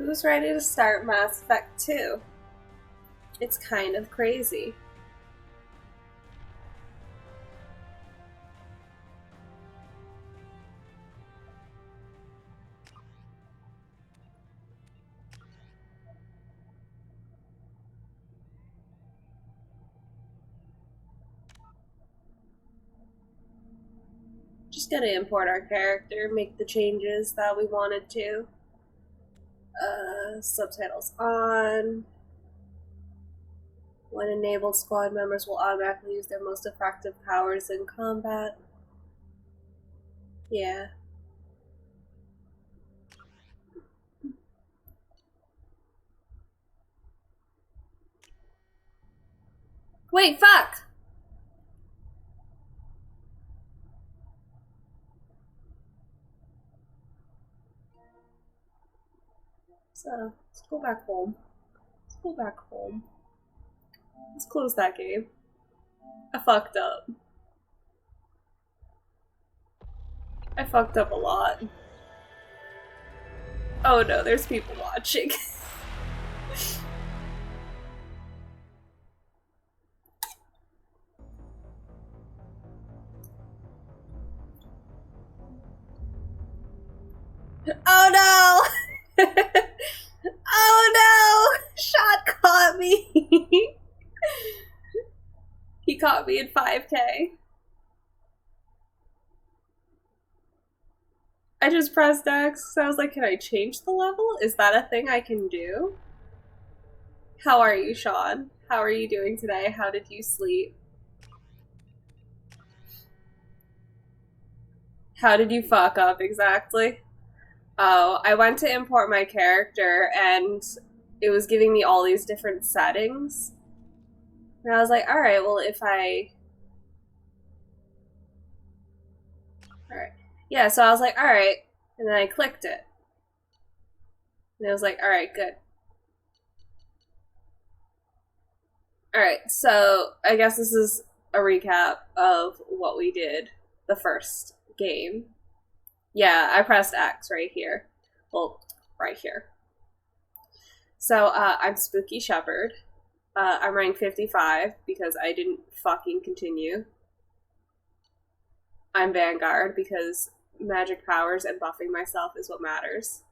Who's ready to start Mass Effect 2? It's kind of crazy. Just gonna import our character, make the changes that we wanted to. Subtitles on. When enabled, squad members will automatically use their most effective powers in combat. Yeah. Wait, fuck! So, let's go back home. Let's go back home. Let's close that game. I fucked up. I fucked up a lot. Oh no, there's people watching. Oh no! Oh no! Shot caught me! He caught me in 5K. I just pressed X, so I was like, can I change the level? Is that a thing I can do? How are you, Sean? How are you doing today? How did you sleep? How did you fuck up exactly? Oh, I went to import my character and it was giving me all these different settings. And I was like, alright, well, if I... Alright. Yeah, so I was like, alright. And then I clicked it. And it was like, alright, good. Alright, so I guess this is a recap of what we did the first game. Yeah, I pressed X right here. Well, right here. So, I'm Spooky Shepherd. I'm rank 55 because I didn't fucking continue. I'm Vanguard because magic powers and buffing myself is what matters.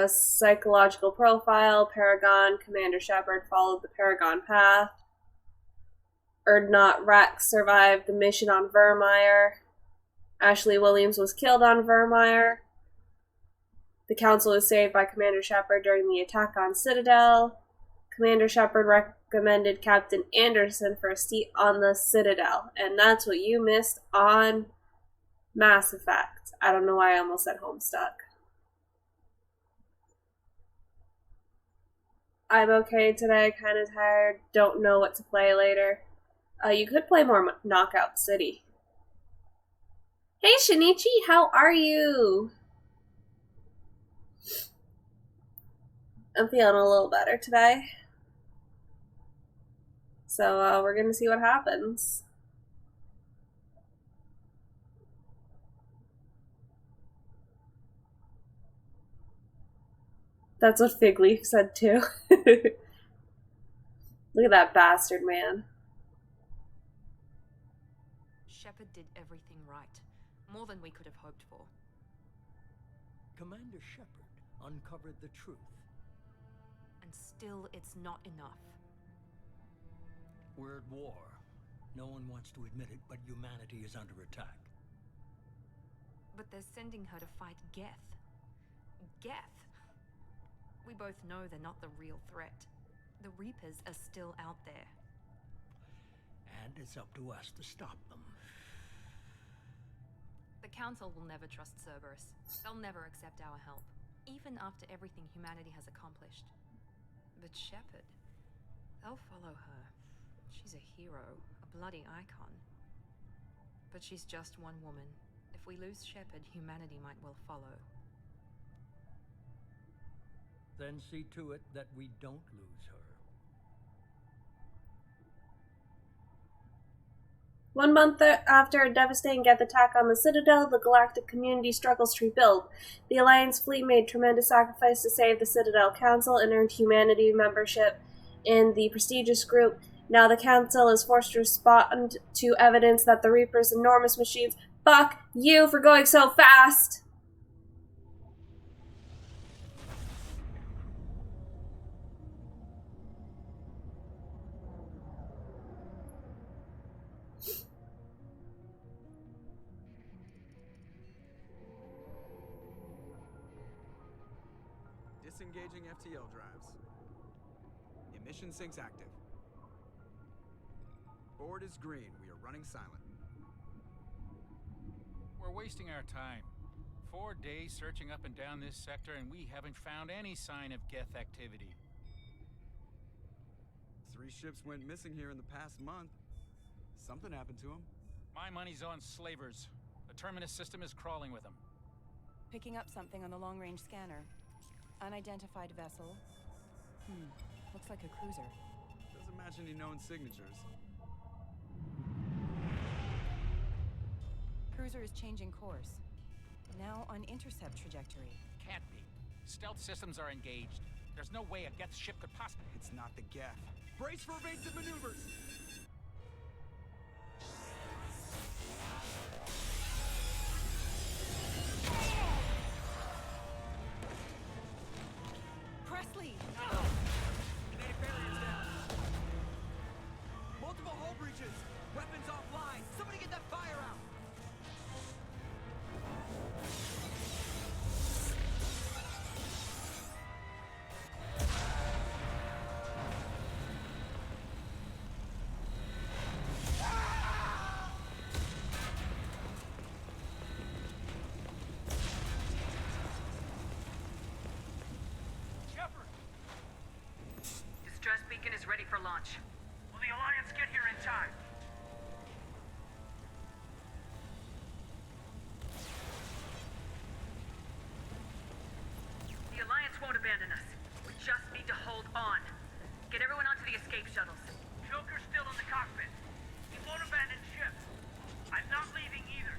Psychological profile, Paragon, Commander Shepard followed the Paragon path. Erdnot Rex survived the mission on Vermeer. Ashley Williams was killed on Vermeer. The Council was saved by Commander Shepard during the attack on Citadel. Commander Shepard recommended Captain Anderson for a seat on the Citadel, and that's what you missed on Mass Effect. I don't know why I almost said Homestuck. I'm okay today, kind of tired, don't know what to play later. You could play more Knockout City. Hey Shinichi, how are you? I'm feeling a little better today. So we're gonna see what happens. That's what Figleaf said too. Look at that bastard, man. Shepard did everything right. More than we could have hoped for. Commander Shepard uncovered the truth. And still, it's not enough. We're at war. No one wants to admit it, but humanity is under attack. But they're sending her to fight Geth. Geth! We both know they're not the real threat. The Reapers are still out there. And it's up to us to stop them. The Council will never trust Cerberus. They'll never accept our help, even after everything humanity has accomplished. But Shepard, they'll follow her. She's a hero, a bloody icon. But she's just one woman. If we lose Shepard, humanity might well follow. Then see to it that we don't lose her. 1 month after a devastating Geth attack on the Citadel, the galactic community struggles to rebuild. The Alliance fleet made tremendous sacrifice to save the Citadel Council and earned humanity membership in the prestigious group. Now the Council is forced to respond to evidence that the Reaper's enormous machines— Fuck you for going so fast! Disengaging FTL drives. Emission sinks active. Board is green. We are running silent. We're wasting our time. 4 days searching up and down this sector, and we haven't found any sign of Geth activity. 3 ships went missing here in the past month. Something happened to them. My money's on slavers. The Terminus system is crawling with them. Picking up something on the long-range scanner. Unidentified vessel. Looks like a cruiser. Doesn't match any known signatures. Cruiser is changing course. Now on intercept trajectory. Can't be. Stealth systems are engaged. There's no way a Geth ship could possibly... It's not the Geth. Brace for evasive maneuvers! Presley! Kinetic barriers down. Multiple hull breaches. Weapons offline. Somebody get that fire out. Distress beacon is ready for launch. Will the Alliance get here in time? The Alliance won't abandon us. We just need to hold on. Get everyone onto the escape shuttles. Joker's still in the cockpit. He won't abandon ship. I'm not leaving either.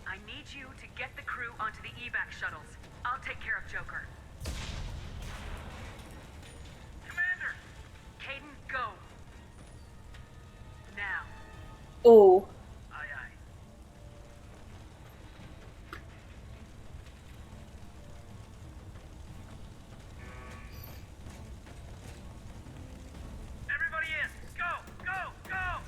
I need you to get the crew onto the evac shuttles. I'll take care of Joker. Commander! Caden, go. Now. Oh. Aye, aye. Everybody in! Go! Go! Go!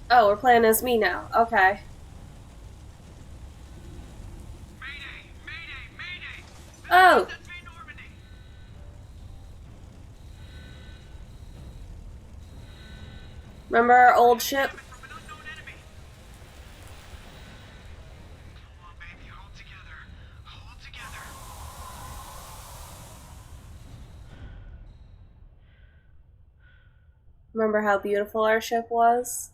Oh, we're playing as me now. Okay. Mayday! Mayday! Mayday! Oh! That's me, Normandy! Remember our old ship? From an unknown enemy! Come on, baby. Hold together. Hold together. Remember how beautiful our ship was?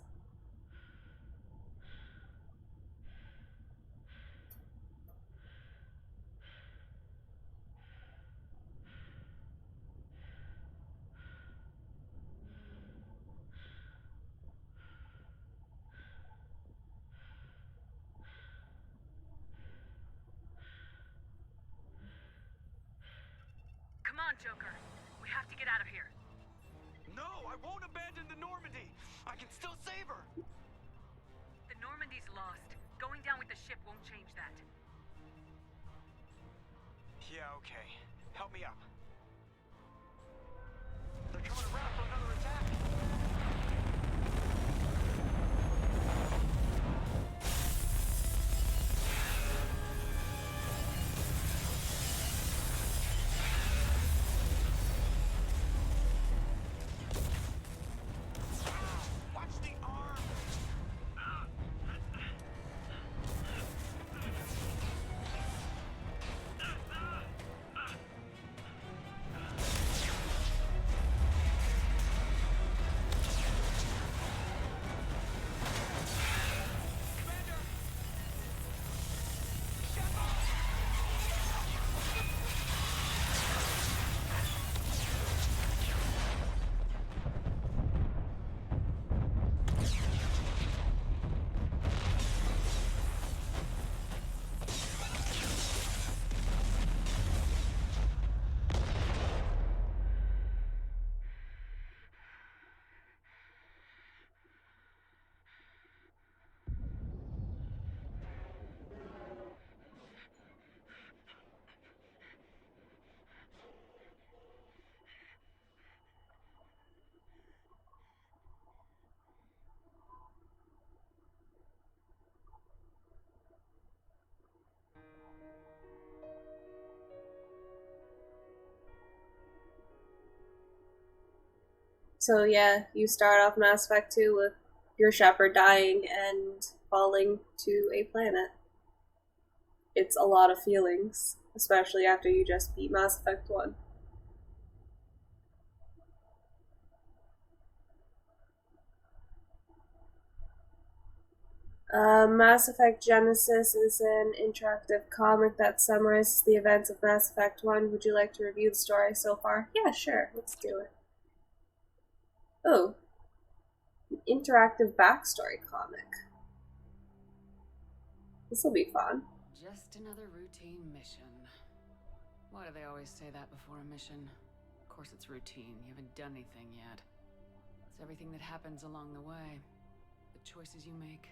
Come on, Joker. We have to get out of here. No, I won't abandon the Normandy. I can still save her. The Normandy's lost. Going down with the ship won't change that. Yeah, okay. Help me up. They're coming around for another attack. So yeah, you start off Mass Effect 2 with your Shepard dying and falling to a planet. It's a lot of feelings, especially after you just beat Mass Effect 1. Mass Effect Genesis is an interactive comic that summarizes the events of Mass Effect 1. Would you like to review the story so far? Yeah, sure. Let's do it. Oh. An interactive backstory comic. This'll be fun. Just another routine mission. Why do they always say that before a mission? Of course it's routine. You haven't done anything yet. It's everything that happens along the way. The choices you make.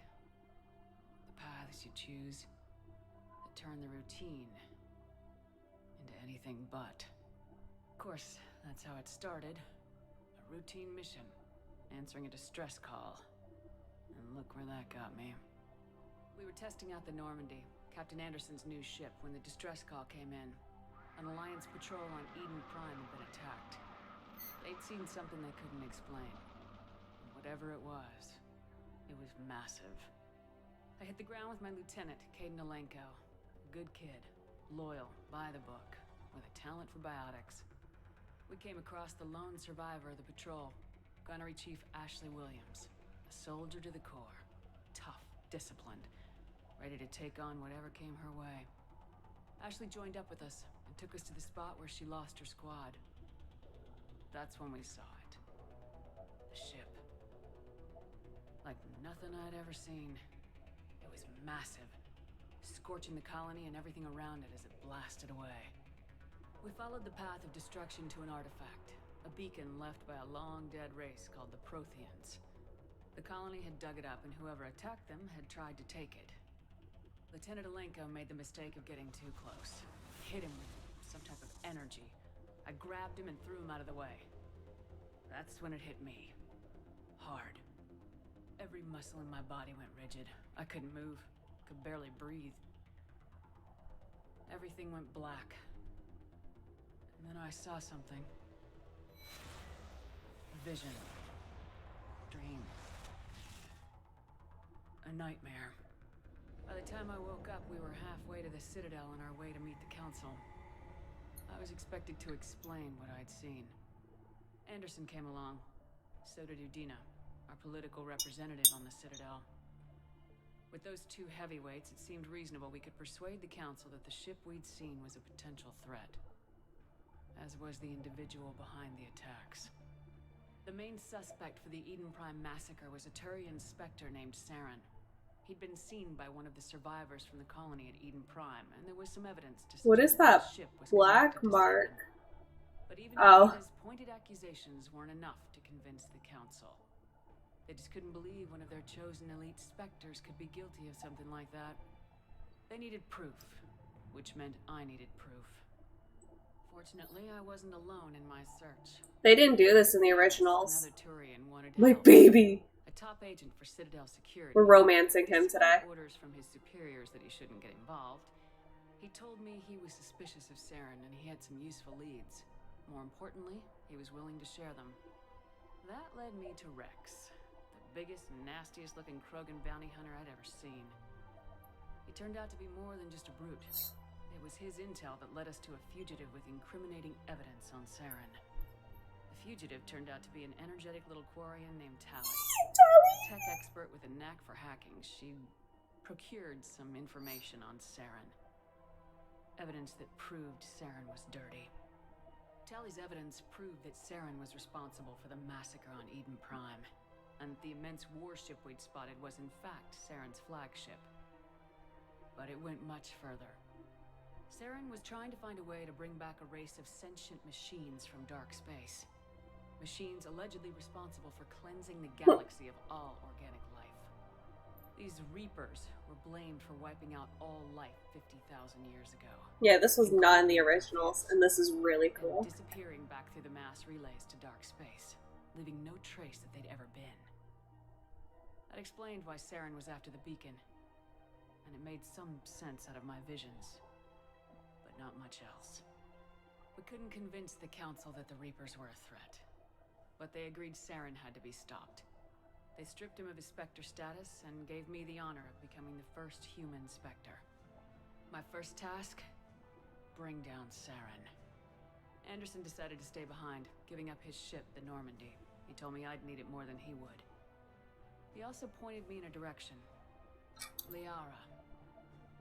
The paths you choose. That turn the routine into anything but. Of course, that's how it started. A routine mission. Answering a distress call. And look where that got me. We were testing out the Normandy, Captain Anderson's new ship, when the distress call came in. An Alliance patrol on Eden Prime had been attacked. They'd seen something they couldn't explain. And whatever it was massive. I hit the ground with my lieutenant, Kaidan Alenko. Good kid, loyal, by the book, with a talent for biotics. We came across the lone survivor of the patrol, Gunnery Chief Ashley Williams. A soldier to the core. Tough, disciplined, ready to take on whatever came her way. Ashley joined up with us and took us to the spot where she lost her squad. That's when we saw it. The ship. Like nothing I'd ever seen. It was massive, scorching the colony and everything around it as it blasted away. We followed the path of destruction to an artifact, a beacon left by a long-dead race called the Protheans. The colony had dug it up, and whoever attacked them had tried to take it. Lieutenant Alenko made the mistake of getting too close. Hit him with some type of energy. I grabbed him and threw him out of the way. That's when it hit me. Hard. Every muscle in my body went rigid. I couldn't move. Could barely breathe. Everything went black. And then I saw something. A vision. Dream. A nightmare. By the time I woke up, we were halfway to the Citadel on our way to meet the Council. I was expected to explain what I'd seen. Anderson came along. So did Udina, our political representative on the Citadel. With those two heavyweights, it seemed reasonable we could persuade the Council that the ship we'd seen was a potential threat. As was the individual behind the attacks. The main suspect for the Eden Prime massacre was a Turian Spectre named Saren. He'd been seen by one of the survivors from the colony at Eden Prime, and there was some evidence to What is that the ship was black connected to mark? Saren. But even his pointed accusations weren't enough to convince the Council. They just couldn't believe one of their chosen elite Spectres could be guilty of something like that. They needed proof, which meant I needed proof. Fortunately, I wasn't alone in my search. They didn't do this in the originals. Another Turian wanted My help. baby. A top agent for Citadel Security. We're romancing him Despite today. orders from his superiors that he shouldn't get involved. He told me he was suspicious of Saren and he had some useful leads. More importantly, he was willing to share them. That led me to Rex, the biggest and nastiest looking Krogan bounty hunter I'd ever seen. He turned out to be more than just a brute. It was his intel that led us to a fugitive with incriminating evidence on Saren. The fugitive turned out to be an energetic little Quarian named Tali. A tech expert with a knack for hacking. She procured some information on Saren. Evidence that proved Saren was dirty. Tali's evidence proved that Saren was responsible for the massacre on Eden Prime, and the immense warship we'd spotted was in fact Saren's flagship. But it went much further. Saren was trying to find a way to bring back a race of sentient machines from dark space. Machines allegedly responsible for cleansing the galaxy of all organic life. These Reapers were blamed for wiping out all life 50,000 years ago. Yeah, this was not in the originals, and this is really cool. Disappearing back through the mass relays to dark space, leaving no trace that they'd ever been. That explained why Saren was after the beacon, and it made some sense out of my visions. But not much else. We couldn't convince the Council that the Reapers were a threat. but they agreed Saren had to be stopped. They stripped him of his Spectre status and gave me the honor of becoming the first human Spectre. My first task? Bring down Saren. Anderson decided to stay behind, giving up his ship, the Normandy. He told me I'd need it more than he would. He also pointed me in a direction. Liara.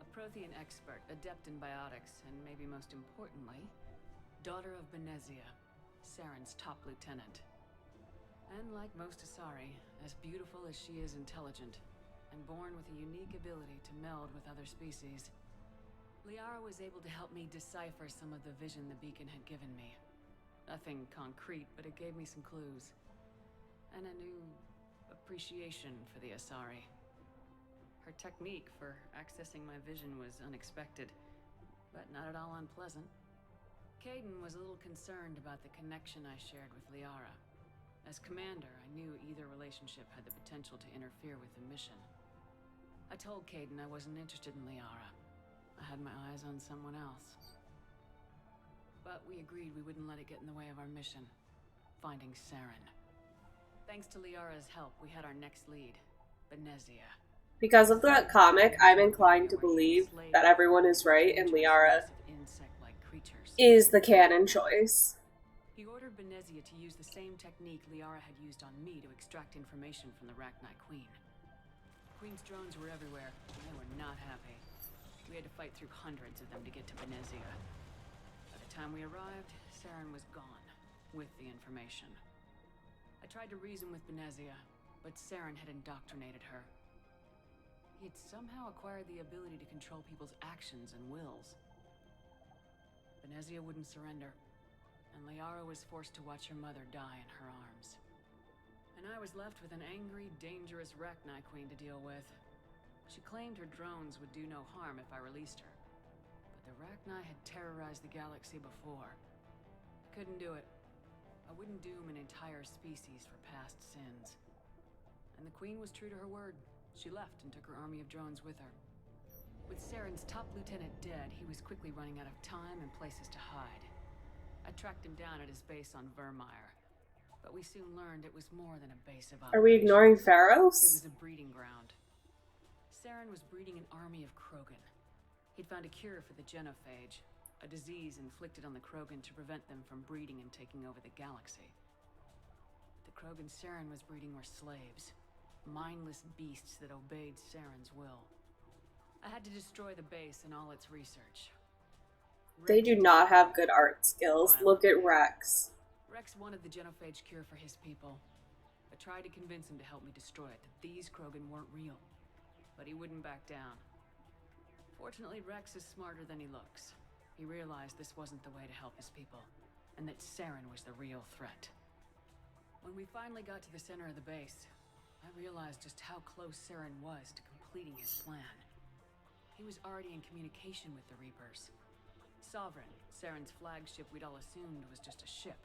A Prothean expert, adept in biotics, and maybe most importantly, daughter of Benezia, Saren's top lieutenant. And like most Asari, as beautiful as she is intelligent, and born with a unique ability to meld with other species, Liara was able to help me decipher some of the vision the beacon had given me. Nothing concrete, but it gave me some clues. And a new appreciation for the Asari. Her technique for accessing my vision was unexpected, but not at all unpleasant. Kaidan was a little concerned about the connection I shared with Liara. As commander, I knew either relationship had the potential to interfere with the mission. I told Kaidan I wasn't interested in Liara. I had my eyes on someone else. But we agreed we wouldn't let it get in the way of our mission, finding Saren. Thanks to Liara's help, we had our next lead, Benezia. Because of that comic, I'm inclined to believe that everyone is right and Liara is the canon choice. He ordered Benezia to use the same technique Liara had used on me to extract information from the Rachni Queen. The Queen's drones were everywhere, and they were not happy. We had to fight through hundreds of them to get to Benezia. By the time we arrived, Saren was gone, with the information. I tried to reason with Benezia, but Saren had indoctrinated her. He had somehow acquired the ability to control people's actions and wills. Benezia wouldn't surrender, and Liara was forced to watch her mother die in her arms. And I was left with an angry, dangerous Rachni Queen to deal with. She claimed her drones would do no harm if I released her. But the Rachni had terrorized the galaxy before. I couldn't do it. I wouldn't doom an entire species for past sins. And the Queen was true to her word. She left and took her army of drones with her. With Saren's top lieutenant dead, he was quickly running out of time and places to hide. I tracked him down at his base on Vermeer, but we soon learned it was more than a base of operations. Are we ignoring Pharos? It was a breeding ground. Saren was breeding an army of Krogan. He'd found a cure for the genophage, a disease inflicted on the Krogan to prevent them from breeding and taking over the galaxy. The Krogan Saren was breeding were slaves, mindless beasts that obeyed Saren's will. I had to destroy the base and all its research. They do not have good art skills. Look at Rex. Rex wanted the genophage cure for his people. I tried to convince him to help me destroy it, that these Krogan weren't real. But he wouldn't back down. Fortunately, Rex is smarter than he looks. He realized this wasn't the way to help his people, and that Saren was the real threat. When we finally got to the center of the base, I realized just how close Saren was to completing his plan. He was already in communication with the Reapers. Sovereign, Saren's flagship we'd all assumed was just a ship,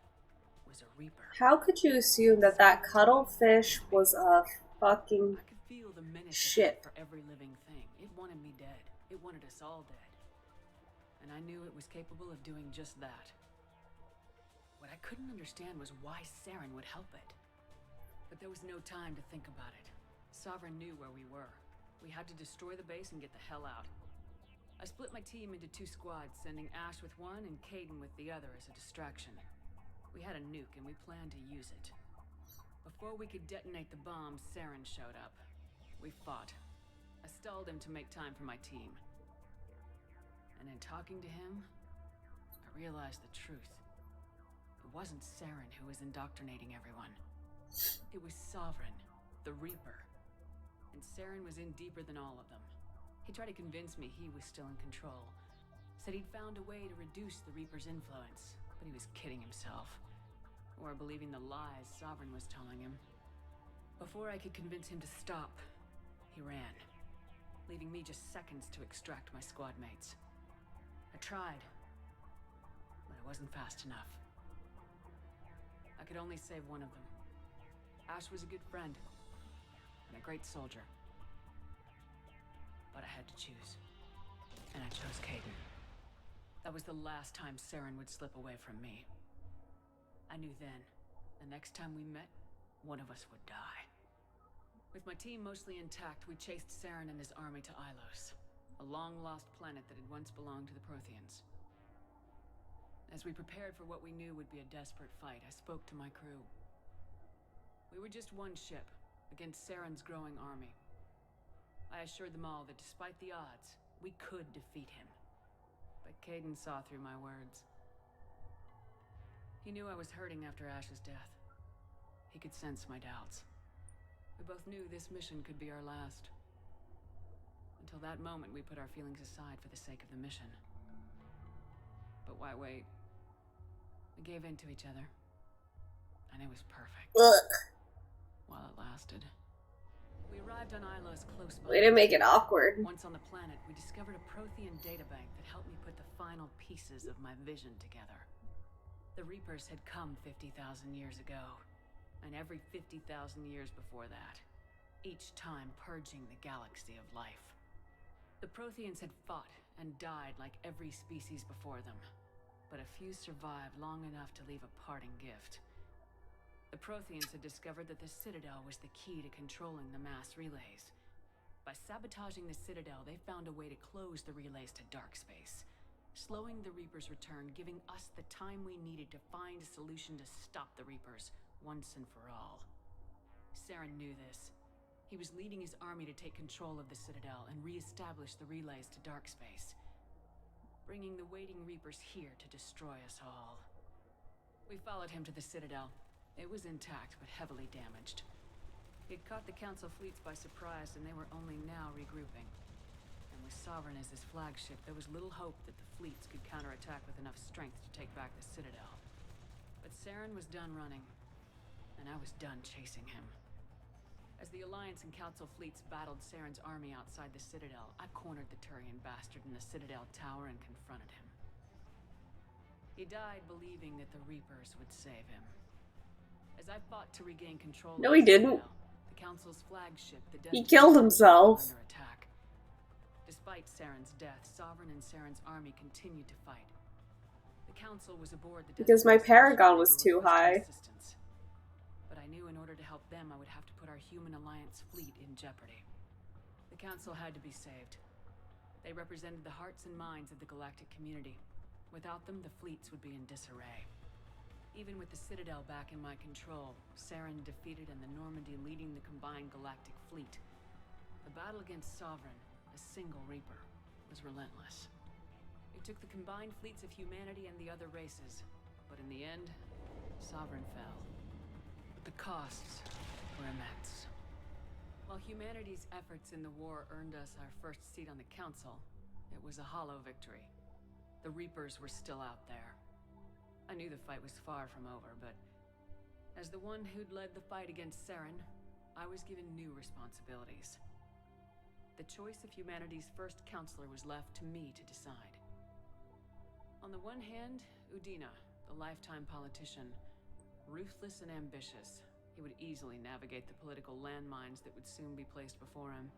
was a Reaper. How could you assume that that cuttlefish was a fucking I could feel the menace ship? for every living thing. It wanted me dead. It wanted us all dead. And I knew it was capable of doing just that. What I couldn't understand was why Saren would help it. But there was no time to think about it. Sovereign knew where we were. We had to destroy the base and get the hell out. I split my team into 2 squads, sending Ash with one and Kaidan with the other as a distraction. We had a nuke and we planned to use it. Before we could detonate the bomb, Saren showed up. We fought. I stalled him to make time for my team. And in talking to him, I realized the truth. It wasn't Saren who was indoctrinating everyone. It was Sovereign, the Reaper. And Saren was in deeper than all of them. He tried to convince me he was still in control. Said he'd found a way to reduce the Reaper's influence, but he was kidding himself. Or believing the lies Sovereign was telling him. Before I could convince him to stop, he ran, leaving me just seconds to extract my squad mates. I tried, but I wasn't fast enough. I could only save one of them. Ash was a good friend, and a great soldier. But I had to choose. And I chose Kaidan. That was the last time Saren would slip away from me. I knew then, The next time we met, one of us would die. With my team mostly intact, we chased Saren and his army to Ilos, a long-lost planet that had once belonged to the Protheans. As we prepared for what we knew would be a desperate fight, I spoke to my crew. We were just one ship, against Saren's growing army. I assured them all that despite the odds, we could defeat him. But Kaidan saw through my words. He knew I was hurting after Ash's death. He could sense my doubts. We both knew this mission could be our last. Until that moment, we put our feelings aside for the sake of the mission. But why wait? We gave in to each other. And it was perfect. Ugh. While it lasted. We arrived on Ilos close by. Way to make it awkward. Once on the planet, we discovered a Prothean databank that helped me put the final pieces of my vision together. The Reapers had come 50,000 years ago, and every 50,000 years before that, each time purging the galaxy of life. The Protheans had fought and died like every species before them, but a few survived long enough to leave a parting gift. The Protheans had discovered that the Citadel was the key to controlling the mass relays. By sabotaging the Citadel, they found a way to close the relays to dark space, slowing the Reapers' return, giving us the time we needed to find a solution to stop the Reapers once and for all. Saren knew this. He was leading his army to take control of the Citadel and re-establish the relays to dark space, bringing the waiting Reapers here to destroy us all. We followed him to the Citadel. It was intact, but heavily damaged. It caught the Council fleets by surprise, and they were only now regrouping. And with Sovereign as his flagship, there was little hope that the fleets could counterattack with enough strength to take back the Citadel. But Saren was done running, and I was done chasing him. As the Alliance and Council fleets battled Saren's army outside the Citadel, I cornered the Turian bastard in the Citadel tower and confronted him. He died believing that the Reapers would save him. As I fought to regain control No, he didn't. the Council's flagship, the He Desert killed Eagle, himself. was under attack. Despite Saren's death, Sovereign and Saren's army continued to fight. The Council was aboard the Because Desert my Eagle Paragon and was were too high. requesting assistance. But I knew in order to help them, I would have to put our human alliance fleet in jeopardy. The Council had to be saved. They represented the hearts and minds of the galactic community. Without them, the fleets would be in disarray. Even with the Citadel back in my control, Saren defeated and the Normandy leading the combined galactic fleet. The battle against Sovereign, a single Reaper, was relentless. It took the combined fleets of humanity and the other races, but in the end, Sovereign fell. But the costs were immense. While humanity's efforts in the war earned us our first seat on the Council, it was a hollow victory. The Reapers were still out there. I knew the fight was far from over, but as the one who'd led the fight against Saren, I was given new responsibilities. The choice of humanity's first counselor was left to me to decide. On the one hand, Udina, the lifetime politician, ruthless and ambitious. He would easily navigate the political landmines that would soon be placed before him.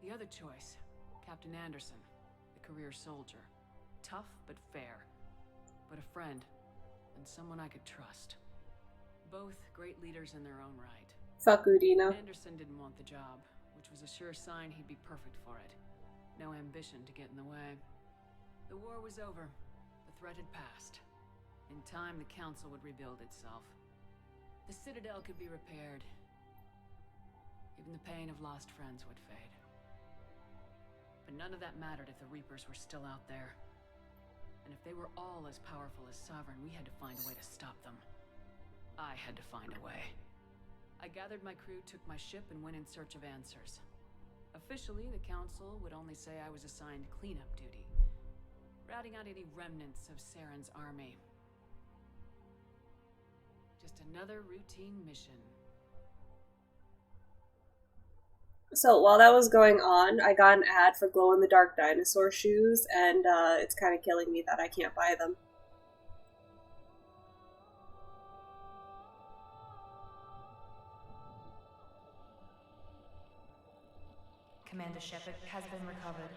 The other choice, Captain Anderson, the career soldier. Tough but fair. But a friend, and someone I could trust. Both great leaders in their own right. Fuck Udina. Anderson didn't want the job, which was a sure sign he'd be perfect for it. No ambition to get in the way. The war was over. The threat had passed. In time, the Council would rebuild itself. The Citadel could be repaired. Even the pain of lost friends would fade. But none of that mattered if the Reapers were still out there. And if they were all as powerful as Sovereign, we had to find a way to stop them. I had to find a way. I gathered my crew, took my ship, and went in search of answers. Officially, the Council would only say I was assigned cleanup duty, routing out any remnants of Saren's army. Just another routine mission. So while that was going on, I got an ad for glow-in-the-dark dinosaur shoes, and it's kind of killing me that I can't buy them. Commander Shepard has been recovered.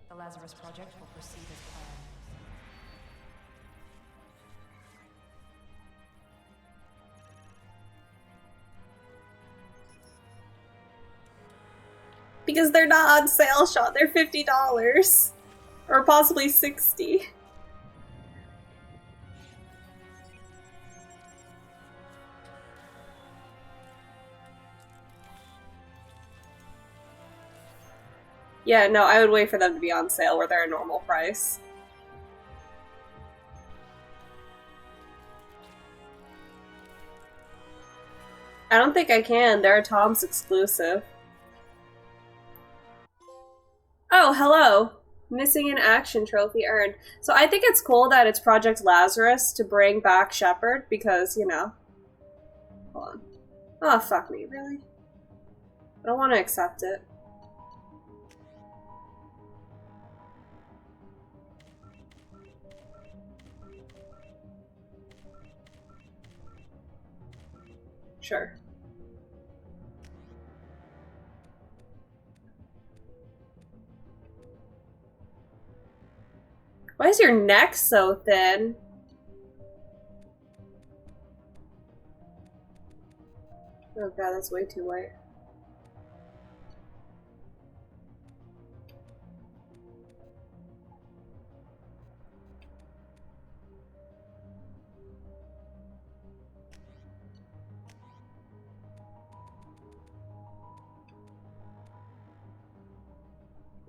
The Lazarus Project will proceed as planned. Because they're not on sale, Sean. They're $50. Or possibly $60. Yeah, no, I would wait for them to be on sale where they're a normal price. I don't think I can. They're a Tom's exclusive. Oh, hello. Missing in action trophy earned. So I think it's cool that it's Project Lazarus to bring back Shepard because, you know. Hold on. Oh, fuck me, really? I don't want to accept it. Sure. Why is your neck so thin? Oh god, that's way too white.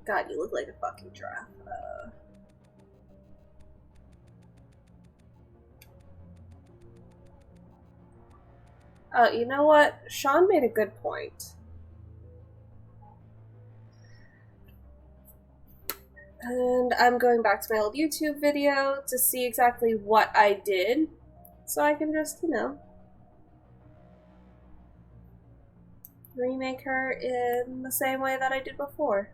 God, you look like a fucking giraffe. You know what? Sean made a good point. And I'm going back to my old YouTube video to see exactly what I did. So I can just, you know, remake her in the same way that I did before.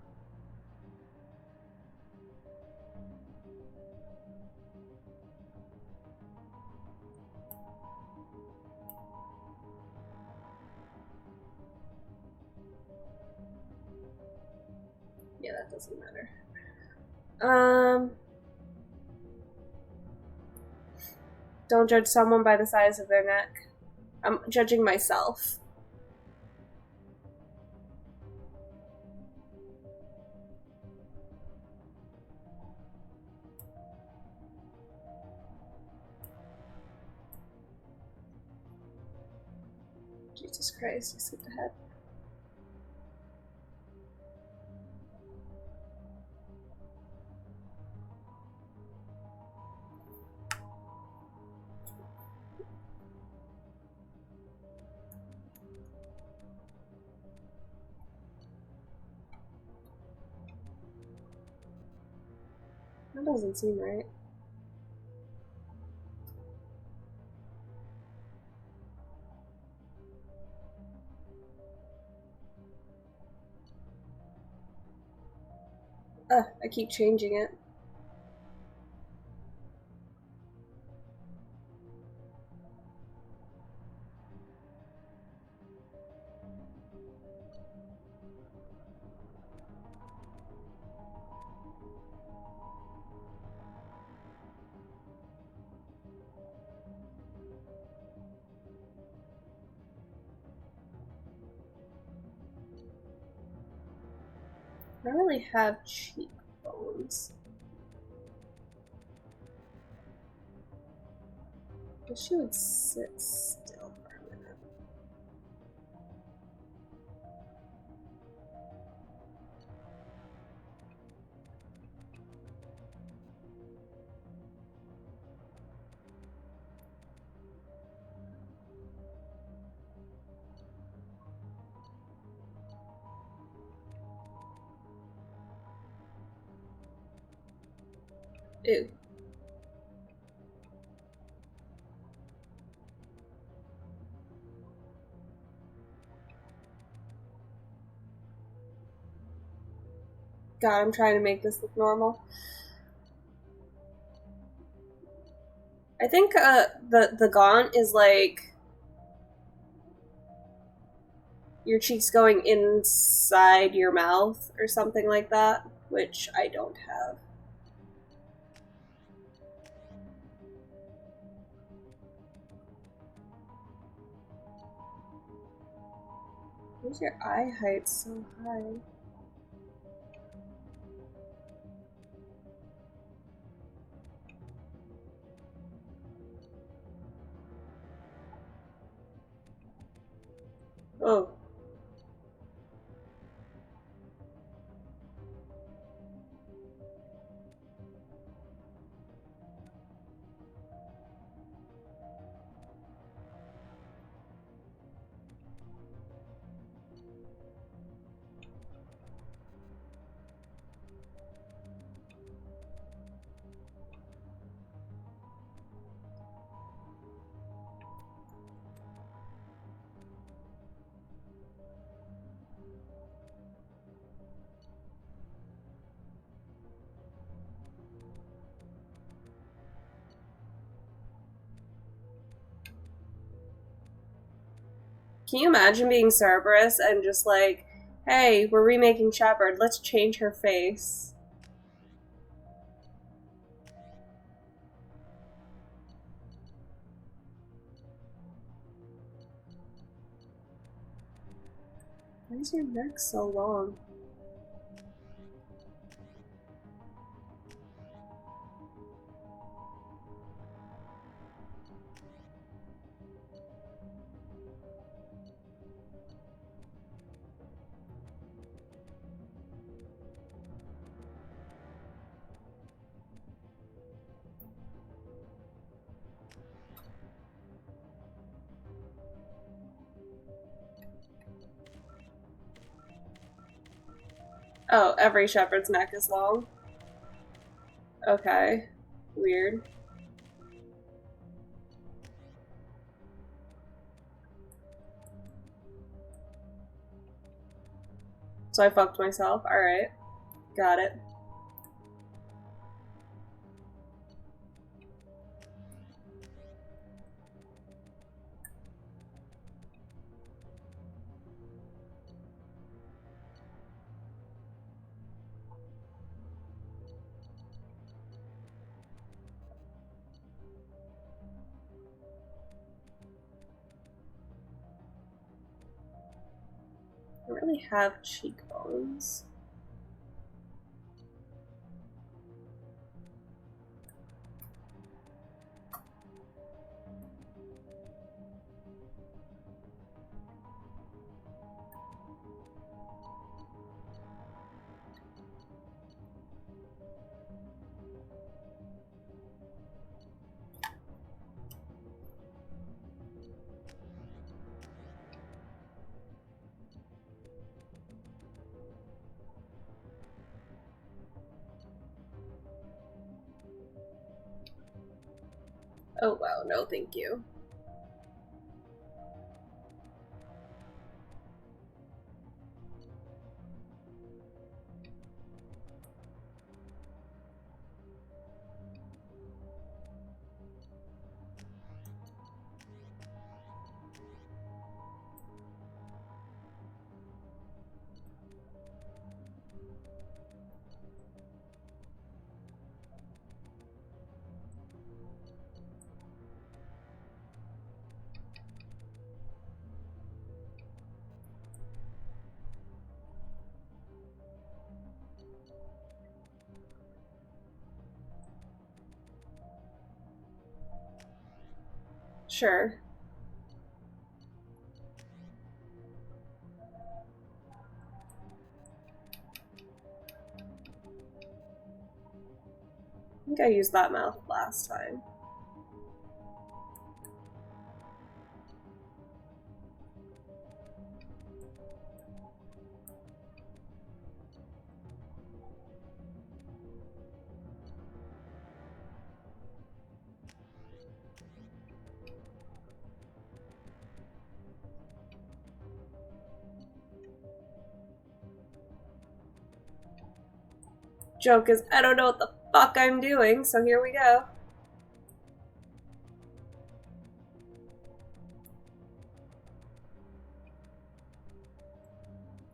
Yeah, that doesn't matter. Don't judge someone by the size of their neck. I'm judging myself. Jesus Christ, I skipped ahead. That doesn't seem right. I keep changing it. I don't really have cheekbones. I guess she would sit still for a minute. Ew. God, I'm trying to make this look normal. I think the gaunt is like your cheeks going inside your mouth or something like that, which I don't have. Where's your eye height so high? Oh. Can you imagine being Cerberus and just like, hey, we're remaking Shepard, let's change her face. Why is your neck so long? Oh, every Shepard's neck is long. Okay. Weird. So I fucked myself. Alright. Got it. I don't really have cheekbones. Oh wow, no thank you. Sure. I think I used that mouth last time. Joke is, I don't know what the fuck I'm doing, so here we go.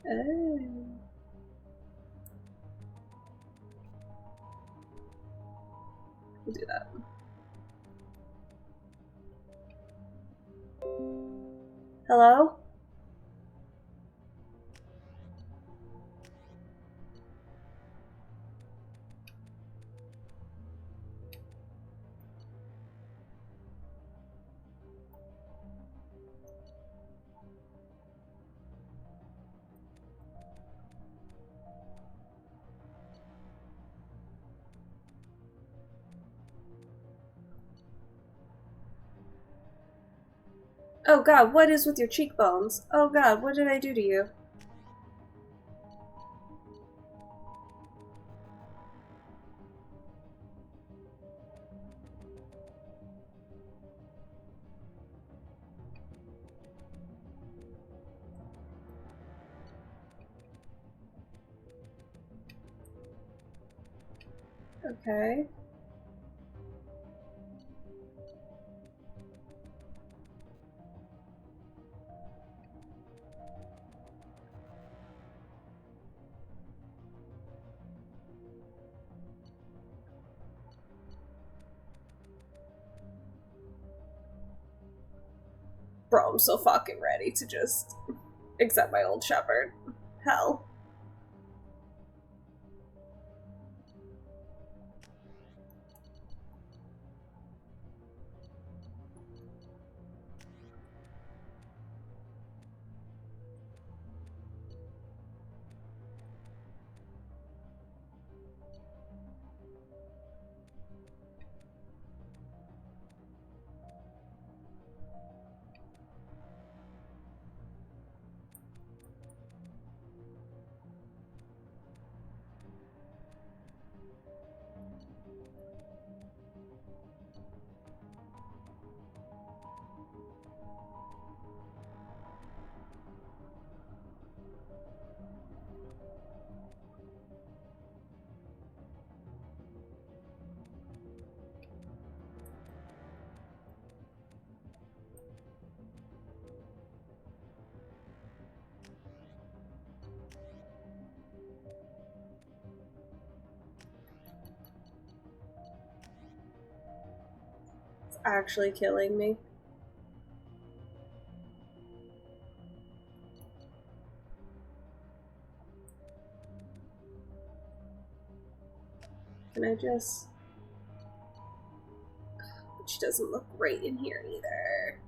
Oh. We'll do that. Hello? Oh god, what is with your cheekbones? Oh god, what did I do to you? Okay. Bro, I'm so fucking ready to just accept my old shepherd. Hell. It's actually killing me. Can I just... Which doesn't look great in here either.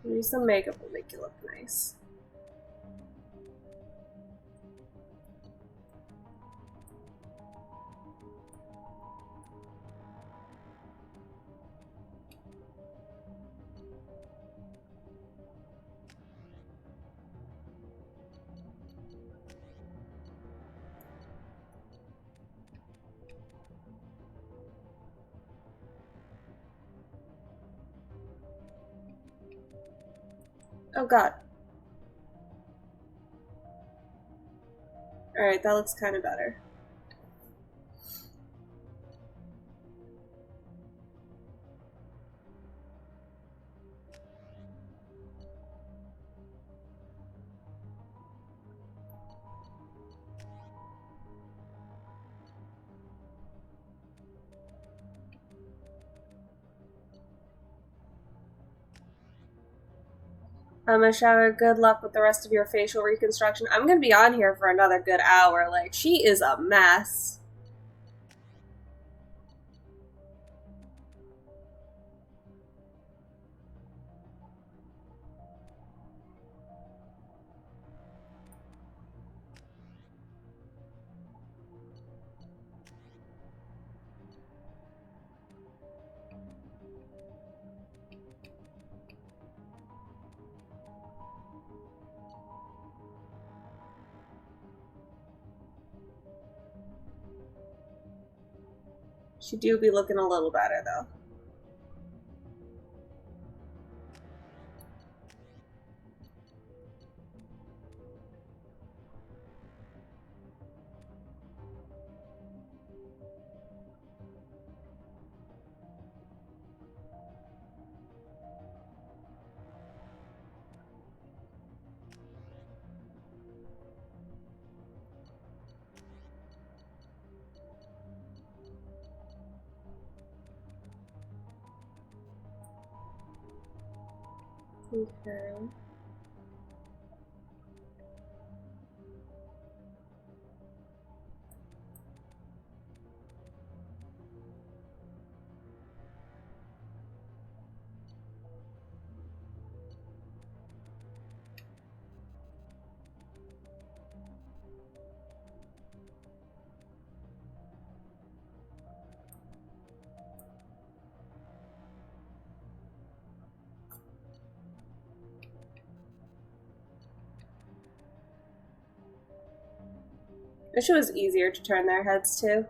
Maybe some makeup will make you look nice. Oh god. Alright, that looks kind of better. Shower, good luck with the rest of your facial reconstruction. I'm gonna be on here for another good hour. Like, she is a mess. She do be looking a little better, though. Okay. Wish it was easier to turn their heads to.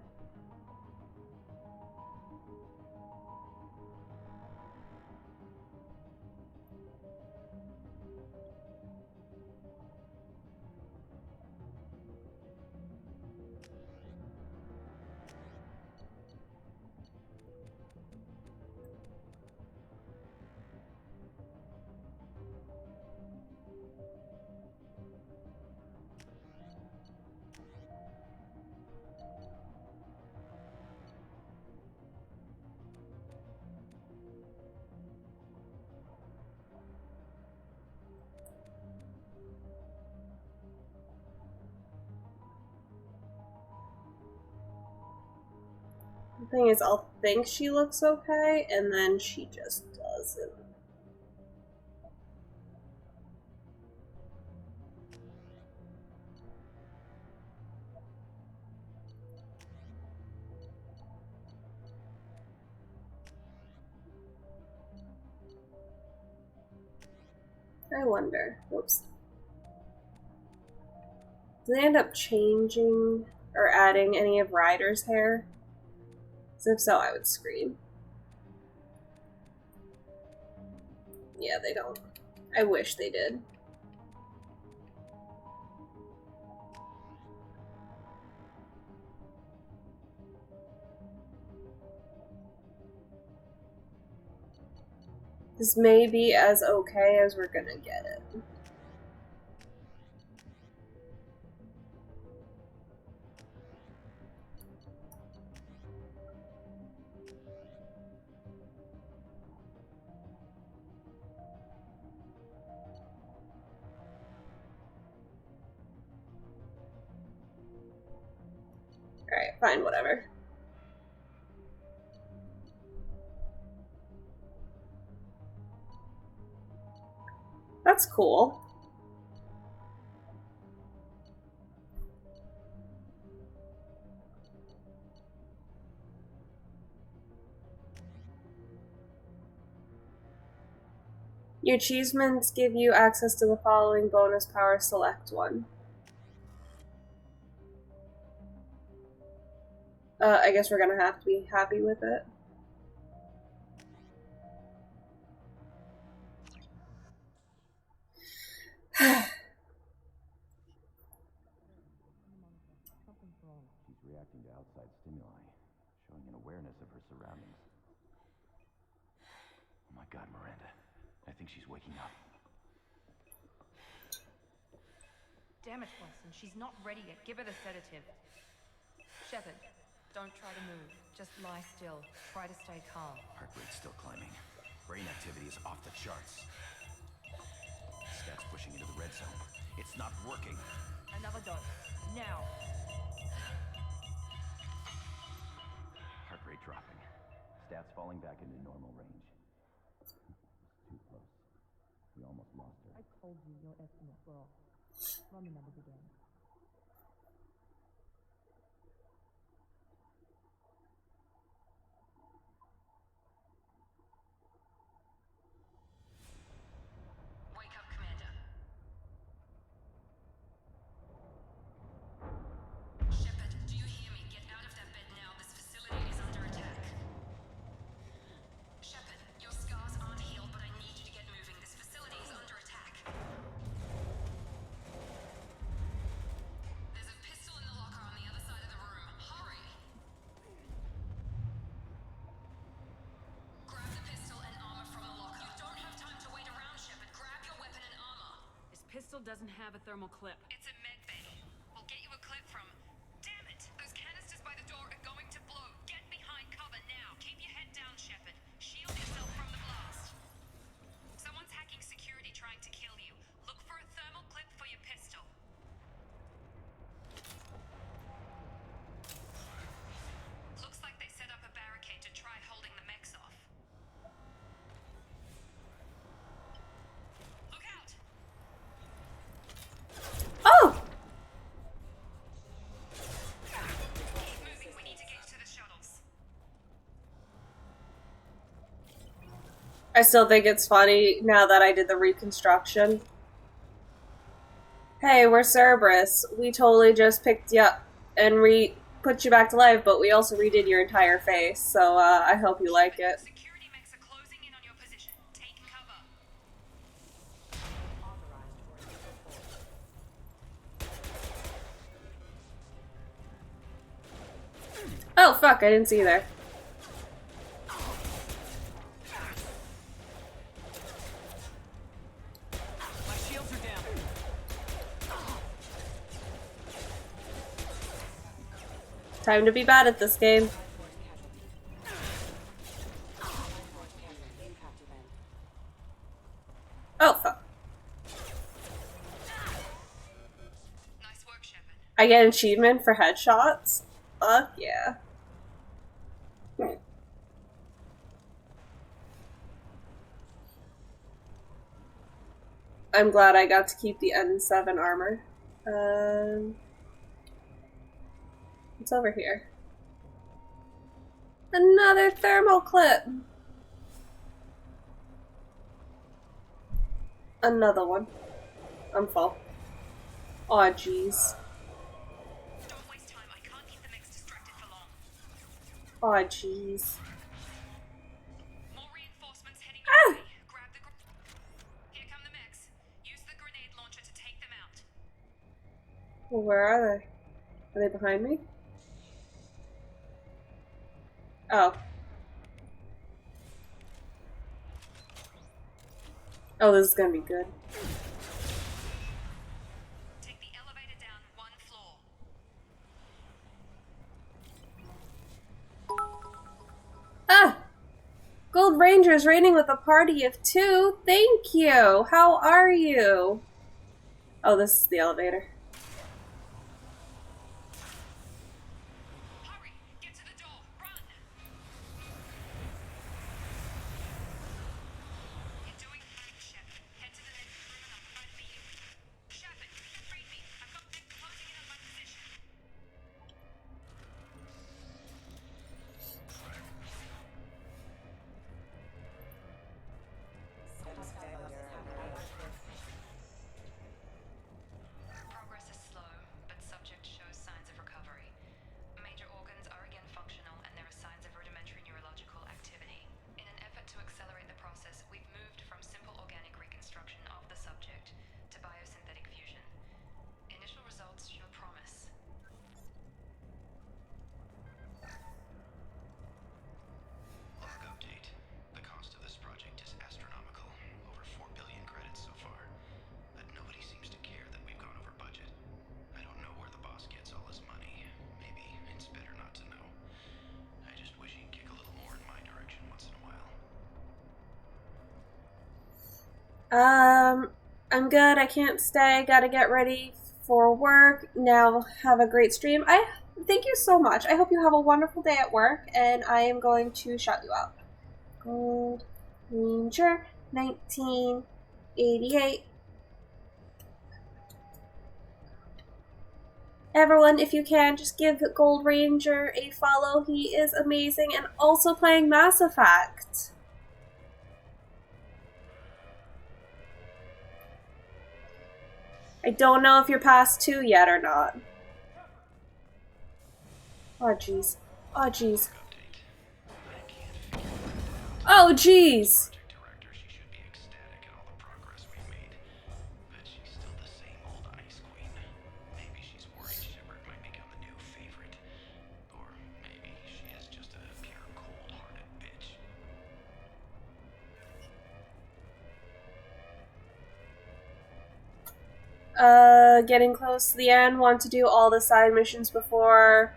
The thing is, I'll think she looks okay, and then she just doesn't. I wonder. Whoops. Did they end up changing or adding any of Ryder's hair? If so, I would scream. Yeah, they don't. I wish they did. This may be as okay as we're gonna get it. Alright, fine, whatever. That's cool. Your achievements give you access to the following bonus power. Select one. I guess we're gonna have to be happy with it. She's reacting to outside stimuli, showing an awareness of her surroundings. Oh my God, Miranda. I think she's waking up. Damn it, Watson. She's not ready yet. Give her the sedative. Shepard, don't try to move. Just lie still. Try to stay calm. Heart rate's still climbing. Brain activity is off the charts. Stats pushing into the red zone. It's not working. Another dose. Now. Heart rate dropping. Stats falling back into normal range. Too close. We almost lost her. I told you your estimates were off. Run the numbers again. Wake up, Commander. Shepard, do you hear me? Get out of that bed now. This facility is under attack. Shepard, your scars aren't healed, but I need you to get moving. This facility is under attack. There's a pistol in the locker on the other side of the room. Hurry! Grab the pistol and armor from the locker. You don't have time to wait around, Shepard. Grab your weapon and armor. This pistol doesn't have a thermal clip. It's a med bay. We'll get you a clip from... Damn it! Those canisters by the door are going to blow. Get behind cover now. Keep your head down, Shepard. Shield yourself from the blast. Someone's hacking security still think it's funny now that I did the reconstruction. Hey, we're Cerberus. We totally just picked you up and put you back to life, but we also redid your entire face, so I hope you like it. Security mechs are closing in on your position. Take cover. Oh, fuck, I didn't see you there. My shields are down. Time to be bad at this game. Oh, fuck. Nice work, Shepard. I get an achievement for headshots? Fuck yeah. I'm glad I got to keep the N7 armor. What's over here? Another thermal clip! Another one. I'm full. Aw, jeez. Don't waste time. I can't keep the mechs distracted for long. Aw, jeez. More reinforcements heading your way. Grab the Here come the mechs. Use the grenade launcher to take them out. Well, where are they? Are they behind me? Oh. Oh, this is gonna be good. Take the elevator down 1 floor. Ah! Gold Ranger's raiding with a party of 2. Thank you! How are you? Oh, this is the elevator. Hurry! Get to the door! Run! You're doing fine, Shepard. Head to the next room and I'll try to beat you. Shepard, read me. I've got mechs closing in on my position. Progress is slow, but subject shows signs of recovery. Major organs are again functional, and there are signs of rudimentary neurological activity. In an effort to accelerate the process, we've moved from simple organic reconstruction of the subject to biosynthetic fusion. Initial results show promise. Log update. The cost of this project is astronomical. Over 4 billion credits so far. But nobody seems to care that we've gone over budget. I don't know where the boss gets all his money. Maybe it's better not to know. I just wish he'd kick a little more in my direction once in a while. I'm good. I can't stay. Gotta get ready for work. Now have a great stream. Thank you so much. I hope you have a wonderful day at work, and I am going to shout you out. Gold Ranger 1988. Everyone, if you can, just give Gold Ranger a follow. He is amazing and also playing Mass Effect. I don't know if you're past 2 yet or not. Oh, jeez. Oh, jeez. Oh, jeez! Director, she should be ecstatic at all the progress we've made. But she's still the same old Ice Queen. Maybe she's worried Shepard might become the new favorite. Or maybe she is just a pure cold-hearted bitch. Getting close to the end. Want to do all the side missions before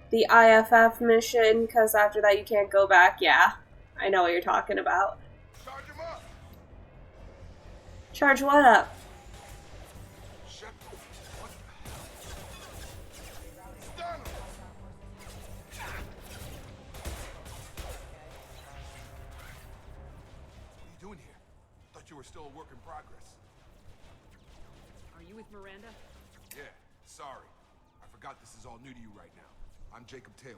the IFF mission, because after that you can't go back. Yeah, I know what you're talking about. Charge him up! Charge what up? Shepard, what the hell? Stun him! What are you doing here? Thought you were still a work in progress. Are you with Miranda? Yeah, sorry. I forgot this is all new to you right now. I'm Jacob Taylor.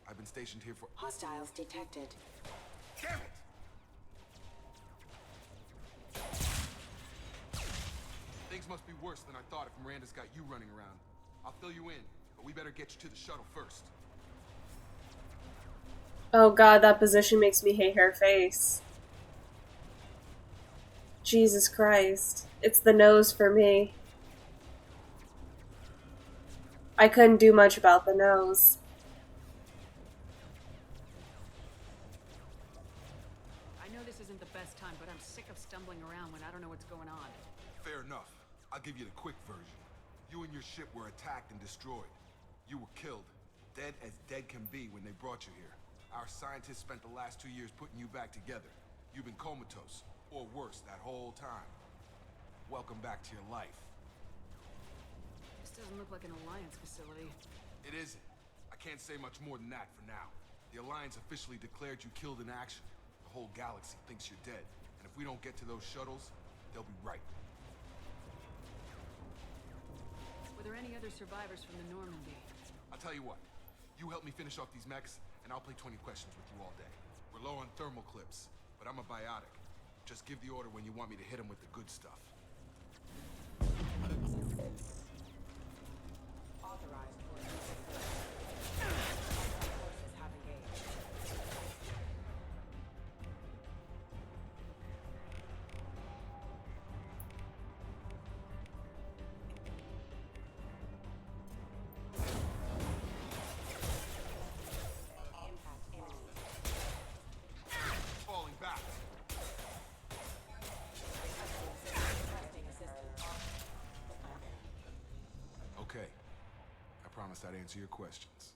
I've been stationed here for— Hostiles detected. Damn it! must be worse than I thought if Miranda's got you running around. I'll fill you in, but we better get you to the shuttle first. Oh god, that position makes me hate her face. Jesus Christ. It's the nose for me. I couldn't do much about the nose. I know this isn't the best time, but I'm sick of stumbling around when I don't know what's going on. Fair enough. I'll give you the quick version. You and your ship were attacked and destroyed. You were killed. Dead as dead can be when they brought you here. Our scientists spent the last 2 years putting you back together. You've been comatose, or worse, that whole time. Welcome back to your life. This doesn't look like an Alliance facility. It isn't. I can't say much more than that for now. The Alliance officially declared you killed in action. The whole galaxy thinks you're dead. And if we don't get to those shuttles, they'll be right. Were there any other survivors from the Normandy? I'll tell you what. You help me finish off these mechs, and I'll play 20 questions with you all day. We're low on thermal clips, but I'm a biotic. Just give the order when you want me to hit them with the good stuff. Authorized for forces have engaged. Impact imminent. Falling back. Requesting assistance. Okay. I promised I'd answer your questions.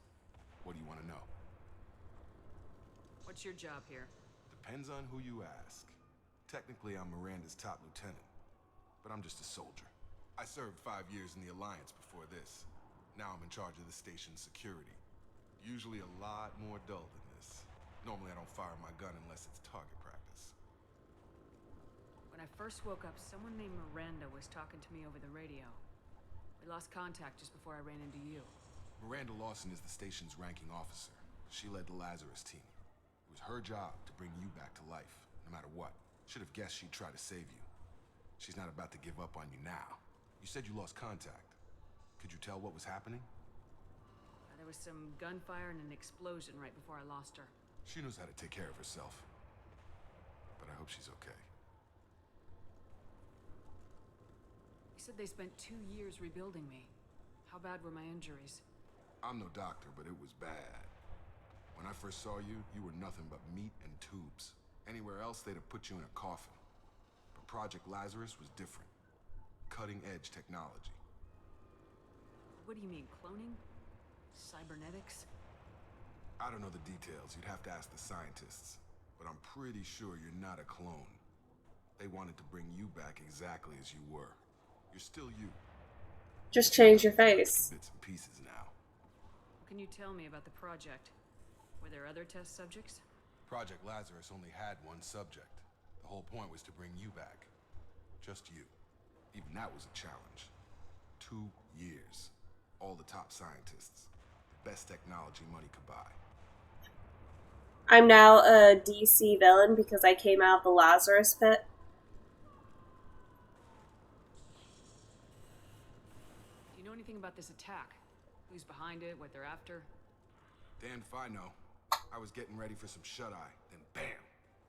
What do you want to know? What's your job here? Depends on who you ask. Technically, I'm Miranda's top lieutenant, but I'm just a soldier. I served 5 years in the Alliance before this. Now I'm in charge of the station's security. Usually a lot more dull than this. Normally I don't fire my gun unless it's target practice. When I first woke up, someone named Miranda was talking to me over the radio. We lost contact just before I ran into you. Miranda Lawson is the station's ranking officer. She led the Lazarus team. It was her job to bring you back to life, no matter what. Should have guessed she'd try to save you. She's not about to give up on you now. You said you lost contact. Could you tell what was happening? There was some gunfire and an explosion right before I lost her. She knows how to take care of herself. But I hope she's okay. You said they spent 2 years rebuilding me. How bad were my injuries? I'm no doctor, but it was bad. When I first saw you, you were nothing but meat and tubes. Anywhere else, they'd have put you in a coffin. But Project Lazarus was different. Cutting-edge technology. What do you mean, cloning? Cybernetics? I don't know the details. You'd have to ask the scientists. But I'm pretty sure you're not a clone. They wanted to bring you back exactly as you were. You're still you. Just change your face. Bits and pieces now. What can you tell me about the project? Were there other test subjects? Project Lazarus only had one subject. The whole point was to bring you back. Just you. Even that was a challenge. 2 years. All the top scientists. The best technology money could buy. I'm now a DC villain because I came out of the Lazarus pit. Do you know anything about this attack? Who's behind it, what they're after? Damned if I know. I was getting ready for some shut-eye, then bam!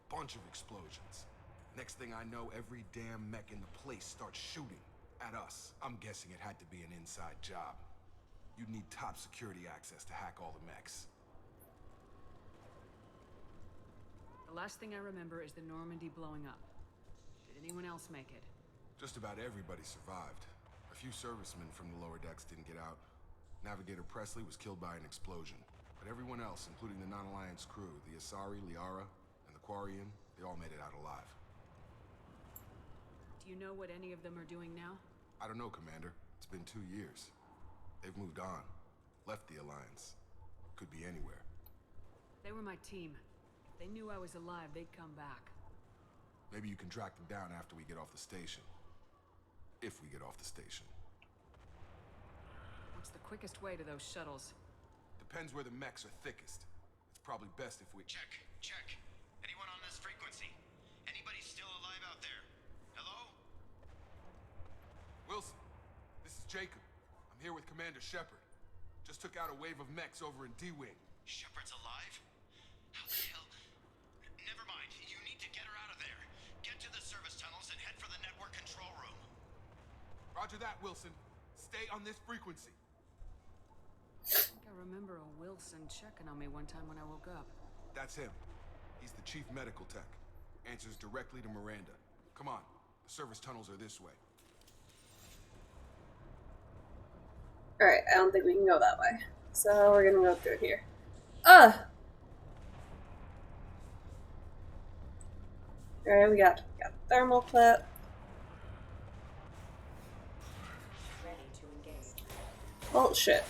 Bunch of explosions. Next thing I know, every damn mech in the place starts shooting at us. I'm guessing it had to be an inside job. You'd need top security access to hack all the mechs. The last thing I remember is the Normandy blowing up. Did anyone else make it? Just about everybody survived. A few servicemen from the lower decks didn't get out. Navigator Presley was killed by an explosion. But everyone else, including the non-Alliance crew, the Asari, Liara, and the Quarian, they all made it out alive. Do you know what any of them are doing now? I don't know, Commander. It's been 2 years. They've moved on. Left the Alliance. Could be anywhere. They were my team. If they knew I was alive, they'd come back. Maybe you can track them down after we get off the station. If we get off the station. What's the quickest way to those shuttles? Depends where the mechs are thickest. It's probably best if we... Check. Anyone on this frequency? Anybody still alive out there? Hello? Wilson? Jacob. I'm here with Commander Shepard. Just took out a wave of mechs over in D-Wing. Shepard's alive? How the hell? Never mind. You need to get her out of there. Get to the service tunnels and head for the network control room. Roger that, Wilson. Stay on this frequency. I think I remember a Wilson checking on me one time when I woke up. That's him. He's the chief medical tech. Answers directly to Miranda. Come on. The service tunnels are this way. Alright, I don't think we can go that way. So we're gonna go through here. Ugh! Alright, we got thermal clip. Bullshit.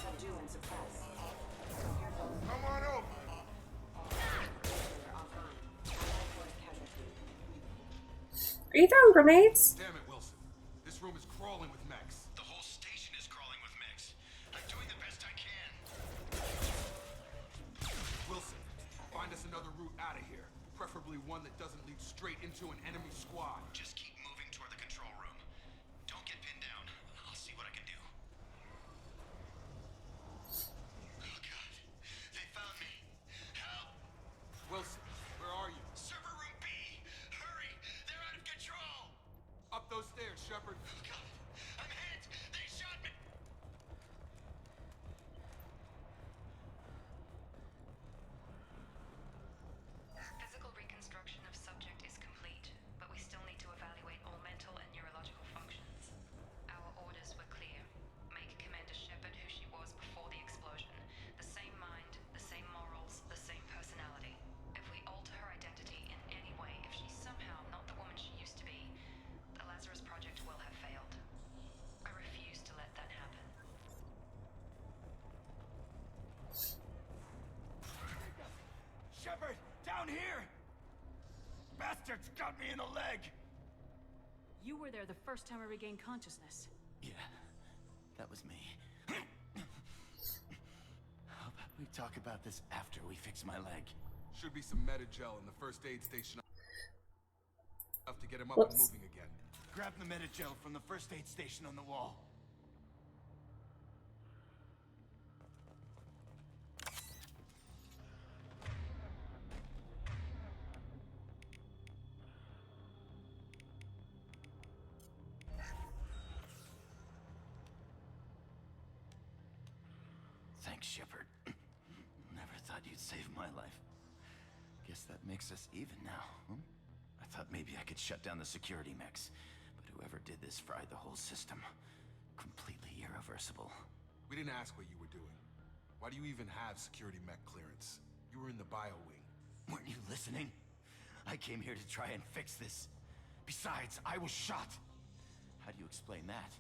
Come on over. Are you throwing grenades? Damn it, Wilson. This room is crawling with mechs. The whole station is crawling with mechs. I'm doing the best I can. Wilson, find us another route out of here. Preferably one that doesn't lead straight into an enemy squad. Just keep moving toward the control room. Don't get pinned down. I'll see what I can do. Oh God, they found me. Help! Wilson, where are you? Server room B! Hurry! They're out of control! Up those stairs, Shepard. Oh God, I'm hit! They shot me! Physical reconstruction of subject is complete, but we still need to evaluate all mental and neurological functions. Our orders were clear. Make Commander Shepard who she was before the explosion. The same mind, the same morals, the same personality. If we alter her identity in any way, if she's somehow not the woman she used to be, the Lazarus Project will have failed. I refuse to let that happen. Shepard! Down here! Bastards got me in the leg! You were there the first time I regained consciousness. Yeah, that was me. How about we talk about this after we fix my leg? Should be some Metagel in the first aid station. Enough to get him up Whoops. and moving again. Grab the Metagel from the first aid station on the wall. Thanks, Shepard. Never thought you'd save my life. Guess that makes us even now, huh? I thought maybe I could shut down the security mechs, but whoever did this fried the whole system. Completely irreversible. We didn't ask what you were doing. Why do you even have security mech clearance? You were in the bio wing. Weren't you listening? I came here to try and fix this. Besides, I was shot. How do you explain that?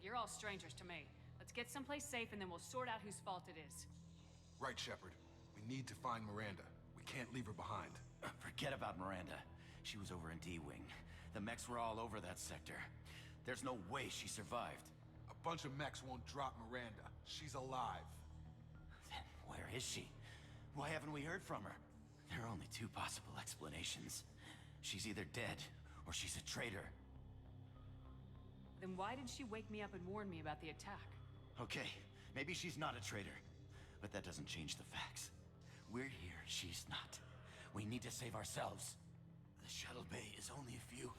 You're all strangers to me. Let's get someplace safe and then we'll sort out whose fault it is. Right, Shepard. We need to find Miranda. We can't leave her behind. Forget about Miranda. She was over in D-Wing. The mechs were all over that sector. There's no way she survived. A bunch of mechs won't drop Miranda. She's alive. Then where is she? Why haven't we heard from her? There are only two possible explanations. She's either dead, or she's a traitor. Then why did she wake me up and warn me about the attack? Okay, maybe she's not a traitor. But that doesn't change the facts. We're here, she's not. We need to save ourselves. The shuttle bay is only a few...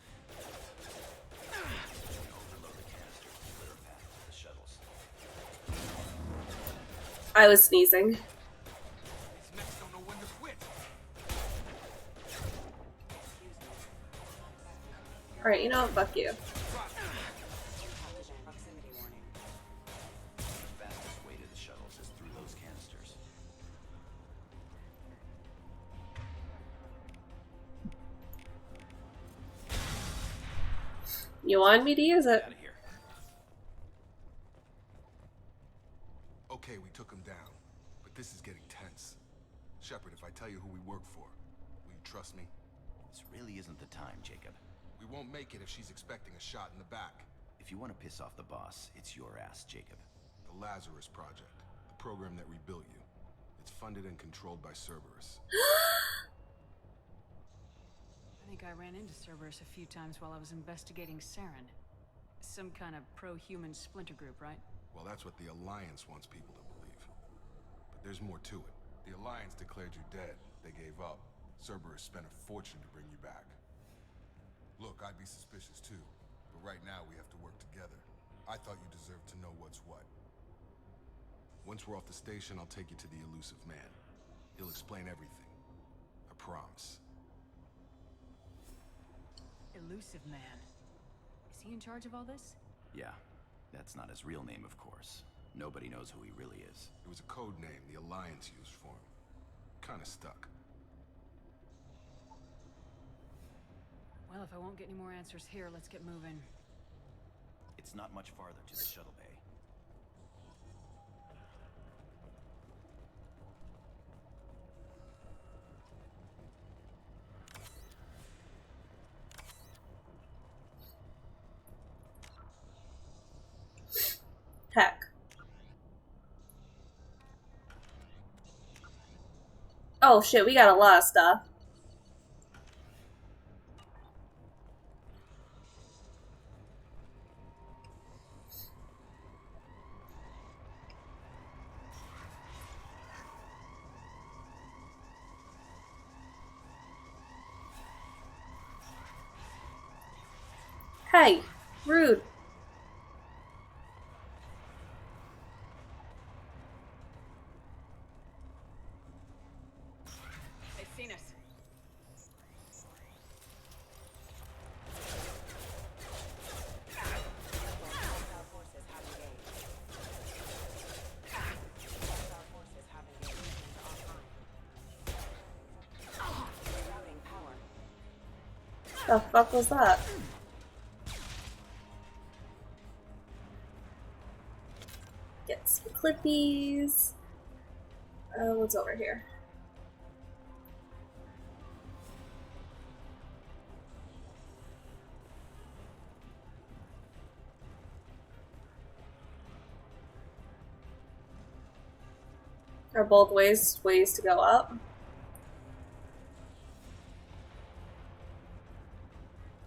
Overload the canister to clear a path to the shuttles. I was sneezing. These mechs don't know when to quit. Alright, you know what? Fuck you. The fastest way to the shuttles is through those canisters. You wanted me to use it. Out of here. Okay, we took him down. But this is getting tense. Shepard, if I tell you who we work for, will you trust me? This really isn't the time, Jacob. We won't make it if she's expecting a shot in the back. If you want to piss off the boss, it's your ass, Jacob. The Lazarus Project, the program that rebuilt you. It's funded and controlled by Cerberus. I think I I ran into Cerberus a few times while I was investigating Saren. Some kind of pro-human splinter group, right? Well, that's what the Alliance wants people to believe. But there's more to it. The Alliance declared you dead. They gave up. Cerberus spent a fortune to bring you back. Look, I'd be suspicious too. But right now we have to work together. I thought you deserved to know what's what. Once we're off the station, I'll take you to the Elusive Man. He'll explain everything. I promise. Elusive Man. Is he in charge of all this? Yeah. That's not his real name, of course. Nobody knows who he really is. It was a code name the Alliance used for him. Kinda stuck. Well, if I won't get any more answers here, let's get moving. It's not much farther to the shuttle bay. Heck. Oh shit, we got a lot of stuff. Hey, rude. They've seen us. The fuck was that? Get some clippies. What's over here? Are both ways to go up?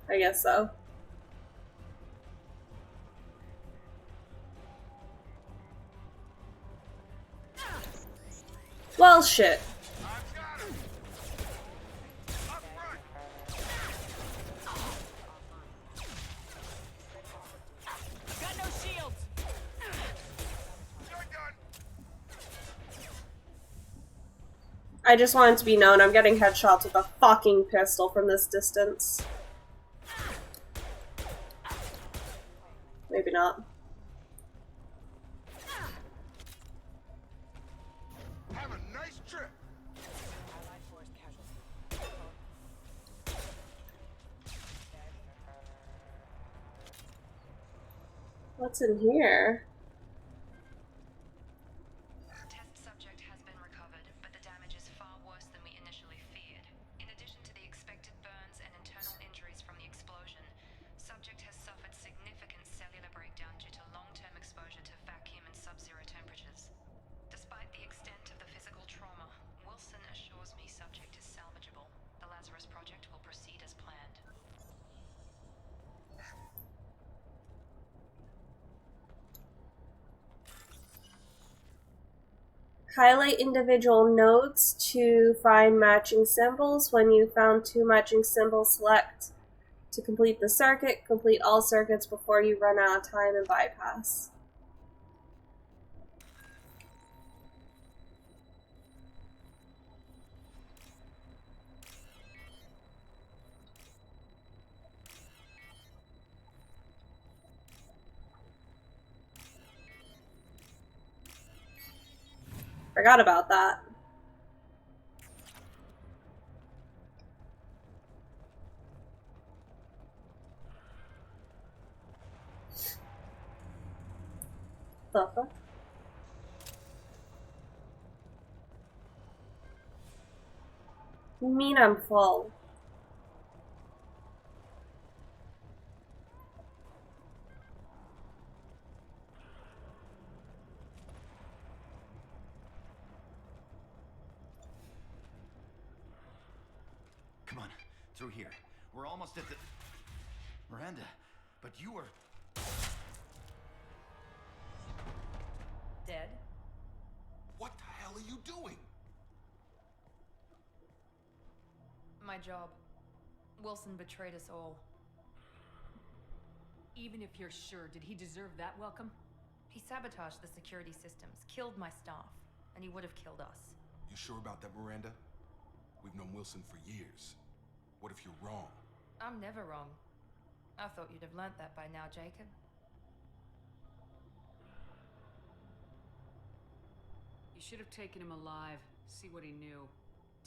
I guess so. Well, shit. Got no shields. I just want it to be known I'm getting headshots with a fucking pistol from this distance. Maybe not. Have a nice trip. What's in here? Test subject has been recovered, but the damage is far worse than we initially feared. In addition to the expected burns and internal injuries from the explosion, subject has suffered significant cellular breakdown due to long-term exposure to vacuum and sub-zero temperatures. Despite the extent of the physical trauma, Wilson assures me subject is salvageable. The Lazarus Project will proceed as planned. Highlight individual nodes to find matching symbols. When you found two matching symbols, select to complete the circuit. Complete all circuits before you run out of time and bypass. Forgot about that. The fuck? You mean I'm full? Come on, through here. We're almost at the... Miranda, but you were... Dead? What the hell are you doing? My job. Wilson betrayed us all. Even if you're sure, did he deserve that welcome? He sabotaged the security systems, killed my staff, and he would have killed us. You sure about that, Miranda? We've known Wilson for years. What if you're wrong? I'm never wrong. I thought you'd have learnt that by now, Jacob. You should have taken him alive, see what he knew.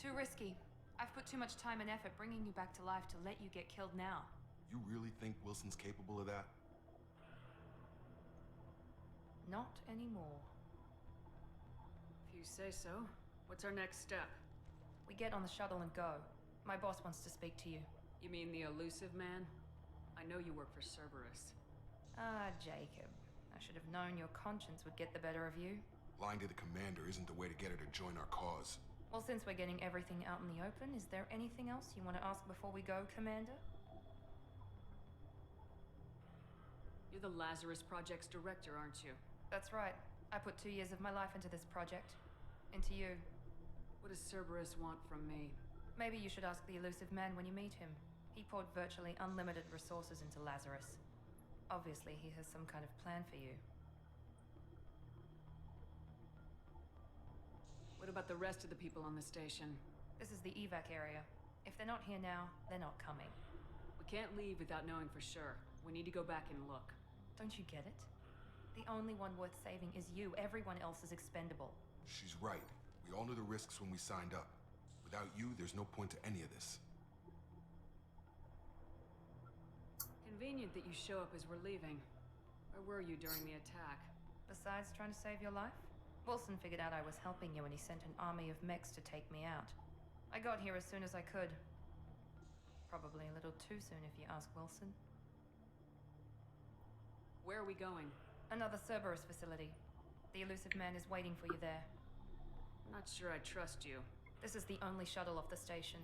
Too risky. I've put too much time and effort bringing you back to life to let you get killed now. You really think Wilson's capable of that? Not anymore. If you say so. What's our next step? We get on the shuttle and go. My boss wants to speak to you. You mean the elusive man? I know you work for Cerberus. Ah, Jacob. I should have known your conscience would get the better of you. Lying to the commander isn't the way to get her to join our cause. Well, since we're getting everything out in the open, is there anything else you want to ask before we go, Commander? You're the Lazarus Project's director, aren't you? That's right. I put 2 years of my life into this project. Into you. What does Cerberus want from me? Maybe you should ask the elusive man when you meet him. He poured virtually unlimited resources into Lazarus. Obviously, he has some kind of plan for you. What about the rest of the people on the station? This is the evac area. If they're not here now, they're not coming. We can't leave without knowing for sure. We need to go back and look. Don't you get it? The only one worth saving is you. Everyone else is expendable. She's right. We all knew the risks when we signed up. Without you, there's no point to any of this. Convenient that you show up as we're leaving. Where were you during the attack? Besides trying to save your life, Wilson figured out I was helping you and he sent an army of mechs to take me out. I got here as soon as I could. Probably a little too soon if you ask Wilson. Where are we going? Another Cerberus facility. The elusive man is waiting for you there. I'm not sure I trust you. This is the only shuttle off the station.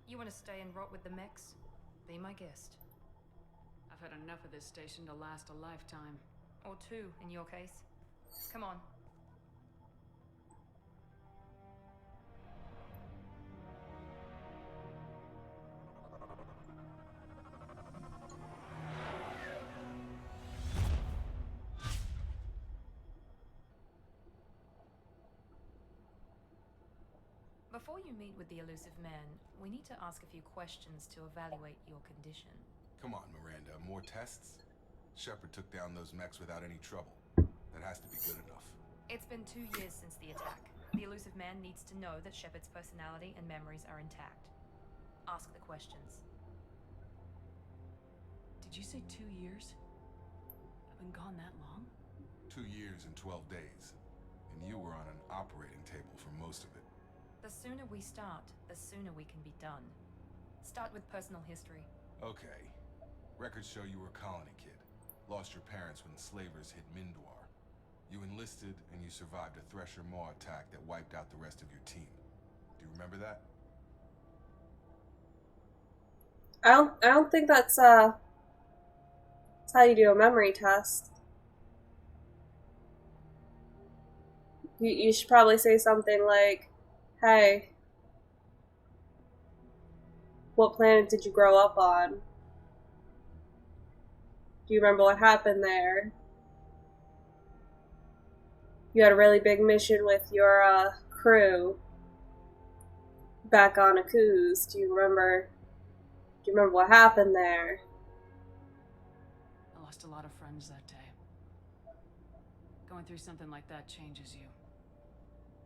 You want to stay and rot with the mechs? Be my guest. I've had enough of this station to last a lifetime. Or 2, in your case. Come on. Before you meet with the elusive man, we need to ask a few questions to evaluate your condition. Come on, Miranda. More tests? Shepard took down those mechs without any trouble. That has to be good enough. It's been 2 years since the attack. The elusive man needs to know that Shepard's personality and memories are intact. Ask the questions. Did you say 2 years? I've been gone that long? 2 years and 12 days. And you were on an operating table for most of it. The sooner we start, the sooner we can be done. Start with personal history. Okay. Records show you were a colony kid. Lost your parents when slavers hit Mindwar. You enlisted and you survived a Thresher Maw attack that wiped out the rest of your team. Do you remember that? I don't think that's how you do a memory test. You should probably say something like, hey, what planet did you grow up on? Do you remember what happened there? You had a really big mission with your crew back on Akuz. Do you remember what happened there? I lost a lot of friends that day. Going through something like that changes you.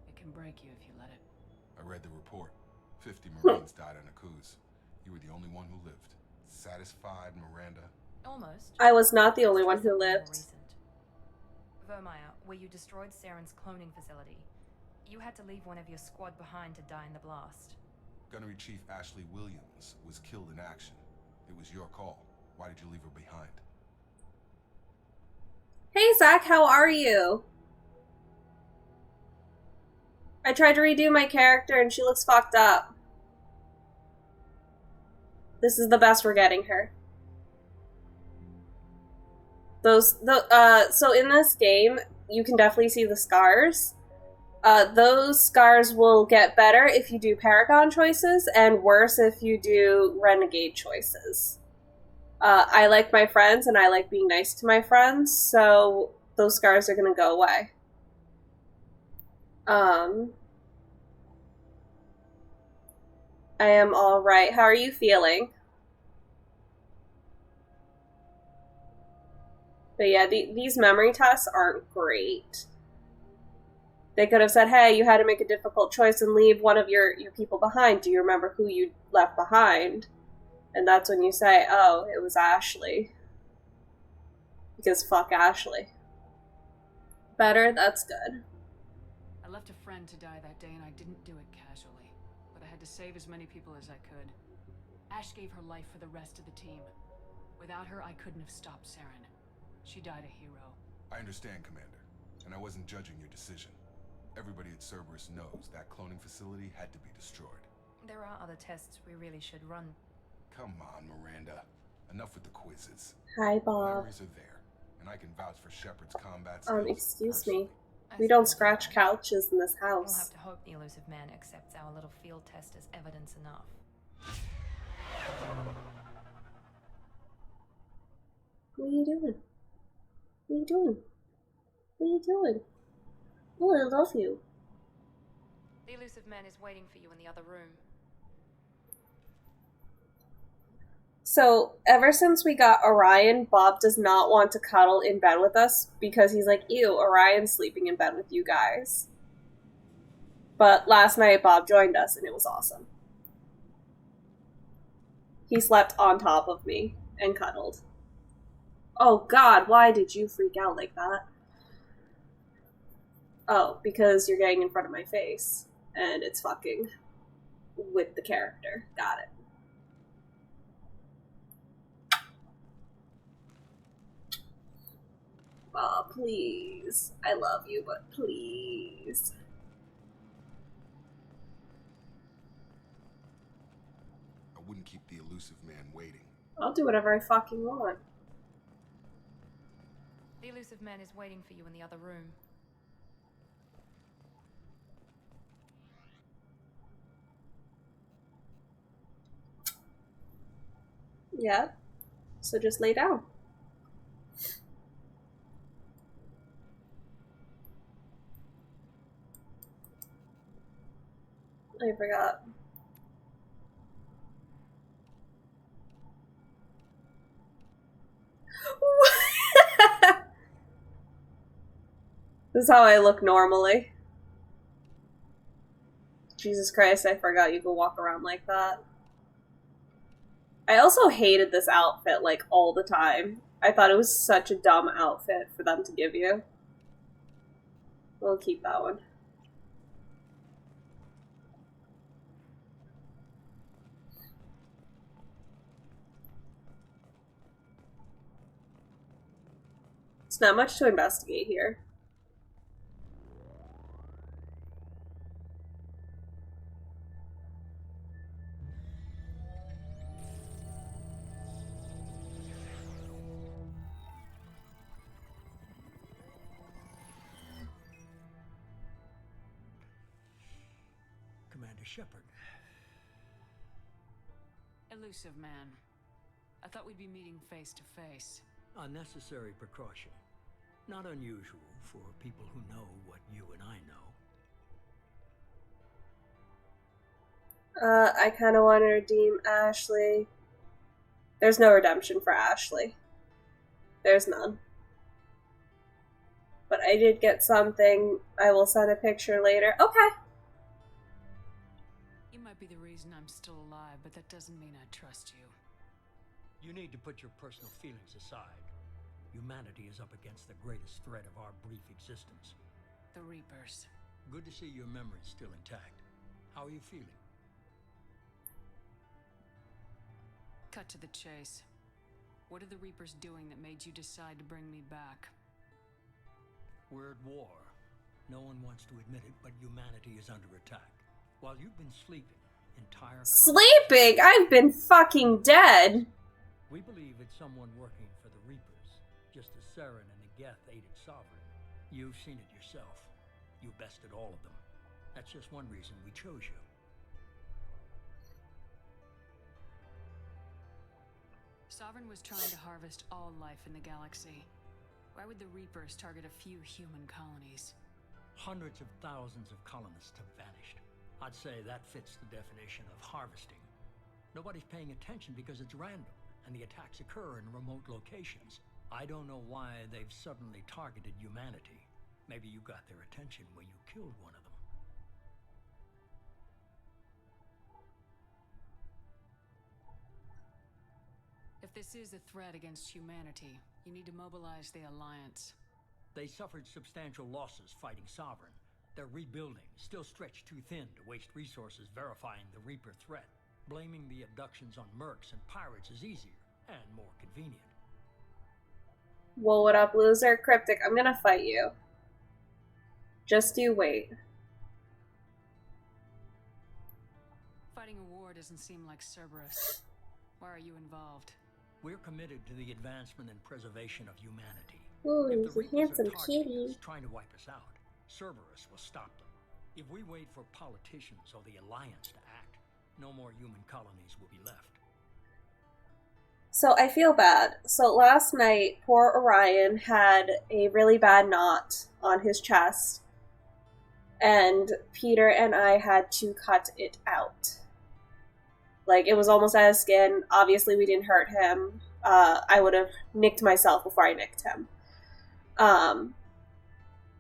It can break you if you let it. I read the report. 50 Marines died on Akuz. You were the only one who lived. Satisfied, Miranda? Almost. I was not the only one who lived. Vermeer, where you destroyed Saren's cloning facility. You had to leave one of your squad behind to die in the blast. Gunnery Chief Ashley Williams was killed in action. It was your call. Why did you leave her behind? Hey Zach, how are you? I tried to redo my character and she looks fucked up. This is the best we're getting her. So in this game, you can definitely see the scars. Those scars will get better if you do Paragon choices, and worse if you do Renegade choices. I like my friends, and I like being nice to my friends, so those scars are gonna go away. I am alright. How are you feeling? But yeah, these memory tests aren't great. They could have said, hey, you had to make a difficult choice and leave one of your people behind. Do you remember who you left behind? And that's when you say, oh, it was Ashley. Because fuck Ashley. Better? That's good. I left a friend to die that day, and I didn't do it casually. But I had to save as many people as I could. Ash gave her life for the rest of the team. Without her, I couldn't have stopped Saren. She died a hero. I understand, Commander, and I wasn't judging your decision. Everybody at Cerberus knows that cloning facility had to be destroyed. There are other tests we really should run. Come on, Miranda. Enough with the quizzes. Hi, The Bob. memories are there, and I can vouch for Shepard's combat skills. Excuse me. We don't scratch couches in this We'll house. have to hope the elusive man accepts our little field test as evidence enough. What are you doing? What are you doing? What are you doing? Oh, I love you. The elusive man is waiting for you in the other room. So, ever since we got Orion, Bob does not want to cuddle in bed with us because he's like, ew, Orion's sleeping in bed with you guys. But last night, Bob joined us and it was awesome. He slept on top of me and cuddled. Oh god, why did you freak out like that? Oh, because you're getting in front of my face and it's fucking with the character. Got it. Oh, please. I love you, but please. I wouldn't keep the elusive man waiting. I'll do whatever I fucking want. The elusive man is waiting for you in the other room. Yeah. So just lay down. I forgot. This is how I look normally. Jesus Christ, I forgot you could walk around like that. I also hated this outfit, like, all the time. I thought it was such a dumb outfit for them to give you. We'll keep that one. It's not much to investigate here. Commander Shepard. Elusive man. I thought we'd be meeting face to face. Unnecessary precaution. Not unusual for people who know what you and I know. I kind of want to redeem Ashley. There's no redemption for Ashley. There's none. But I did get something. I will send a picture later. Okay. You might be the reason I'm still alive, but that doesn't mean I trust you. You need to put your personal feelings aside. Humanity is up against the greatest threat of our brief existence. The Reapers. Good to see your memory's still intact. How are you feeling? Cut to the chase. What are the Reapers doing that made you decide to bring me back? We're at war. No one wants to admit it, but humanity is under attack. While you've been sleeping, entire Sleeping? I've been fucking dead. We believe it's someone working for the Reapers, just as Saren and the Geth aided Sovereign. You've seen it yourself. You bested all of them. That's just one reason we chose you. Sovereign was trying to harvest all life in the galaxy. Why would the Reapers target a few human colonies? Hundreds of thousands of colonists have vanished. I'd say that fits the definition of harvesting. Nobody's paying attention because it's random, and the attacks occur in remote locations. I don't know why they've suddenly targeted humanity. Maybe you got their attention when you killed one of them. If this is a threat against humanity, you need to mobilize the Alliance. They suffered substantial losses fighting Sovereign. They're rebuilding, still stretched too thin to waste resources verifying the Reaper threat. Blaming the abductions on mercs and pirates is easier and more convenient. Well, what up, loser? Cryptic, I'm gonna fight you. Just you wait. Fighting a war doesn't seem like Cerberus. Why are you involved? We're committed to the advancement and preservation of humanity. Ooh, If the he's a handsome Reapers are targeting kitty. us, trying to wipe us out, Cerberus will stop them. If we wait for politicians or the Alliance to act, no more human colonies will be left. So I feel bad. So last night, poor Orion had a really bad knot on his chest, and Peter and I had to cut it out. Like, it was almost out of skin. Obviously, we didn't hurt him. I would have nicked myself before I nicked him.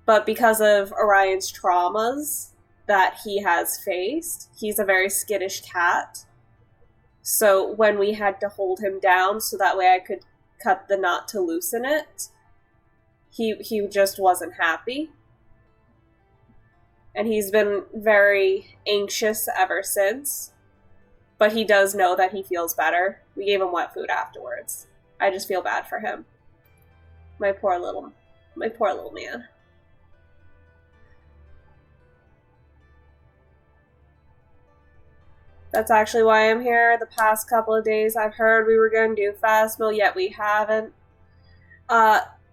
But because of Orion's traumas that he has faced, he's a very skittish cat. So when we had to hold him down so that way I could cut the knot to loosen it, he just wasn't happy. And he's been very anxious ever since. But he does know that he feels better. We gave him wet food afterwards. I just feel bad for him. My poor little man. That's actually why I'm here. The past couple of days I've heard we were going to do Phasmo, yet we haven't.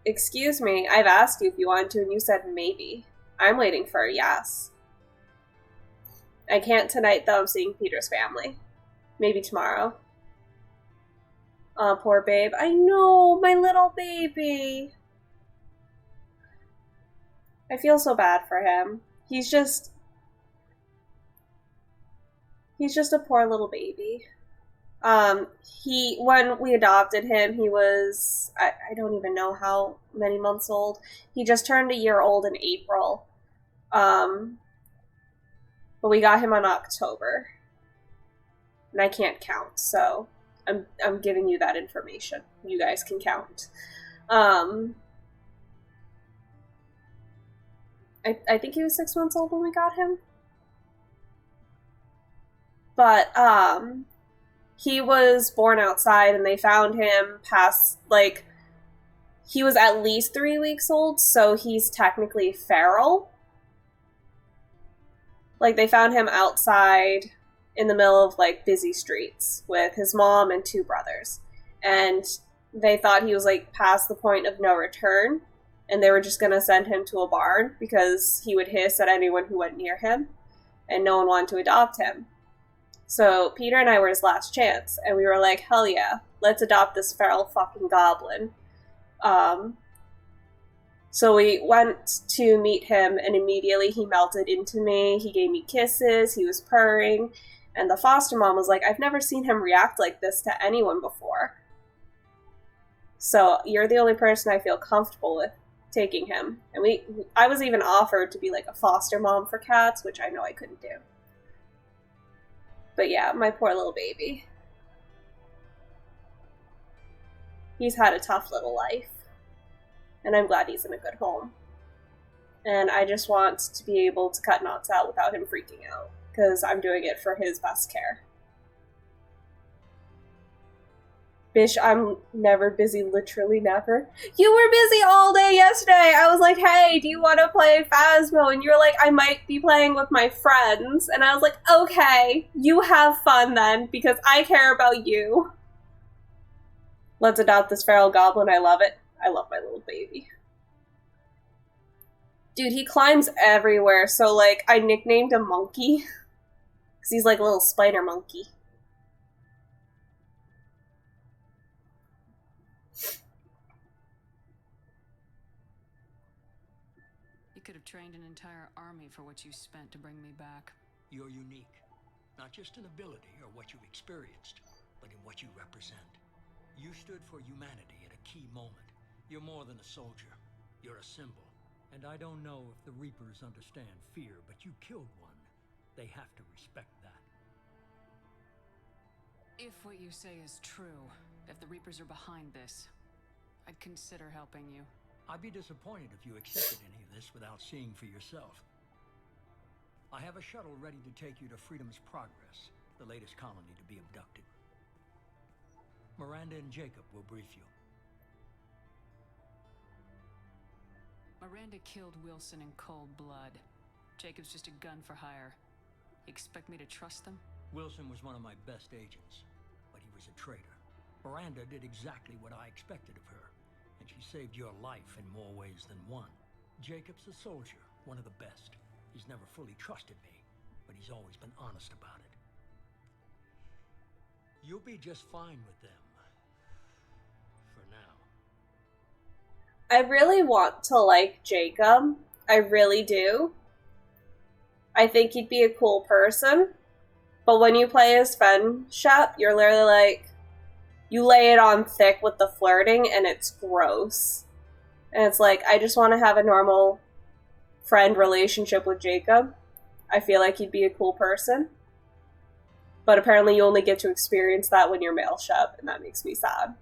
Excuse me, I've asked you if you wanted to and you said maybe. I'm waiting for a yes. I can't tonight though, I'm seeing Peter's family. Maybe tomorrow. Poor babe. I know, my little baby. I feel so bad for him. He's just a poor little baby. When we adopted him, he was, I don't even know how many months old. He just turned a year old in April. But we got him in October. And I can't count, so I'm giving you that information. You guys can count. I think he was 6 months old when we got him. But, he was born outside and they found him past, like, he was at least 3 weeks old, so he's technically feral. Like, they found him outside in the middle of, like, busy streets with his mom and 2 brothers. And they thought he was, like, past the point of no return, and they were just gonna send him to a barn because he would hiss at anyone who went near him, and no one wanted to adopt him. So Peter and I were his last chance, and we were like, hell yeah, let's adopt this feral fucking goblin. So we went to meet him, and immediately he melted into me. He gave me kisses, he was purring, and the foster mom was like, I've never seen him react like this to anyone before. So you're the only person I feel comfortable with taking him. And I was even offered to be like a foster mom for cats, which I know I couldn't do. But yeah, my poor little baby. He's had a tough little life. And I'm glad he's in a good home. And I just want to be able to cut knots out without him freaking out. Because I'm doing it for his best care. Bish, I'm never busy, literally never. You were busy all day yesterday. I was like, hey, do you want to play Phasmo? And you were like, I might be playing with my friends. And I was like, okay, you have fun then, because I care about you. Let's adopt this feral goblin. I love it. I love my little baby. Dude, he climbs everywhere. So, like, I nicknamed him Monkey. Because he's like a little spider monkey. You could have trained an entire army for what you spent to bring me back. You're unique. Not just in ability or what you've experienced, but in what you represent. You stood for humanity at a key moment. You're more than a soldier. You're a symbol. And I don't know if the Reapers understand fear, but you killed one. They have to respect that. If what you say is true, if the Reapers are behind this, I'd consider helping you. I'd be disappointed if you accepted any of this without seeing for yourself. I have a shuttle ready to take you to Freedom's Progress, the latest colony to be abducted. Miranda and Jacob will brief you. Miranda killed Wilson in cold blood. Jacob's just a gun for hire. You expect me to trust them? Wilson was one of my best agents, but he was a traitor. Miranda did exactly what I expected of her, and she saved your life in more ways than one. Jacob's a soldier, one of the best. He's never fully trusted me, but he's always been honest about it. You'll be just fine with them. For now. I really want to like Jacob. I really do. I think he'd be a cool person. But when you play as Fen Shep, you're literally like, you lay it on thick with the flirting, and it's gross. And it's like, I just want to have a normal friend relationship with Jacob. I feel like he'd be a cool person. But apparently you only get to experience that when you're male Shep, and that makes me sad.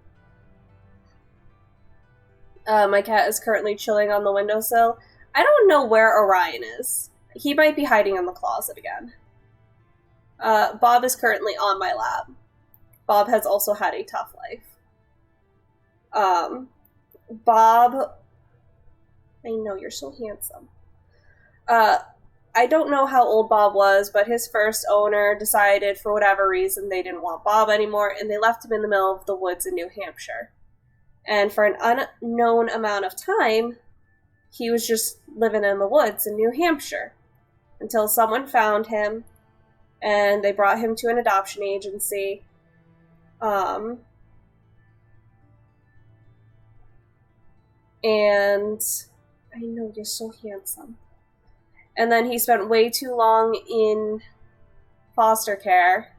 My cat is currently chilling on the windowsill. I don't know where Orion is. He might be hiding in the closet again. Bob is currently on my lap. Bob has also had a tough life. Bob... I know, you're so handsome. I don't know how old Bob was, but his first owner decided for whatever reason they didn't want Bob anymore, and they left him in the middle of the woods in New Hampshire. And for an unknown amount of time, he was just living in the woods in New Hampshire. Until someone found him, and they brought him to an adoption agency. And I know, you're so handsome. And then he spent way too long in foster care.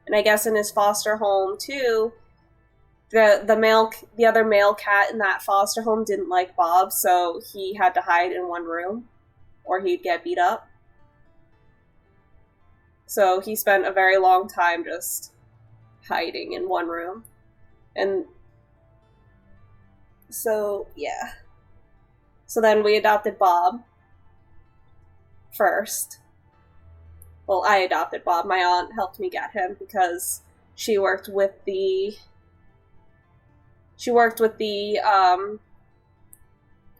And I guess in his foster home, too. The other male cat in that foster home didn't like Bob, so he had to hide in one room, or he'd get beat up. So he spent a very long time just hiding in one room. And so, yeah. So then we adopted Bob first. Well, I adopted Bob. My aunt helped me get him because she worked with the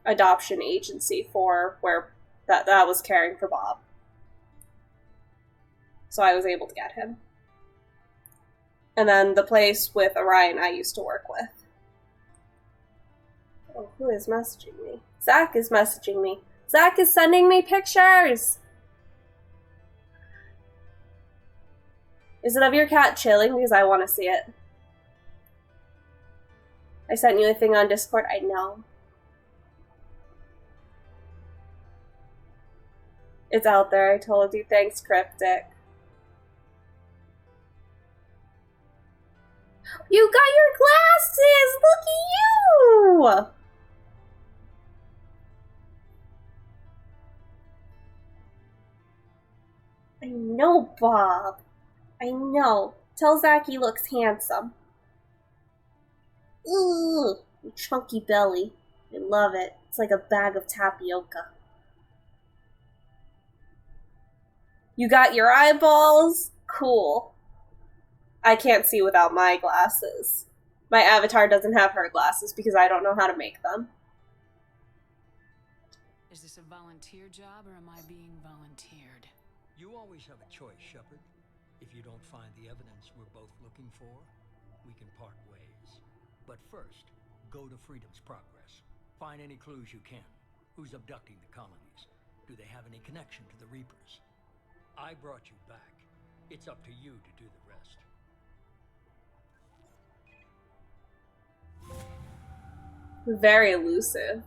adoption agency for where that was caring for Bob. So I was able to get him. And then the place with Orion I used to work with. Oh, who is messaging me? Zach is messaging me. Zach is sending me pictures! Is it of your cat chilling? Because I want to see it. I sent you a thing on Discord. I know. It's out there. I told you. Thanks, Cryptic. You got your glasses! Look at you! I know, Bob. I know. Tell Zach he looks handsome. Ooh, chunky belly. I love it. It's like a bag of tapioca. You got your eyeballs? Cool. I can't see without my glasses. My avatar doesn't have her glasses because I don't know how to make them. Is this a volunteer job, or am I being volunteered? You always have a choice, Shepard. If you don't find the evidence we're both looking for, we can part ways. But first, go to Freedom's Progress. Find any clues you can. Who's abducting the colonies? Do they have any connection to the Reapers? I brought you back. It's up to you to do the rest. Very elusive.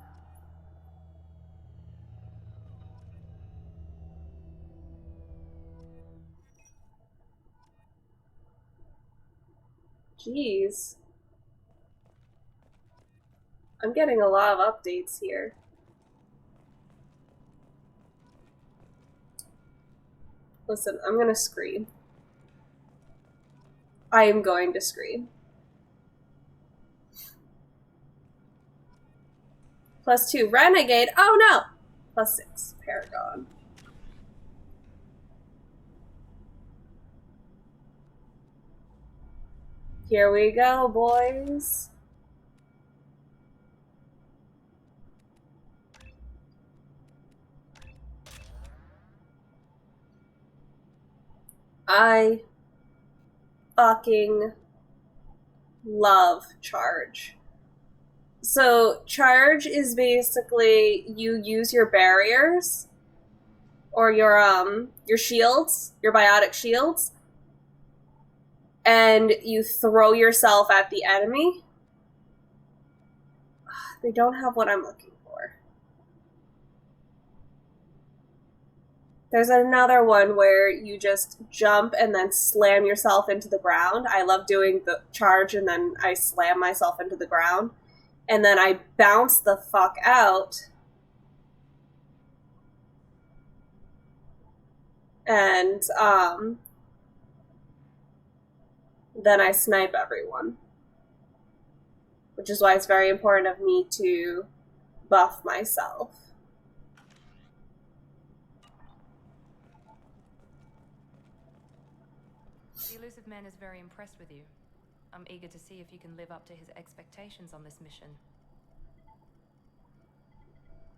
Jeez. I'm getting a lot of updates here. Listen, I'm gonna scream. I am going to scream. +2, Renegade. Oh no! +6, Paragon. Here we go, boys. I fucking love Charge. So, Charge is basically you use your barriers or your shields, your biotic shields, and you throw yourself at the enemy. They don't have what I'm looking for. There's another one where you just jump and then slam yourself into the ground. I love doing the charge and then I slam myself into the ground. And then I bounce the fuck out. And then I snipe everyone. Which is why it's very important of me to buff myself. The Elusive Man is very impressed with you. I'm eager to see if you can live up to his expectations on this mission.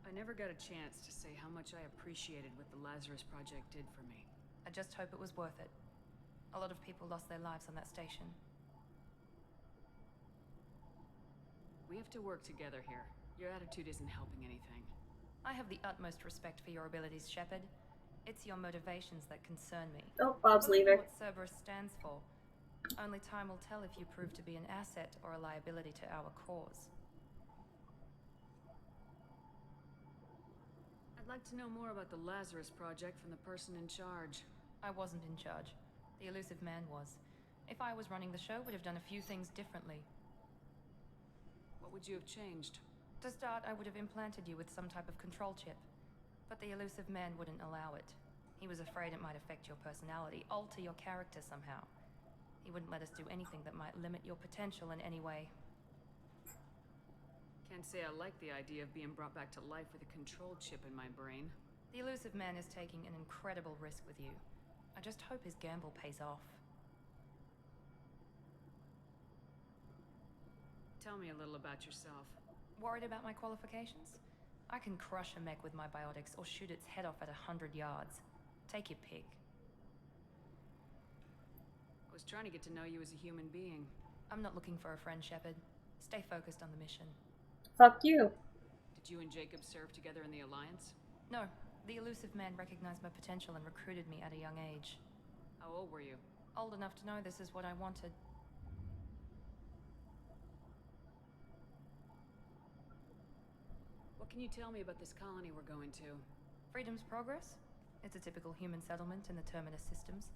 I never got a chance to say how much I appreciated what the Lazarus Project did for me. I just hope it was worth it. A lot of people lost their lives on that station. We have to work together here. Your attitude isn't helping anything. I have the utmost respect for your abilities, Shepard. It's your motivations that concern me. Oh, Bob's I believe leaving. what Cerberus stands for. Only time will tell if you prove to be an asset or a liability to our cause. I'd like to know more about the Lazarus Project from the person in charge. I wasn't in charge. The Elusive Man was. If I was running the show, would have done a few things differently. What would you have changed? To start, I would have implanted you with some type of control chip. But the Elusive Man wouldn't allow it. He was afraid it might affect your personality, alter your character somehow. He wouldn't let us do anything that might limit your potential in any way. Can't say I like the idea of being brought back to life with a control chip in my brain. The Elusive Man is taking an incredible risk with you. I just hope his gamble pays off. Tell me a little about yourself. Worried about my qualifications? I can crush a mech with my biotics or shoot its head off at 100 yards. Take your pick. I was trying to get to know you as a human being. I'm not looking for a friend, Shepard. Stay focused on the mission. Fuck you. Did you and Jacob serve together in the Alliance? No. The Elusive Man recognized my potential and recruited me at a young age. How old were you? Old enough to know this is what I wanted. What can you tell me about this colony we're going to? Freedom's Progress? It's a typical human settlement in the Terminus systems.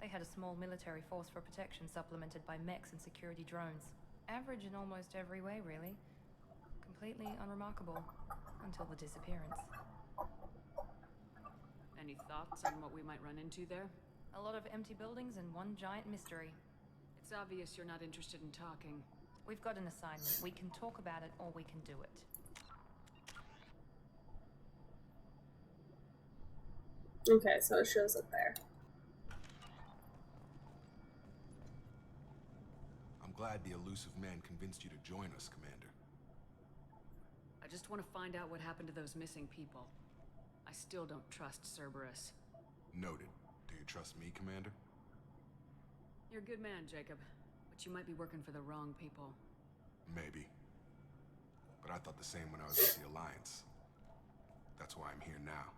They had a small military force for protection supplemented by mechs and security drones. Average in almost every way, really. Completely unremarkable. Until the disappearance. Any thoughts on what we might run into there? A lot of empty buildings and one giant mystery. It's obvious you're not interested in talking. We've got an assignment. We can talk about it or we can do it. Okay, so it shows up there. I'm glad the elusive man convinced you to join us, Commander. I just want to find out what happened to those missing people. I still don't trust Cerberus. Noted. Do you trust me, Commander? You're a good man, Jacob. But you might be working for the wrong people. Maybe. But I thought the same when I was with the Alliance. That's why I'm here now.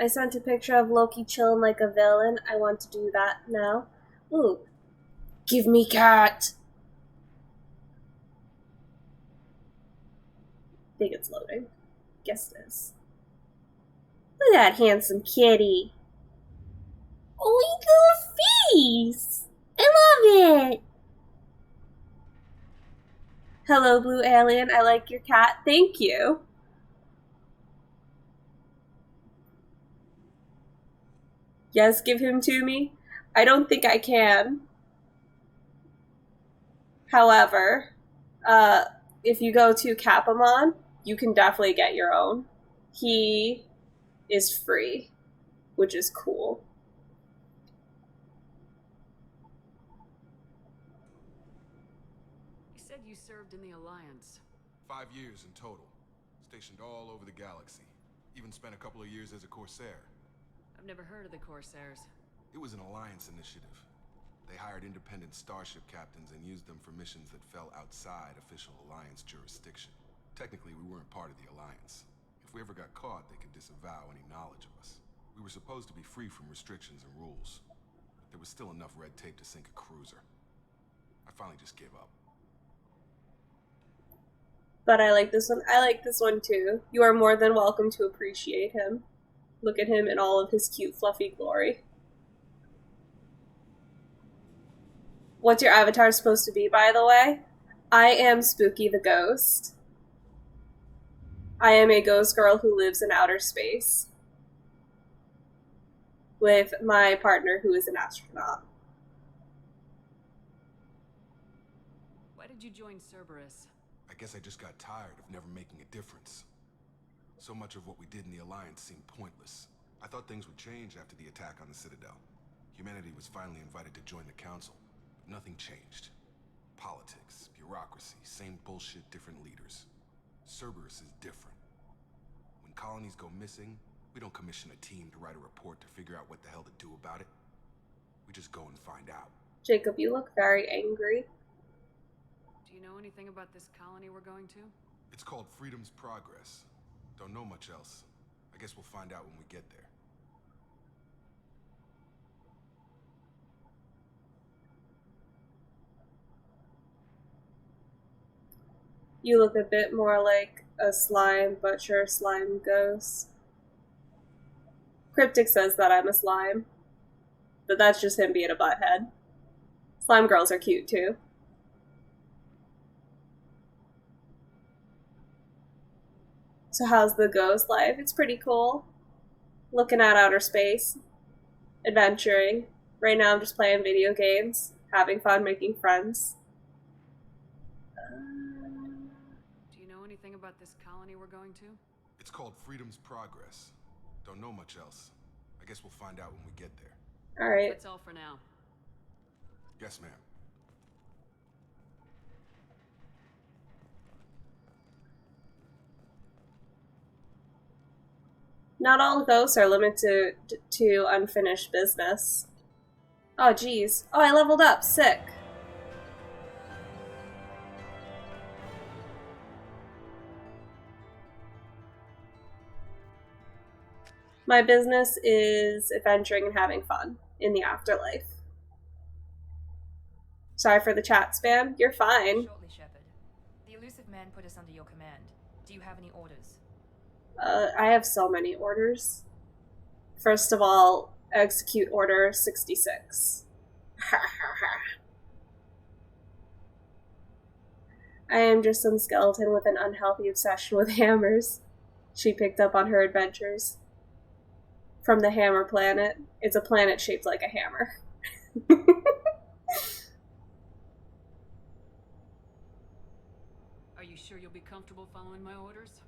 I sent a picture of Loki chilling like a villain. I want to do that now. Ooh. Give me cat! I think it's loading. Guess it is. Look at that handsome kitty. Oh, little face! I love it! Hello, Blue Alien. I like your cat. Thank you. Yes, give him to me. I don't think I can. However, if you go to Capamon, you can definitely get your own. He is free, which is cool. You said you served in the Alliance. 5 years in total. Stationed all over the galaxy. Even spent a couple of years as a Corsair. I've never heard of the Corsairs. It was an Alliance initiative. They hired independent starship captains and used them for missions that fell outside official Alliance jurisdiction. Technically, we weren't part of the Alliance. If we ever got caught, they could disavow any knowledge of us. We were supposed to be free from restrictions and rules. But there was still enough red tape to sink a cruiser. I finally just gave up. But I like this one. I like this one too. You are more than welcome to appreciate him. Look at him in all of his cute, fluffy glory. What's your avatar supposed to be, by the way? I am Spooky the Ghost. I am a ghost girl who lives in outer space. With my partner who is an astronaut. Why did you join Cerberus? I guess I just got tired of never making a difference. So much of what we did in the Alliance seemed pointless. I thought things would change after the attack on the Citadel. Humanity was finally invited to join the Council. But nothing changed. Politics, bureaucracy, same bullshit, different leaders. Cerberus is different. When colonies go missing, we don't commission a team to write a report to figure out what the hell to do about it. We just go and find out. Jacob, you look very angry. Do you know anything about this colony we're going to? It's called Freedom's Progress. Don't know much else. I guess we'll find out when we get there. You look a bit more like a slime, but you're a slime ghost. Cryptic says that I'm a slime. But that's just him being a butthead. Slime girls are cute too. So how's the ghost life? It's pretty cool. Looking at outer space. Adventuring. Right now I'm just playing video games. Having fun, making friends. Do you know anything about this colony we're going to? It's called Freedom's Progress. Don't know much else. I guess we'll find out when we get there. Alright. That's all for now. Yes, ma'am. Not all ghosts are limited to unfinished business. Oh, geez. Oh, I leveled up. Sick. My business is adventuring and having fun in the afterlife. Sorry for the chat spam. You're fine. Shortly, Shepard. The elusive man put us under your command. Do you have any orders? I have so many orders. First of all, execute Order 66. I am just some skeleton with an unhealthy obsession with hammers. She picked up on her adventures. From the Hammer Planet. It's a planet shaped like a hammer. Are you sure you'll be comfortable following my orders?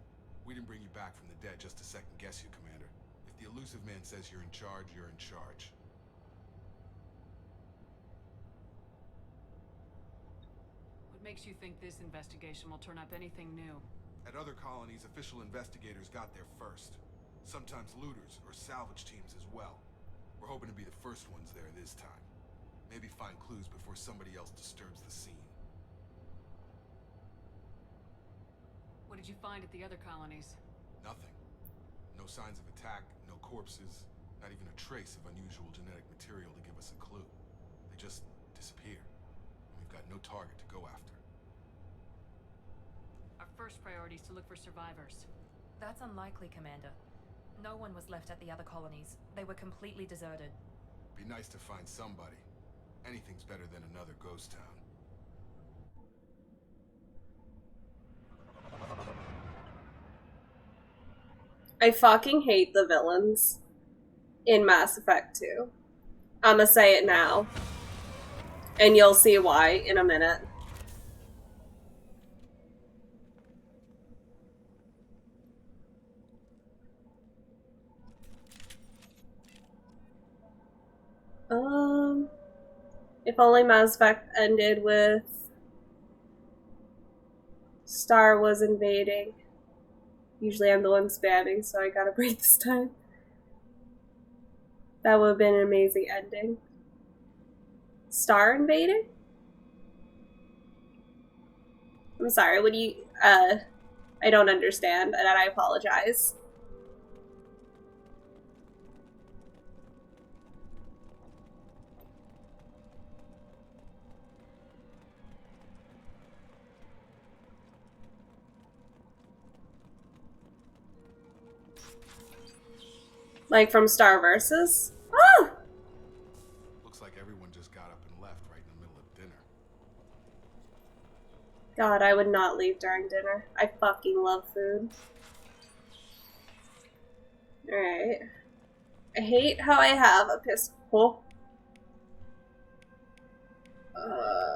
We didn't bring you back from the dead just to second guess you, Commander. If the Illusive Man says you're in charge, you're in charge. What makes you think this investigation will turn up anything new? At other colonies, official investigators got there first. Sometimes looters or salvage teams as well. We're hoping to be the first ones there this time. Maybe find clues before somebody else disturbs the scene. What did you find at the other colonies? Nothing. No signs of attack, no corpses, not even a trace of unusual genetic material to give us a clue. They just disappear. We've got no target to go after. Our first priority is to look for survivors. That's unlikely, Commander. No one was left at the other colonies. They were completely deserted. Be nice to find somebody. Anything's better than another ghost town. I fucking hate the villains in Mass Effect 2. I'ma say it now. And you'll see why in a minute. If only Mass Effect ended with Star was invading. Usually I'm the one spamming, so I gotta break this time. That would have been an amazing ending. Star invading? I'm sorry, what do you, I don't understand, and I apologize. Like from Star Versus? Oh! Looks like everyone just got up and left right in the middle of dinner. God, I would not leave during dinner. I fucking love food. Alright. I hate how I have a pistol.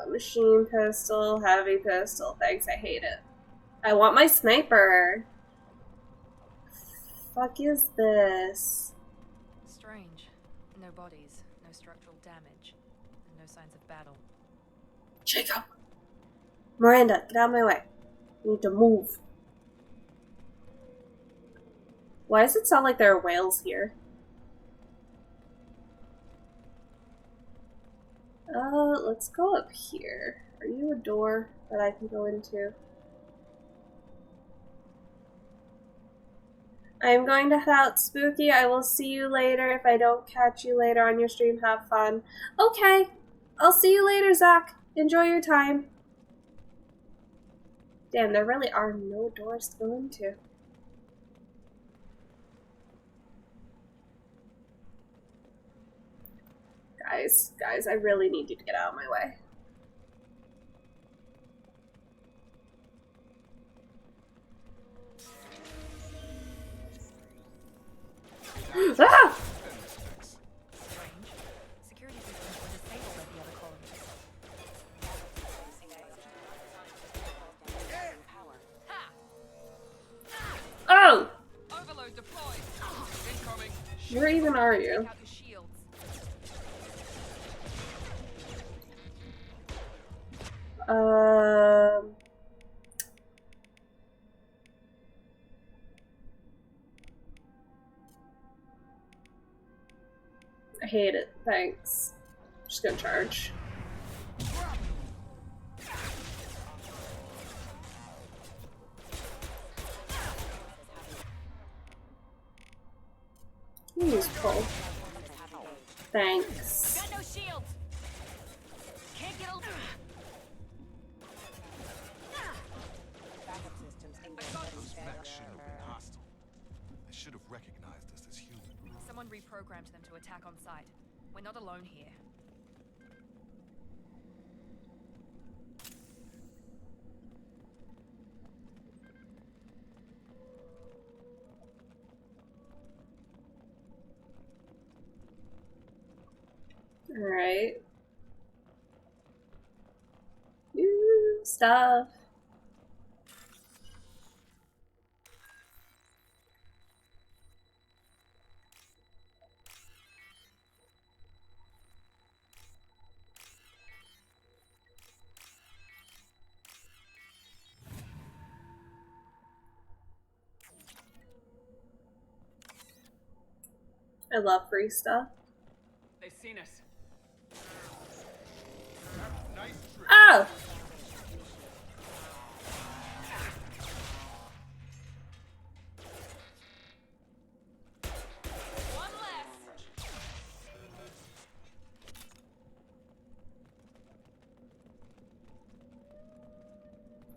Machine pistol, heavy pistol. Thanks, I hate it. I want my sniper. Fuck is this? Strange. No bodies, no structural damage, and no signs of battle. Jacob! Miranda, get out of my way. I need to move. Why does it sound like there are whales here? Let's go up here. Are you a door that I can go into? I'm going to head out, Spooky. I will see you later. If I don't catch you later on your stream, have fun. Okay. I'll see you later, Zach. Enjoy your time. Damn, there really are no doors to go into. Guys, I really need you to get out of my way. Ah! Security systems were disabled at the other colonies. Oh! Overload deployed. Incoming. Where even are you? I hate it. Thanks. Just gonna charge. Use pull. Thanks. Got no shields. Can't get over. Those mechs shouldn't have been hostile. They should have recognized us as human. Someone reprogrammed them to attack on sight. We're not alone here. Alright. Stuff. I love free stuff. They've seen us. Oh! One less.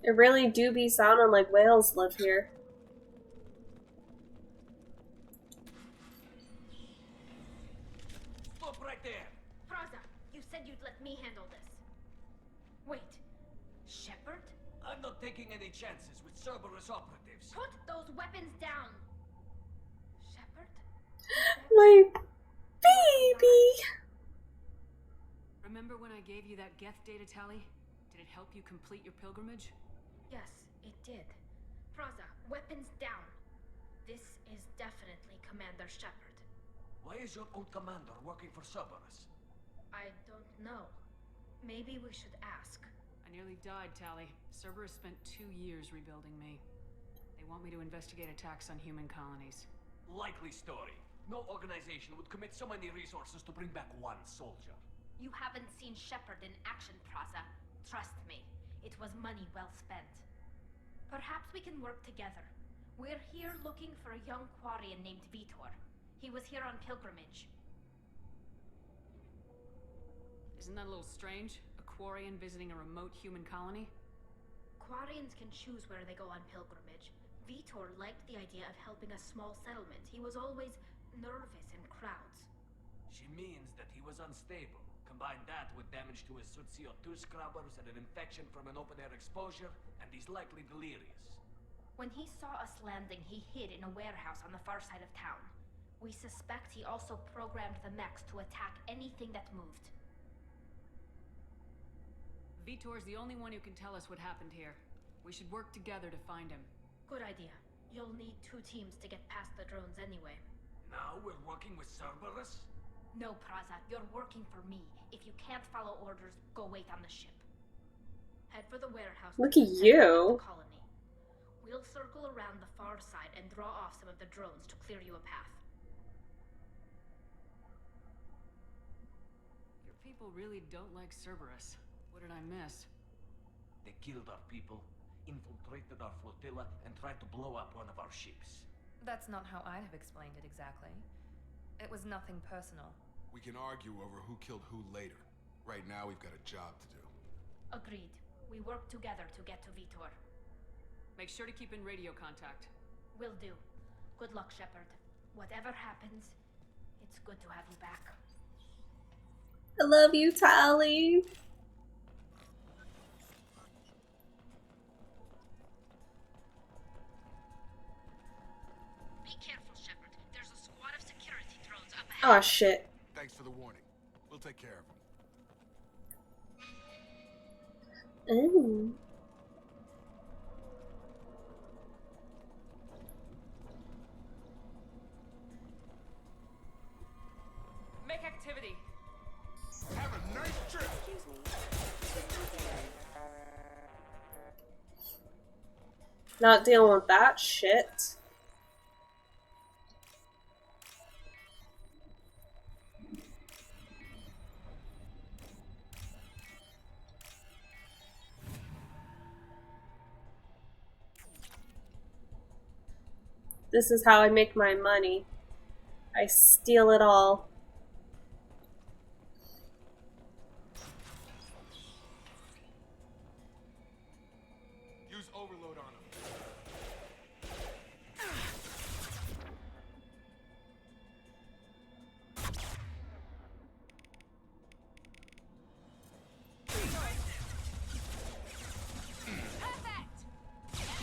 It really do be sounding like whales live here. Stop right there! Praza, you said you'd let me handle this. Wait, Shepard? I'm not taking any chances with Cerberus operatives. Put those weapons down! Shepard? My baby! Remember when I gave you that Geth data tally? Did it help you complete your pilgrimage? Yes, it did. Praza, weapons down. This is definitely Commander Shepard. Why is your old commander working for Cerberus? I don't know. Maybe we should ask. I nearly died, Tally. Cerberus spent 2 years rebuilding me. They want me to investigate attacks on human colonies. Likely story. No organization would commit so many resources to bring back one soldier. You haven't seen Shepard in action, Praza. Trust me, it was money well spent. Perhaps we can work together. We're here looking for a young Quarian named Vitor. He was here on pilgrimage. Isn't that a little strange? A Quarian visiting a remote human colony? Quarians can choose where they go on pilgrimage. Vitor liked the idea of helping a small settlement. He was always nervous in crowds. She means that he was unstable. Combine that with damage to his suit CO2 scrubbers and an infection from an open-air exposure, and he's likely delirious. When he saw us landing, he hid in a warehouse on the far side of town. We suspect he also programmed the mechs to attack anything that moved. Vitor's the only one who can tell us what happened here. We should work together to find him. Good idea. You'll need 2 teams to get past the drones anyway. Now we're working with Cerberus? No, Praza, you're working for me. If you can't follow orders, go wait on the ship. Head for the warehouse. Look at you. Colony. We'll circle around the far side and draw off some of the drones to clear you a path. Your people really don't like Cerberus. What did I miss? They killed our people, infiltrated our flotilla, and tried to blow up one of our ships. That's not how I'd have explained it exactly. It was nothing personal. We can argue over who killed who later. Right now, we've got a job to do. Agreed. We work together to get to Vitor. Make sure to keep in radio contact. Will do. Good luck, Shepard. Whatever happens, it's good to have you back. I love you, Tally. Be careful, Shepard. There's a squad of security drones up ahead. Oh shit. Thanks for the warning. We'll take care of them. Ooh. Make activity. Have a nice trip. Not dealing with that shit. This is how I make my money. I steal it all. Use overload on them.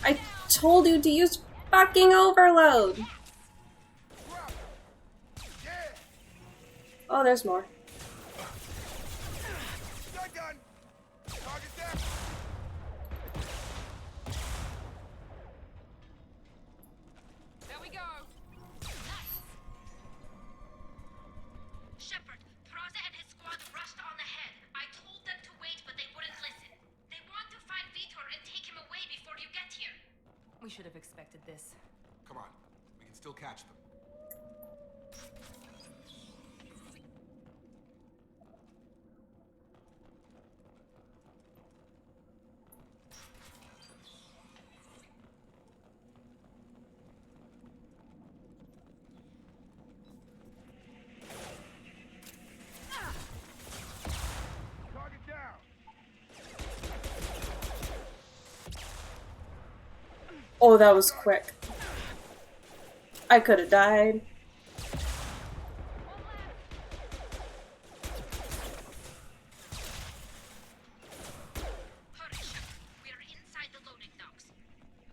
I told you to use fucking overload. Oh, there's more. Shotgun. Target down. There we go. Shepard, Praza and his squad rushed on ahead. I told them to wait, but they wouldn't listen. They want to find Vitor and take him away before you get here. We should have expected this. Come on. We can still catch them. Oh, that was quick. I could have died. Hurry, Shepard. We're inside the loading docks.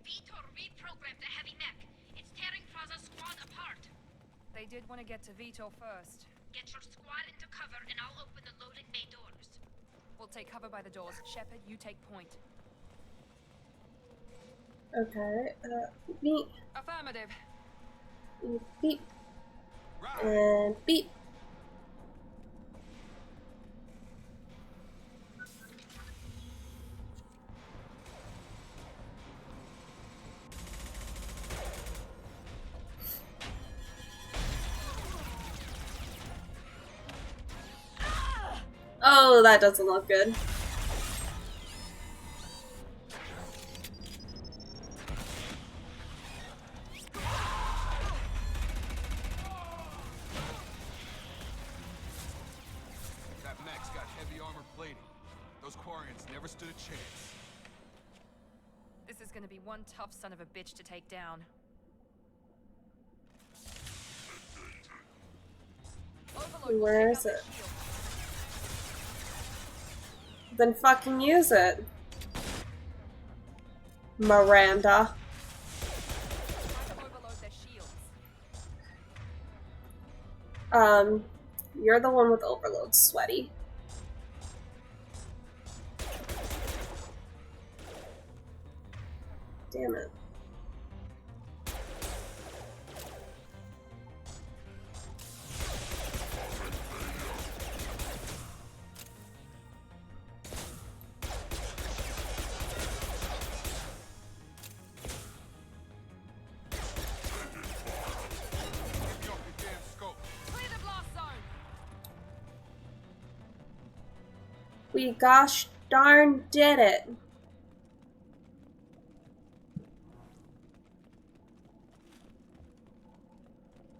Vitor reprogrammed the heavy mech. It's tearing Praza's squad apart. They did want to get to Vitor first. Get your squad into cover and I'll open the loading bay doors. We'll take cover by the doors. Shepard, you take point. Okay, beep. Affirmative. Beep. And beep. Oh, that doesn't look good. That mech's got heavy armor plating. Those Quarians never stood a chance. This is gonna be one tough son of a bitch to take down. Where is it? Then fucking use it, Miranda. You're the one with overload, sweaty. Damn it. We gosh darn did it.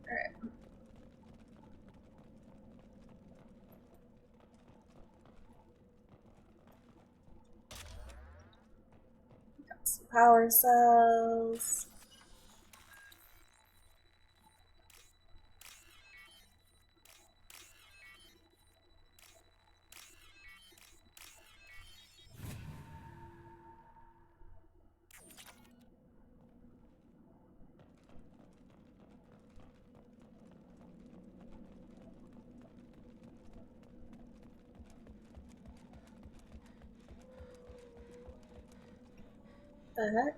Alright. Got some power cells. The heck?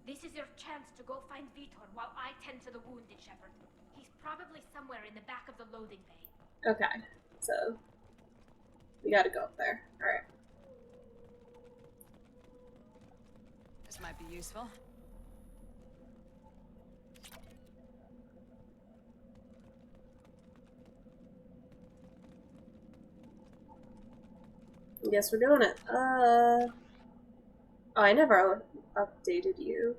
This is your chance to go find Vitor while I tend to the wounded, Shepard. He's probably somewhere in the back of the loading bay. Okay, so we gotta go up there. Alright. This might be useful. Guess we're doing it. Oh, I never updated you.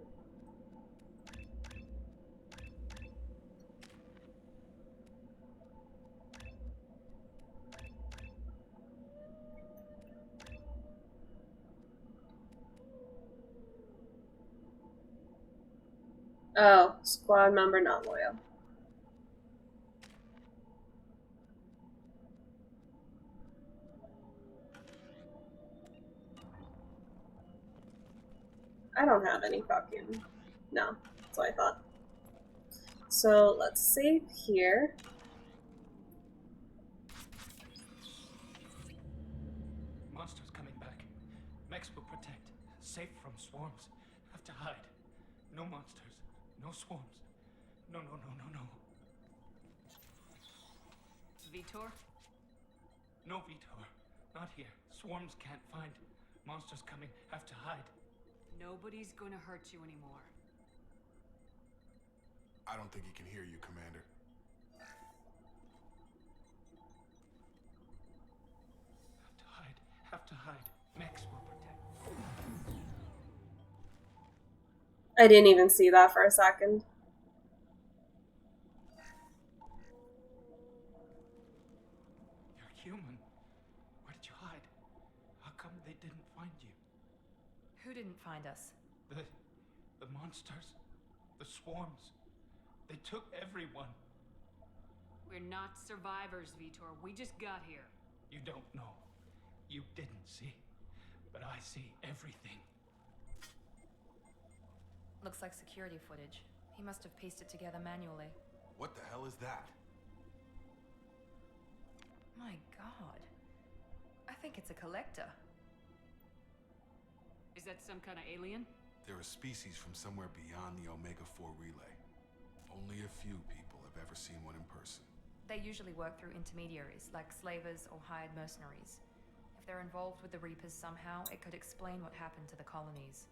Oh, squad member not loyal. I don't have any fucking... No, that's what I thought. So, let's save here. Monsters coming back. Mechs will protect. Safe from swarms. Have to hide. No monsters. No swarms. No, no, no, no, no. Vitor? No, Vitor. Not here. Swarms can't find. Monsters coming. Have to hide. Nobody's gonna hurt you anymore. I don't think he can hear you, Commander. Have to hide. Have to hide. Mechs will protect. I didn't even see that for a second. human. Where did you hide? How come they didn't find you? Who didn't find us? The monsters. The swarms. They took everyone. We're not survivors, Vitor. We just got here. You don't know. You didn't see. But I see everything. Looks like security footage. He must have pieced it together manually. What the hell is that? My god. I think it's a collector. Is that some kind of alien? They're a species from somewhere beyond the Omega-4 relay. Only a few people have ever seen one in person. They usually work through intermediaries, like slavers or hired mercenaries. If they're involved with the Reapers somehow, it could explain what happened to the colonies.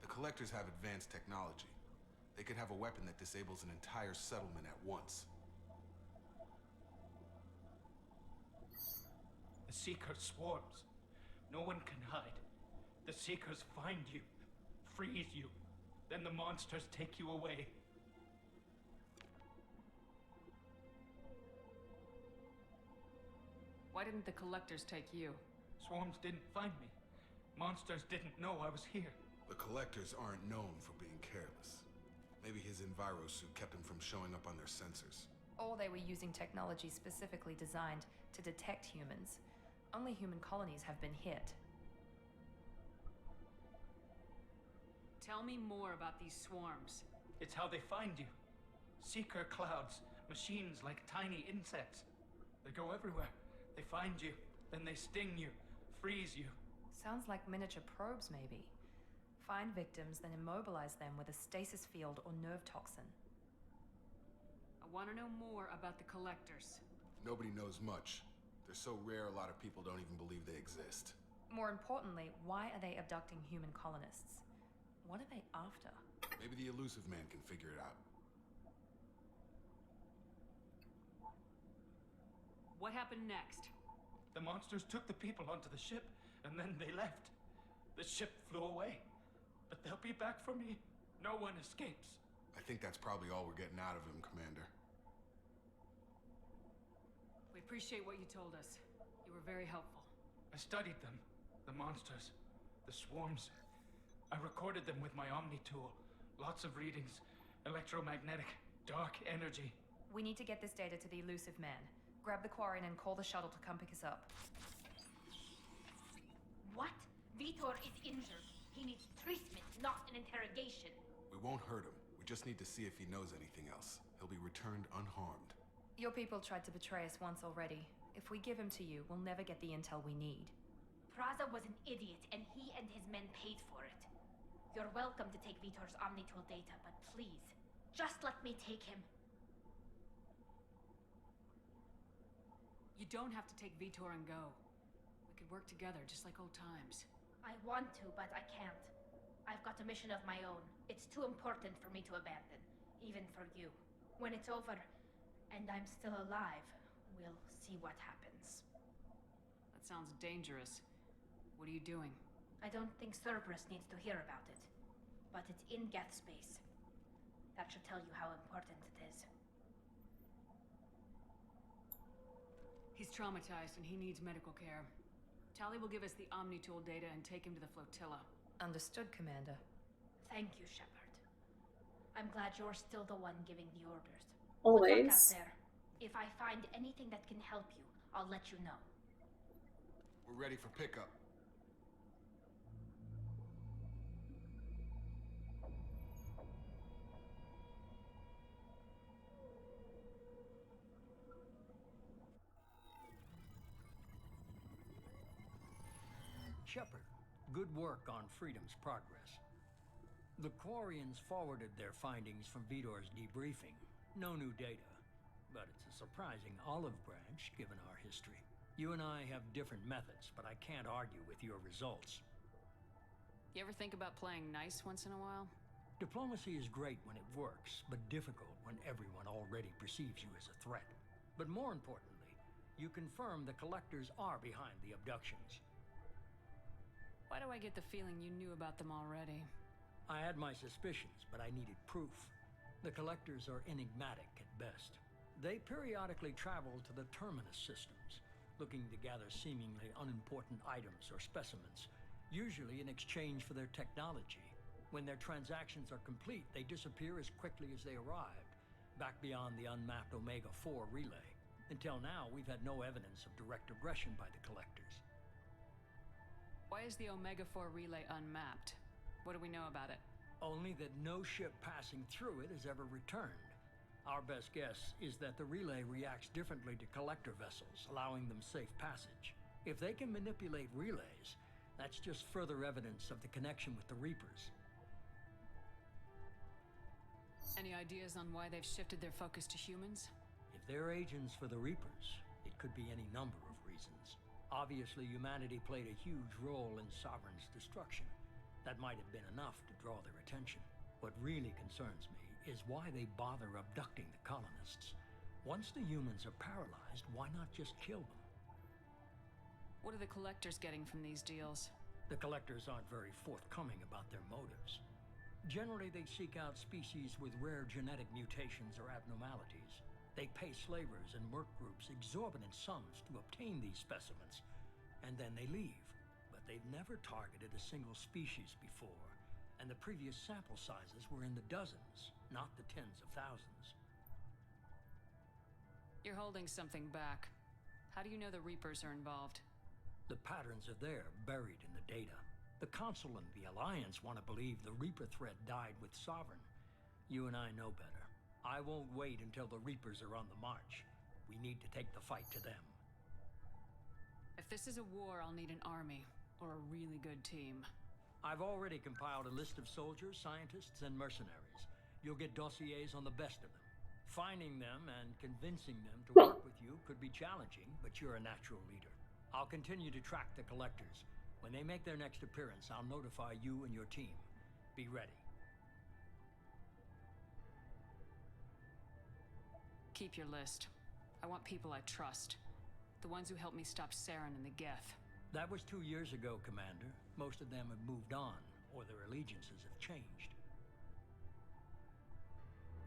The Collectors have advanced technology. They could have a weapon that disables an entire settlement at once. The Seekers swarms. No one can hide. The Seekers find you, freeze you, then the monsters take you away. Why didn't the Collectors take you? Swarms didn't find me. Monsters didn't know I was here. The Collectors aren't known for being careless. Maybe his Envirosuit kept him from showing up on their sensors. Or they were using technology specifically designed to detect humans. Only human colonies have been hit. Tell me more about these swarms. It's how they find you. Seeker clouds, machines like tiny insects. They go everywhere. They find you, then they sting you, freeze you. Sounds like miniature probes, maybe. Find victims, then immobilize them with a stasis field or nerve toxin. I want to know more about the Collectors. Nobody knows much. They're so rare, a lot of people don't even believe they exist. More importantly, why are they abducting human colonists? What are they after? Maybe the Elusive Man can figure it out. What happened next? The monsters took the people onto the ship, and then they left. The ship flew away. But they'll be back for me. No one escapes. I think that's probably all we're getting out of him, Commander. We appreciate what you told us. You were very helpful. I studied them. The monsters. The swarms. I recorded them with my Omni tool. Lots of readings. Electromagnetic. Dark energy. We need to get this data to the Elusive Man. Grab the Quarian and call the shuttle to come pick us up. What? Vitor is injured. He needs treatment, not an interrogation. We won't hurt him. We just need to see if he knows anything else. He'll be returned unharmed. Your people tried to betray us once already. If we give him to you, we'll never get the intel we need. Praza was an idiot, and he and his men paid for it. You're welcome to take Vitor's Omnitool data, but please, just let me take him. You don't have to take Vitor and go. We could work together, just like old times. I want to, but I can't. I've got a mission of my own. It's too important for me to abandon, even for you. When it's over, and I'm still alive, we'll see what happens. That sounds dangerous. What are you doing? I don't think Cerberus needs to hear about it. But it's in Geth space. That should tell you how important it is. He's traumatized and he needs medical care. Tali will give us the Omnitool data and take him to the flotilla. Understood, Commander. Thank you, Shepard. I'm glad you're still the one giving the orders. Always. Good luck out there. If I find anything that can help you, I'll let you know. We're ready for pickup. Shepard, good work on Freedom's progress. The Quarians forwarded their findings from Vitor's debriefing. No new data, but it's a surprising olive branch given our history. You and I have different methods, but I can't argue with your results. You ever think about playing nice once in a while? Diplomacy is great when it works, but difficult when everyone already perceives you as a threat. But more importantly, you confirm the Collectors are behind the abductions. Why do I get the feeling you knew about them already? I had my suspicions, but I needed proof. The Collectors are enigmatic at best. They periodically travel to the terminus systems, looking to gather seemingly unimportant items or specimens, usually in exchange for their technology. When their transactions are complete, they disappear as quickly as they arrived, back beyond the unmapped Omega-4 relay. Until now, we've had no evidence of direct aggression by the Collectors. Why is the Omega-4 relay unmapped? What do we know about it? Only that no ship passing through it has ever returned. Our best guess is that the relay reacts differently to Collector vessels, allowing them safe passage. If they can manipulate relays, that's just further evidence of the connection with the Reapers. Any ideas on why they've shifted their focus to humans? If they're agents for the Reapers, it could be any number of reasons. Obviously, humanity played a huge role in Sovereign's destruction. That might have been enough to draw their attention. What really concerns me is why they bother abducting the colonists. Once the humans are paralyzed, why not just kill them? What are the Collectors getting from these deals? The Collectors aren't very forthcoming about their motives. Generally, they seek out species with rare genetic mutations or abnormalities. They pay slavers and work groups exorbitant sums to obtain these specimens, and then they leave. But they've never targeted a single species before, and the previous sample sizes were in the dozens, not the tens of thousands. You're holding something back. How do you know the Reapers are involved? The patterns are there, buried in the data. The Council and the Alliance want to believe the Reaper threat died with Sovereign. You and I know better. I won't wait until the Reapers are on the march. We need to take the fight to them. If this is a war, I'll need an army, or a really good team. I've already compiled a list of soldiers, scientists, and mercenaries. You'll get dossiers on the best of them. Finding them and convincing them to work with you could be challenging, but you're a natural leader. I'll continue to track the Collectors. When they make their next appearance, I'll notify you and your team. Be ready. Keep your list. I want people I trust. The ones who helped me stop Saren and the Geth. That was 2 years ago, Commander. Most of them have moved on, or their allegiances have changed.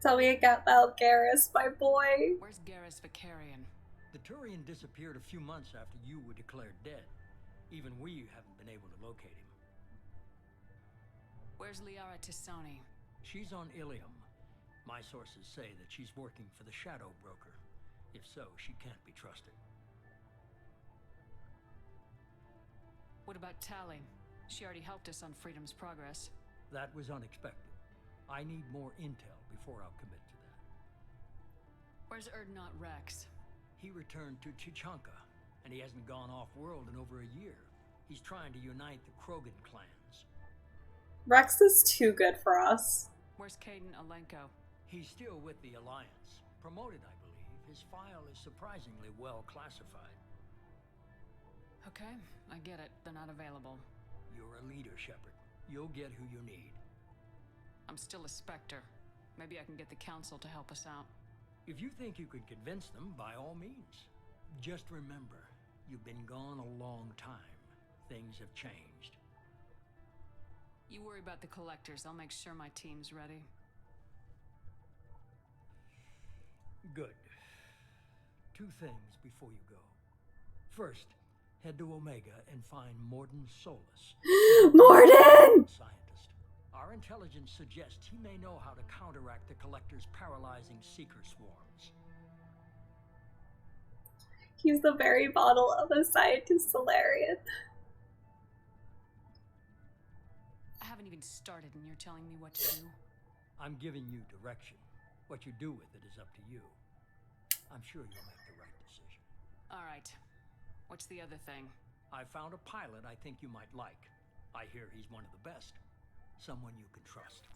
Tell me about Garrus, my boy. Where's Garrus Vakarian? The Turian disappeared a few months after you were declared dead. Even we haven't been able to locate him. Where's Liara T'Soni? She's on Ilium. My sources say that she's working for the Shadow Broker. If so, she can't be trusted. What about Tali? She already helped us on Freedom's Progress. That was unexpected. I need more intel before I'll commit to that. Where's Urdnot Rex? He returned to Chichanka, and he hasn't gone off-world in over a year. He's trying to unite the Krogan clans. Rex is too good for us. Where's Kaidan Alenko? He's still with the Alliance. Promoted, I believe. His file is surprisingly well classified. Okay, I get it. They're not available. You're a leader, Shepard. You'll get who you need. I'm still a Spectre. Maybe I can get the Council to help us out. If you think you could convince them, by all means. Just remember, you've been gone a long time. Things have changed. You worry about the Collectors. I'll make sure my team's ready. Good. 2 things before you go. First, head to Omega and find Mordin Solus. Mordin! Scientist. Our intelligence suggests he may know how to counteract the Collector's paralyzing seeker swarms. He's the very model of a scientist Salarian. I haven't even started and you're telling me what to do? I'm giving you direction. What you do with it is up to you. I'm sure you'll make the right decision. All right. What's the other thing? I found a pilot I think you might like. I hear he's one of the best. Someone you can trust.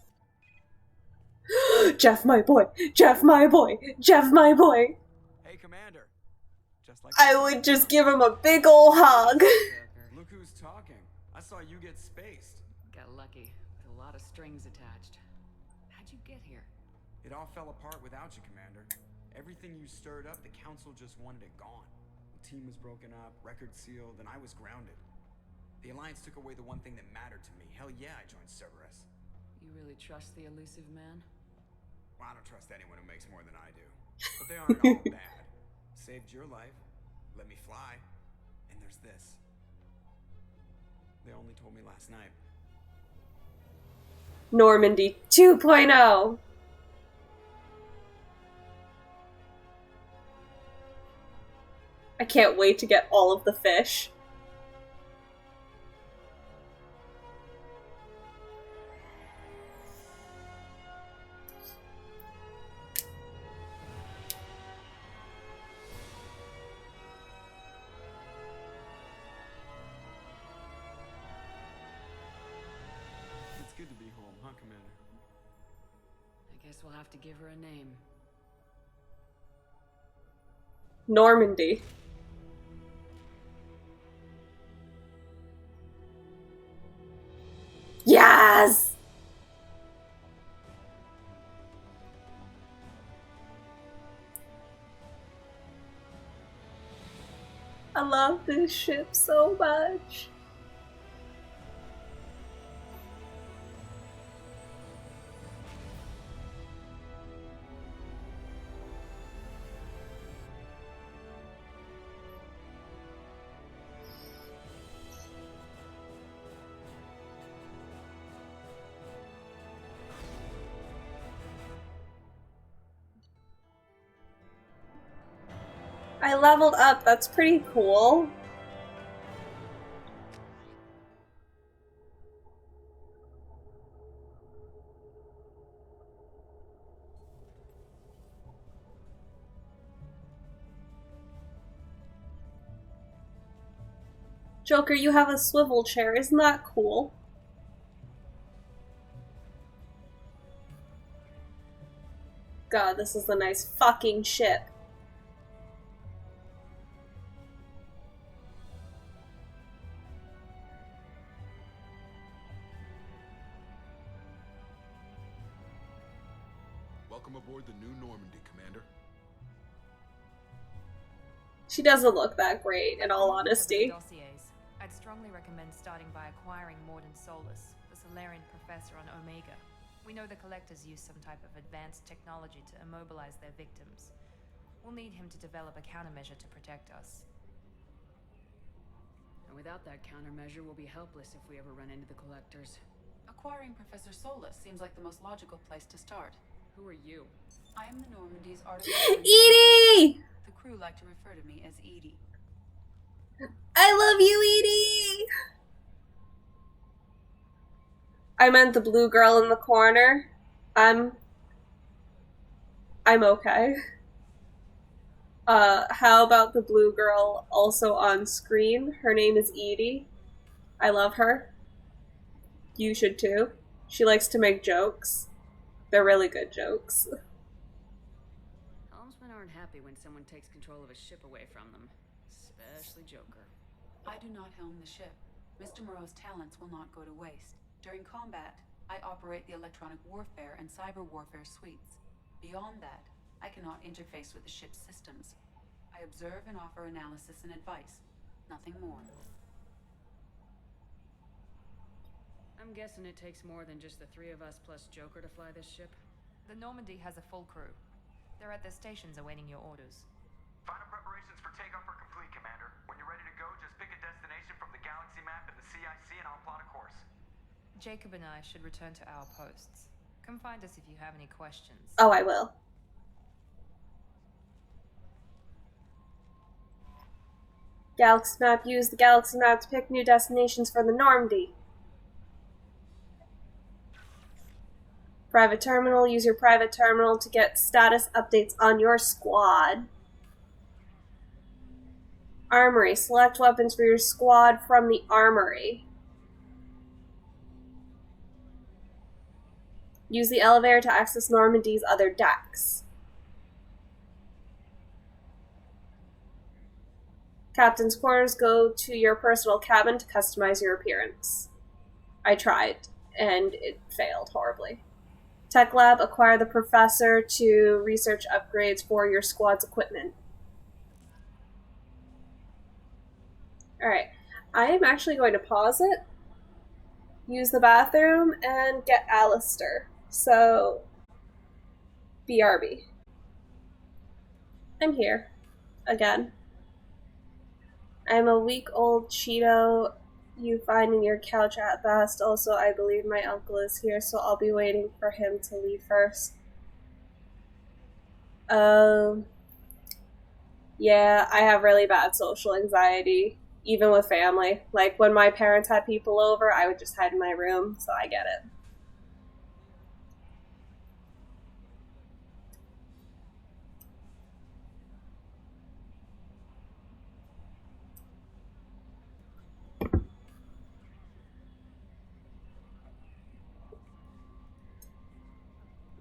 Jeff, my boy! Jeff, my boy! Jeff, my boy! Hey, Commander. Just like I would just give him a big ol' hug. Look who's talking. I saw you get spaced. Got lucky. With a lot of strings attached. How'd you get here? It all fell apart without you, Commander. Everything you stirred up, the Council just wanted it gone. The team was broken up, record sealed, and I was grounded. The Alliance took away the one thing that mattered to me. Hell yeah, I joined Cerberus. You really trust the elusive man? Well, I don't trust anyone who makes more than I do. But they aren't all bad. Saved your life, let me fly, and there's this. They only told me last night. Normandy 2.0. I can't wait to get all of the fish. It's good to be home, huh, Commander? I guess we'll have to give her a name. Normandy. Yes! I love this ship so much. I leveled up, that's pretty cool. Joker, you have a swivel chair, isn't that cool? God, this is a nice fucking ship. Welcome aboard the new Normandy, Commander. She doesn't look that great, in all honesty. Dossiers. I'd strongly recommend starting by acquiring Mordin Solus, the Solarian professor on Omega. We know the Collectors use some type of advanced technology to immobilize their victims. We'll need him to develop a countermeasure to protect us. And without that countermeasure, we'll be helpless if we ever run into the Collectors. Acquiring Professor Solus seems like the most logical place to start. Who are you? I am the Normandy's artificial Edie! The crew like to refer to me as Edie. I love you, Edie! I meant the blue girl in the corner. I'm okay. How about the blue girl also on screen? Her name is Edie. I love her. You should too. She likes to make jokes. They're really good jokes. Helmsmen aren't happy when someone takes control of a ship away from them. Especially Joker. I do not helm the ship. Mr. Moreau's talents will not go to waste. During combat, I operate the electronic warfare and cyber warfare suites. Beyond that, I cannot interface with the ship's systems. I observe and offer analysis and advice. Nothing more. I'm guessing it takes more than just the three of us plus Joker to fly this ship. The Normandy has a full crew. They're at their stations awaiting your orders. Final preparations for takeoff are complete, Commander. When you're ready to go, just pick a destination from the galaxy map and the CIC and I'll plot a course. Jacob and I should return to our posts. Come find us if you have any questions. Oh, I will. Galaxy map. Use the galaxy map to pick new destinations for the Normandy. Private terminal. Use your private terminal to get status updates on your squad. Armory. Select weapons for your squad from the armory. Use the elevator to access Normandy's other decks. Captain's quarters. Go to your personal cabin to customize your appearance. I tried, and it failed horribly. Tech lab. Acquire the professor to research upgrades for your squad's equipment. Alright, I am actually going to pause it, use the bathroom, and get Alistair. So, BRB. I'm here. Again. I'm a week-old Cheeto you find in your couch at best. Also, I believe my uncle is here, so I'll be waiting for him to leave first. Yeah, I have really bad social anxiety, even with family. Like, when my parents had people over, I would just hide in my room, so I get it.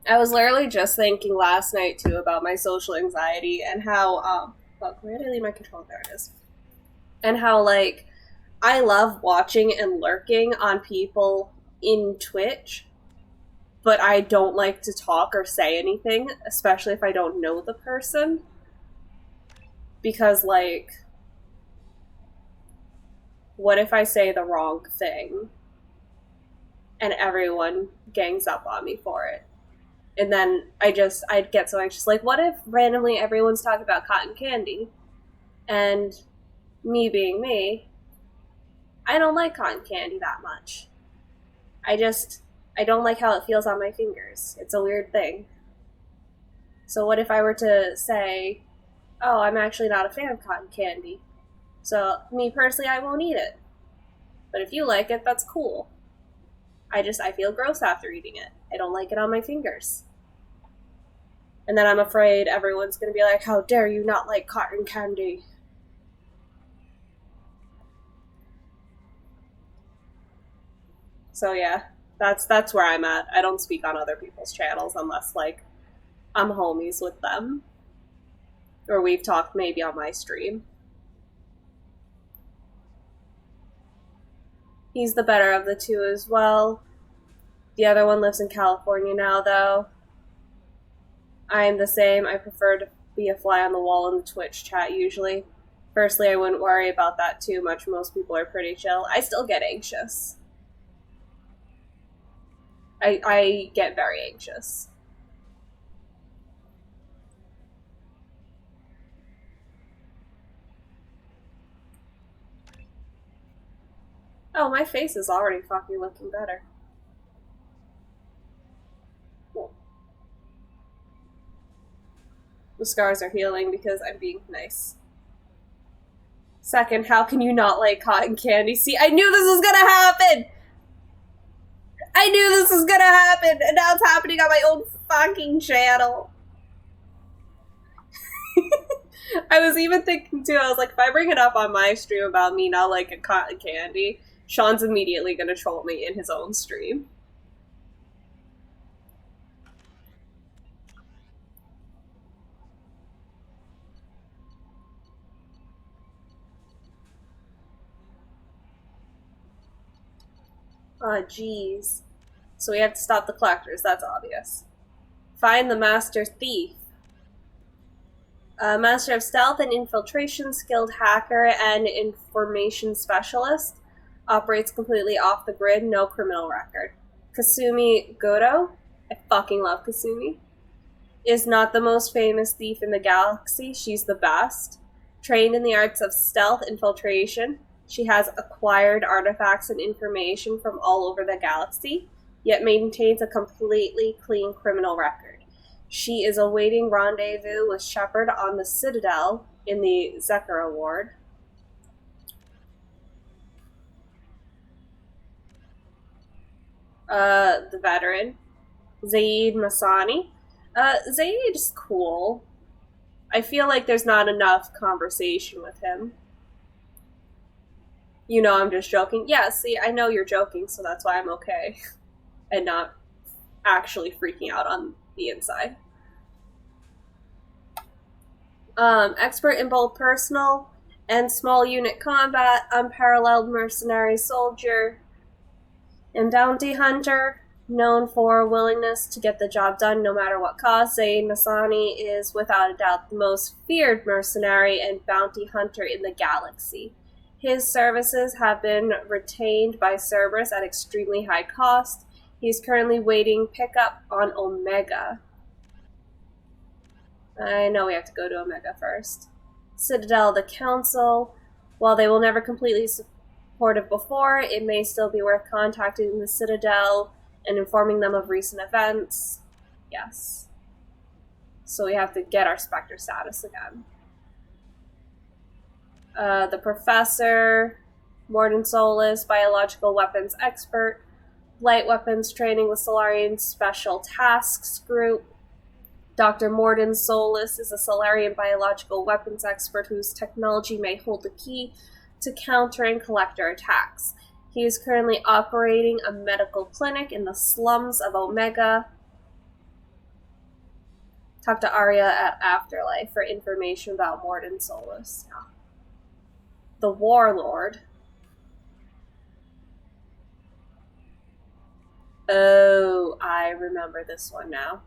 I was literally just thinking last night, too, about my social anxiety and how, fuck, where did I leave my controller? There it is. And how, like, I love watching and lurking on people in Twitch, but I don't like to talk or say anything, especially if I don't know the person. Because, like, what if I say the wrong thing and everyone gangs up on me for it? And then I'd get so anxious. Like, what if randomly everyone's talking about cotton candy? And me being me, I don't like cotton candy that much. I don't like how it feels on my fingers. It's a weird thing. So what if I were to say, oh, I'm actually not a fan of cotton candy. So, me personally, I won't eat it. But if you like it, that's cool. I feel gross after eating it. I don't like it on my fingers. And then I'm afraid everyone's gonna be like, how dare you not like cotton candy? So yeah, that's where I'm at. I don't speak on other people's channels unless, like, I'm homies with them. Or we've talked maybe on my stream. He's the better of the two as well. The other one lives in California now, though. I am the same. I prefer to be a fly on the wall in the Twitch chat, usually. Firstly, I wouldn't worry about that too much. Most people are pretty chill. I still get anxious. I get very anxious. Oh, my face is already fucking looking better. The scars are healing because I'm being nice. Second, how can you not like cotton candy? See, I knew this was gonna happen! I knew this was gonna happen, and now it's happening on my own fucking channel. I was even thinking too, I was like, if I bring it up on my stream about me not liking cotton candy, Sean's immediately gonna troll me in his own stream. Oh, jeez. So we have to stop the collectors, that's obvious. Find the master thief. Master of stealth and infiltration, skilled hacker, and information specialist. Operates completely off the grid, no criminal record. Kasumi Goto, I fucking love Kasumi, is not the most famous thief in the galaxy, she's the best. Trained in the arts of stealth infiltration, she has acquired artifacts and information from all over the galaxy, yet maintains a completely clean criminal record. She is awaiting rendezvous with Shepard on the Citadel in the Zekara Ward. The veteran, Zaid Masani. Zaid's cool. I feel like there's not enough conversation with him. You know I'm just joking. Yeah, see, I know you're joking, so that's why I'm okay. And not actually freaking out on the inside. Expert in both personal and small unit combat, unparalleled mercenary soldier, and bounty hunter, known for willingness to get the job done no matter what cost. Zaid Masani is without a doubt the most feared mercenary and bounty hunter in the galaxy. His services have been retained by Cerberus at extremely high cost. He is currently waiting pickup on Omega. I know we have to go to Omega first. Citadel, the Council. While they will never completely supportive before, it may still be worth contacting the Citadel and informing them of recent events. Yes. So we have to get our Spectre status again. The Professor, Mordin Solus, biological weapons expert, light weapons training with Solarian Special Tasks Group. Dr. Mordin Solus is a Solarian biological weapons expert whose technology may hold the key to countering Collector attacks. He is currently operating a medical clinic in the slums of Omega. Talk to Arya at Afterlife for information about Mordin Solus. Yeah. The Warlord. Oh, I remember this one now.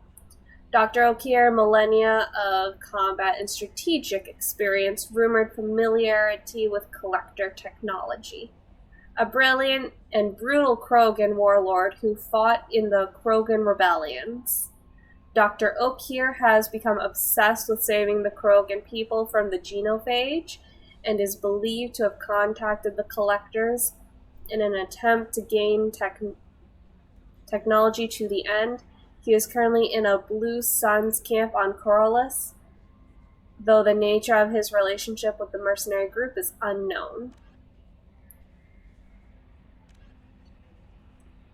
Dr. Okier, millennia of combat and strategic experience, rumored familiarity with Collector technology. A brilliant and brutal Krogan warlord who fought in the Krogan rebellions. Dr. Okier has become obsessed with saving the Krogan people from the Genophage and is believed to have contacted the Collectors in an attempt to gain technology to the end. He is currently in a Blue Suns camp on Corollas, though the nature of his relationship with the mercenary group is unknown.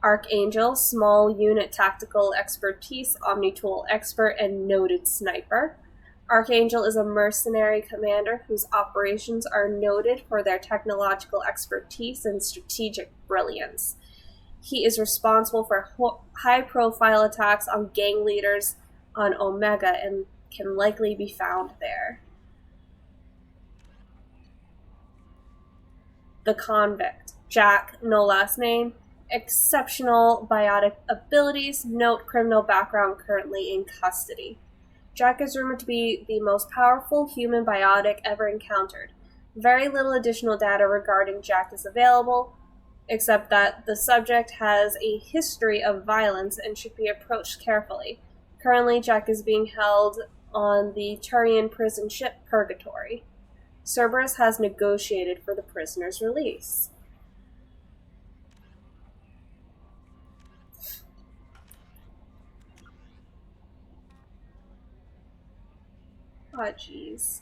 Archangel, small unit tactical expertise, omni-tool expert, and noted sniper. Archangel is a mercenary commander whose operations are noted for their technological expertise and strategic brilliance. He is responsible for high-profile attacks on gang leaders on Omega and can likely be found there. The Convict. Jack, no last name. Exceptional biotic abilities. Note criminal background, currently in custody. Jack is rumored to be the most powerful human biotic ever encountered. Very little additional data regarding Jack is available, except that the subject has a history of violence and should be approached carefully. Currently, Jack is being held on the Turian prison ship Purgatory. Cerberus has negotiated for the prisoner's release. Oh, jeez.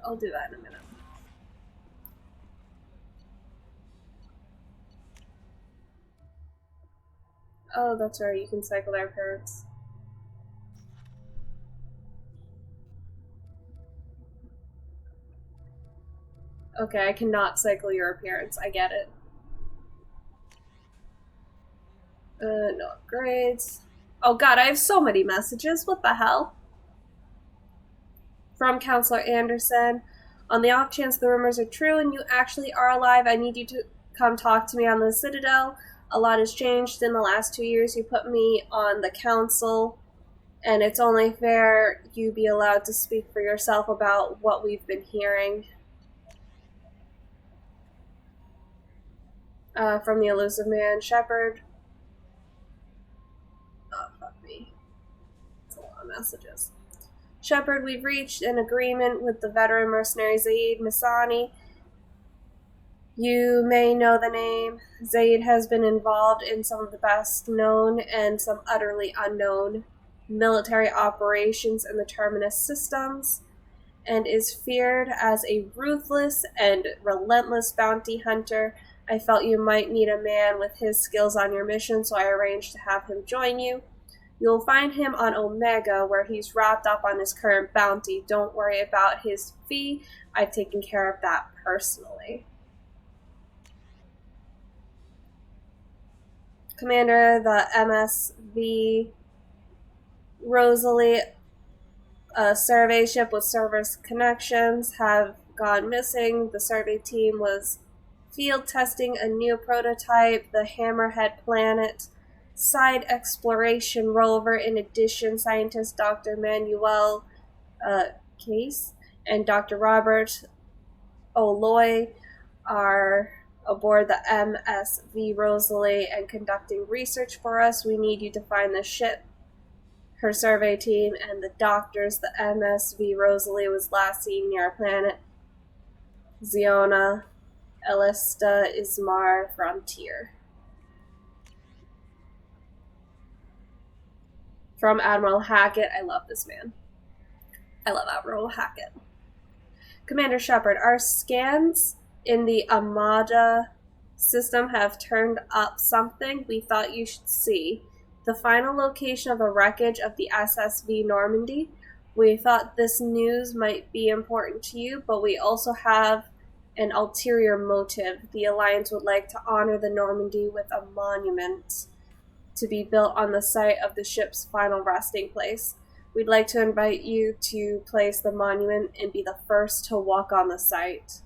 I'll do that in a minute. Oh, that's right, you can cycle their parents. Okay, I cannot cycle your appearance. I get it. No upgrades. Oh god, I have so many messages. What the hell? From Counselor Anderson. On the off chance the rumors are true and you actually are alive, I need you to come talk to me on the Citadel. A lot has changed in the last 2 years. You put me on the Council, and it's only fair you be allowed to speak for yourself about what we've been hearing. From the Elusive Man, Shepard. Oh, fuck me. That's a lot of messages. Shepard, we've reached an agreement with the veteran mercenary Zaid Masani. You may know the name. Zaid has been involved in some of the best known and some utterly unknown military operations in the Terminus systems, and is feared as a ruthless and relentless bounty hunter. I felt you might need a man with his skills on your mission, so I arranged to have him join you. You'll find him on Omega, where he's wrapped up on his current bounty. Don't worry about his fee. I've taken care of that personally. Commander, the MSV Rosalie, a survey ship with Cerberus connections, have gone missing. The survey team was field testing a new prototype, the Hammerhead Planet Side Exploration Rover. In addition, scientist Dr. Manuel Case and Dr. Robert Oloy are aboard the MSV Rosalie and conducting research for us. We need you to find the ship, her survey team, and the doctors. The MSV Rosalie was last seen near our planet Ziona Elista Ismar Frontier. From Admiral Hackett. I love this man. I love Admiral Hackett. Commander Shepard, our scans in the Armada system have turned up something we thought you should see. The final location of the wreckage of the SSV Normandy. We thought this news might be important to you, but we also have an ulterior motive. The Alliance would like to honor the Normandy with a monument to be built on the site of the ship's final resting place. We'd like to invite you to place the monument and be the first to walk on the site.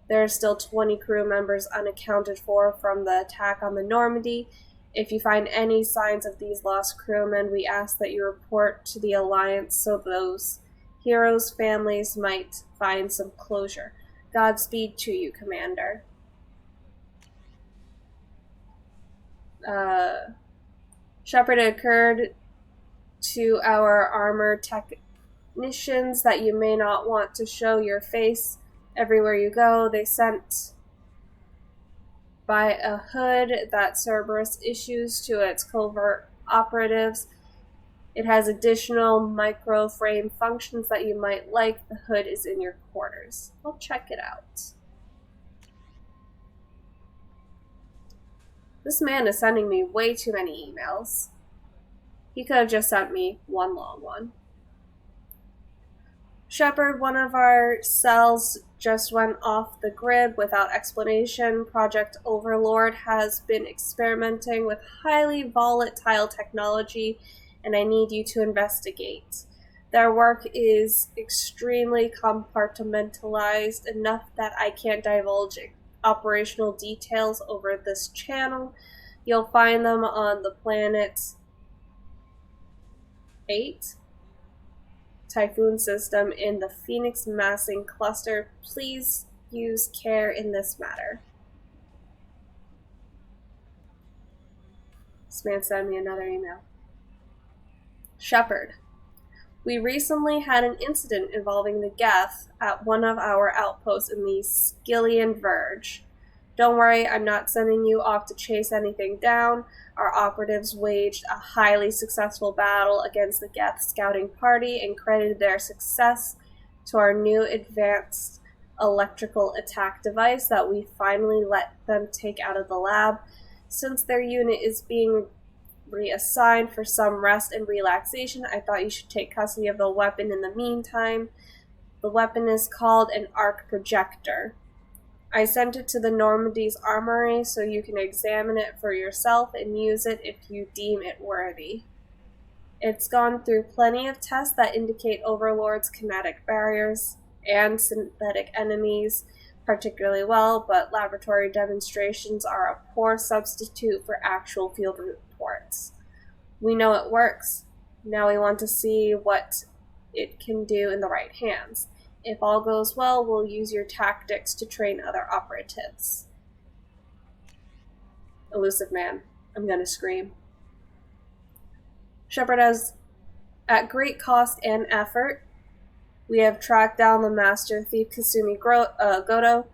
There are still 20 crew members unaccounted for from the attack on the Normandy. If you find any signs of these lost crewmen, we ask that you report to the Alliance so those heroes' families might find some closure. Godspeed to you, Commander. Shepard, it occurred to our armor technicians that you may not want to show your face everywhere you go. They sent by a hood that Cerberus issues to its covert operatives. It has additional microframe functions that you might like. The hood is in your quarters. I'll check it out. This man is sending me way too many emails. He could have just sent me one long one. Shepard, one of our cells just went off the grid without explanation. Project Overlord has been experimenting with highly volatile technology, and I need you to investigate. Their work is extremely compartmentalized, enough that I can't divulge operational details over this channel. You'll find them on the planet 8 Typhoon system in the Phoenix Massing Cluster. Please use care in this matter. This man sent me another email. Shepard, we recently had an incident involving the Geth at one of our outposts in the Skillian Verge. Don't worry, I'm not sending you off to chase anything down. Our operatives waged a highly successful battle against the Geth scouting party and credited their success to our new advanced electrical attack device that we finally let them take out of the lab. Since their unit is being reassigned for some rest and relaxation, I thought you should take custody of the weapon in the meantime. The weapon is called an arc projector. I sent it to the Normandy's armory so you can examine it for yourself and use it if you deem it worthy. It's gone through plenty of tests that indicate Overlord's kinetic barriers and synthetic enemies particularly well, but laboratory demonstrations are a poor substitute for actual field reports. We know it works. Now we want to see what it can do in the right hands. If all goes well, we'll use your tactics to train other operatives. Elusive man. I'm gonna scream. Shepard has, at great cost and effort, we have tracked down the master thief Kasumi Goto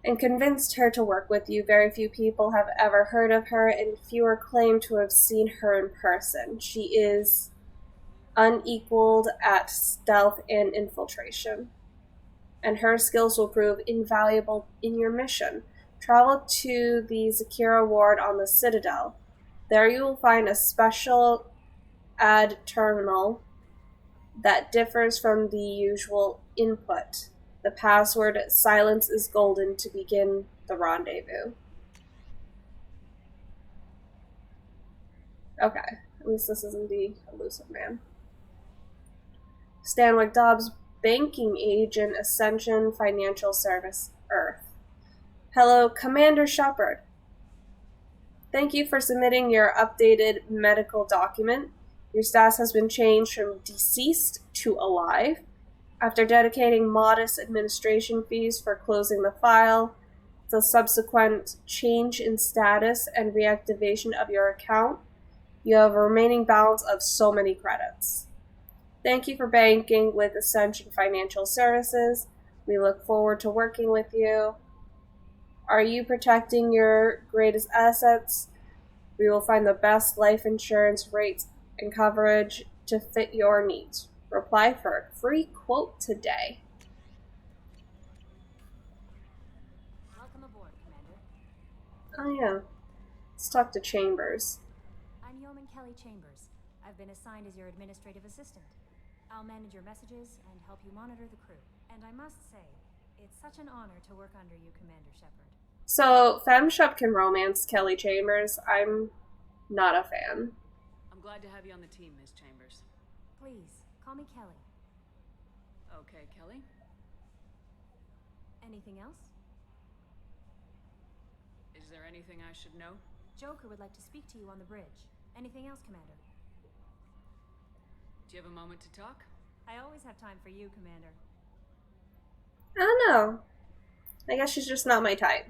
and convinced her to work with you. Very few people have ever heard of her, and fewer claim to have seen her in person. She is unequaled at stealth and infiltration, and her skills will prove invaluable in your mission. Travel to the Zakira ward on the Citadel. There you will find a special ad terminal that differs from the usual input. The password "Silence is Golden" to begin the rendezvous. Okay, at least this isn't the elusive man. Stanwyck Dobbs, banking agent, Ascension Financial Service, Earth. Hello, Commander Shepard. Thank you for submitting your updated medical document. Your status has been changed from deceased to alive. After dedicating modest administration fees for closing the file, the subsequent change in status and reactivation of your account, you have a remaining balance of so many credits. Thank you for banking with Ascension Financial Services. We look forward to working with you. Are you protecting your greatest assets? We will find the best life insurance rates and coverage to fit your needs. Reply for a free quote today. Welcome aboard, Commander. Oh yeah. Let's talk to Chambers. I'm Yeoman Kelly Chambers. I've been assigned as your administrative assistant. I'll manage your messages and help you monitor the crew. And I must say, it's such an honor to work under you, Commander Shepard. So, FemShep can romance Kelly Chambers. I'm not a fan. I'm glad to have you on the team, Miss Chambers. Please, call me Kelly. Okay, Kelly. Anything else? Is there anything I should know? Joker would like to speak to you on the bridge. Anything else, Commander? Do you have a moment to talk? I always have time for you, Commander. I don't know. I guess she's just not my type.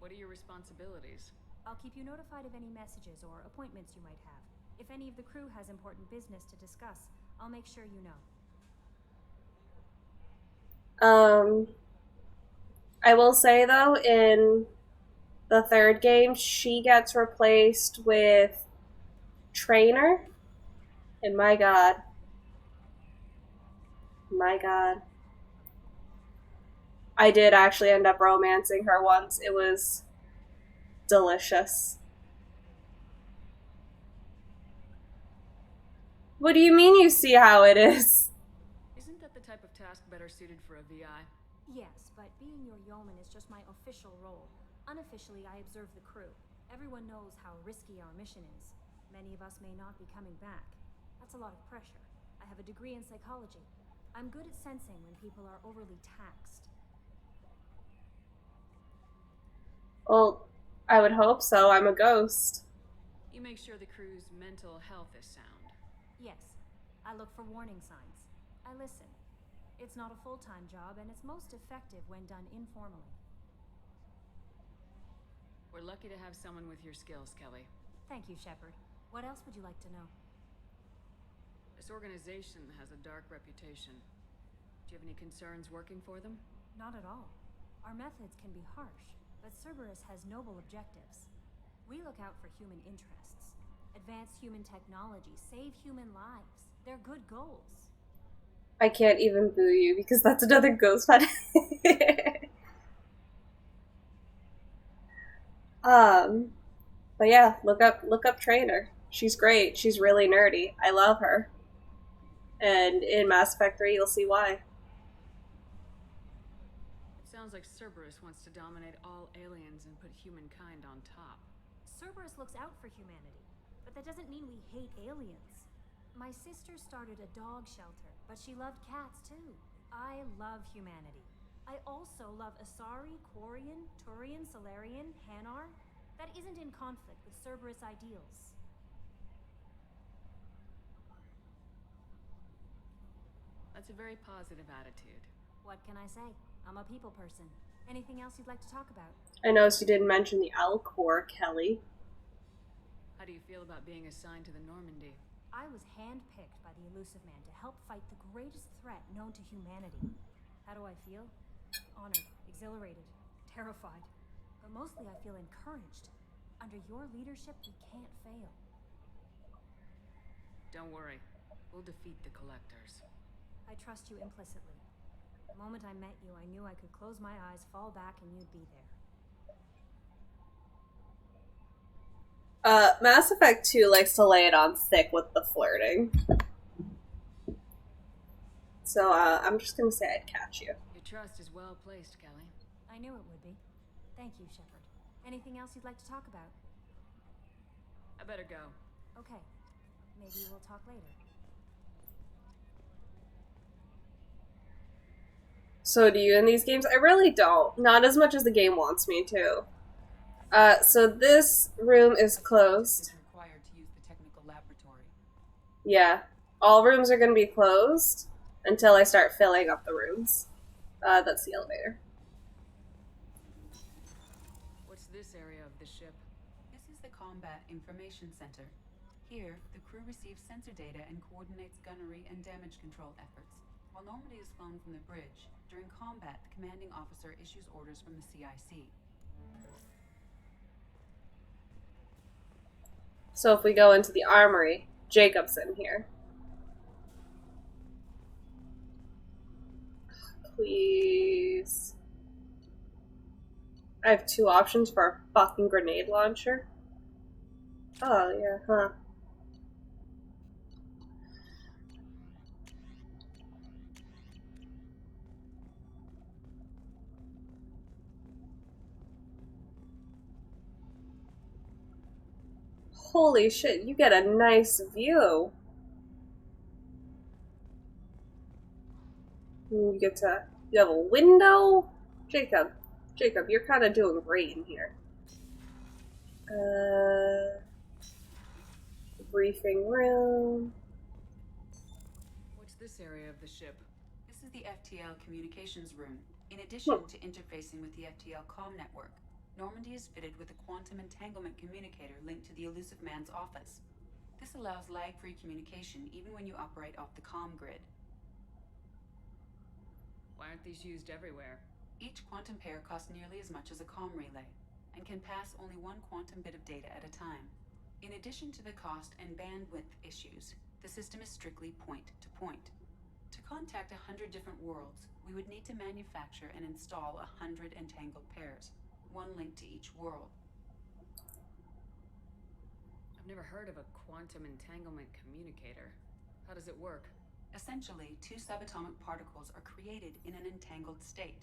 What are your responsibilities? I'll keep you notified of any messages or appointments you might have. If any of the crew has important business to discuss, I'll make sure you know. I will say though, in the third game, she gets replaced with Trainer, and my god. I did actually end up romancing her once. It was delicious. What do you mean you see how it is? Isn't that the type of task better suited for a VI? Yes, but being your yeoman is just my official role. Unofficially, I observe the crew. Everyone knows how risky our mission is. Many of us may not be coming back. That's a lot of pressure. I have a degree in psychology. I'm good at sensing when people are overly taxed. Well, I would hope so. I'm a ghost. You make sure the crew's mental health is sound. Yes, I look for warning signs. I listen. It's not a full-time job, and it's most effective when done informally. We're lucky to have someone with your skills, Kelly. Thank you, Shepard. What else would you like to know? This organization has a dark reputation. Do you have any concerns working for them? Not at all. Our methods can be harsh, but Cerberus has noble objectives. We look out for human interests. Advance human technology, save human lives. They're good goals. I can't even boo you because that's another ghost fight. But yeah, look up Trainer. She's great. She's really nerdy. I love her. And in Mass Effect 3, you'll see why. It sounds like Cerberus wants to dominate all aliens and put humankind on top. Cerberus looks out for humanity, but that doesn't mean we hate aliens. My sister started a dog shelter, but she loved cats too. I love humanity. I also love Asari, Quarian, Turian, Salarian, Hanar. That isn't in conflict with Cerberus ideals. That's a very positive attitude. What can I say? I'm a people person. Anything else you'd like to talk about? I noticed you didn't mention the Alcor, Kelly. How do you feel about being assigned to the Normandy? I was handpicked by the Illusive Man to help fight the greatest threat known to humanity. How do I feel? Honored, exhilarated, terrified. But mostly I feel encouraged. Under your leadership, we can't fail. Don't worry. We'll defeat the Collectors. I trust you implicitly. The moment I met you, I knew I could close my eyes, fall back, and you'd be there. Mass Effect 2 likes to lay it on thick with the flirting. So, I'm just gonna say I'd catch you. Your trust is well placed, Kelly. I knew it would be. Thank you, Shepard. Anything else you'd like to talk about? I better go. Okay. Maybe we'll talk later. So do you in these games? I really don't. Not as much as the game wants me to. So this room is closed. Is required to use the technical laboratory. Yeah. All rooms are going to be closed until I start filling up the rooms. That's the elevator. What's this area of the ship? This is the Combat Information Center. Here, the crew receives sensor data and coordinates gunnery and damage control efforts. While Normandy is flown from the bridge, during combat, the commanding officer issues orders from the CIC. So if we go into the armory, Jacob's in here. Please. I have 2 options for a fucking grenade launcher. Oh, yeah, huh. Holy shit, you get a nice view. You have a window? Jacob, you're kind of doing great in here. Briefing room. What's this area of the ship? This is the FTL communications room. In addition to interfacing with the FTL comm network, Normandy is fitted with a quantum entanglement communicator linked to the Elusive Man's office. This allows lag-free communication even when you operate off the comm grid. Why aren't these used everywhere? Each quantum pair costs nearly as much as a comm relay, and can pass only 1 quantum bit of data at a time. In addition to the cost and bandwidth issues, the system is strictly point-to-point. To contact 100 different worlds, we would need to manufacture and install 100 entangled pairs, 1 link to each world. I've never heard of a quantum entanglement communicator. How does it work? Essentially, 2 subatomic particles are created in an entangled state.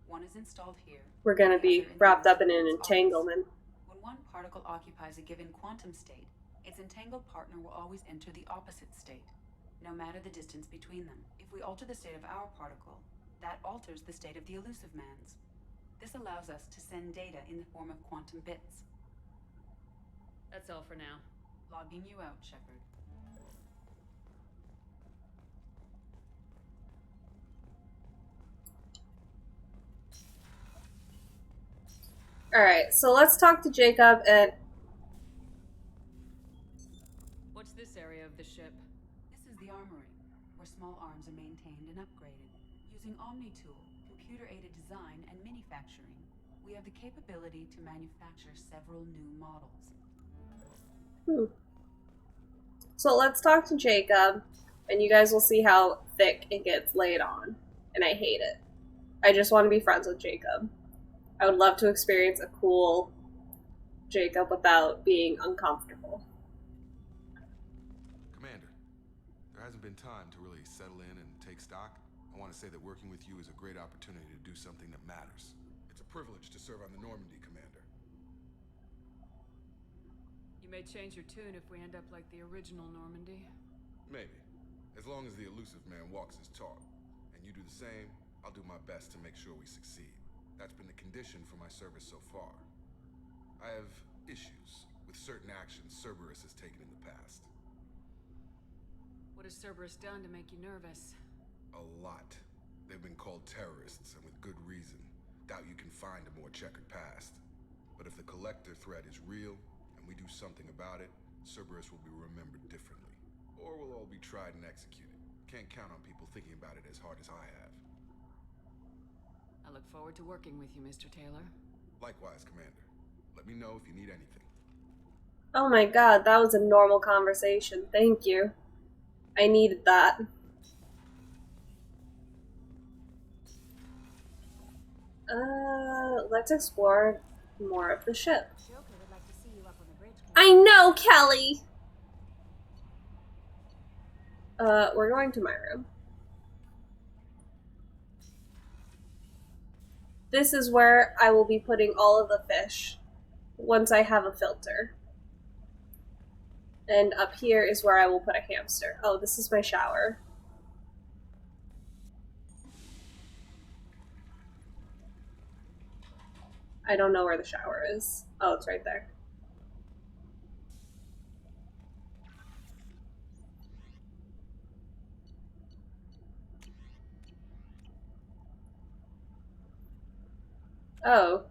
One is installed here. We're gonna be wrapped up in an entanglement. When one particle occupies a given quantum state, its entangled partner will always enter the opposite state, no matter the distance between them. If we alter the state of our particle, that alters the state of the Elusive Man's. This allows us to send data in the form of quantum bits. That's all for now. Logging you out, Shepard. Alright, so let's talk to Jacob and... What's this area of the ship? This is the armory, where small arms are maintained and upgraded. Using OmniTool, computer-aided design, and manufacturing, we have the capability to manufacture several new models. So let's talk to Jacob, and you guys will see how thick it gets laid on. And I hate it. I just want to be friends with Jacob. I would love to experience a cool Jacob without being uncomfortable. Commander, there hasn't been time to really settle in and take stock. I want to say that working with you is a great opportunity to do something that matters. It's a privilege to serve on the Normandy, Commander. You may change your tune if we end up like the original Normandy. Maybe. As long as the Elusive Man walks his talk, and you do the same, I'll do my best to make sure we succeed. That's been the condition for my service so far. I have issues with certain actions Cerberus has taken in the past. What has Cerberus done to make you nervous? A lot. They've been called terrorists, and with good reason. Doubt you can find a more checkered past. But if the Collector threat is real, and we do something about it, Cerberus will be remembered differently. Or we'll all be tried and executed. Can't count on people thinking about it as hard as I have. I look forward to working with you, Mr. Taylor. Likewise, Commander. Let me know if you need anything. Oh my god, that was a normal conversation. Thank you. I needed that. Let's explore more of the ship. Joker would like to see you up on the bridge. I know, Kelly! We're going to my room. This is where I will be putting all of the fish once I have a filter. And up here is where I will put a hamster. Oh, this is my shower. I don't know where the shower is. Oh, it's right there. Oh.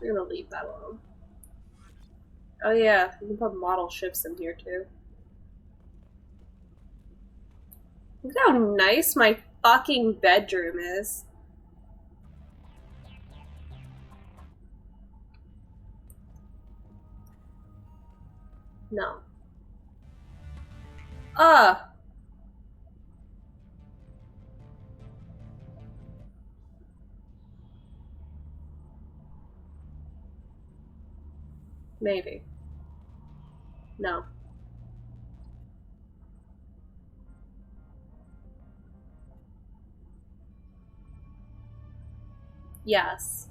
We're gonna leave that alone. Oh yeah, we can put model ships in here too. Look how nice my fucking bedroom is. No. Maybe. No. Yes.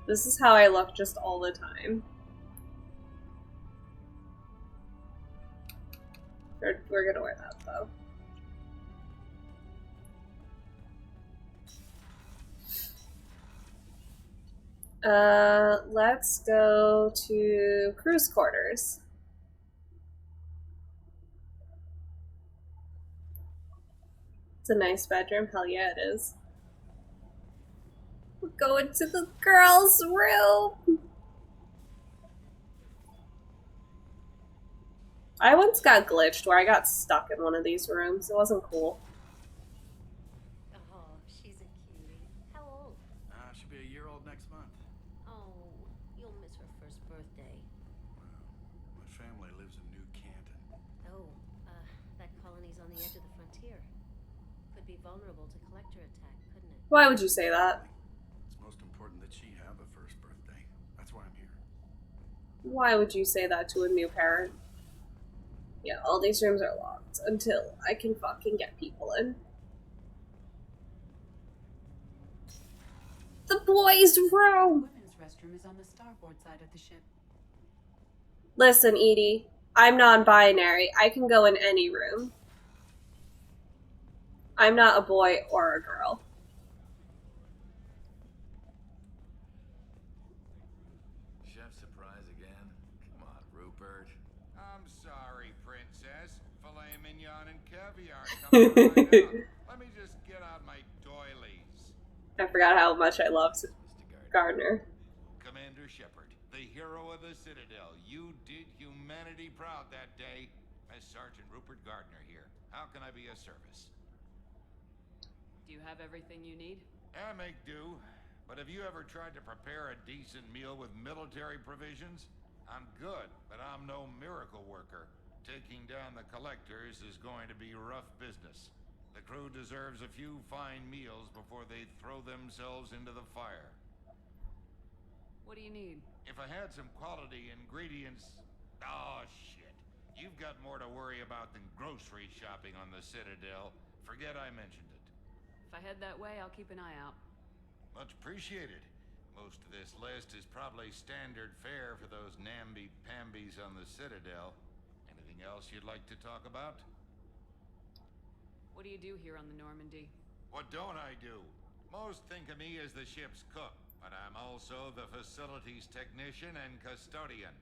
This is how I look just all the time. We're gonna wear that though. Let's go to crew's quarters. It's a nice bedroom. Hell yeah, it is. We're going to the girls' room. I once got glitched where I got stuck in one of these rooms. It wasn't cool. Oh, she's a cutie. How old? She'll be a year old next month. Oh, you'll miss her first birthday. My family lives in New Canton. Oh, that colony's on the edge of the frontier. Could be vulnerable to collector attack, couldn't it? Why would you say that? It's most important that she have a first birthday. That's why I'm here. Why would you say that to a new parent? Yeah, all these rooms are locked until I can fucking get people in. The boys' room! The women's restroom is on the starboard side of the ship. Listen, Edie, I'm non-binary. I can go in any room. I'm not a boy or a girl. Chef surprise again? Come on, Rupert. I'm sorry, Princess. Filet mignon and caviar coming right up. Let me just get out my doilies. I forgot how much I loved Gardner. Commander Shepard, the hero of the Citadel. You did humanity proud that day. As Sergeant Rupert Gardner here. How can I be of service? Do you have everything you need? I make do. But have you ever tried to prepare a decent meal with military provisions? I'm good, but I'm no miracle worker. Taking down the collectors is going to be rough business. The crew deserves a few fine meals before they throw themselves into the fire. What do you need? If I had some quality ingredients... Oh, shit. You've got more to worry about than grocery shopping on the Citadel. Forget I mentioned it. If I head that way, I'll keep an eye out. Much appreciated. Most of this list is probably standard fare for those namby-pambies on the Citadel. Anything else you'd like to talk about? What do you do here on the Normandy? What don't I do? Most think of me as the ship's cook, but I'm also the facilities technician and custodian.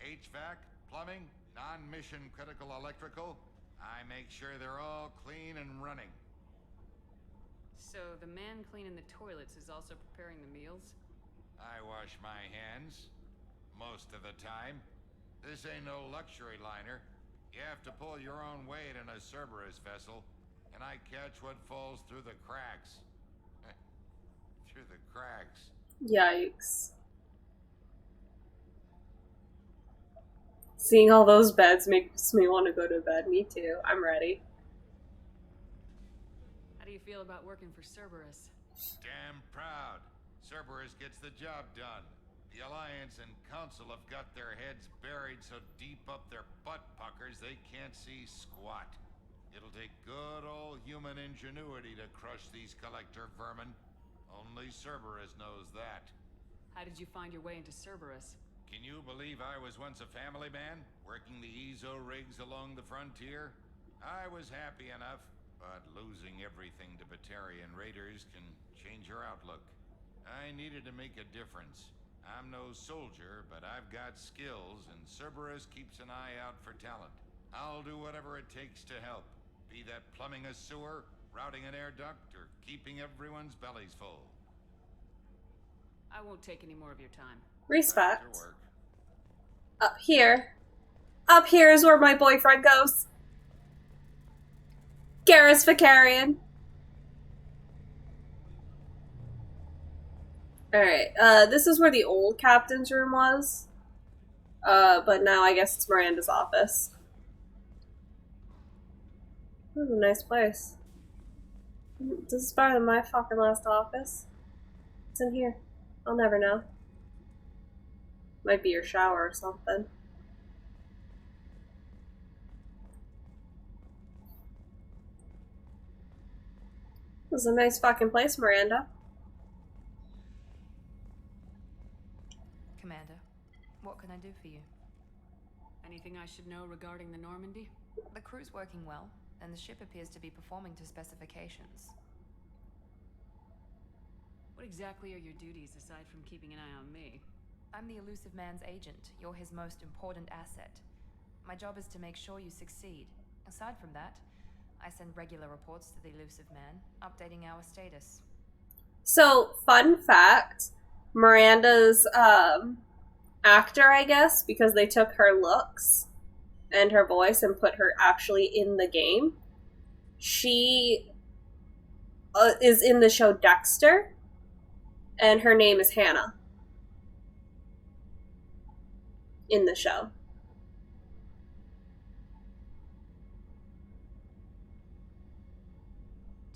HVAC, plumbing, non-mission critical electrical. I make sure they're all clean and running. So the man cleaning the toilets is also preparing the meals? I wash my hands. Most of the time. This ain't no luxury liner. You have to pull your own weight in a Cerberus vessel, and I catch what falls through the cracks. Through the cracks. Yikes. Seeing all those beds makes me want to go to bed. Me too. I'm ready. How do you feel about working for Cerberus? Damn proud. Cerberus gets the job done. The Alliance and Council have got their heads buried so deep up their butt puckers they can't see squat. It'll take good old human ingenuity to crush these collector vermin. Only Cerberus knows that. How did you find your way into Cerberus? Can you believe I was once a family man, working the Ezo rigs along the frontier? I was happy enough, but losing everything to Batarian raiders can change your outlook. I needed to make a difference. I'm no soldier, but I've got skills, and Cerberus keeps an eye out for talent. I'll do whatever it takes to help, be that plumbing a sewer, routing an air duct, or keeping everyone's bellies full. I won't take any more of your time. Respect. Up here. Up here is where my boyfriend goes. Garrus Vakarian. Alright, this is where the old captain's room was. But now I guess it's Miranda's office. This is a nice place. This is better than my fucking last office. What's in here? I'll never know. Might be your shower or something. This is a nice fucking place, Miranda. Commander, what can I do for you? Anything I should know regarding the Normandy? The crew's working well, and the ship appears to be performing to specifications. What exactly are your duties aside from keeping an eye on me? I'm the Elusive Man's agent. You're his most important asset. My job is to make sure you succeed. Aside from that, I send regular reports to the Elusive Man, updating our status. So, fun fact, Miranda's actor, I guess, because they took her looks and her voice and put her actually in the game. She is in the show Dexter, and her name is Hannah in the show.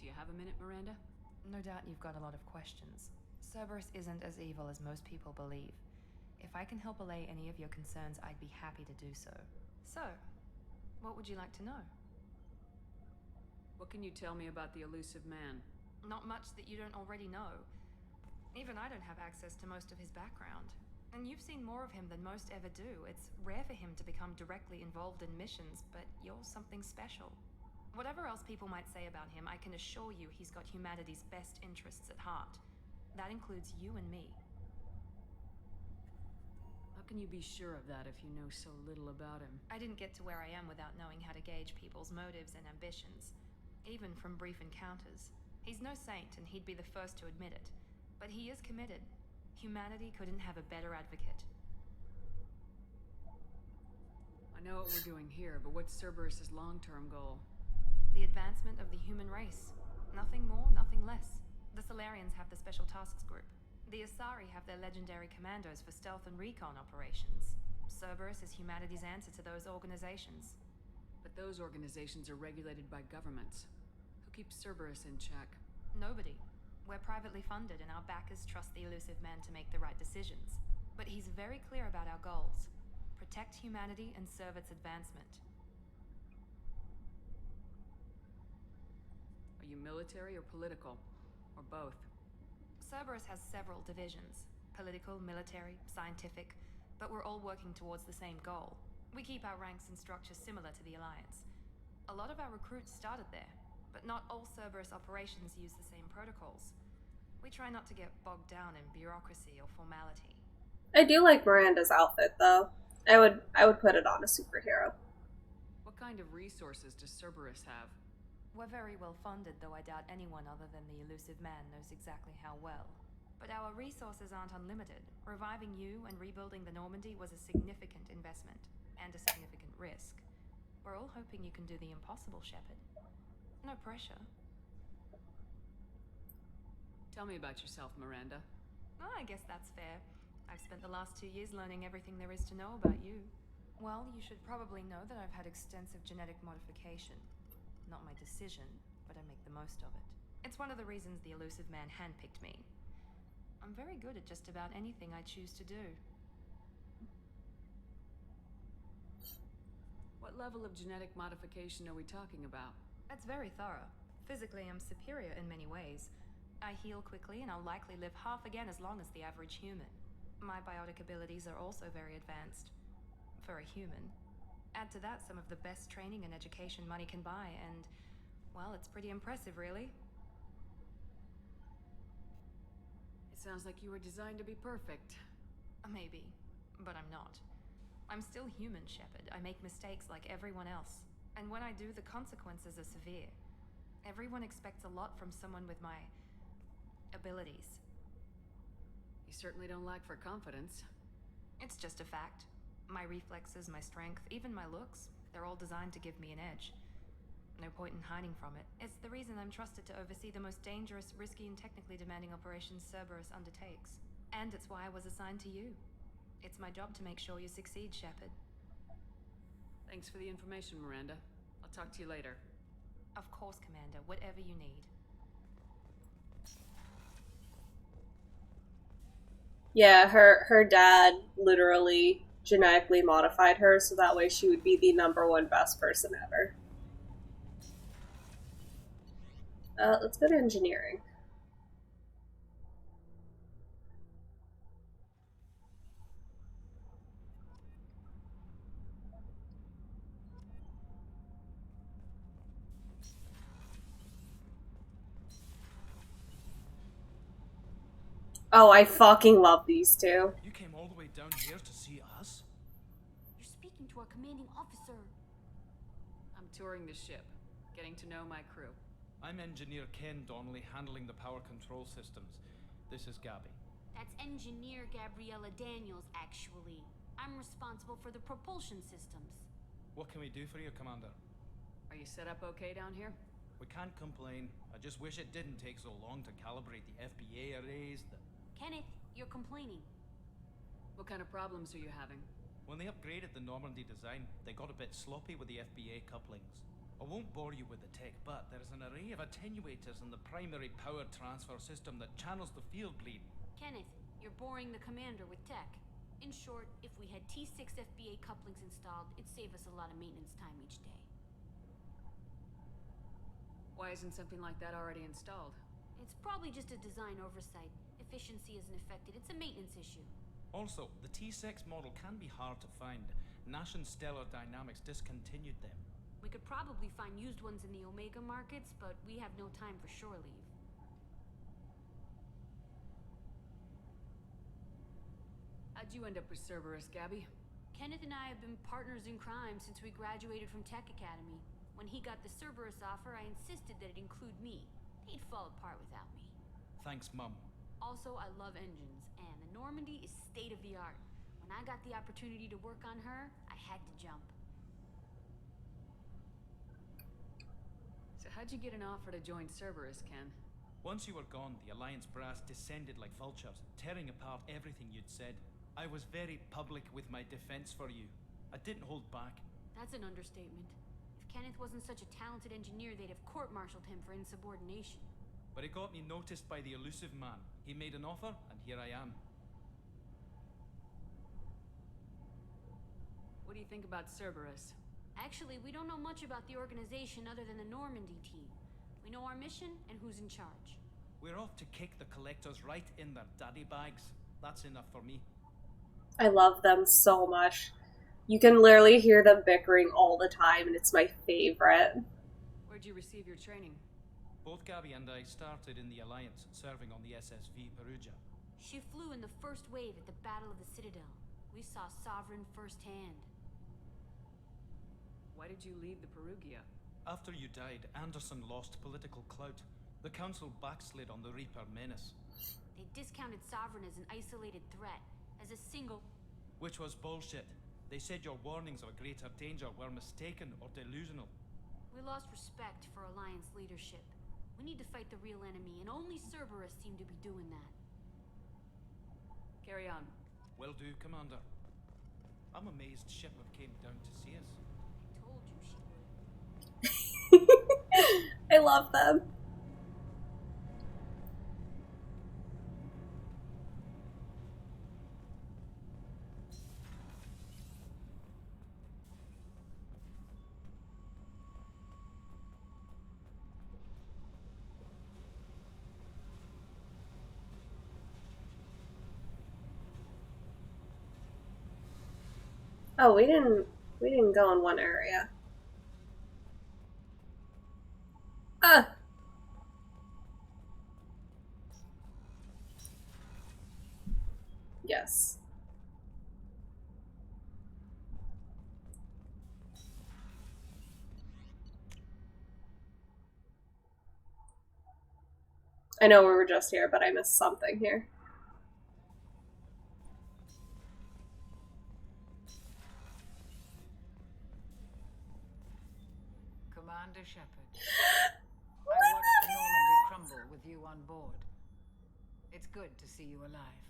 Do you have a minute, Miranda? No doubt you've got a lot of questions. Cerberus isn't as evil as most people believe. If I can help allay any of your concerns, I'd be happy to do so. So, what would you like to know? What can you tell me about the Elusive Man? Not much that you don't already know. Even I don't have access to most of his background. And you've seen more of him than most ever do. It's rare for him to become directly involved in missions, but you're something special. Whatever else people might say about him, I can assure you he's got humanity's best interests at heart. That includes you and me. How can you be sure of that if you know so little about him? I didn't get to where I am without knowing how to gauge people's motives and ambitions, even from brief encounters. He's no saint, and he'd be the first to admit it. But he is committed. Humanity couldn't have a better advocate. I know what we're doing here, but what's Cerberus's long-term goal? The advancement of the human race. Nothing more, nothing less. The Solarians have the Special Tasks Group. The Asari have their legendary commandos for stealth and recon operations. Cerberus is humanity's answer to those organizations. But those organizations are regulated by governments. Who keeps Cerberus in check? Nobody. We're privately funded, and our backers trust the Elusive Man to make the right decisions. But he's very clear about our goals. Protect humanity and serve its advancement. Are you military or political? Or both? Cerberus has several divisions. Political, military, scientific. But we're all working towards the same goal. We keep our ranks and structure similar to the Alliance. A lot of our recruits started there. But not all Cerberus operations use the same protocols. We try not to get bogged down in bureaucracy or formality. I do like Miranda's outfit, though. I would put it on a superhero. What kind of resources does Cerberus have? We're very well funded, though I doubt anyone other than the Elusive Man knows exactly how well. But our resources aren't unlimited. Reviving you and rebuilding the Normandy was a significant investment, and a significant risk. We're all hoping you can do the impossible, Shepard. No pressure. Tell me about yourself, Miranda. Oh, I guess that's fair. I've spent the last 2 years learning everything there is to know about you. Well, you should probably know that I've had extensive genetic modification. Not my decision, but I make the most of it. It's one of the reasons the Elusive Man handpicked me. I'm very good at just about anything I choose to do. What level of genetic modification are we talking about? That's very thorough. Physically, I'm superior in many ways. I heal quickly, and I'll likely live half again as long as the average human. My biotic abilities are also very advanced. For a human. Add to that some of the best training and education money can buy, and, well, it's pretty impressive, really. It sounds like you were designed to be perfect. Maybe, but I'm not. I'm still human, Shepard. I make mistakes like everyone else. And when I do, the consequences are severe. Everyone expects a lot from someone with my abilities. You certainly don't lack for confidence. It's just a fact. My reflexes, my strength, even my looks, they're all designed to give me an edge. No point in hiding from it. It's the reason I'm trusted to oversee the most dangerous, risky, and technically demanding operations Cerberus undertakes. And it's why I was assigned to you. It's my job to make sure you succeed, Shepard. Thanks for the information, Miranda. I'll talk to you later. Of course, Commander. Whatever you need. Yeah, her dad literally genetically modified her so that way she would be the #1 best person ever. Let's go to engineering. Oh, I fucking love these two. You came all the way down here to see us? You're speaking to our commanding officer. I'm touring the ship, getting to know my crew. I'm Engineer Ken Donnelly, handling the power control systems. This is Gabby. That's Engineer Gabriella Daniels, actually. I'm responsible for the propulsion systems. What can we do for you, Commander? Are you set up okay down here? We can't complain. I just wish it didn't take so long to calibrate the FBA arrays. Kenneth, you're complaining. What kind of problems are you having? When they upgraded the Normandy design, they got a bit sloppy with the FBA couplings. I won't bore you with the tech, but there's an array of attenuators in the primary power transfer system that channels the field bleed. Kenneth, you're boring the commander with tech. In short, if we had T6 FBA couplings installed, it'd save us a lot of maintenance time each day. Why isn't something like that already installed? It's probably just a design oversight. Efficiency isn't affected. It's a maintenance issue. Also, the T6 model can be hard to find. Nash and Stellar Dynamics discontinued them. We could probably find used ones in the Omega markets, but we have no time for shore leave. How'd you end up with Cerberus, Gabby? Kenneth and I have been partners in crime since we graduated from Tech Academy. When he got the Cerberus offer, I insisted that it include me. He'd fall apart without me. Thanks, Mum. Also, I love engines, and the Normandy is state-of-the-art. When I got the opportunity to work on her, I had to jump. So how'd you get an offer to join Cerberus, Ken? Once you were gone, the Alliance brass descended like vultures, tearing apart everything you'd said. I was very public with my defense for you. I didn't hold back. That's an understatement. If Kenneth wasn't such a talented engineer, they'd have court-martialed him for insubordination. But it got me noticed by the elusive man. He made an offer, and here I am. What do you think about Cerberus? Actually, we don't know much about the organization other than the Normandy team. We know our mission and who's in charge. We're off to kick the Collectors right in their daddy bags. That's enough for me. I love them so much. You can literally hear them bickering all the time, and it's my favorite. Where'd you receive your training? Both Gabby and I started in the Alliance, serving on the SSV Perugia. She flew in the first wave at the Battle of the Citadel. We saw Sovereign firsthand. Why did you leave the Perugia? After you died, Anderson lost political clout. The Council backslid on the Reaper menace. They discounted Sovereign as an isolated threat, as a single... Which was bullshit. They said your warnings of a greater danger were mistaken or delusional. We lost respect for Alliance leadership. We need to fight the real enemy, and only Cerberus seem to be doing that. Carry on. Will do, Commander. I'm amazed Shepard came down to see us. I told you she would. I love them. Oh, we didn't go in one area. Ah. Yes. I know we were just here, but I missed something here. Commander Shepard. I watched the Normandy crumble with you on board. It's good to see you alive.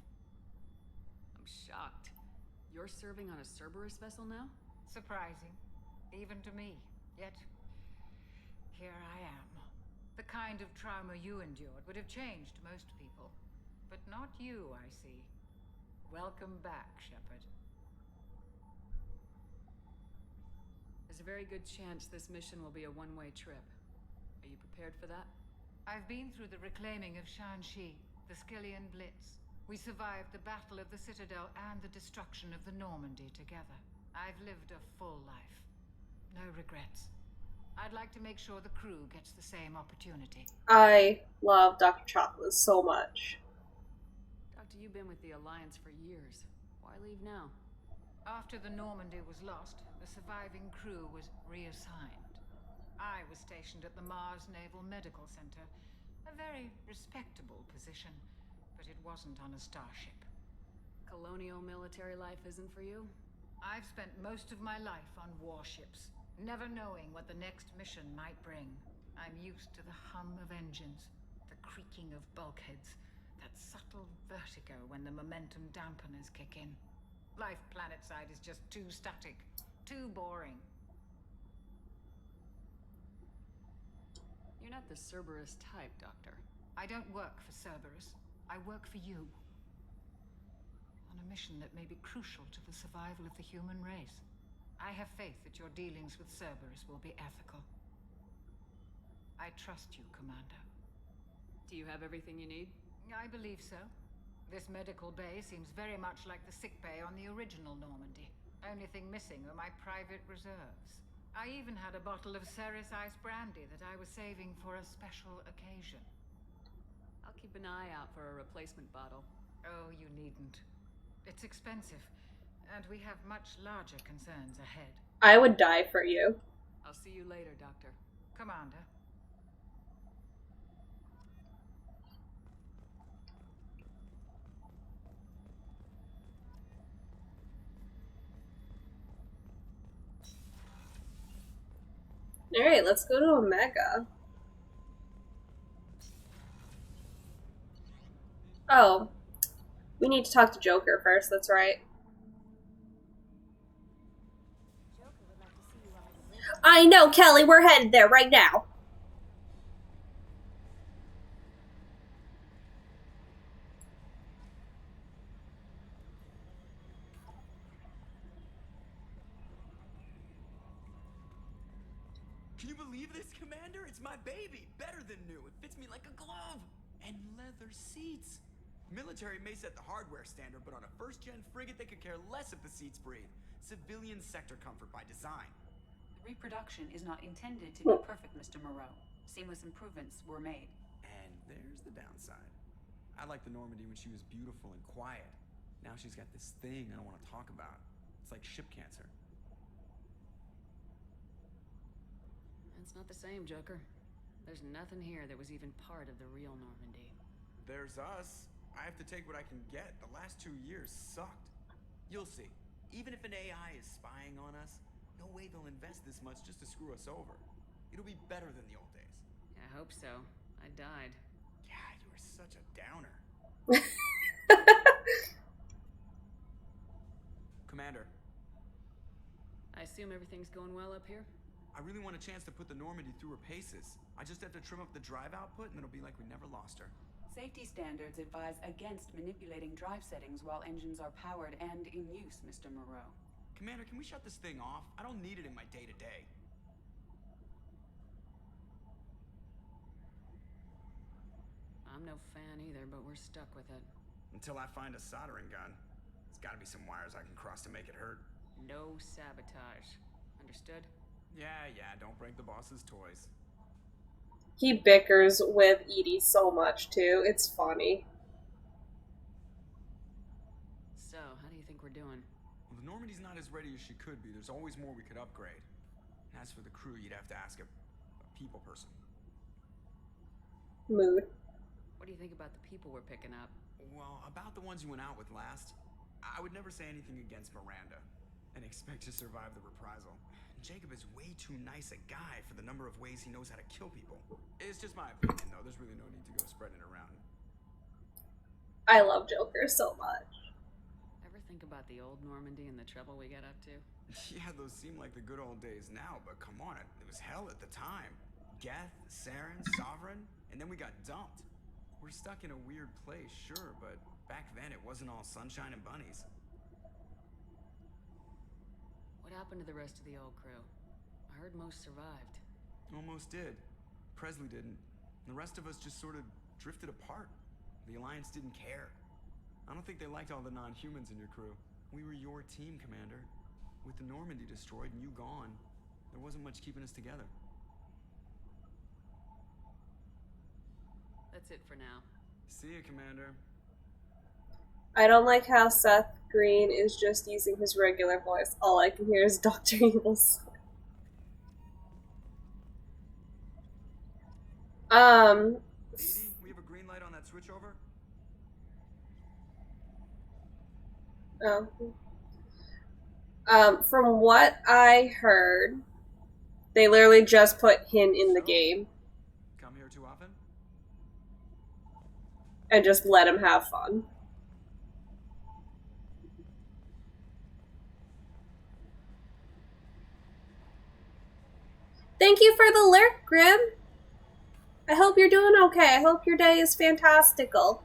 I'm shocked. You're serving on a Cerberus vessel now? Surprising, even to me. Yet, here I am. The kind of trauma you endured would have changed most people. But not you, I see. Welcome back, Shepard. There's a very good chance this mission will be a one-way trip. Are you prepared for that? I've been through the reclaiming of Shanxi, the Skillian Blitz. We survived the Battle of the Citadel and the destruction of the Normandy together. I've lived a full life. No regrets. I'd like to make sure the crew gets the same opportunity. I love Dr. Chocolates so much. Doctor, you've been with the Alliance for years. Why leave now? After the Normandy was lost, the surviving crew was reassigned. I was stationed at the Mars Naval Medical Center, a very respectable position, but it wasn't on a starship. Colonial military life isn't for you? I've spent most of my life on warships, never knowing what the next mission might bring. I'm used to the hum of engines, the creaking of bulkheads, that subtle vertigo when the momentum dampeners kick in. Life planetside is just too static, too boring. You're not the Cerberus type, Doctor. I don't work for Cerberus. I work for you. On a mission that may be crucial to the survival of the human race. I have faith that your dealings with Cerberus will be ethical. I trust you, Commander. Do you have everything you need? I believe so. This medical bay seems very much like the sick bay on the original Normandy. Only thing missing are my private reserves. I even had a bottle of Ceres Ice brandy that I was saving for a special occasion. I'll keep an eye out for a replacement bottle. Oh, you needn't. It's expensive, and we have much larger concerns ahead. I would die for you. I'll see you later, Doctor. Commander. Alright, let's go to Omega. Oh. We need to talk to Joker first, that's right. I know, Kelly, we're headed there right now. Can you believe this, Commander? It's my baby. Better than new. It fits me like a glove. And leather seats. Military may set the hardware standard, but on a first-gen frigate, they could care less if the seats breathe. Civilian sector comfort by design. The reproduction is not intended to be perfect, Mr. Moreau. Seamless improvements were made. And there's the downside. I liked the Normandy when she was beautiful and quiet. Now she's got this thing I don't want to talk about. It's like ship cancer. It's not the same, Joker. There's nothing here that was even part of the real Normandy. There's us. I have to take what I can get. The last 2 years sucked. You'll see. Even if an AI is spying on us, no way they'll invest this much just to screw us over. It'll be better than the old days. I hope so. I died. Yeah, you were such a downer. Commander. I assume everything's going well up here? I really want a chance to put the Normandy through her paces. I just have to trim up the drive output and it'll be like we never lost her. Safety standards advise against manipulating drive settings while engines are powered and in use, Mr. Moreau. Commander, can we shut this thing off? I don't need it in my day-to-day. I'm no fan either, but we're stuck with it. Until I find a soldering gun. There's gotta be some wires I can cross to make it hurt. No sabotage. Understood? Yeah, don't break the boss's toys. He bickers with Edie so much, too. It's funny. So, how do you think we're doing? Well, the Normandy's not as ready as she could be. There's always more we could upgrade. And as for the crew, you'd have to ask a people person. Mood. What do you think about the people we're picking up? Well, about the ones you went out with last, I would never say anything against Miranda and expect to survive the reprisal. Jacob is way too nice a guy for the number of ways he knows how to kill people. It's just my opinion, though. There's really no need to go spreading it around. I love Joker so much. Ever think about the old Normandy and the trouble we got up to? Yeah, those seem like the good old days now, but come on, it was hell at the time. Geth, Saren, Sovereign, and then we got dumped. We're stuck in a weird place, sure, but back then it wasn't all sunshine and bunnies. What happened to the rest of the old crew? I heard most survived. Almost did. Presley didn't. The rest of us just sort of drifted apart. The Alliance didn't care. I don't think they liked all the non-humans in your crew. We were your team, Commander. With the Normandy destroyed and you gone, there wasn't much keeping us together. That's it for now. See you, Commander. I don't like how Seth Green is just using his regular voice. All I can hear is Dr. Evil's. Edie, we have a green light on that switchover? From what I heard, they literally just put him in the game. Come here too often? And just let him have fun. Thank you for the lurk, Grim. I hope you're doing okay. I hope your day is fantastical.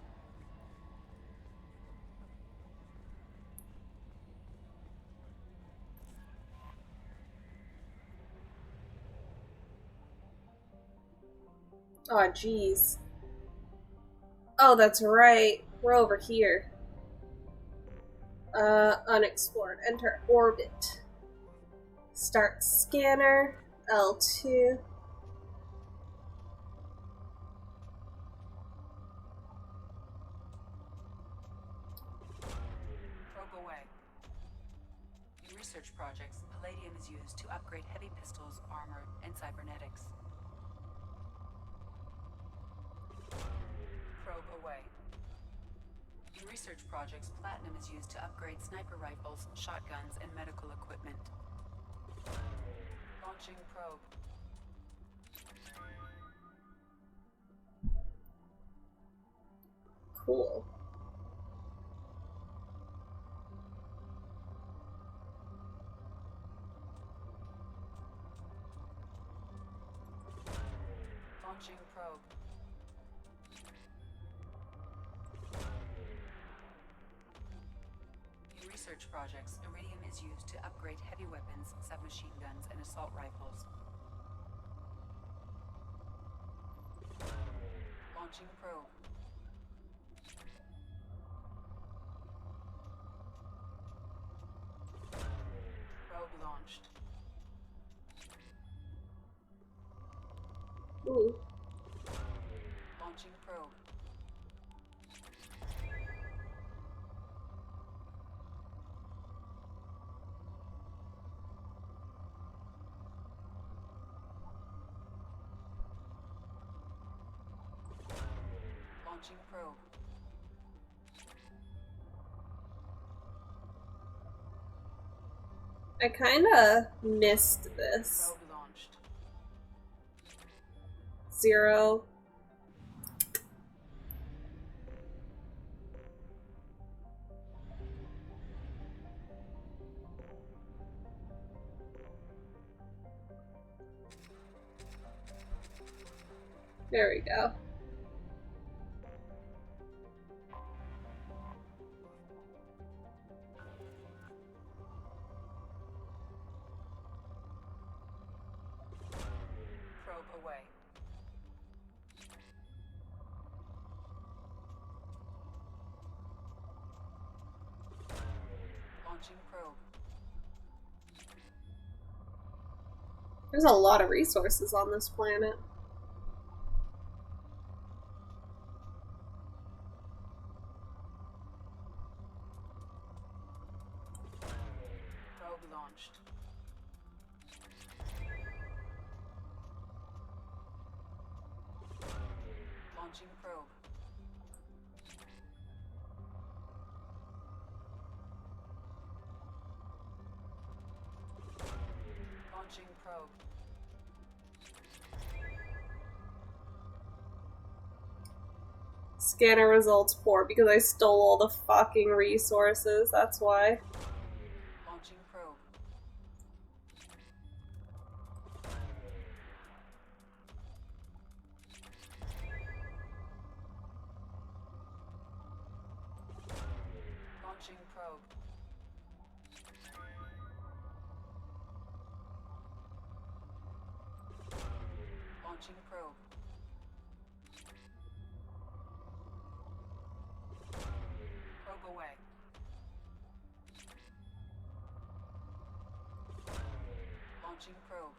Oh, jeez. Oh, that's right. We're over here. Unexplored. Enter orbit. Start scanner. L2. Probe away. In research projects, palladium is used to upgrade heavy pistols, armor, and cybernetics. Probe away. In research projects, platinum is used to upgrade sniper rifles, shotguns, and medical equipment. Launching probe. Cool. Launching probe. In research projects, iridium is used to upgrade heavy weapons, submachine guns, and assault rifles. Launching probe. Probe launched. Ooh. Launching probe. Launching probe. I kinda missed this. Probe launched. 0. There we go. Probe away. Launching probe. There's a lot of resources on this planet. Probe launched. Launching probe. Launching probe. Scanner results poor because I stole all the fucking resources, that's why. Launching probe. Launching probe. Launching probe. Probe away. Launching probe.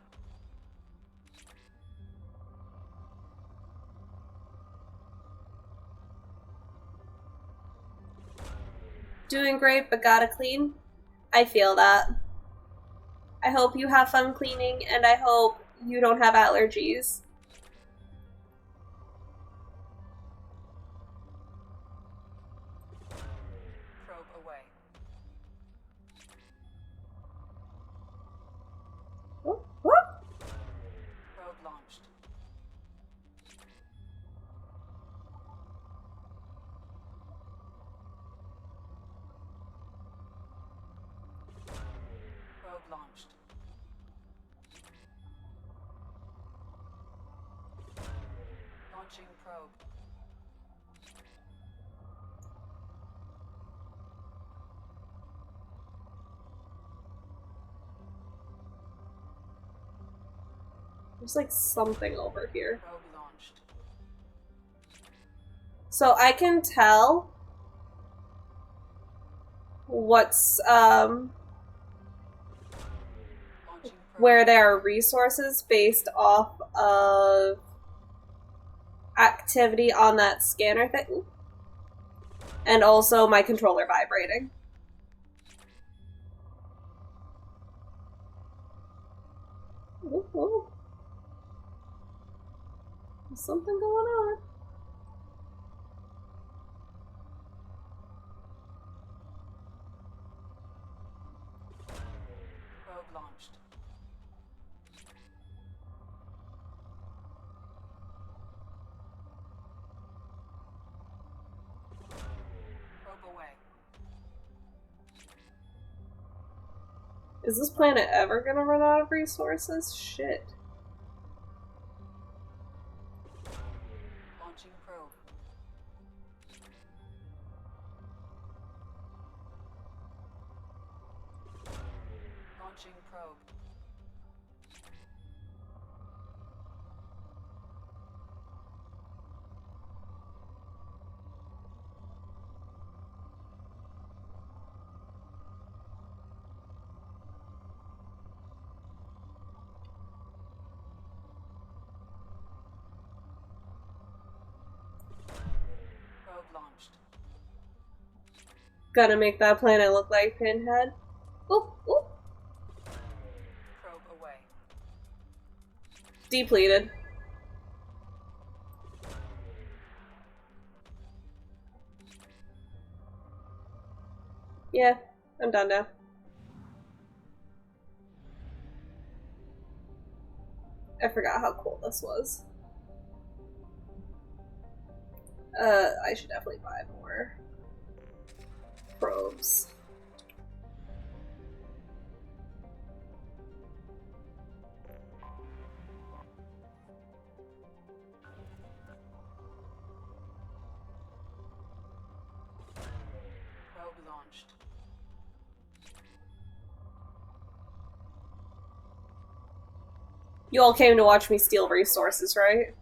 Doing great, but gotta clean. I feel that. I hope you have fun cleaning, and I hope you don't have allergies. Probe away. Whoop, whoop. Probe launched. Probe launched. Launching probe. There's like something over here. Probe launched. So I can tell what's where there are resources based off of activity on that scanner thing, and also my controller vibrating. Ooh, ooh. There's something going on. Probe launched. Probe away. Is this planet ever gonna run out of resources? Shit. Launching probe. Launching probe. Probe launched. Gotta make that planet look like Pinhead. Oop, oop. Probe away. Depleted. Yeah, I'm done now. I forgot how cool this was. I should definitely buy more probes. Probe launched. You all came to watch me steal resources, right?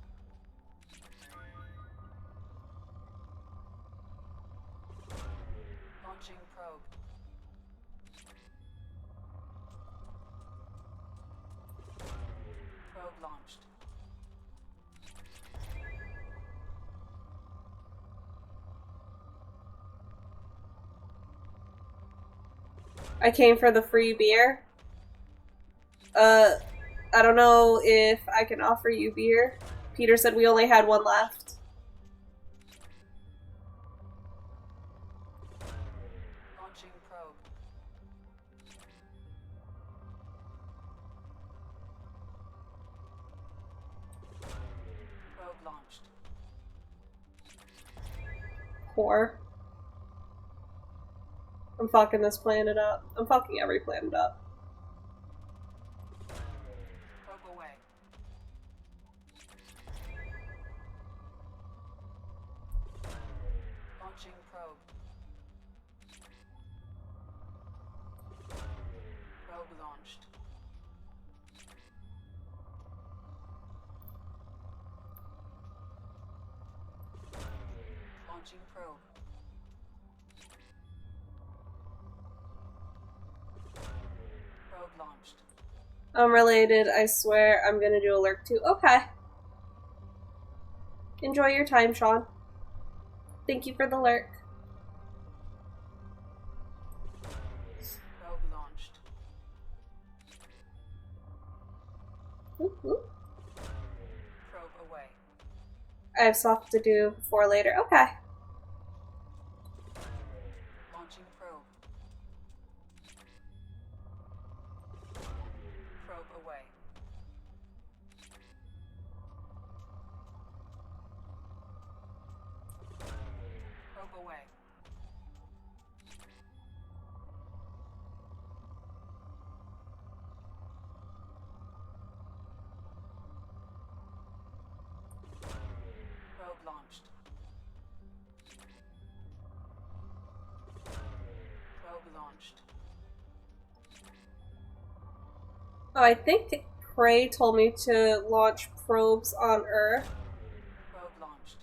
Launching probe. I came for the free beer. I don't know if I can offer you beer. Peter said we only had one left. Launching probe. Probe launched. Poor. I'm fucking this planet up. I'm fucking every planet up. Probe away. Launching probe. Probe launched. Launching probe. Probe launched. I'm related, I swear. I'm gonna do a lurk too. Okay. Enjoy your time, Sean. Thank you for the lurk. Probe launched. Whoop, whoop. Probe away. I have stuff to do before later. Okay. Launching probe. Probe away. Probe away. Probe launched. Probe launched. Oh, I think Prey told me to launch probes on Earth. Probe launched.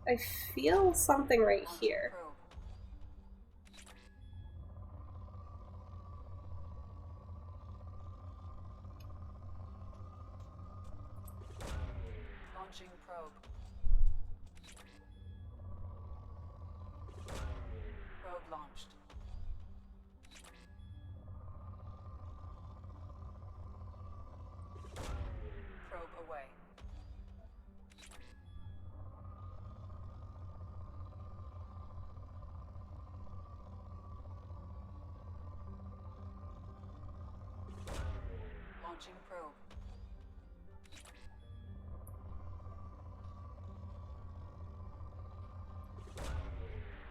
I feel something right here. Probe. Launching probe. Probe launched. Probe away. Launching probe.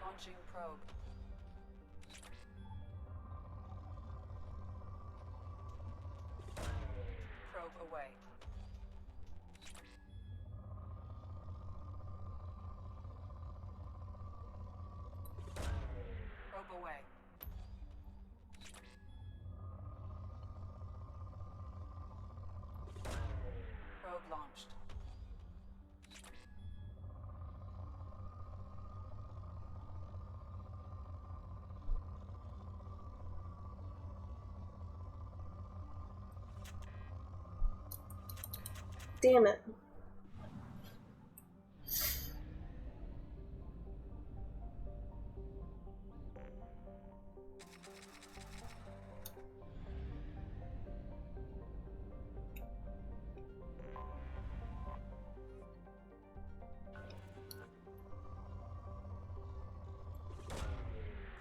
Launching probe. Probe away. Probe away. Probe launched. Damn it.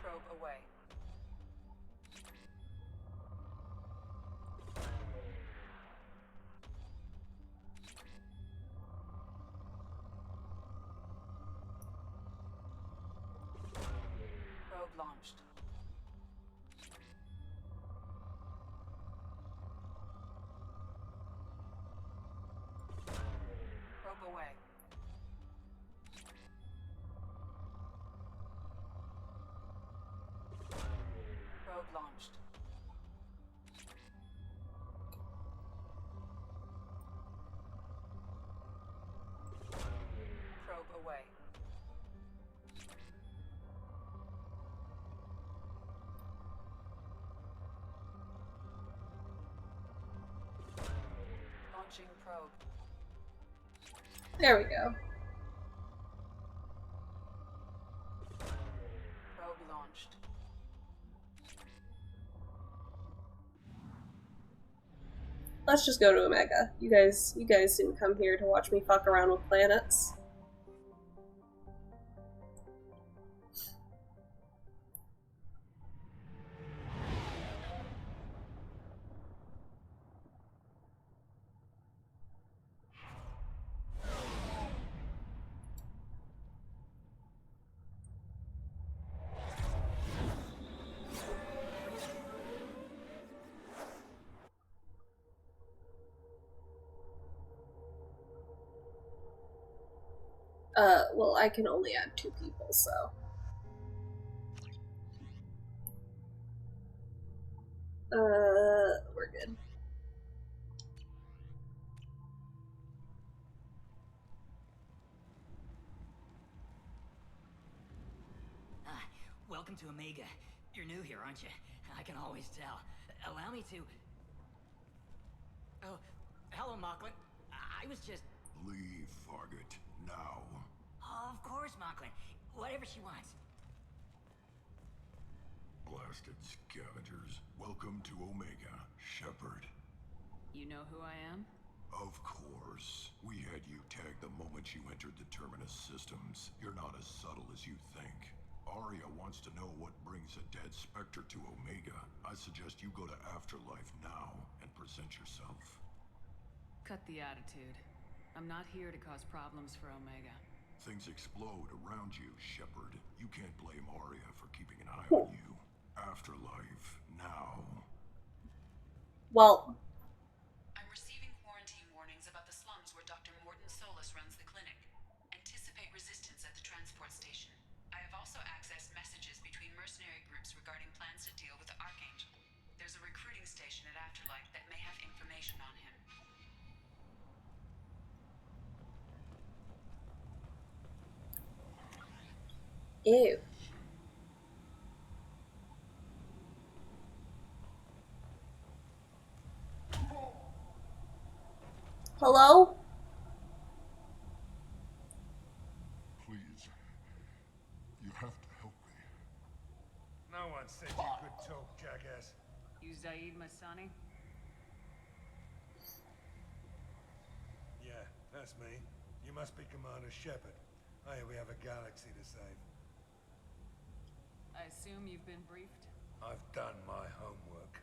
Probe away. Probe launched. Probe away. Probe launched. Probe away. Launching probe. There we go. Let's just go to Omega. You guys didn't come here to watch me fuck around with planets. Well, I can only add 2 people, so. We're good. Welcome to Omega. You're new here, aren't you? I can always tell. Allow me to... Oh, hello, Mocklin. I was just... Leave, Fargate, now. Of course, Mocklin. Whatever she wants. Blasted scavengers. Welcome to Omega, Shepard. You know who I am? Of course. We had you tagged the moment you entered the Terminus systems. You're not as subtle as you think. Aria wants to know what brings a dead Spectre to Omega. I suggest you go to Afterlife now and present yourself. Cut the attitude. I'm not here to cause problems for Omega. Things explode around you, Shepard. You can't blame Aria for keeping an eye on you. Afterlife, now. Well... I'm receiving quarantine warnings about the slums where Dr. Mordin Solus runs the clinic. Anticipate resistance at the transport station. I have also accessed messages between mercenary groups regarding plans to deal with the Archangel. There's a recruiting station at Afterlife that may have information on him. Ew. Hello? Please. You have to help me. No one said you could talk, jackass. You Zaid Masani? Yeah, that's me. You must be Commander Shepard. I hear we have a galaxy to save. I assume you've been briefed? I've done my homework.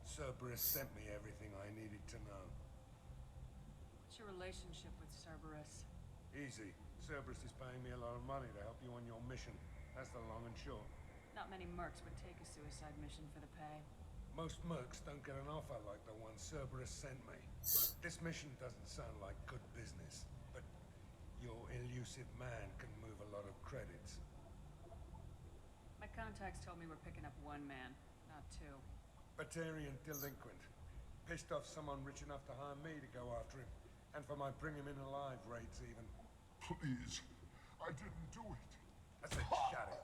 Cerberus sent me everything I needed to know. What's your relationship with Cerberus? Easy. Cerberus is paying me a lot of money to help you on your mission. That's the long and short. Not many mercs would take a suicide mission for the pay. Most mercs don't get an offer like the one Cerberus sent me. This mission doesn't sound like good business, but your elusive man can move a lot of credits. My contacts told me we're picking up 1 man, not 2. Batarian delinquent. Pissed off someone rich enough to hire me to go after him. And for my bring him in alive rates even. Please. I didn't do it. I said shut it.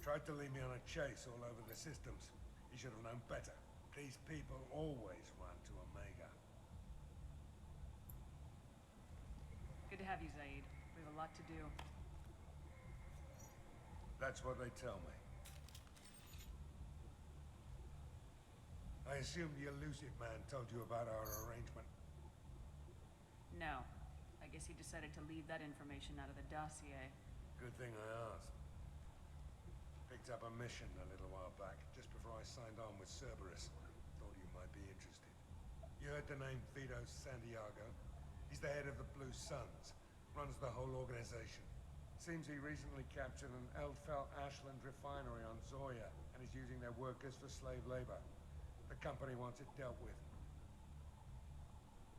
Tried to lead me on a chase all over the systems. He should have known better. These people always run to Omega. Good to have you, Zaid. We have a lot to do. That's what they tell me. I assume the elusive man told you about our arrangement. No. I guess he decided to leave that information out of the dossier. Good thing I asked. Picked up a mission a little while back, just before I signed on with Cerberus. Thought you might be interested. You heard the name Vito Santiago? He's the head of the Blue Suns. Runs the whole organization. Seems he recently captured an Eldfell Ashland refinery on Zoya and is using their workers for slave labor. The company wants it dealt with.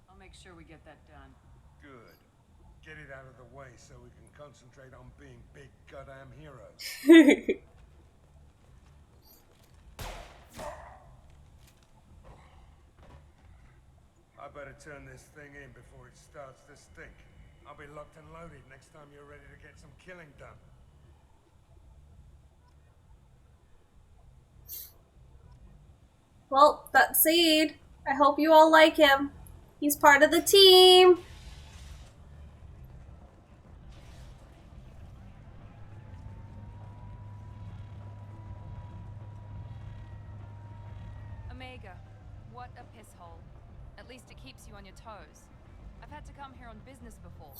I'll make sure we get that done. Good. Get it out of the way so we can concentrate on being big goddamn heroes. I better turn this thing in before it starts to stink. I'll be locked and loaded next time you're ready to get some killing done. Well, that's Zaid. I hope you all like him. He's part of the team. Omega, what a piss hole. toes. I've had to come here on business before.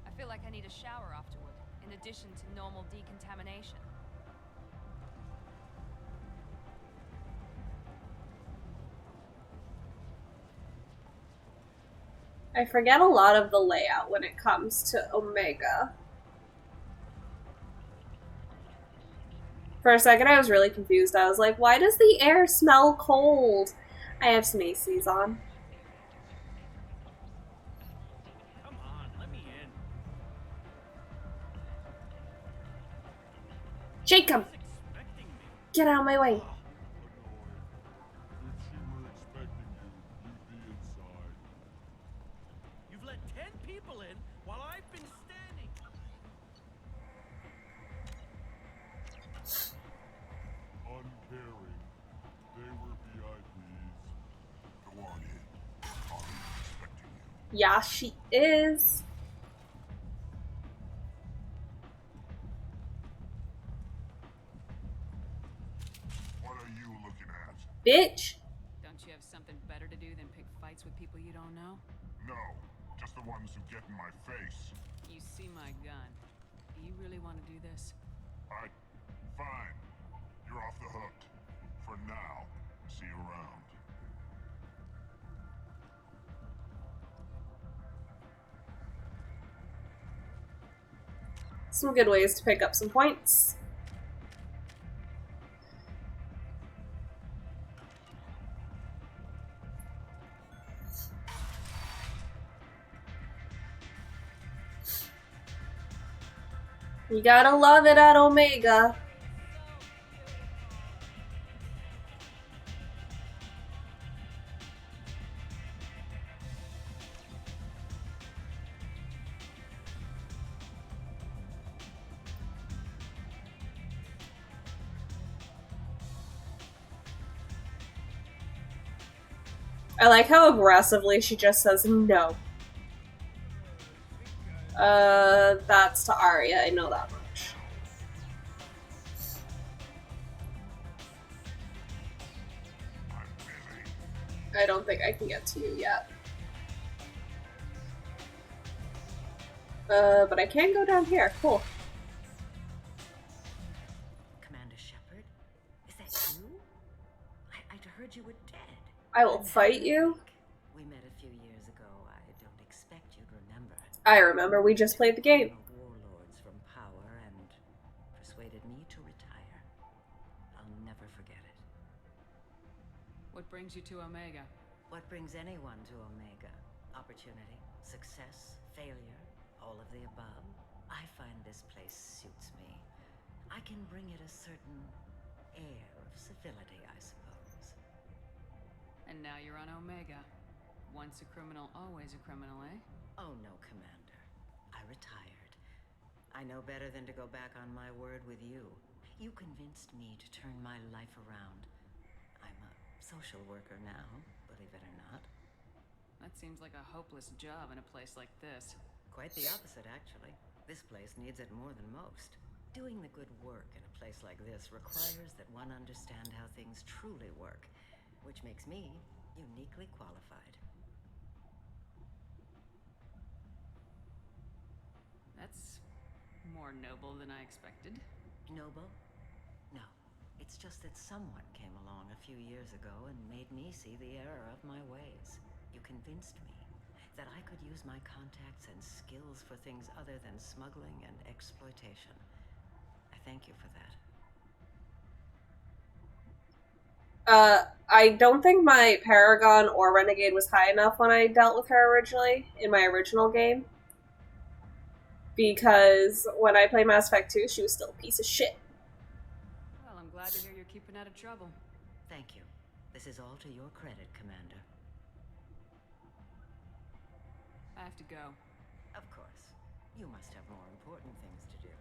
I feel like I need a shower afterward, in addition to normal decontamination. I forget a lot of the layout when it comes to Omega. For a second I was really confused. I was like, why does the air smell cold? I have some ACs on. Come on, let me in. Jacob! Get out of my way. You've let 10 people in while I've been standing. Uncaring. They were VIPs. Go on in. Aria's expecting you. Yeah, she is. What are you looking at? Bitch. Don't you have something better to do than pick fights with people you don't know? No, just the ones who get in my face. You see my gun. Do you really want to do this? Fine. You're off the hook. For now. See you around. Some good ways to pick up some points. You gotta love it at Omega. I like how aggressively she just says no. That's to Arya, I know that much. I don't think I can get to you yet. But I can go down here. Cool. Commander Shepard? Is that you? I'd heard you were dead. I will fight you. We met a few years ago. I don't expect you'd remember. I remember, we just played the game. Warlords from power and persuaded me to retire. I'll never forget it. What brings you to Omega? What brings anyone to Omega? Opportunity, success, failure, all of the above. I find this place suits me. I can bring it a certain air of civility, I suppose. And now you're on Omega. Once a criminal, always a criminal, eh? Oh no, Commander. I retired. I know better than to go back on my word with you. You convinced me to turn my life around. I'm a social worker now, believe it or not. That seems like a hopeless job in a place like this. Quite the opposite, actually. This place needs it more than most. Doing the good work in a place like this requires that one understand how things truly work, which makes me uniquely qualified. That's more noble than I expected. Noble? No. It's just that someone came along a few years ago and made me see the error of my ways. You convinced me that I could use my contacts and skills for things other than smuggling and exploitation. I thank you for that. I don't think my Paragon or Renegade was high enough when I dealt with her originally, in my original game. Because when I played Mass Effect 2, she was still a piece of shit. Well, I'm glad to hear you're keeping out of trouble. Thank you. This is all to your credit, Commander. I have to go. Of course. You must have more important things to do.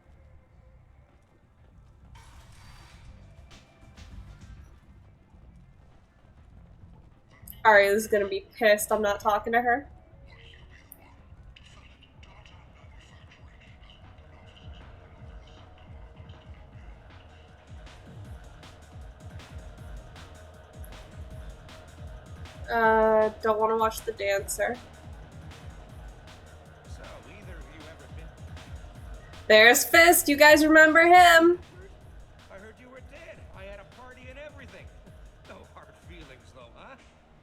Arya's gonna be pissed I'm not talking to her. Don't want to watch The Dancer. So, either of you ever been... There's Fist. You guys remember him? I heard you were dead. I had a party and everything. No hard feelings, though, huh?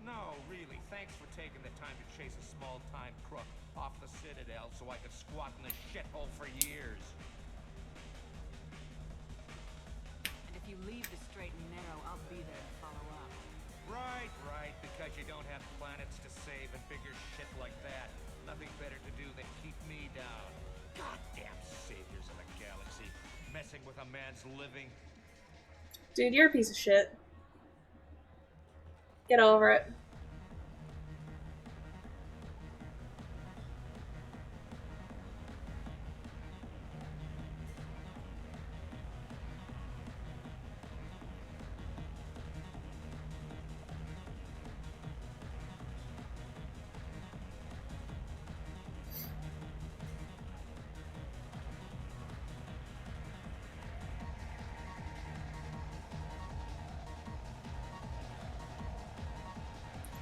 No, really. Thanks for taking the time to chase a small-time crook off the Citadel so I could squat in the shithole for years. And if you leave the straight and narrow, I'll be there to follow up. Right, because you don't have planets to save and bigger shit like that. Nothing better to do than keep me down. Goddamn saviors of the galaxy, messing with a man's living. Dude, you're a piece of shit. Get over it.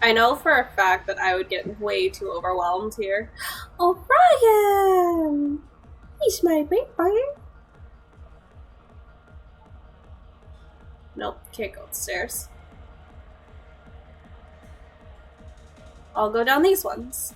I know for a fact that I would get way too overwhelmed here. O'Brien! He's my big boy. Nope, can't go upstairs. I'll go down these ones.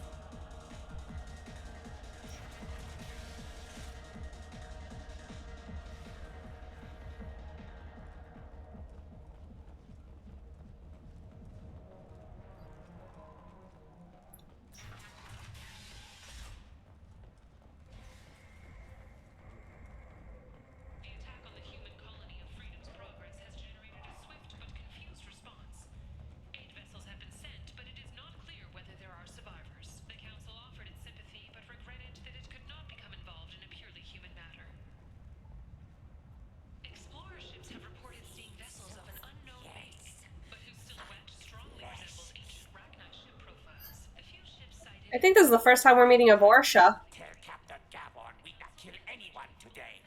I think this is the first time we're meeting a Vorsha. Tell Captain Gavon we not kill anyone today.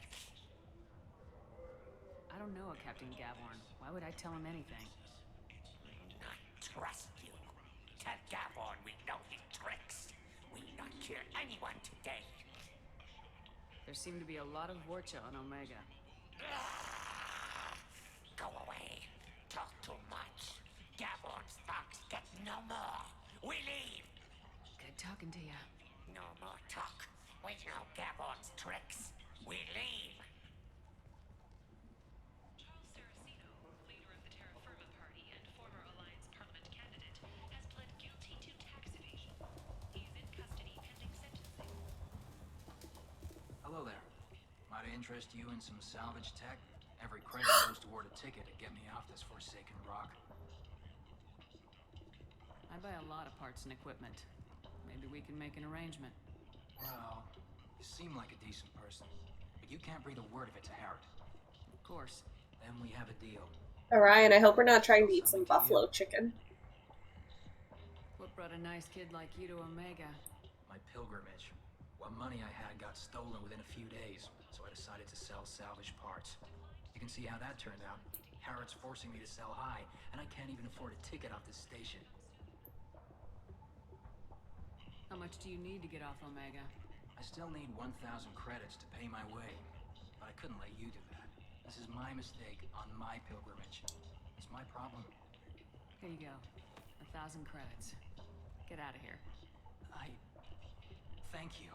I don't know a Captain Gavorn. Why would I tell him anything? Not trust you. Tell Gavon we know his tricks. We not kill anyone today. There seem to be a lot of Vorcha on Omega. Go away. Talk too much. Gavon's fox get no more. We leave. Good talking to you. No more talk. We know Gavon's tricks. We leave. Charles Saraceno, leader of the Terra Firma Party and former Alliance Parliament candidate, has pled guilty to tax evasion. He is in custody pending sentencing. Hello there. Might I interest you in some salvage tech? Every credit goes toward a ticket to get me off this forsaken rock. I buy a lot of parts and equipment. Maybe we can make an arrangement. Well, you seem like a decent person, but you can't breathe a word of it to Harrod. Of course. Then we have a deal. Orion, I hope we're not trying to eat some buffalo chicken. What brought a nice kid like you to Omega? My pilgrimage. What money I had got stolen within a few days, so I decided to sell salvage parts. You can see how that turned out. Harrod's forcing me to sell high, and I can't even afford a ticket off this station. How much do you need to get off Omega? I still need 1,000 credits to pay my way, but I couldn't let you do that. This is my mistake on my pilgrimage. It's my problem. Here you go. 1,000 credits. Get out of here. Thank you.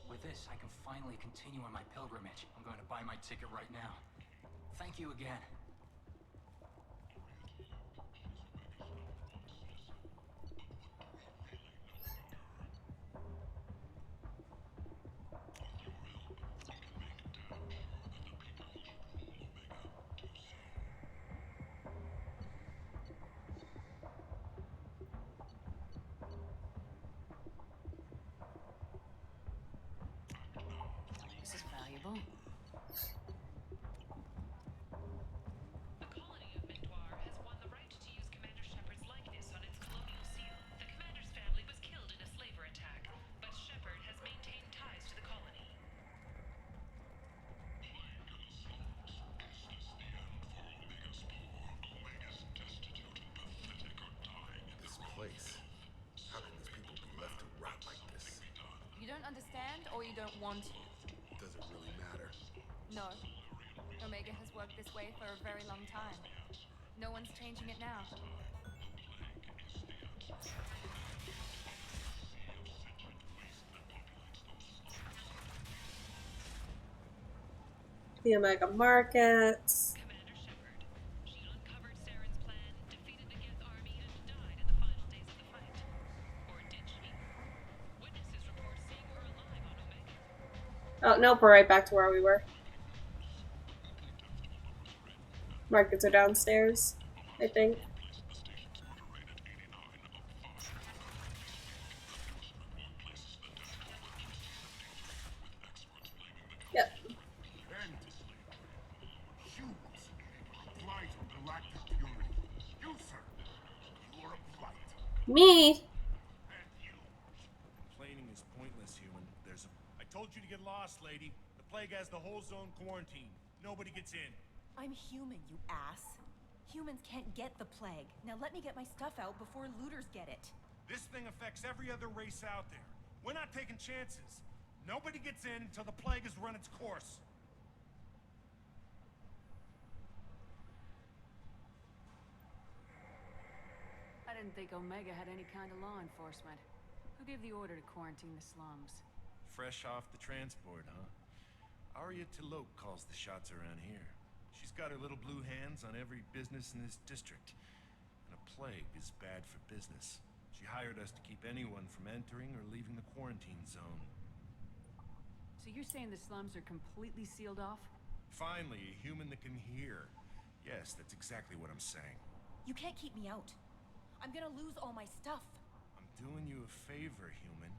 With this, I can finally continue on my pilgrimage. I'm going to buy my ticket right now. Thank you again. This is valuable. understand or you don't want to? Does it really matter? No. Omega has worked this way for a very long time. No one's changing it now. The Omega Markets. Oh, nope, we're right back to where we were. Markets are downstairs, I think. Yep. Me? Complaining is pointless, human. I told you to get lost, lady. The plague has the whole zone quarantined. Nobody gets in. I'm human, you ass. Humans can't get the plague. Now let me get my stuff out before looters get it. This thing affects every other race out there. We're not taking chances. Nobody gets in until the plague has run its course. I didn't think Omega had any kind of law enforcement. Who gave the order to quarantine the slums? Fresh off the transport, huh? Arya T'Loak calls the shots around here. She's got her little blue hands on every business in this district. And a plague is bad for business. She hired us to keep anyone from entering or leaving the quarantine zone. So you're saying the slums are completely sealed off? Finally, a human that can hear. Yes, that's exactly what I'm saying. You can't keep me out. I'm gonna lose all my stuff. I'm doing you a favor, human.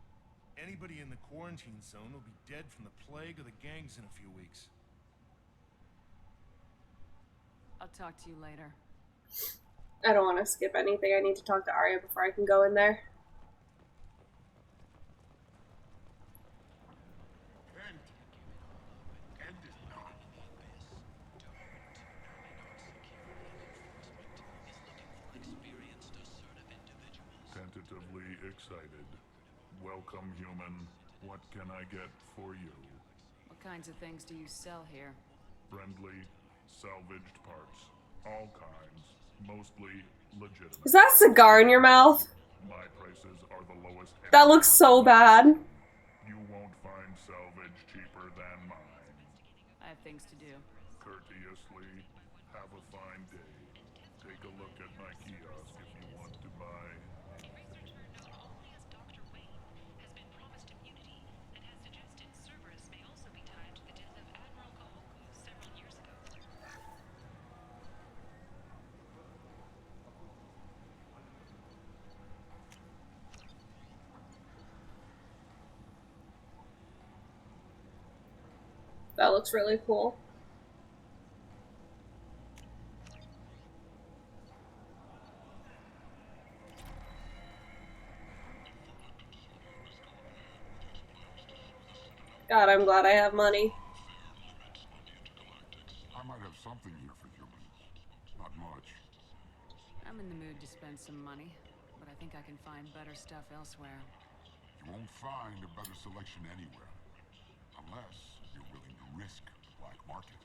Anybody in the quarantine zone will be dead from the plague or the gangs in a few weeks. I'll talk to you later. I don't want to skip anything. I need to talk to Arya before I can go in there. Tentatively excited. Welcome, human. What can I get for you? What kinds of things do you sell here? Friendly, salvaged parts. All kinds. Mostly legitimate. Is that a cigar in your mouth? My prices are the lowest. That looks so bad. You won't find salvage cheaper than mine. I have things to do. Courteously, have a fine day. Take a look at my kiosk if you want to buy. That looks really cool. God, I'm glad I have money. I might have something here for humans. Not much. I'm in the mood to spend some money, but I think I can find better stuff elsewhere. You won't find a better selection anywhere. Unless you're willing to risk the black market.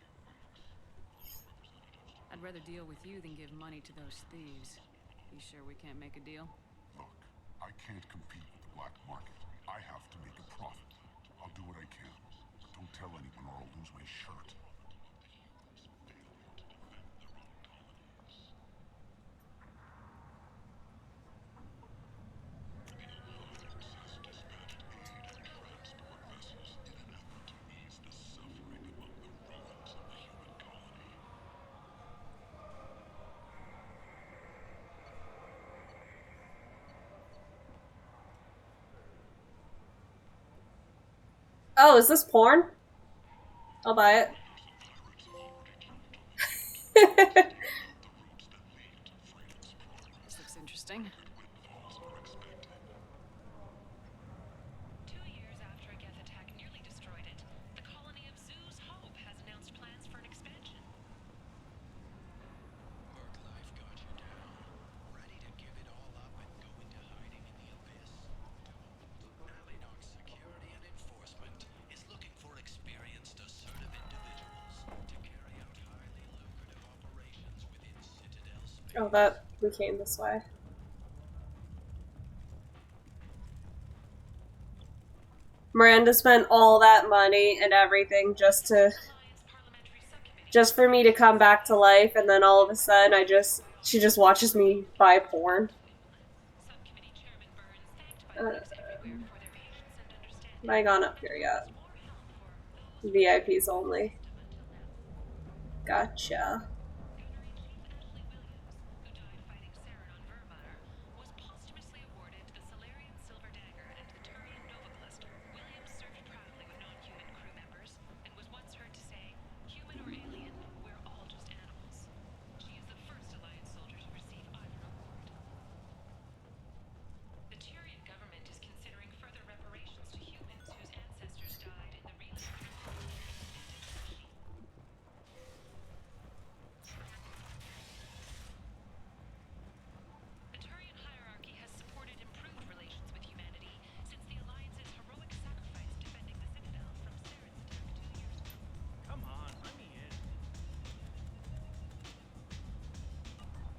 I'd rather deal with you than give money to those thieves. You sure we can't make a deal? Look, I can't compete with the black market. I have to make a profit. I'll do what I can. But don't tell anyone or I'll lose my shirt. Oh, is this porn? I'll buy it. This looks interesting. 2 years after a Geth attack nearly destroyed it, the colony of Zoo's Hope has announced plans for an expansion. Work life got you down. Ready to give it all up and go into hiding in the abyss. Alley Knox security and Oh, that we came this way. Miranda spent all that money and everything just for me to come back to life, and then all of a sudden she just watches me buy porn. Have I gone up here yet? VIPs only. Gotcha.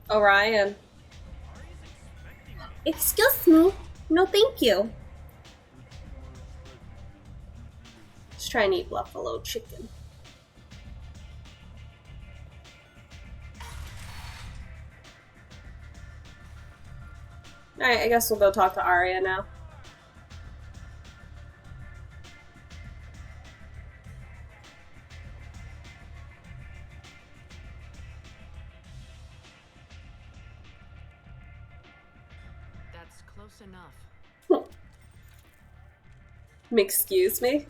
Orion. Excuse me. No, thank you. Just trying to eat buffalo chicken. Alright, I guess we'll go talk to Arya now. Enough. Excuse me?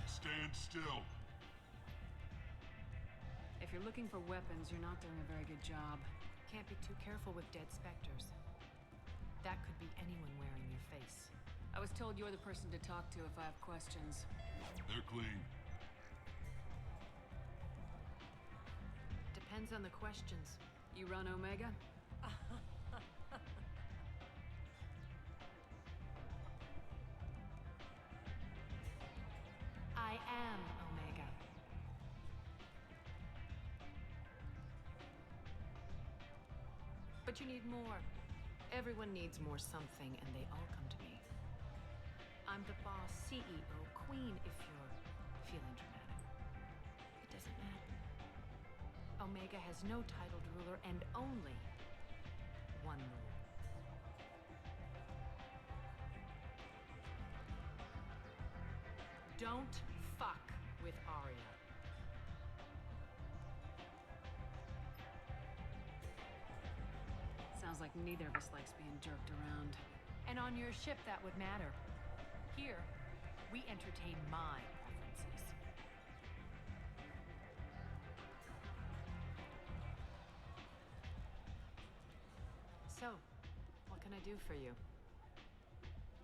Stand still. If you're looking for weapons, you're not doing a very good job. Can't be too careful with dead specters. That could be anyone wearing your face. I was told you're the person to talk to if I have questions. They're clean. Depends on the questions. You run Omega? I am Omega. But you need more. Everyone needs more something, and they all come to me. I'm the boss, CEO, queen, if you're feeling dramatic. It doesn't matter. Omega has no titled ruler and only one rule. Don't fuck with Arya. Sounds like neither of us likes being jerked around. And on your ship, that would matter. Here, we entertain my preferences. So, what can I do for you?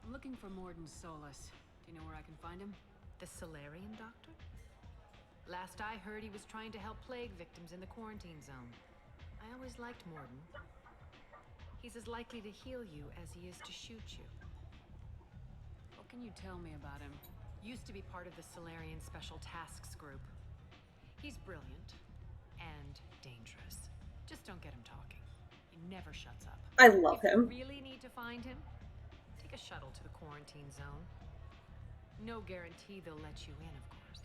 I'm looking for Mordin Solus. Do you know where I can find him? The Solarian doctor? Last I heard, he was trying to help plague victims in the quarantine zone. I always liked Mordin. He's as likely to heal you as he is to shoot you. What can you tell me about him? Used to be part of the Solarian Special Tasks Group. He's brilliant and dangerous. Just don't get him talking. He never shuts up. I love him. If you really need to find him, take a shuttle to the quarantine zone. No guarantee they'll let you in, of course.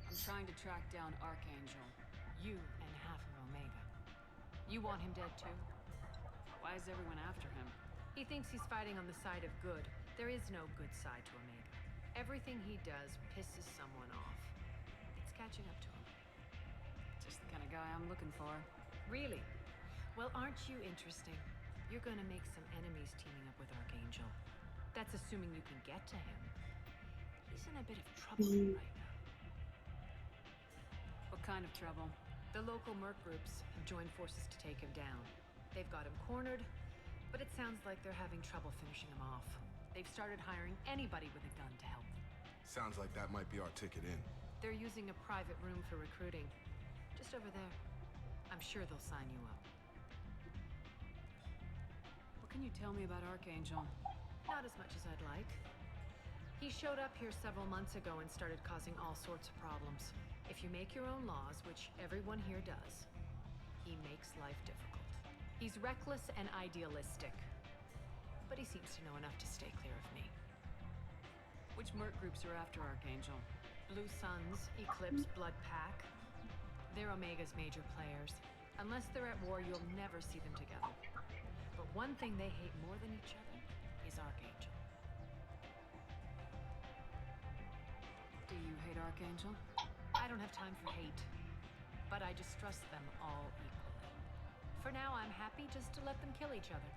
I'm trying to track down Archangel. You and half of Omega. You want him dead too? Why is everyone after him? He thinks he's fighting on the side of good. There is no good side to Omega. Everything he does pisses someone off. It's catching up to him. Just the kind of guy I'm looking for. Really? Well, aren't you interesting? You're gonna make some enemies teaming up with Archangel. That's assuming you can get to him. He's in a bit of trouble right now. What kind of trouble? The local merc groups have joined forces to take him down. They've got him cornered, but it sounds like they're having trouble finishing him off. They've started hiring anybody with a gun to help them. Sounds like that might be our ticket in. They're using a private room for recruiting. Just over there. I'm sure they'll sign you up. What can you tell me about Archangel? Not as much as I'd like. He showed up here several months ago and started causing all sorts of problems. If you make your own laws, which everyone here does, he makes life difficult. He's reckless and idealistic, but he seems to know enough to stay clear of me. Which merc groups are after Archangel? Blue Suns, Eclipse, Blood Pack. They're Omega's major players. Unless they're at war, you'll never see them together. But one thing they hate more than each other is Archangel. Do you hate Archangel? I don't have time for hate, but I distrust them all equally. For now, I'm happy just to let them kill each other.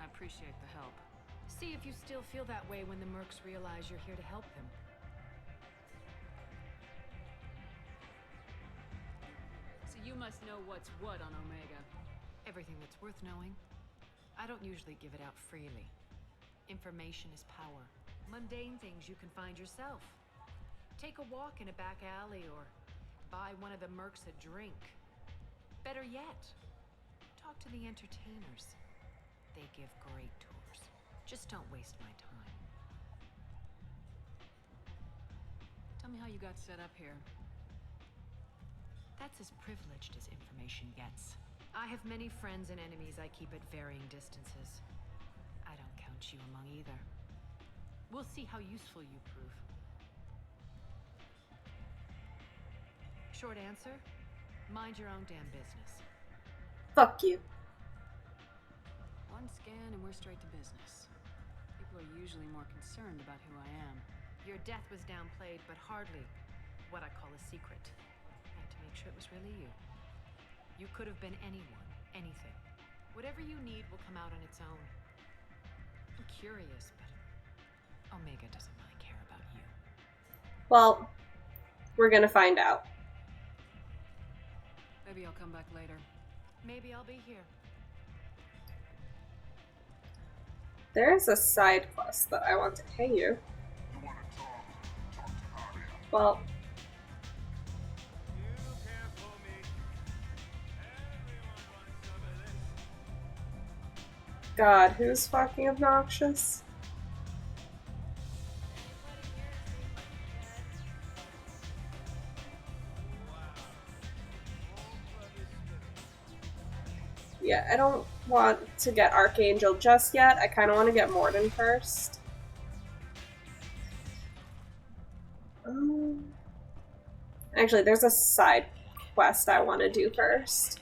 I appreciate the help. See if you still feel that way when the mercs realize you're here to help them. So you must know what's what on Omega. Everything that's worth knowing. I don't usually give it out freely. Information is power. Mundane things you can find yourself. Take a walk in a back alley or buy one of the mercs a drink. Better yet, talk to the entertainers. They give great tours. Just don't waste my time. Tell me how you got set up here. That's as privileged as information gets. I have many friends and enemies I keep at varying distances. I don't count you among either. We'll see how useful you prove. Short answer, mind your own damn business. Fuck you. One scan and we're straight to business. People are usually more concerned about who I am. Your death was downplayed, but hardly what I call a secret. I had to make sure it was really you. You could have been anyone, anything. Whatever you need will come out on its own. I'm curious, but Omega doesn't really care about you. Well, we're gonna find out. Maybe I'll come back later. Maybe I'll be here. There is a side quest that I want to pay you. Well, God, who's fucking obnoxious? Yeah, I don't want to get Archangel just yet. I kind of want to get Mordin first. Actually, there's a side quest I want to do first.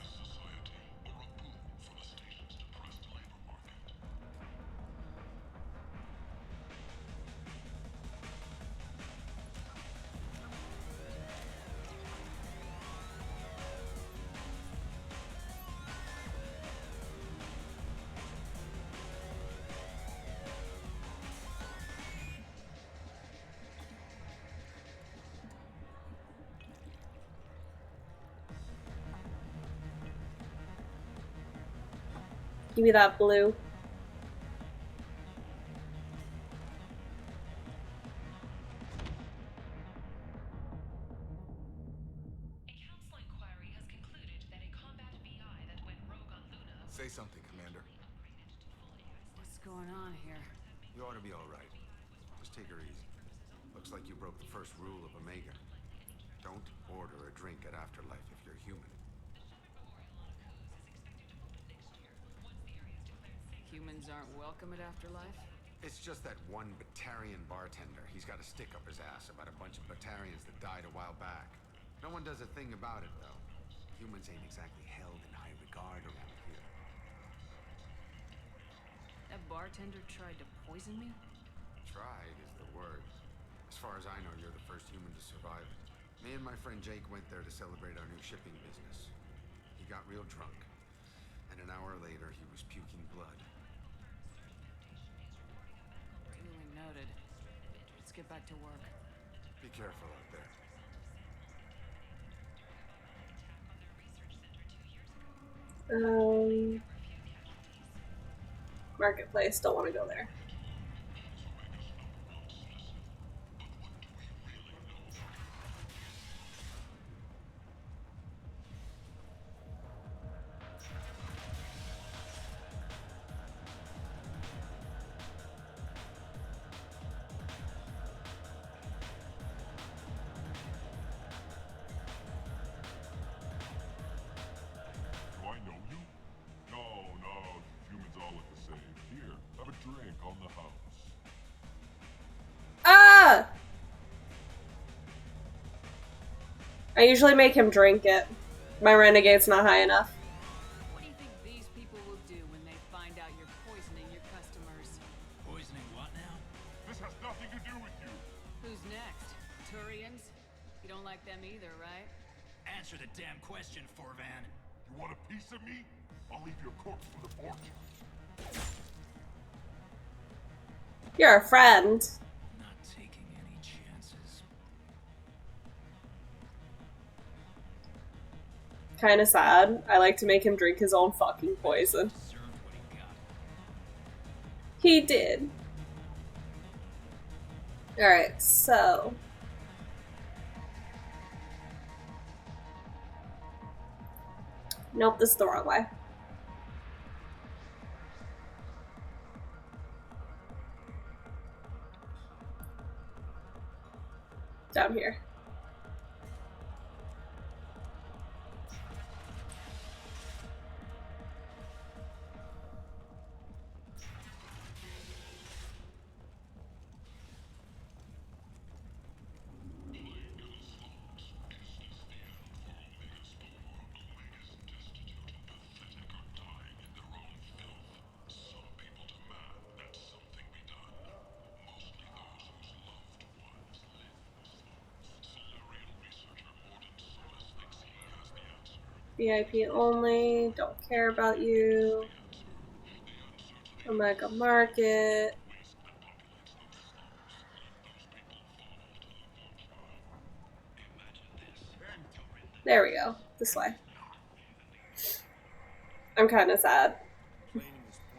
Give me that blue. Say something, Commander. What's going on here? You ought to be all right. Just take her easy. Looks like you broke the first rule of Omega. Don't order a drink at Afterlife if you're human. Humans aren't welcome at Afterlife? It's just that one Batarian bartender. He's got a stick up his ass about a bunch of Batarians that died a while back. No one does a thing about it, though. Humans ain't exactly held in high regard around here. That bartender tried to poison me? Tried is the word. As far as I know, you're the first human to survive it. Me and my friend Jake went there to celebrate our new shipping business. He got real drunk, and an hour later he was puking blood. Duly noted. Let's get back to work. Be careful out there. Marketplace, don't want to go there. I usually make him drink it. My renegade's not high enough. What do you think these people will do when they find out you're poisoning your customers? Poisoning what now? This has nothing to do with you. Who's next? Turians? You don't like them either, right? Answer the damn question, Forvan. You want a piece of me? I'll leave your corpse for the porch. You're a friend. Not taking any chances. Kinda sad. I like to make him drink his own fucking poison. He did. Alright, so... Nope, this is the wrong way. Down here. VIP only, don't care about you. Omega Market. There we go. This way. I'm kind of sad.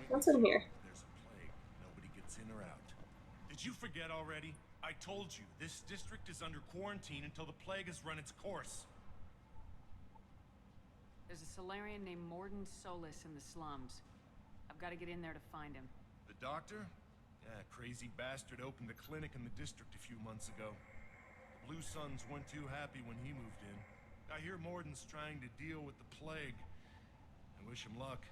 What's in here? There's a plague. Nobody gets in or out. Did you forget already? I told you, this district is under quarantine until the plague has run its course. There's a Solarian named Morden Solis in the slums. I've got to get in there to find him. The doctor? Yeah, crazy bastard opened a clinic in the district a few months ago. The Blue Suns weren't too happy when he moved in. I hear Morden's trying to deal with the plague. I wish him luck.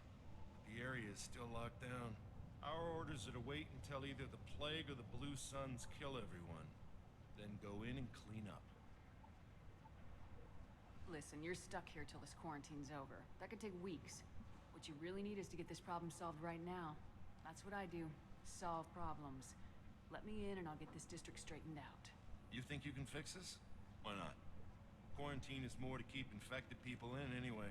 The area is still locked down. Our orders are to wait until either the plague or the Blue Suns kill everyone. Then go in and clean up. Listen, you're stuck here till this quarantine's over. That could take weeks. What you really need is to get this problem solved right now. That's what I do. Solve problems. Let me in and I'll get this district straightened out. You think you can fix this? Why not? Quarantine is more to keep infected people in anyway.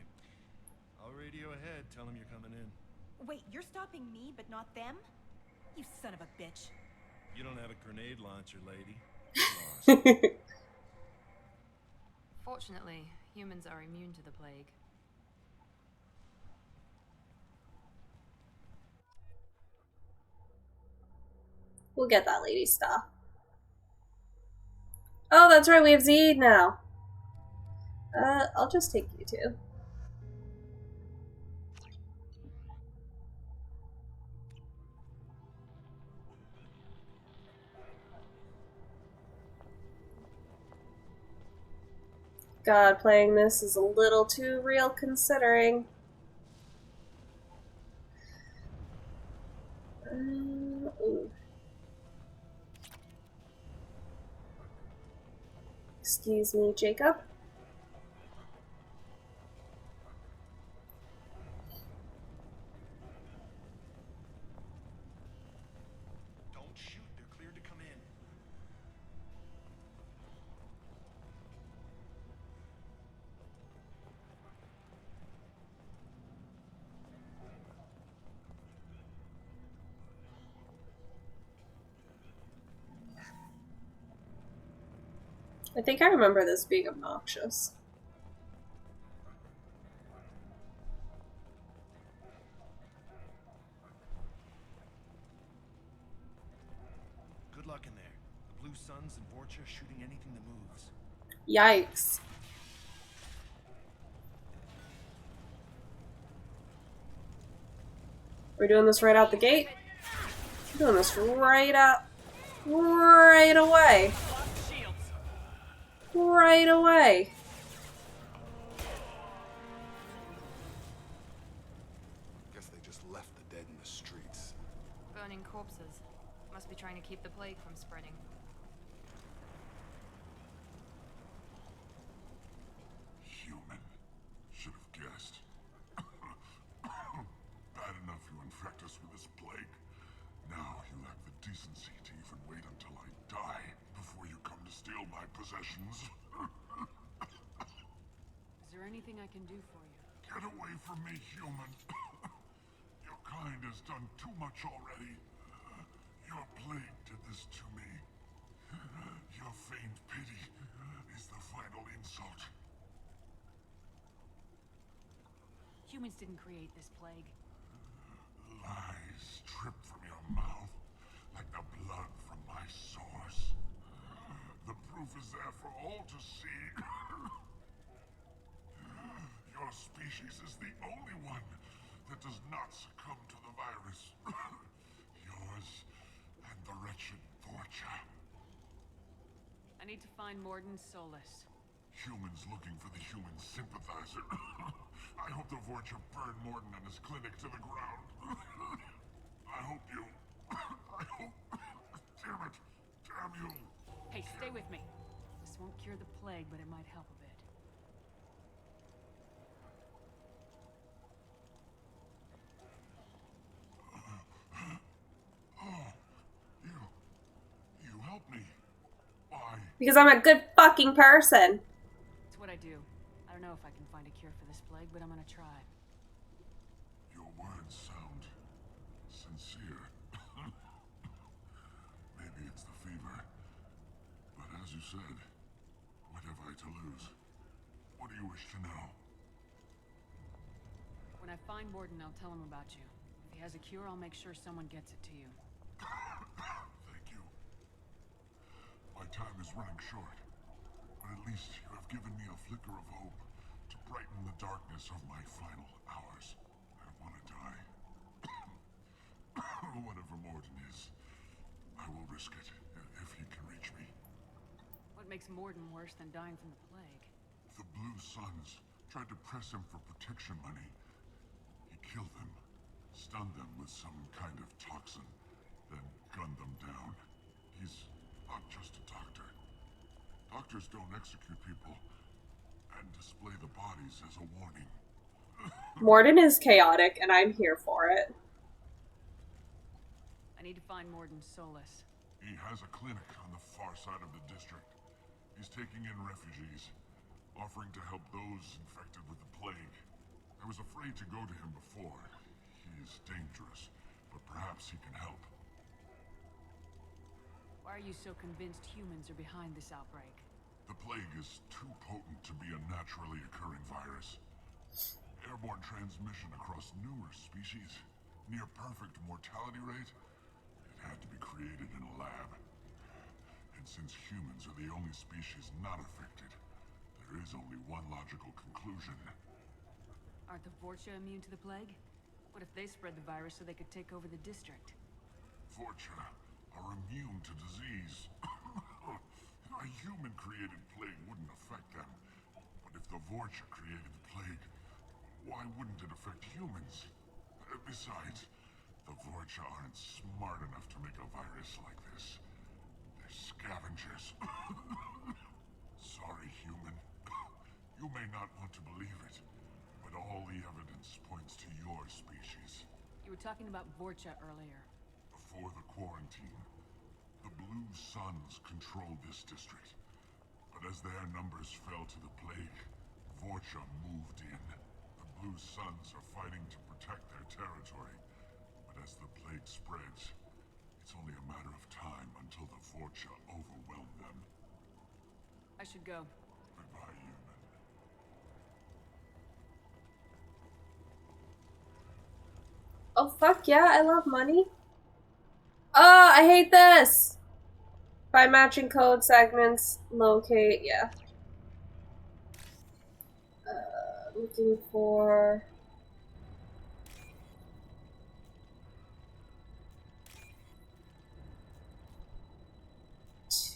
I'll radio ahead, tell them you're coming in. Wait, you're stopping me, but not them? You son of a bitch. You don't have a grenade launcher, lady. Fortunately, humans are immune to the plague. We'll get that lady stuff. Oh, that's right, we have Zeed now. I'll just take you two. God, playing this is a little too real considering. Ooh. Excuse me, Jacob. Don't shoot, they're cleared to come in. I think I remember this being obnoxious. Good luck in there. The Blue Suns and Vorcha are shooting anything that moves. Yikes. We're doing this right out the gate? We're doing this right away. Right away. Guess they just left the dead in the streets. Burning corpses. Must be trying to keep the plague from spreading. I can do for you? Get away from me, human. Your kind has done too much already. Your plague did this to me. Your feigned pity is the final insult. Humans didn't create this plague. Lies drip from your mouth like the blood from my sores. The proof is there for all to see. Your species is the only one that does not succumb to the virus. Yours and the wretched Vorcha. I need to find Mordin Solus. Humans looking for the human sympathizer. I hope the Vorcha burn Mordin and his clinic to the ground. I hope you... I hope... Damn it. Damn you. Hey, stay with me. This won't cure the plague, but it might help a bit. You helped me. Why? Because I'm a good fucking person. It's what I do. I don't know if I can find a cure for this plague, but I'm gonna try. Your words sound sincere. Maybe it's the fever. But as you said, what have I to lose? What do you wish to know? When I find Mordin, I'll tell him about you. If he has a cure, I'll make sure someone gets it to you. Thank you. My time is running short, but at least you have given me a flicker of hope to brighten the darkness of my final hours. I want to die. Whatever Mordin is, I will risk it if he can reach me. What makes Mordin worse than dying from the plague? The Blue Suns tried to press him for protection money. He killed them, stunned them with some kind of toxin, then gunned them down. He's not just a doctor. Doctors don't execute people and display the bodies as a warning. Mordin is chaotic, and I'm here for it. I need to find Mordin Solus. He has a clinic on the far side of the district. He's taking in refugees, offering to help those infected with the plague. I was afraid to go to him before. He is dangerous, but perhaps he can help. Why are you so convinced humans are behind this outbreak? The plague is too potent to be a naturally occurring virus. Airborne transmission across numerous species, near perfect mortality rate. It had to be created in a lab. And since humans are the only species not affected, there is only one logical conclusion. Aren't the Vorcha immune to the plague? What if they spread the virus so they could take over the district? Vorcha are immune to disease. A human-created plague wouldn't affect them. But if the Vorcha created the plague, why wouldn't it affect humans? Besides, the Vorcha aren't smart enough to make a virus like this. They're scavengers. Sorry, human. You may not want to believe it, but all the evidence points to your species. You were talking about Vorcha earlier. Before the quarantine, the Blue Suns controlled this district. But as their numbers fell to the plague, Vorcha moved in. The Blue Suns are fighting to protect their territory. But as the plague spreads, it's only a matter of time until the Vorcha overwhelm them. I should go. Goodbye, human. Oh, fuck yeah, I love money. Oh, I hate this! Find matching code segments, locate, yeah. Looking for...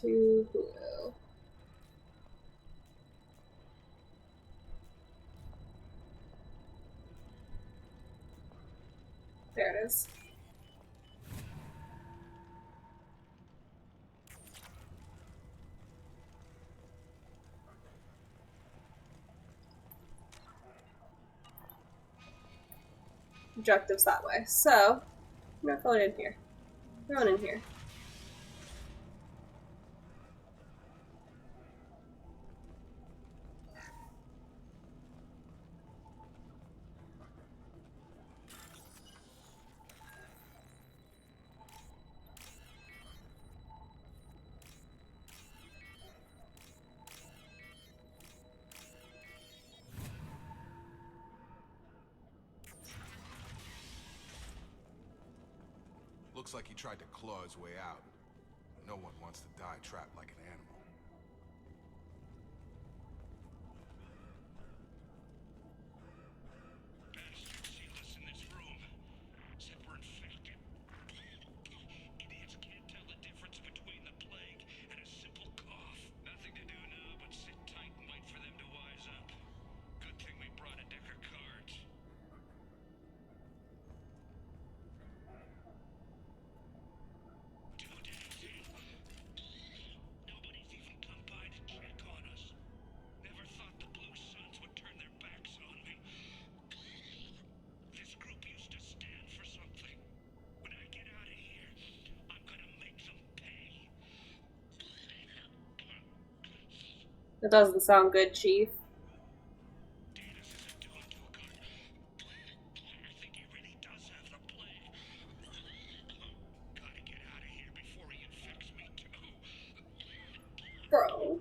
two blue. There it is. Objectives that way. So, I'm not going in here. I'm going in here. Looks like he tried to claw his way out. No one wants to die trapped like an animal. That doesn't sound good, Chief. Bro.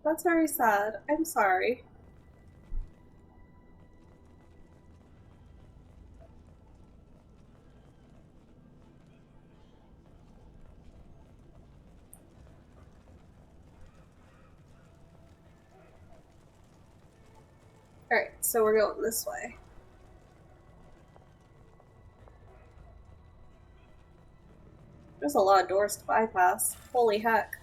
That's very sad. I'm sorry. Alright, so we're going this way. There's a lot of doors to bypass. Holy heck.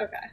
Okay.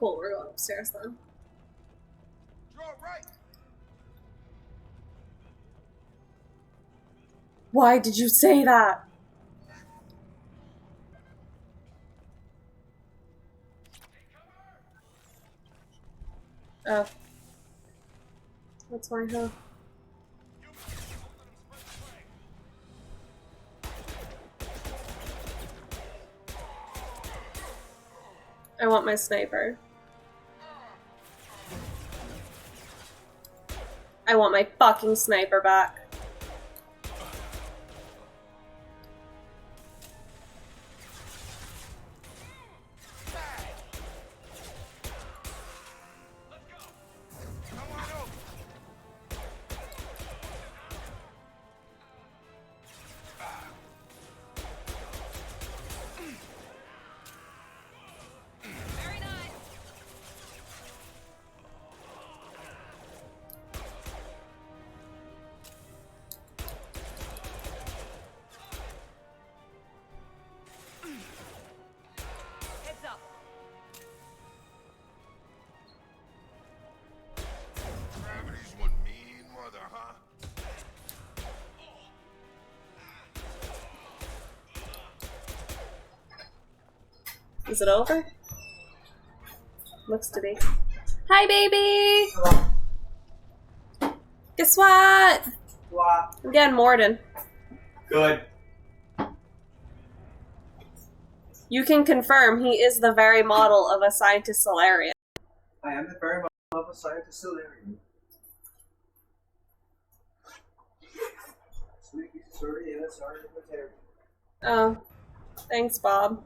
Cool, we're going upstairs then. You're right. Why did you say that? Oh. That's my hoe. I want my sniper. I want my fucking sniper back. Is it over? Looks to be. Hi, baby! Hello. Guess what? What? I'm getting Morden. Good. You can confirm he is the very model of a scientist Solarian. I am the very model of a scientist Solarian. Sweet piece of sorry, yeah, sorry, material. Oh, thanks, Bob.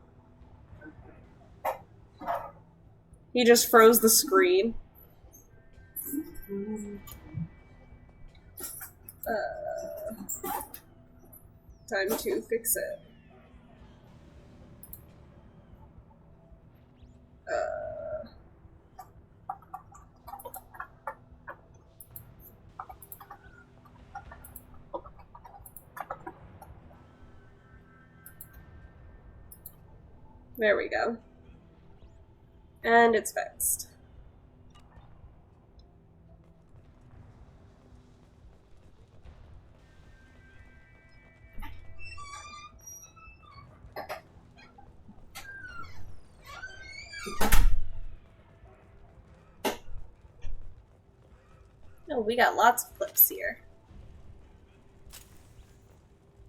He just froze the screen. Time to fix it. There we go. And it's fixed. Oh, we got lots of flips here.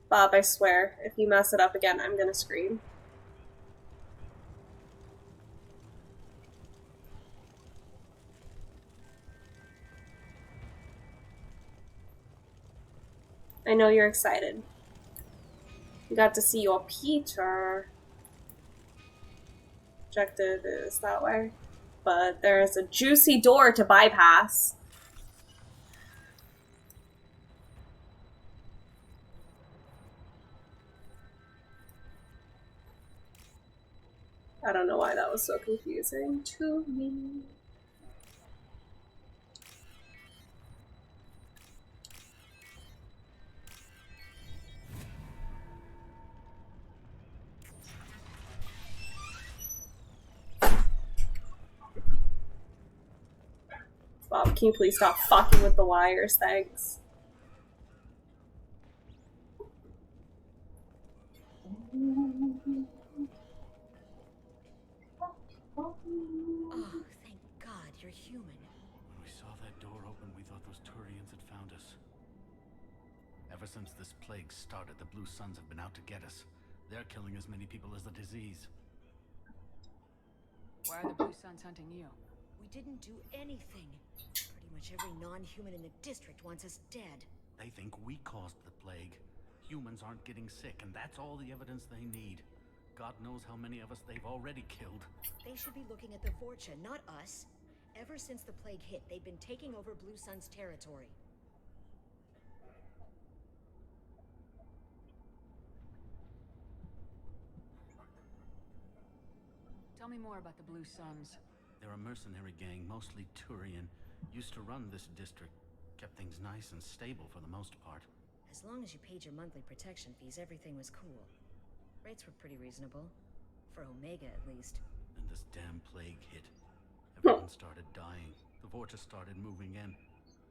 Bob, I swear, if you mess it up again, I'm gonna scream. I know you're excited. You got to see your Peter. Objective is that way. But there's a juicy door to bypass. I don't know why that was so confusing to me. Bob, can you please stop fucking with the wires? Thanks. Oh, thank God you're human. When we saw that door open, we thought those Turians had found us. Ever since this plague started, the Blue Suns have been out to get us. They're killing as many people as the disease. Why are the Blue Suns hunting you? We didn't do anything. Pretty much every non-human in the district wants us dead. They think we caused the plague. Humans aren't getting sick, and that's all the evidence they need. God knows how many of us they've already killed. They should be looking at the Vorcha, not us. Ever since the plague hit, they've been taking over Blue Sun's territory. Tell me more about the Blue Suns. They're a mercenary gang, mostly Turian. Used to run this district. Kept things nice and stable for the most part. As long as you paid your monthly protection fees, everything was cool. Rates were pretty reasonable. For Omega, at least. Then this damn plague hit. Everyone started dying. The Vorcha started moving in.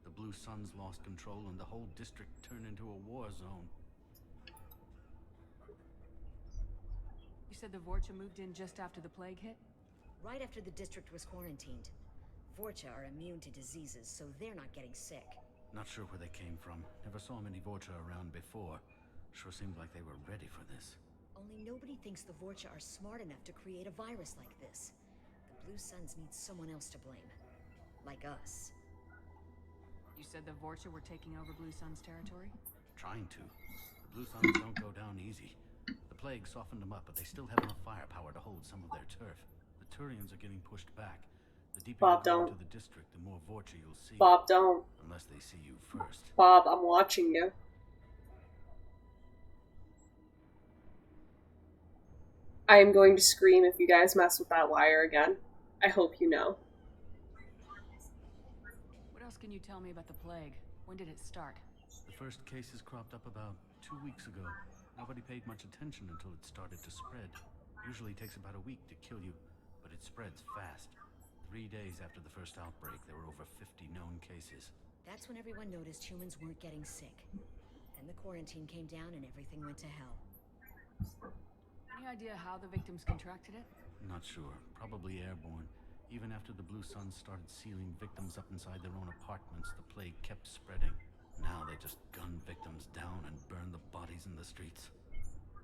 The Blue Suns lost control and the whole district turned into a war zone. You said the Vorcha moved in just after the plague hit? Right after the district was quarantined. Vorcha are immune to diseases, so they're not getting sick. Not sure where they came from. Never saw many Vorcha around before. Sure seemed like they were ready for this. Only nobody thinks the Vorcha are smart enough to create a virus like this. The Blue Suns need someone else to blame. Like us. You said the Vorcha were taking over Blue Sun's territory? Trying to. The Blue Suns don't go down easy. The plague softened them up, but they still have enough firepower to hold some of their turf. The Turians are getting pushed back. The deeper Bob, you go don't. into the district, the more Vorcha you'll see. Bob, don't. Unless they see you first. Bob, I'm watching you. I am going to scream if you guys mess with that wire again. I hope you know. What else can you tell me about the plague? When did it start? The first cases cropped up about 2 weeks ago. Nobody paid much attention until it started to spread. Usually takes about a week to kill you, but it spreads fast. 3 days after the first outbreak, there were over 50 known cases. That's when everyone noticed humans weren't getting sick. Then the quarantine came down and everything went to hell. Any idea how the victims contracted it? Not sure. Probably airborne. Even after the Blue Suns started sealing victims up inside their own apartments, the plague kept spreading. Now they just gun victims down and burn the bodies in the streets.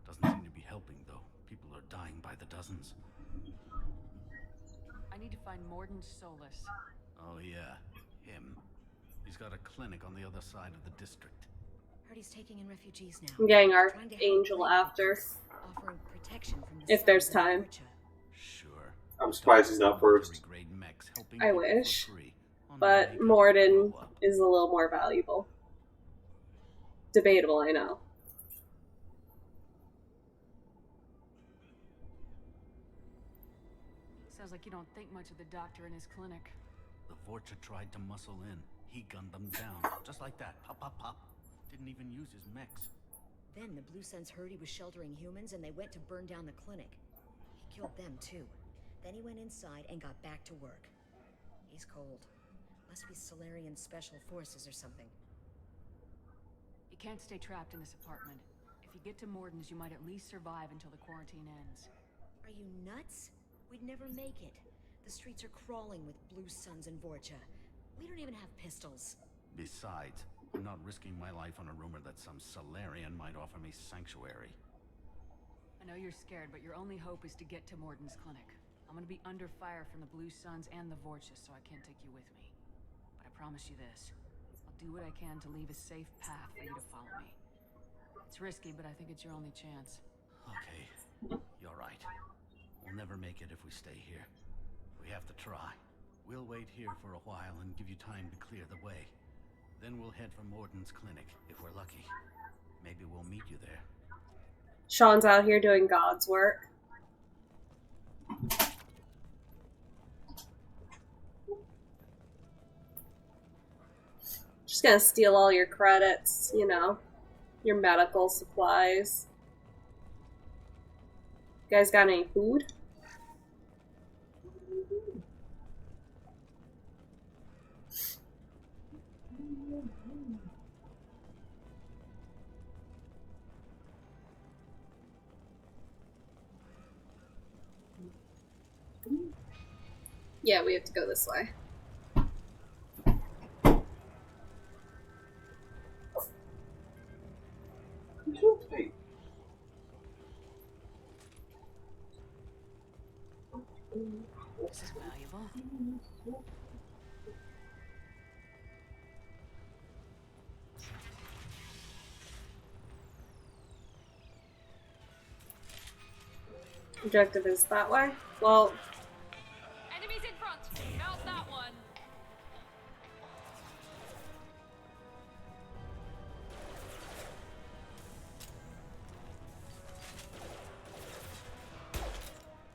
Doesn't seem to be helping, though. People are dying by the dozens. I need to find Morden Solus. Oh yeah, him. He's got a clinic on the other side of the district. Heard he's taking in refugees now. I'm getting our Trying to help angel after. offering protection from the If there's suns and time. Vorcha. Sure. I'm surprised he's not first. I wish. But Morden is a little more valuable. Debatable, I know. Sounds like you don't think much of the doctor in his clinic. The Vorcha tried to muscle in. He gunned them down. Just like that. Pop, pop, pop. Didn't even use his mechs. Then the Blue Suns heard he was sheltering humans and they went to burn down the clinic. He killed them too. Then he went inside and got back to work. He's cold. Must be Solarian Special Forces or something. You can't stay trapped in this apartment. If you get to Morden's, you might at least survive until the quarantine ends. Are you nuts? We'd never make it. The streets are crawling with Blue Suns and Vorcha. We don't even have pistols. Besides, I'm not risking my life on a rumor that some Solarian might offer me sanctuary. I know you're scared, but your only hope is to get to Morden's clinic. I'm gonna be under fire from the Blue Suns and the Vorcha, so I can't take you with me. But I promise you this. I'll do what I can to leave a safe path for you to follow me. It's risky, but I think it's your only chance. Okay, you're right. We'll never make it if we stay here. We have to try. We'll wait here for a while and give you time to clear the way. Then we'll head for Morden's clinic, if we're lucky. Maybe we'll meet you there. Sean's out here doing God's work. Just gonna steal all your credits, you know, your medical supplies. You guys got any food? Yeah, we have to go this way. This is valuable. Objective is that way. Well, Enemies in front! Felt that one!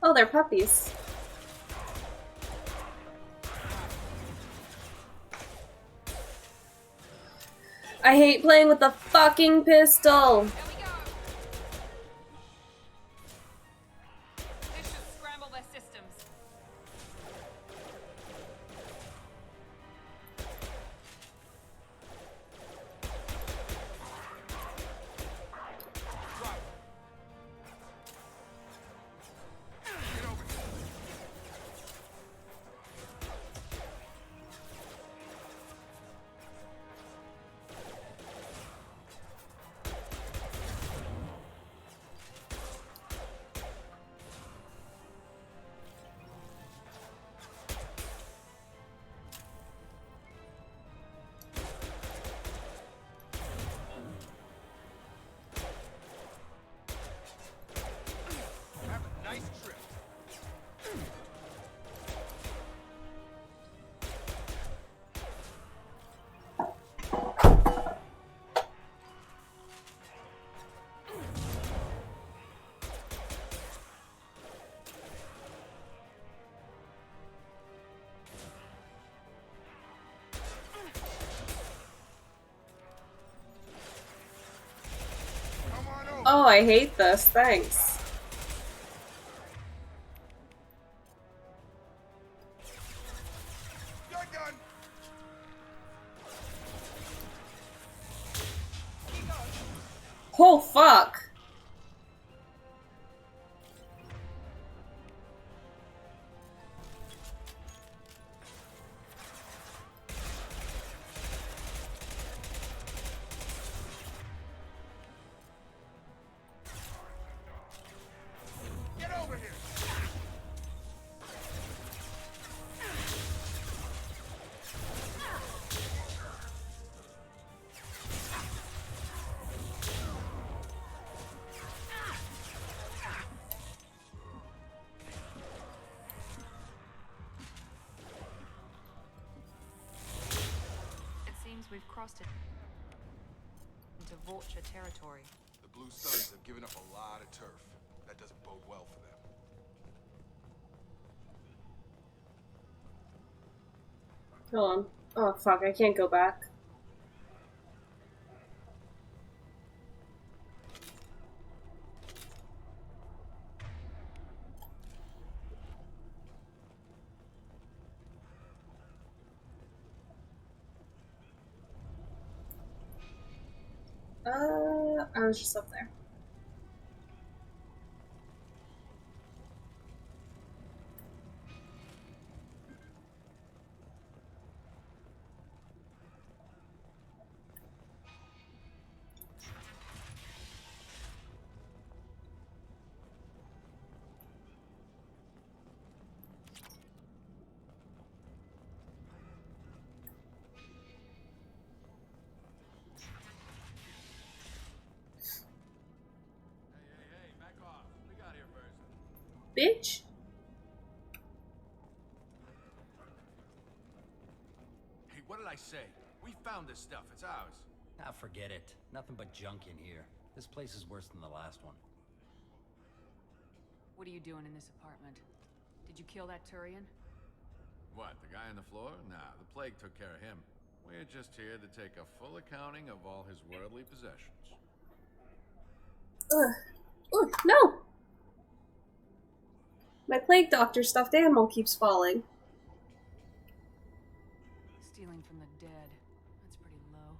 oh, they're puppies. I hate playing with the fucking pistol. This should scramble their systems. Have a nice trip. Oh, I hate this. Thanks. Oh, fuck. Get over here! crossed it into Vulture territory. The Blue Suns have given up a lot of turf. That doesn't bode well for them. Hold on. Oh, fuck, I can't go back. I was just up there. Bitch. Hey, what did I say? We found this stuff. It's ours. Ah, forget it. Nothing but junk in here. This place is worse than the last one. What are you doing in this apartment? Did you kill that Turian? What, the guy on the floor? Nah, the plague took care of him. We're just here to take a full accounting of all his worldly possessions. Ugh. Ugh, no! My plague doctor stuffed animal keeps falling. Stealing from the dead. That's pretty low.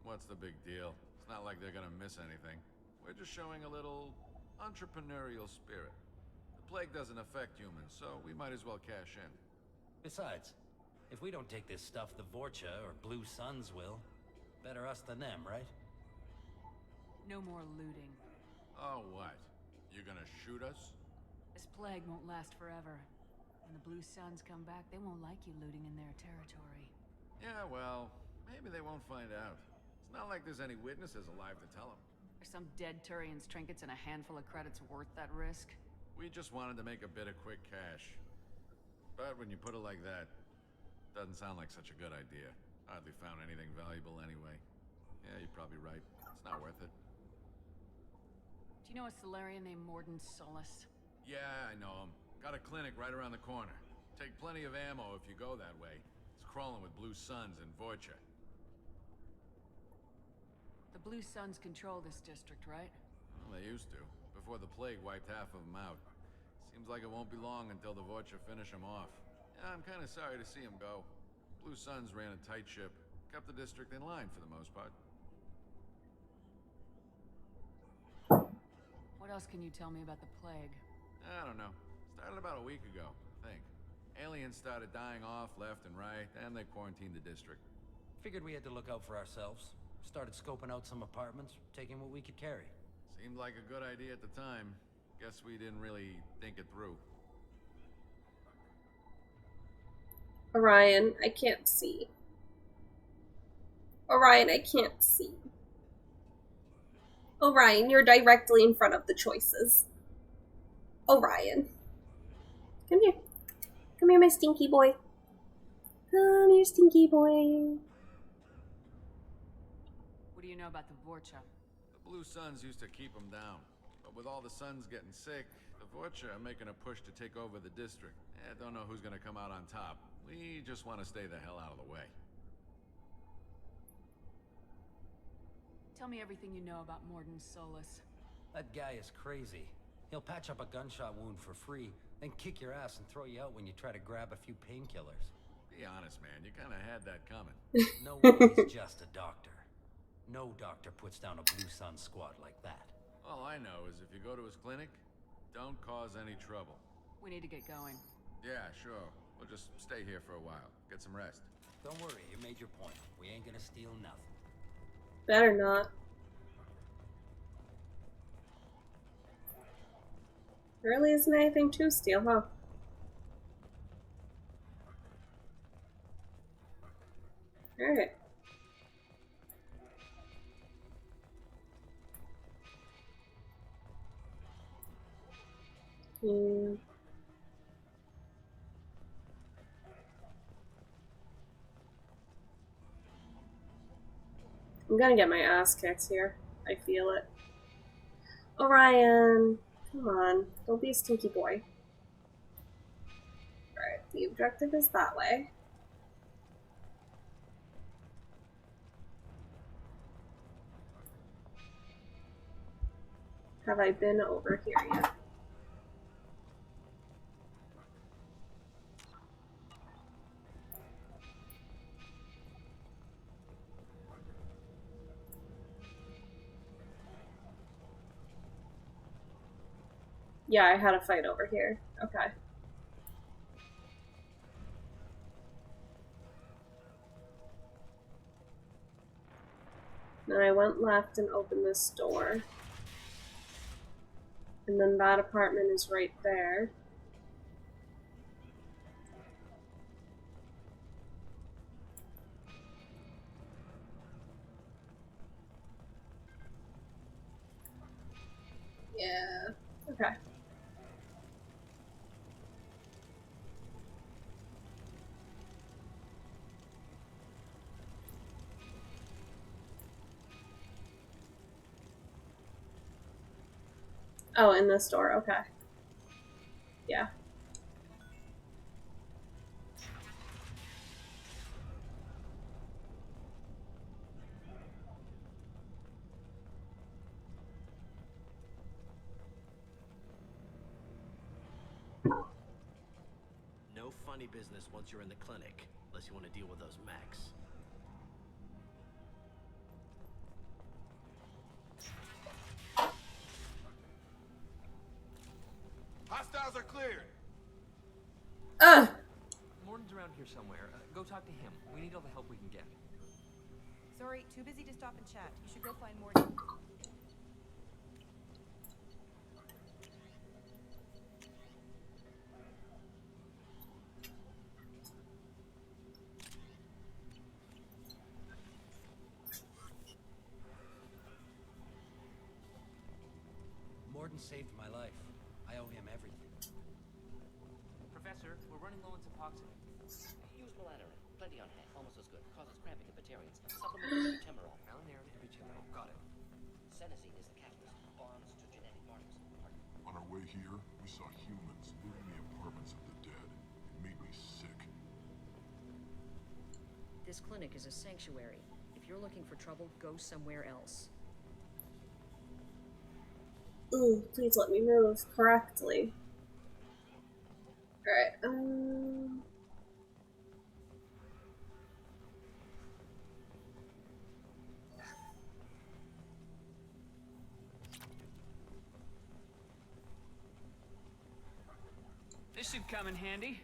What's the big deal? It's not like they're gonna miss anything. We're just showing a little entrepreneurial spirit. The plague doesn't affect humans, so we might as well cash in. Besides, if we don't take this stuff, the Vorcha or Blue Suns will. Better us than them, right? No more looting. Oh, what? You gonna shoot us? This plague won't last forever. When the Blue Suns come back, they won't like you looting in their territory. Yeah, well, maybe they won't find out. It's not like there's any witnesses alive to tell them. Are some dead Turian's trinkets and a handful of credits worth that risk? We just wanted to make a bit of quick cash. But when you put it like that, doesn't sound like such a good idea. Hardly found anything valuable anyway. Yeah, you're probably right. It's not worth it. Do you know a Solarian named Mordin Solus? Yeah, I know him. Got a clinic right around the corner. Take plenty of ammo if you go that way. It's crawling with Blue Suns and Vorcha. The Blue Suns control this district, right? Well, they used to, before the plague wiped half of them out. Seems like it won't be long until the Vorcha finish them off. Yeah, I'm kind of sorry to see them go. Blue Suns ran a tight ship, kept the district in line for the most part. What else can you tell me about the plague? I don't know. Started about a week ago, I think. Aliens started dying off left and right, and they quarantined the district. Figured we had to look out for ourselves. Started scoping out some apartments, taking what we could carry. Seemed like a good idea at the time. Guess we didn't really think it through. Orion, I can't see. Orion, I can't see. Orion, you're directly in front of the choices. Orion. Come here. Come here, my stinky boy. Come here, stinky boy. What do you know about the Vorcha? The Blue Suns used to keep them down. But with all the Suns getting sick, the Vorcha are making a push to take over the district. Don't know who's gonna come out on top. We just want to stay the hell out of the way. Tell me everything you know about Mordin Solus. That guy is crazy. He'll patch up a gunshot wound for free, then kick your ass and throw you out when you try to grab a few painkillers. Be honest, man. You kind of had that coming. No way he's just a doctor. No doctor puts down a Blue Sun squad like that. All I know is if you go to his clinic, don't cause any trouble. We need to get going. Yeah, sure. We'll just stay here for a while. Get some rest. Don't worry, you made your point. We ain't gonna steal nothing. Better not. There really isn't anything to steal, huh? Alright. I'm gonna get my ass kicked here. I feel it. Orion, come on. Don't be a stinky boy. Alright, the objective is that way. Have I been over here yet? Yeah, I had a fight over here. Okay. Then I went left and opened this door. And then that apartment is right there. Yeah. Okay. Oh, in this door, okay. Yeah. No funny business once you're in the clinic, unless you want to deal with those mechs. Hostiles are cleared. Morton's around here somewhere. Go talk to him. We need all the help we can get. Sorry, too busy to stop and chat. You should go find Morton. Morton saved my life. I owe him everything. Professor, we're running low on Suboxone. Use Melanorin. Plenty on hand. Almost as good. Causes cramping in Batarians. Supplement with Temerol. Melanorin and Butyrenol. Got it. Senescene is the catalyst. Bonds to genetic markers. On our way here, we saw humans looting the apartments of the dead. It made me sick. This clinic is a sanctuary. If you're looking for trouble, go somewhere else. Ooh, please let me move correctly. Alright, This should come in handy.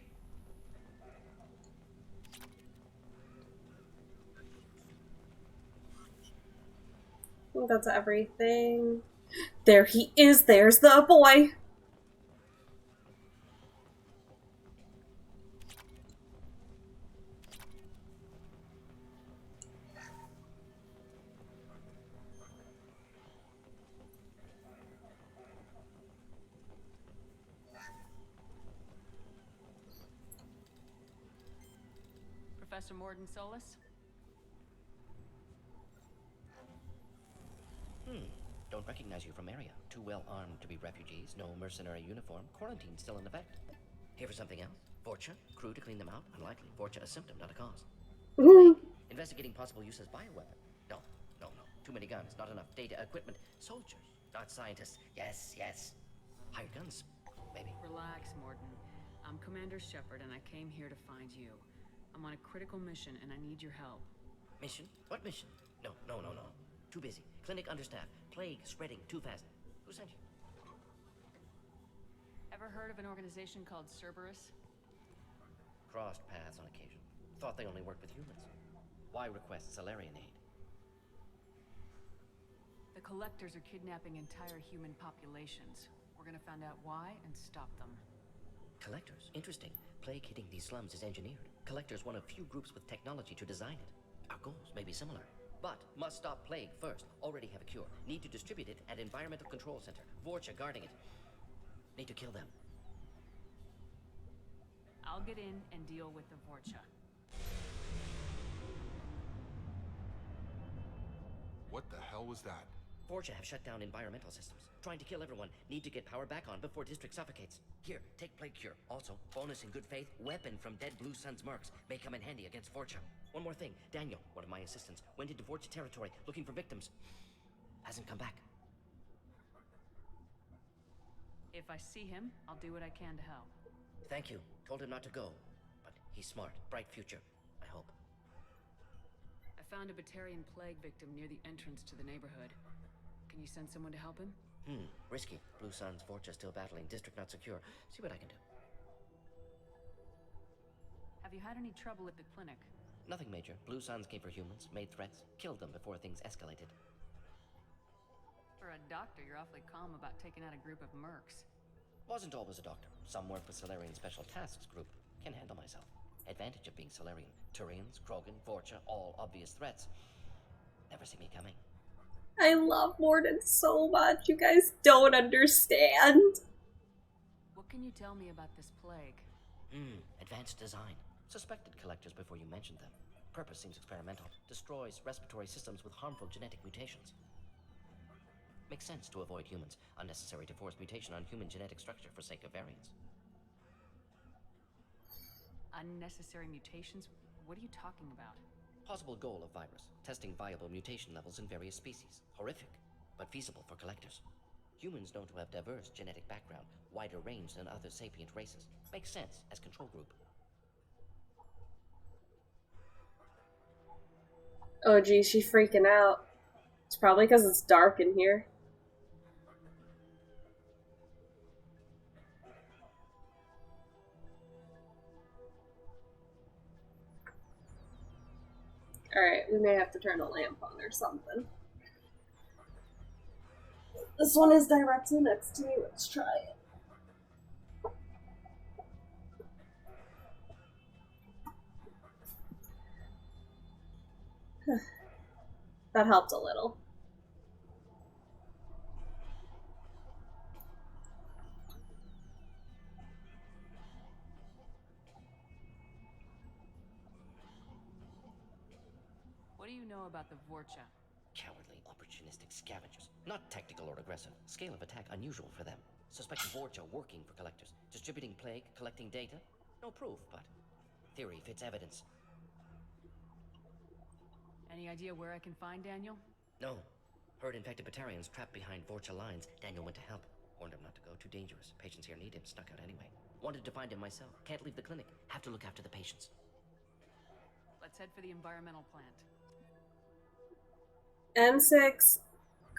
I think that's everything. There he is, there's the boy! Professor Morton Solus? Don't recognize you from area. Too well armed to be refugees, no mercenary uniform, quarantine still in effect. Here for something else? Vorcha? Crew to clean them out? Unlikely. Vorcha a symptom, not a cause. Investigating possible use as bioweapon. No. Too many guns, not enough data, equipment. Soldiers, not scientists. Yes. Hired guns, maybe. Relax, Morton. I'm Commander Shepard, and I came here to find you. I'm on a critical mission, and I need your help. Mission? What mission? No. Too busy. Clinic understaffed. Plague spreading too fast. Who sent you? Ever heard of an organization called Cerberus? Crossed paths on occasion. Thought they only worked with humans. Why request Salarian aid? The Collectors are kidnapping entire human populations. We're gonna find out why and stop them. Collectors? Interesting. Plague hitting these slums is engineered. Collectors one of few groups with technology to design it. Our goals may be similar. But must stop plague first. Already have a cure. Need to distribute it at Environmental Control Center. Vorcha guarding it. Need to kill them. I'll get in and deal with the Vorcha. What the hell was that? Vorcha have shut down environmental systems. Trying to kill everyone. Need to get power back on before District suffocates. Here, take Plague Cure. Also, bonus in good faith, weapon from dead Blue Sun's mercs. May come in handy against Vorcha. One more thing. Daniel, one of my assistants, went into Vorcha territory looking for victims. Hasn't come back. If I see him, I'll do what I can to help. Thank you. Told him not to go. But he's smart. Bright future. I hope. I found a Batarian plague victim near the entrance to the neighborhood. Can you send someone to help him? Risky. Blue Sun's Vorcha still battling. District not secure. See what I can do. Have you had any trouble at the clinic? Nothing major. Blue Suns came for humans, made threats, killed them before things escalated. For a doctor, you're awfully calm about taking out a group of mercs. Wasn't always a doctor. Some work with Solarian Special Tasks Group. Can handle myself. Advantage of being Solarian. Turians, Krogan, Vorcha, all obvious threats. Never see me coming. I love Mordin so much. You guys don't understand. What can you tell me about this plague? Advanced design. Suspected collectors before you mentioned them. Purpose seems experimental. Destroys respiratory systems with harmful genetic mutations. Makes sense to avoid humans. Unnecessary to force mutation on human genetic structure for sake of variance. Unnecessary mutations? What are you talking about? Possible goal of virus. Testing viable mutation levels in various species. Horrific, but feasible for collectors. Humans known to have diverse genetic background, wider range than other sapient races. Makes sense as control group. Oh geez, she's freaking out. It's probably because it's dark in here. Alright, we may have to turn a lamp on or something. This one is directly next to me. Let's try it. That helped a little. What do you know about the Vorcha? Cowardly, opportunistic scavengers. Not tactical or aggressive. Scale of attack unusual for them. Suspect Vorcha working for collectors. Distributing plague, collecting data. No proof, but theory fits evidence. Any idea where I can find Daniel? No. Heard infected Batarians trapped behind Vorcha lines. Daniel went to help. Warned him not to go. Too dangerous. Patients here need him. Snuck out anyway. Wanted to find him myself. Can't leave the clinic. Have to look after the patients. Let's head for the environmental plant. M6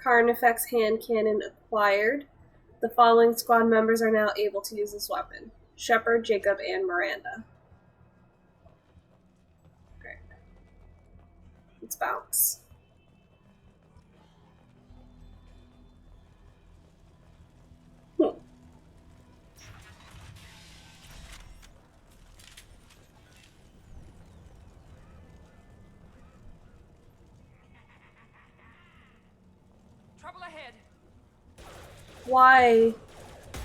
Carnifex hand cannon acquired. The following squad members are now able to use this weapon. Shepard, Jacob, and Miranda. Okay. Let's bounce. Trouble ahead. Why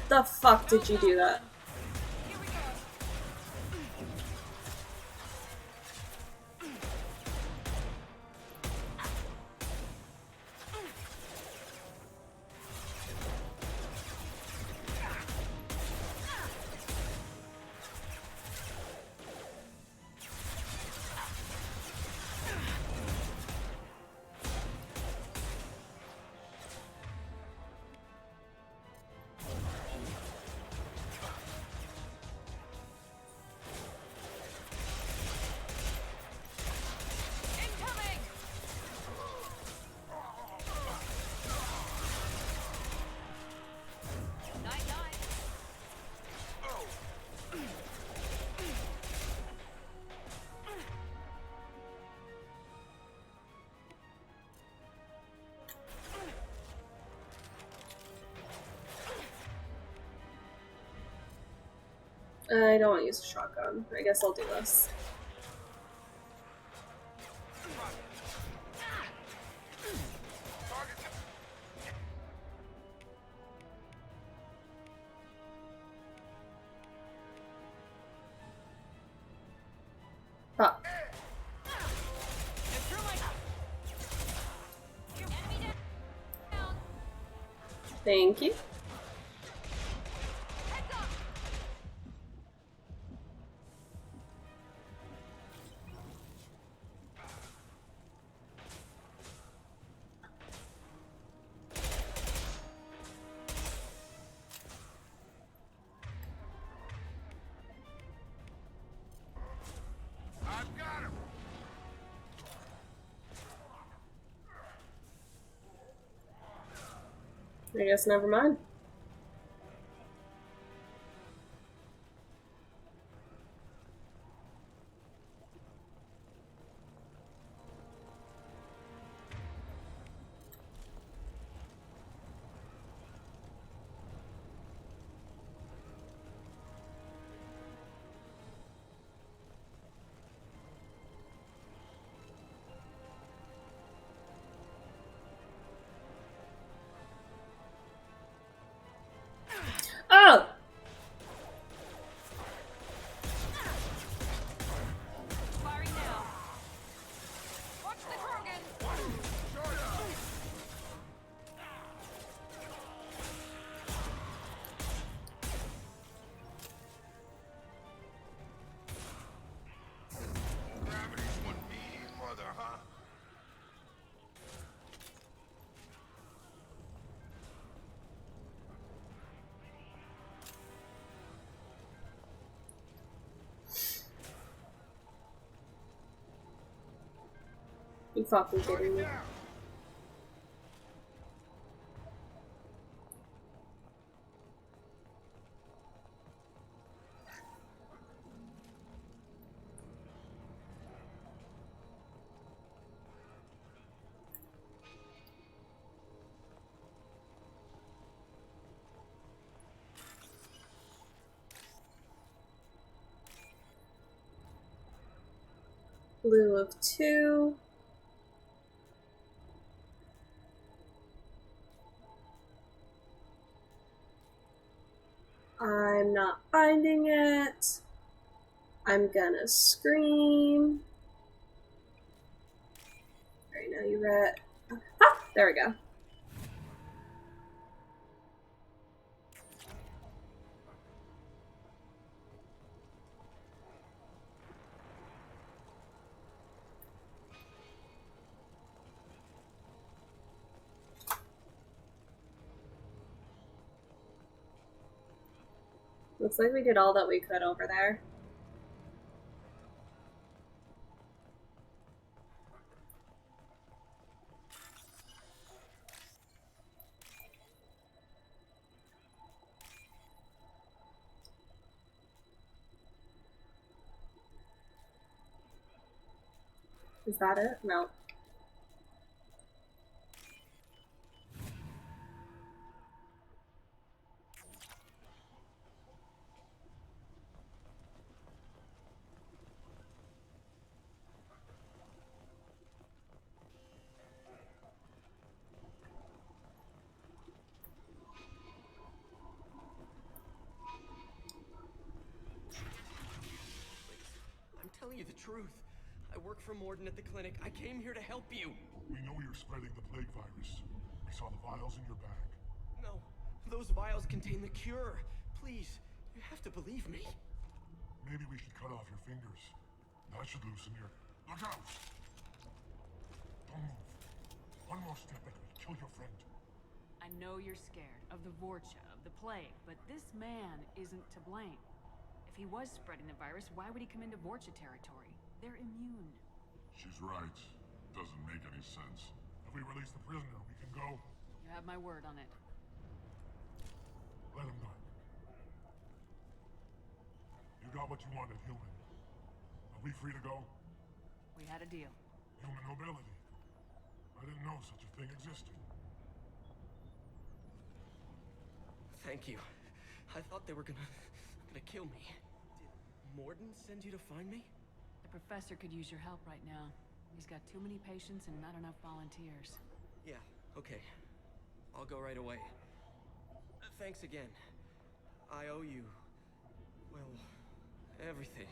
the fuck did you do that? I don't want to use a shotgun. I guess I'll do this. Fuck. Thank you. I've got him. I guess never mind. Oh! Firing now. Watch the Krogan. Gravity's one mean mother, huh? You fucking kidding me? Blue of 2. I'm not finding it. I'm gonna scream. Alright, now you read. Ah! There we go. Looks like we did all that we could over there. Is that it? No. I'm telling you the truth. I work for Morden at the clinic. I came here to help you. We know you're spreading the plague virus. We saw the vials in your bag. No, those vials contain the cure. Please, you have to believe me. Maybe we should cut off your fingers. That should loosen your... Look out! Don't move. One more step and we'll kill your friend. I know you're scared of the Vorcha, of the plague, but this man isn't to blame. If he was spreading the virus, why would he come into Vorcha territory? They're immune. She's right. Doesn't make any sense. If we release the prisoner, we can go. You have my word on it. Let him go. You got what you wanted, human. Are we free to go? We had a deal. Human nobility. I didn't know such a thing existed. Thank you. I thought they were gonna kill me. Did Morden send you to find me? The professor could use your help right now. He's got too many patients and not enough volunteers. Yeah, okay. I'll go right away. Thanks again. I owe you... well, everything.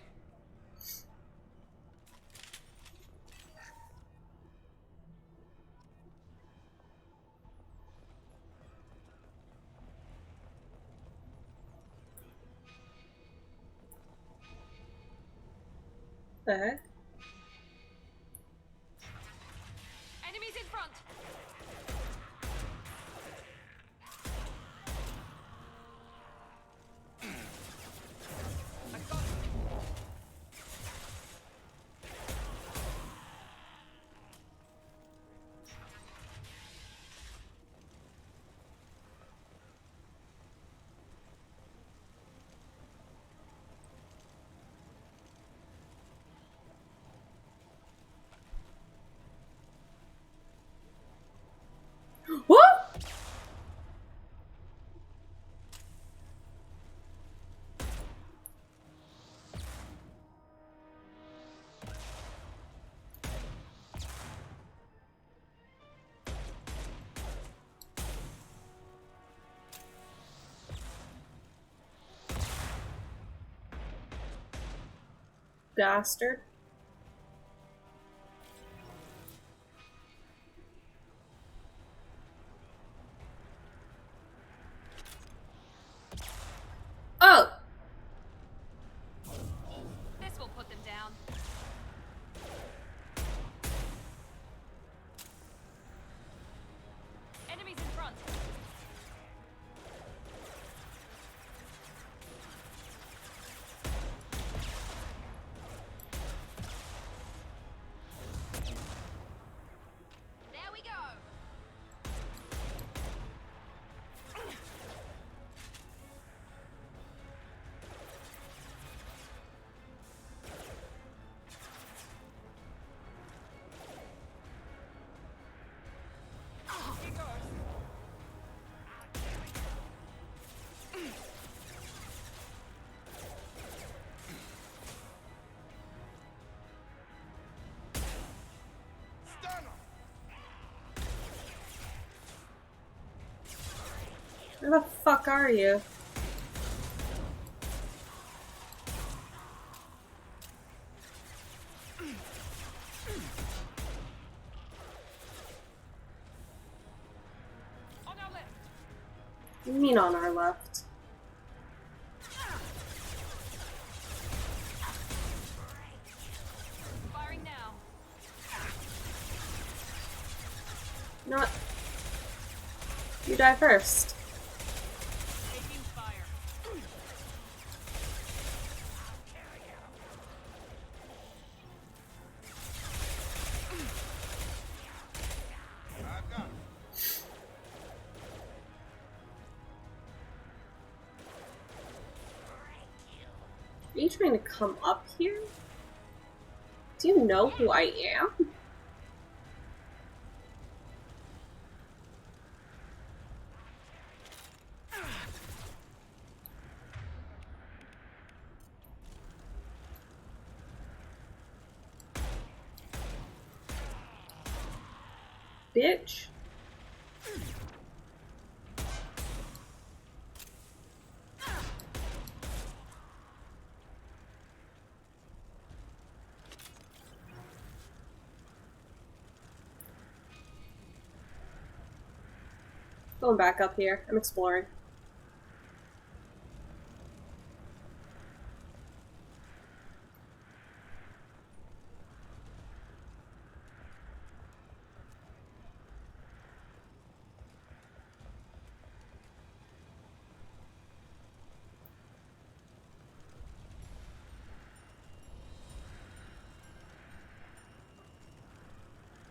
The heck? Enemies in front. What? Bastard. Oh! This will put them down. Enemies in front. There we go. Where the fuck are you? On our left. What do you mean on our left? Firing now. Not. You die first. Taking fire. Are you trying to come up here? Do you know who I am? Bitch. Going back up here. I'm exploring.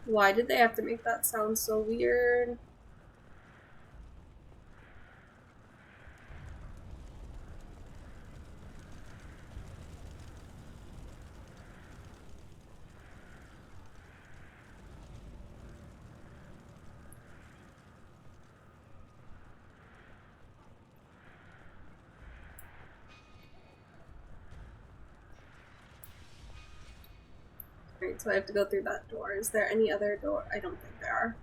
Why did they have to make that sound so weird? Right, so I have to go through that door. Is there any other door? I don't think there are.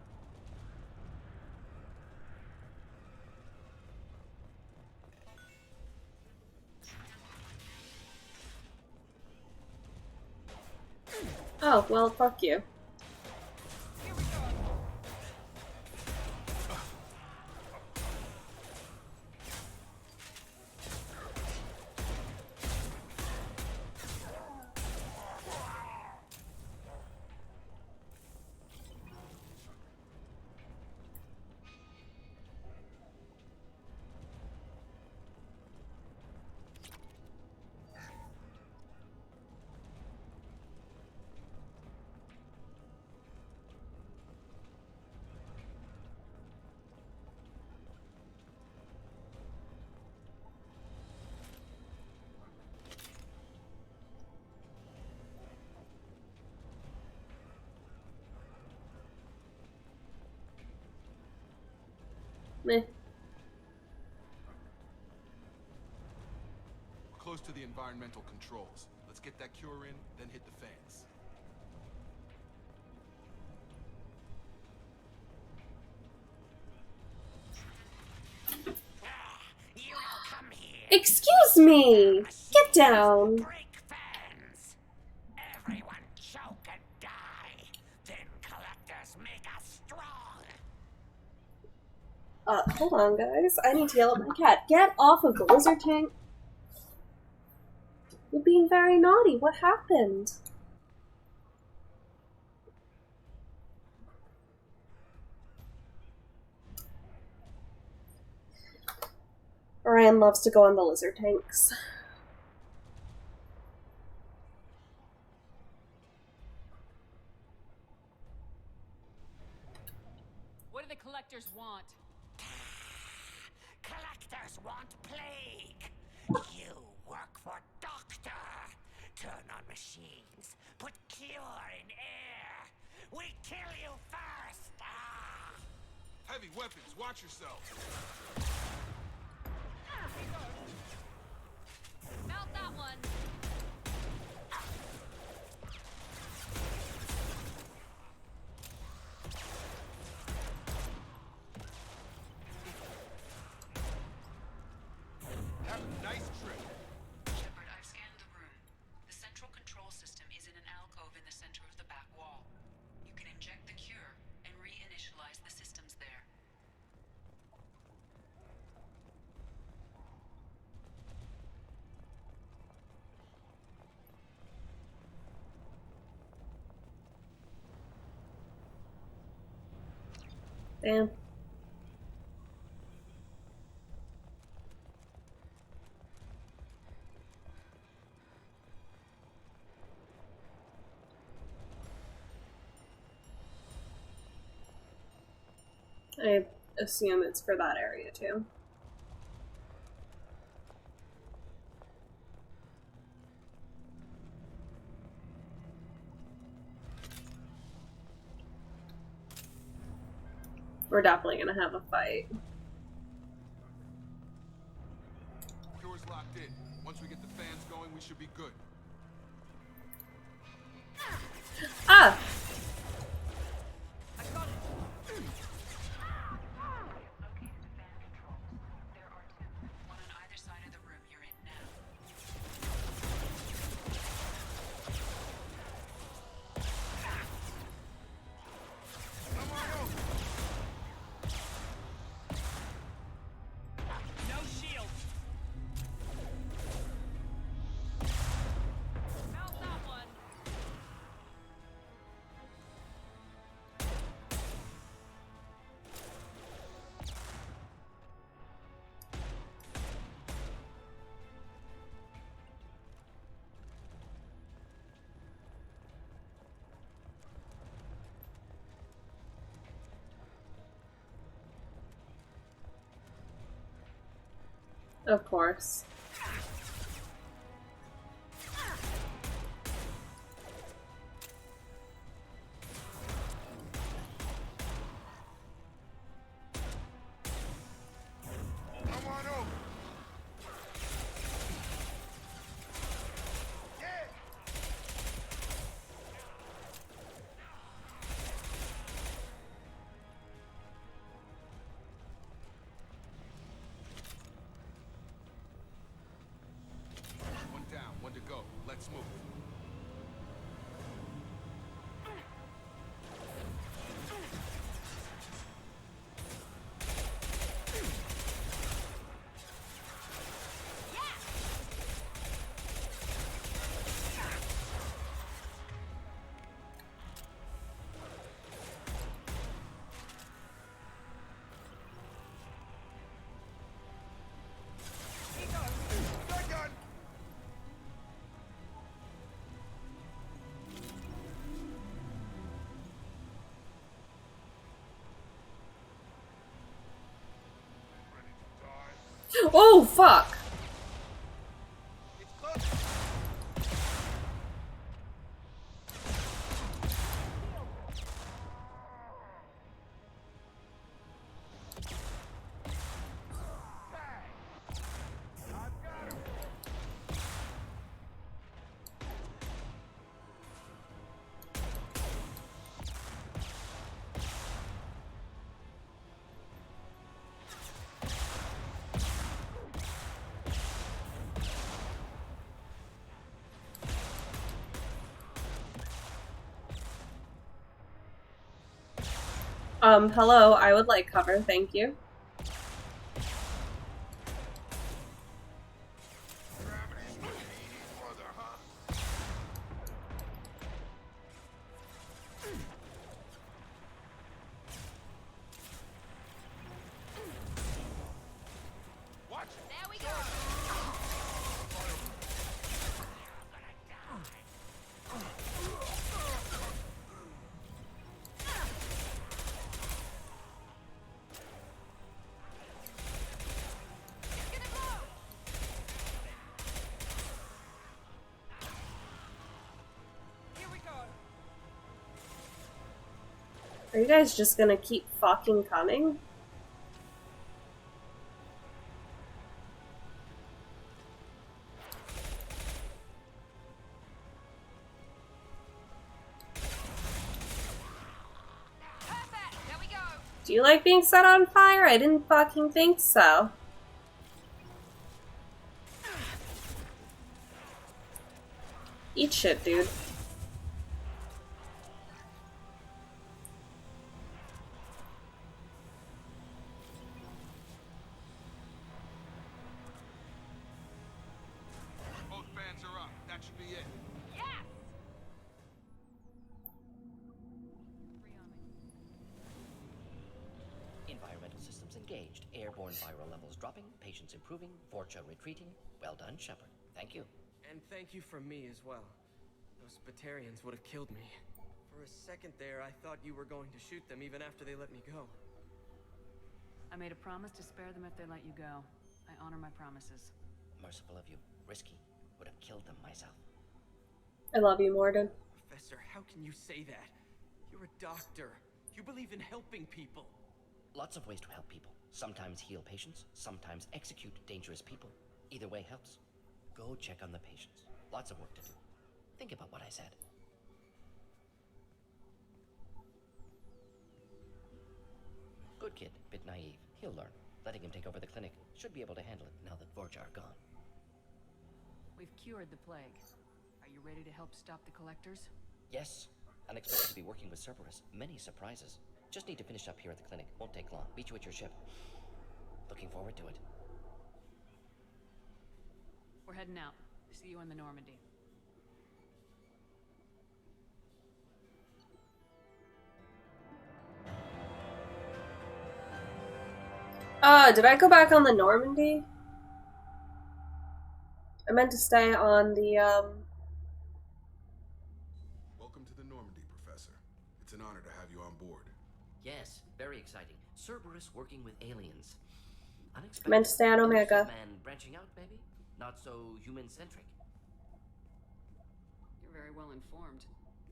Oh, well, fuck you. Meh. We're close to the environmental controls. Let's get that cure in, then hit the fans. Excuse me! Get down! Everyone choke and die. Then collectors make us strong. Hold on, guys. I need to yell at my cat. Get off of the lizard tank! You're being very naughty. What happened? Ryan loves to go on the lizard tanks. What do the collectors want? Collectors want plague. You work for Doctor. Turn on machines. Put cure in air. We kill you first. Heavy weapons, watch yourself. Mount that one. Have a nice trip. Shepard, I've scanned the room. The central control system is in an alcove in the center of the back wall. You can inject the cure and reinitialize the systems there. Damn. I assume it's for that area too. We're definitely gonna have a fight. Cure's locked in. Once we get the fans going, we should be good. Ah! One on either side of the room you're in now. No shield. Mount that one. Of course. Come on over. One down, one to go. Let's move. Gun! Oh, fuck! Hello, I would like cover, thank you. Are you guys just gonna keep fucking coming? Do you like being set on fire? I didn't fucking think so. Eat shit, dude. Environmental systems engaged. Airborne viral levels dropping. Patients improving. Vorcha retreating. Well done, Shepard. Thank you. And thank you from me as well. Those Batarians would have killed me. For a second there, I thought you were going to shoot them even after they let me go. I made a promise to spare them if they let you go. I honor my promises. Merciful of you. Risky. Would have killed them myself. I love you, Mordin. Professor, how can you say that? You're a doctor. You believe in helping people. Lots of ways to help people. Sometimes heal patients, sometimes execute dangerous people. Either way helps. Go check on the patients. Lots of work to do. Think about what I said. Good kid, bit naive. He'll learn. Letting him take over the clinic. Should be able to handle it now that Vorcha are gone. We've cured the plague. Are you ready to help stop the collectors? Yes. Unexpected to be working with Cerberus. Many surprises. Just need to finish up here at the clinic. Won't take long. Meet you at your ship. Looking forward to it. We're heading out. See you in the Normandy. Did I go back on the Normandy? I meant to stay on the, Welcome to the Normandy, Professor. It's an honor to have you on board. Yes, very exciting. Cerberus working with aliens. Unexpected. meant to stay on Omega. Man branching out, maybe? Not so human-centric. You're very well informed.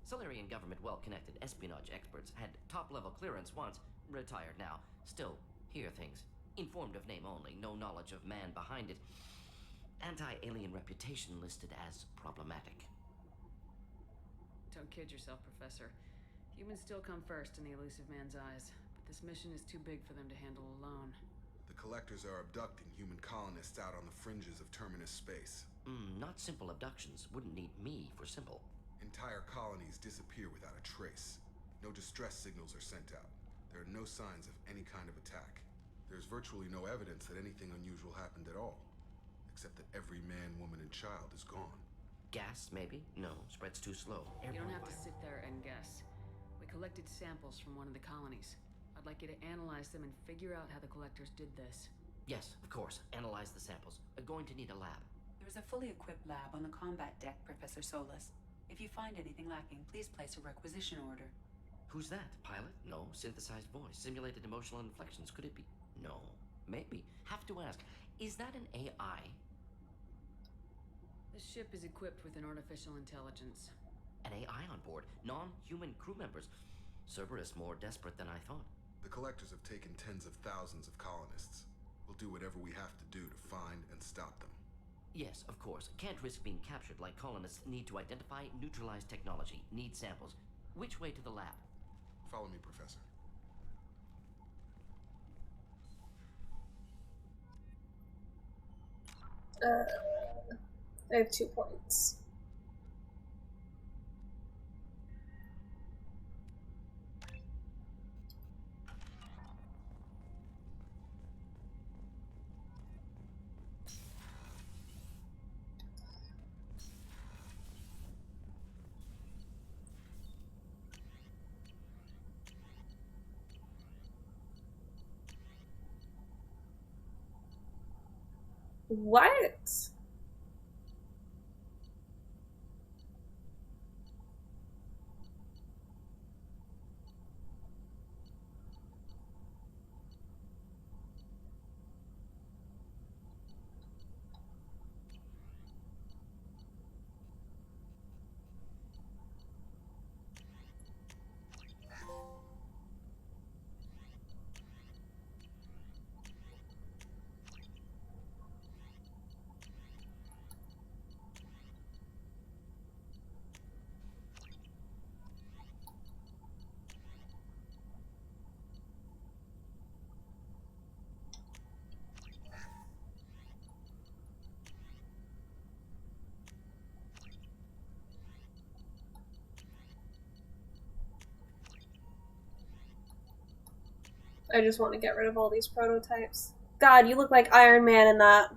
Solarian government well-connected espionage experts had top-level clearance once. Retired now. Still, hear things. Informed of name only, no knowledge of man behind it. Anti-alien reputation listed as problematic. Don't kid yourself, Professor. Humans still come first in the elusive man's eyes, but this mission is too big for them to handle alone. The Collectors are abducting human colonists out on the fringes of Terminus space. Not simple abductions. Wouldn't need me for simple. Entire colonies disappear without a trace. No distress signals are sent out. There are no signs of any kind of attack. There's virtually no evidence that anything unusual happened at all. Except that every man, woman, and child is gone. Gas, maybe? No, spreads too slow. You don't have to sit there and guess. We collected samples from one of the colonies. I'd like you to analyze them and figure out how the Collectors did this. Yes, of course. Analyze the samples. Going to need a lab. There's a fully equipped lab on the combat deck, Professor Solis. If you find anything lacking, please place a requisition order. Who's that? Pilot? No. Synthesized voice. Simulated emotional inflections. Could it be? No. Maybe. Have to ask. Is that an AI? This ship is equipped with an artificial intelligence. An AI on board. Non-human crew members. Cerberus more desperate than I thought. The Collectors have taken tens of thousands of colonists. We'll do whatever we have to do to find and stop them. Yes, of course. Can't risk being captured like colonists need to identify, neutralize technology. Need samples. Which way to the lab? Follow me, Professor. I have 2 points. What? I just want to get rid of all these prototypes. God, you look like Iron Man in that.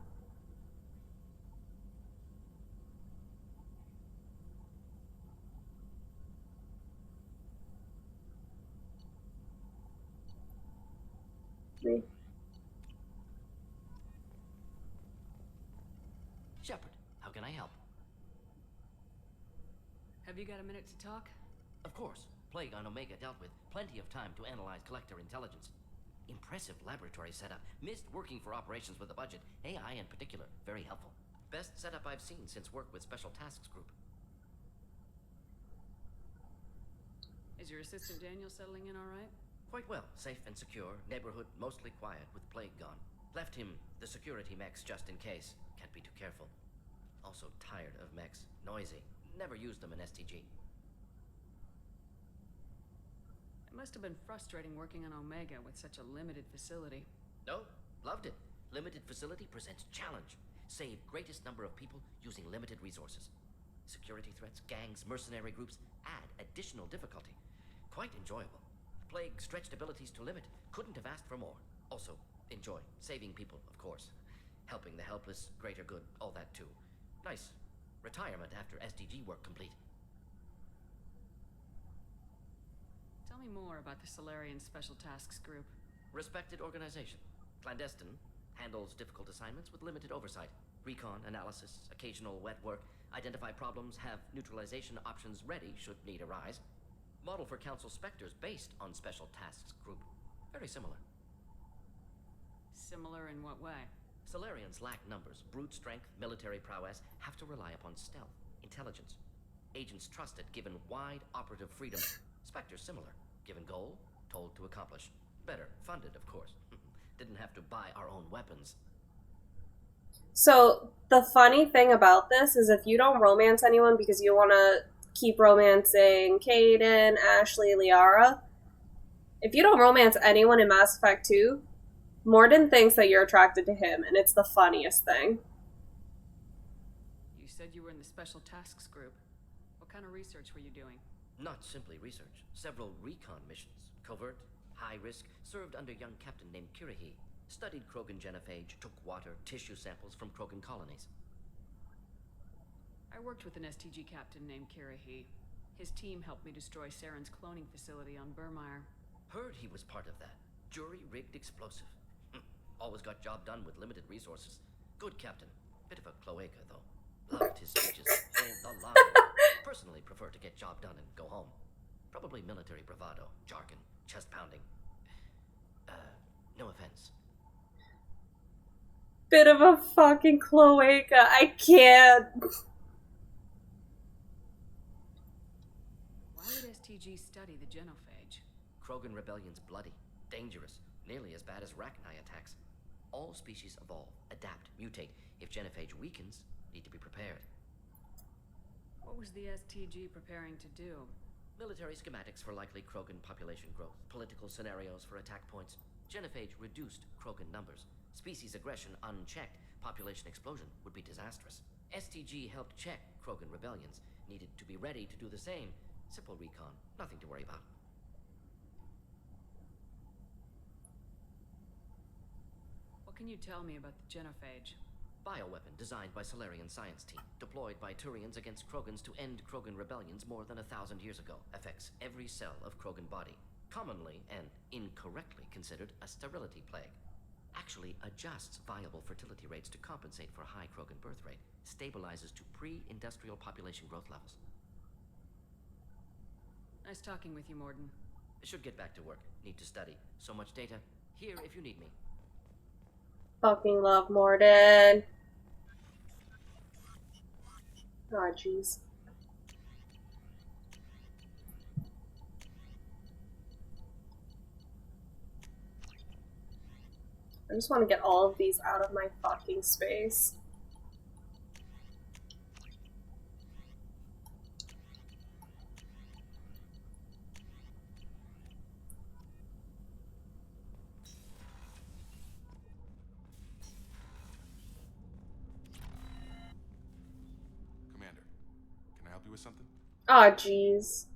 Me. Shepard, how can I help? Have you got a minute to talk? Of course. Plague on Omega dealt with. Plenty of time to analyze collector intelligence. Impressive laboratory setup. Missed working for operations with a budget. AI in particular. Very helpful. Best setup I've seen since work with Special Tasks Group. Is your assistant Daniel settling in all right? Quite well. Safe and secure. Neighborhood mostly quiet with Plague gone. Left him the security mechs just in case. Can't be too careful. Also tired of mechs. Noisy. Never used them in STG. It must have been frustrating working on Omega with such a limited facility. No, loved it. Limited facility presents challenge. Save greatest number of people using limited resources. Security threats, gangs, mercenary groups add additional difficulty. Quite enjoyable. Plague stretched abilities to limit. Couldn't have asked for more. Also, enjoy. Saving people, of course. Helping the helpless, greater good, all that too. Nice. Retirement after SDG work complete. Tell me more about the Solarian Special Tasks Group. Respected organization. Clandestine. Handles difficult assignments with limited oversight. Recon, analysis, occasional wet work. Identify problems, have neutralization options ready should need arise. Model for Council Spectres based on Special Tasks Group. Very similar. Similar in what way? Solarians lack numbers, brute strength, military prowess, have to rely upon stealth, intelligence. Agents trusted, given wide operative freedom. Spectres similar, given goal, told to accomplish. Better, funded, of course. Didn't have to buy our own weapons. So, the funny thing about this is if you don't romance anyone because you want to keep romancing Kaidan, Ashley, Liara, if you don't romance anyone in Mass Effect 2, Mordin thinks that you're attracted to him, and it's the funniest thing. You said you were in the Special Tasks Group. What kind of research were you doing? Not simply research. Several recon missions. Covert, high risk, served under young captain named Kirrahe. Studied Krogan genophage, took water, tissue samples from Krogan colonies. I worked with an STG captain named Kirrahe. His team helped me destroy Saren's cloning facility on Burmire. Heard he was part of that. Jury-rigged explosive. Always got job done with limited resources. Good captain. Bit of a cloaca, though. Loved his speeches. Held the line. Personally prefer to get job done and go home. Probably military bravado, jargon, chest pounding. No offense. Bit of a fucking cloaca. I can't. Why would STG study the genophage? Krogan rebellion's bloody, dangerous, nearly as bad as Rachni attacks. All species evolve, adapt, mutate. If genophage weakens, need to be prepared. What was the STG preparing to do? Military schematics for likely Krogan population growth, political scenarios for attack points. Genophage reduced Krogan numbers. Species aggression unchecked, population explosion would be disastrous. STG helped check Krogan rebellions. Needed to be ready to do the same. Simple recon, nothing to worry about. What can you tell me about the genophage? Bioweapon designed by Solarian science team, deployed by Turians against Krogans to end Krogan rebellions more than 1,000 years ago. Affects every cell of Krogan body. Commonly and incorrectly considered a sterility plague. actually adjusts viable fertility rates to compensate for a high Krogan birth rate, stabilizes to pre-industrial population growth levels. Nice talking with you, Mordin. Should get back to work. Need to study. So much data. Here if you need me. Fucking love Mordin. Oh, jeez. I just want to get all of these out of my fucking space. Commander, can I help you with something? Oh, jeez.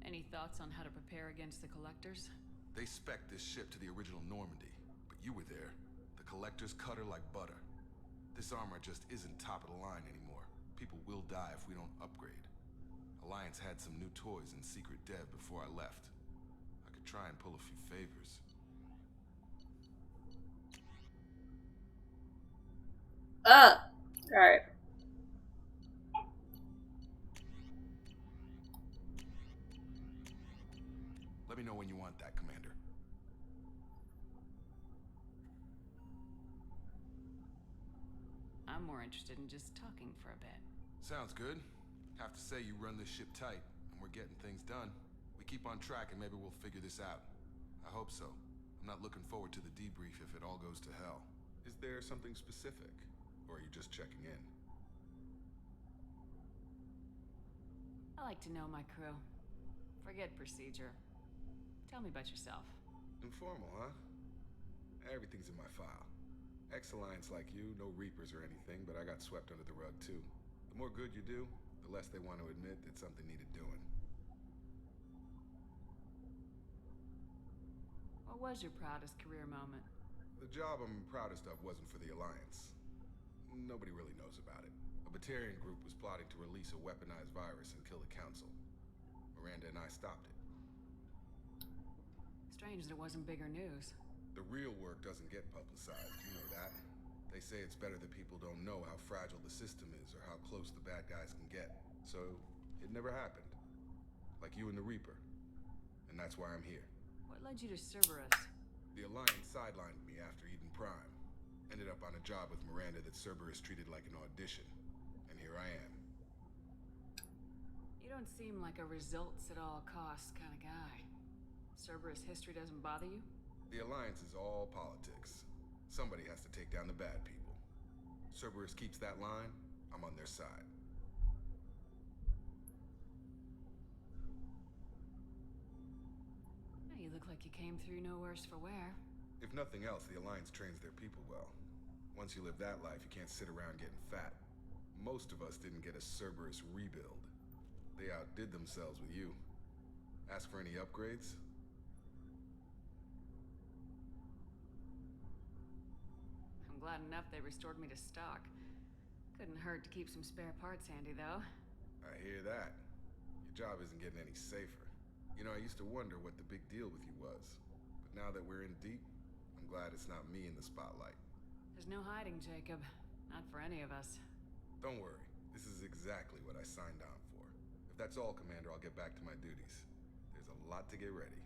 Any thoughts on how to prepare against the Collectors? They spec'd this ship to the original Normandy, but you were there. The Collectors cut her like butter. This armor just isn't top of the line anymore. People will die if we don't upgrade. Alliance had some new toys in secret dev before I left. I could try and pull a few favors. Alright. Let me know when you want that, Commander. I'm more interested in just talking for a bit. Sounds good. Have to say you run this ship tight, and we're getting things done. We keep on track and maybe we'll figure this out. I hope so. I'm not looking forward to the debrief if it all goes to hell. Is there something specific? Or are you just checking in? I like to know my crew. Forget procedure. Tell me about yourself. Informal, huh? Everything's in my file. Ex-Alliance like you, no Reapers or anything, but I got swept under the rug too. The more good you do, the less they want to admit that something needed doing. What was your proudest career moment? The job I'm proudest of wasn't for the Alliance. Nobody really knows about it. A Batarian group was plotting to release a weaponized virus and kill the Council. Miranda and I stopped it. Strange that it wasn't bigger news. The real work doesn't get publicized, you know that. They say it's better that people don't know how fragile the system is or how close the bad guys can get. So, it never happened. Like you and the Reaper. And that's why I'm here. What led you to Cerberus? The Alliance sidelined me after Eden Prime. Ended up on a job with Miranda that Cerberus treated like an audition. And here I am. You don't seem like a results at all costs kind of guy. Cerberus history doesn't bother you? The Alliance is all politics. Somebody has to take down the bad people. Cerberus keeps that line, I'm on their side. You look like you came through no worse for wear. If nothing else, the Alliance trains their people well. Once you live that life, you can't sit around getting fat. Most of us didn't get a Cerberus rebuild. They outdid themselves with you. Ask for any upgrades? I'm glad enough they restored me to stock. Couldn't hurt to keep some spare parts handy, though. I hear that. Your job isn't getting any safer. You know, I used to wonder what the big deal with you was. But now that we're in deep, I'm glad it's not me in the spotlight. There's no hiding, Jacob. Not for any of us. Don't worry. This is exactly what I signed on for. If that's all, Commander, I'll get back to my duties. There's a lot to get ready.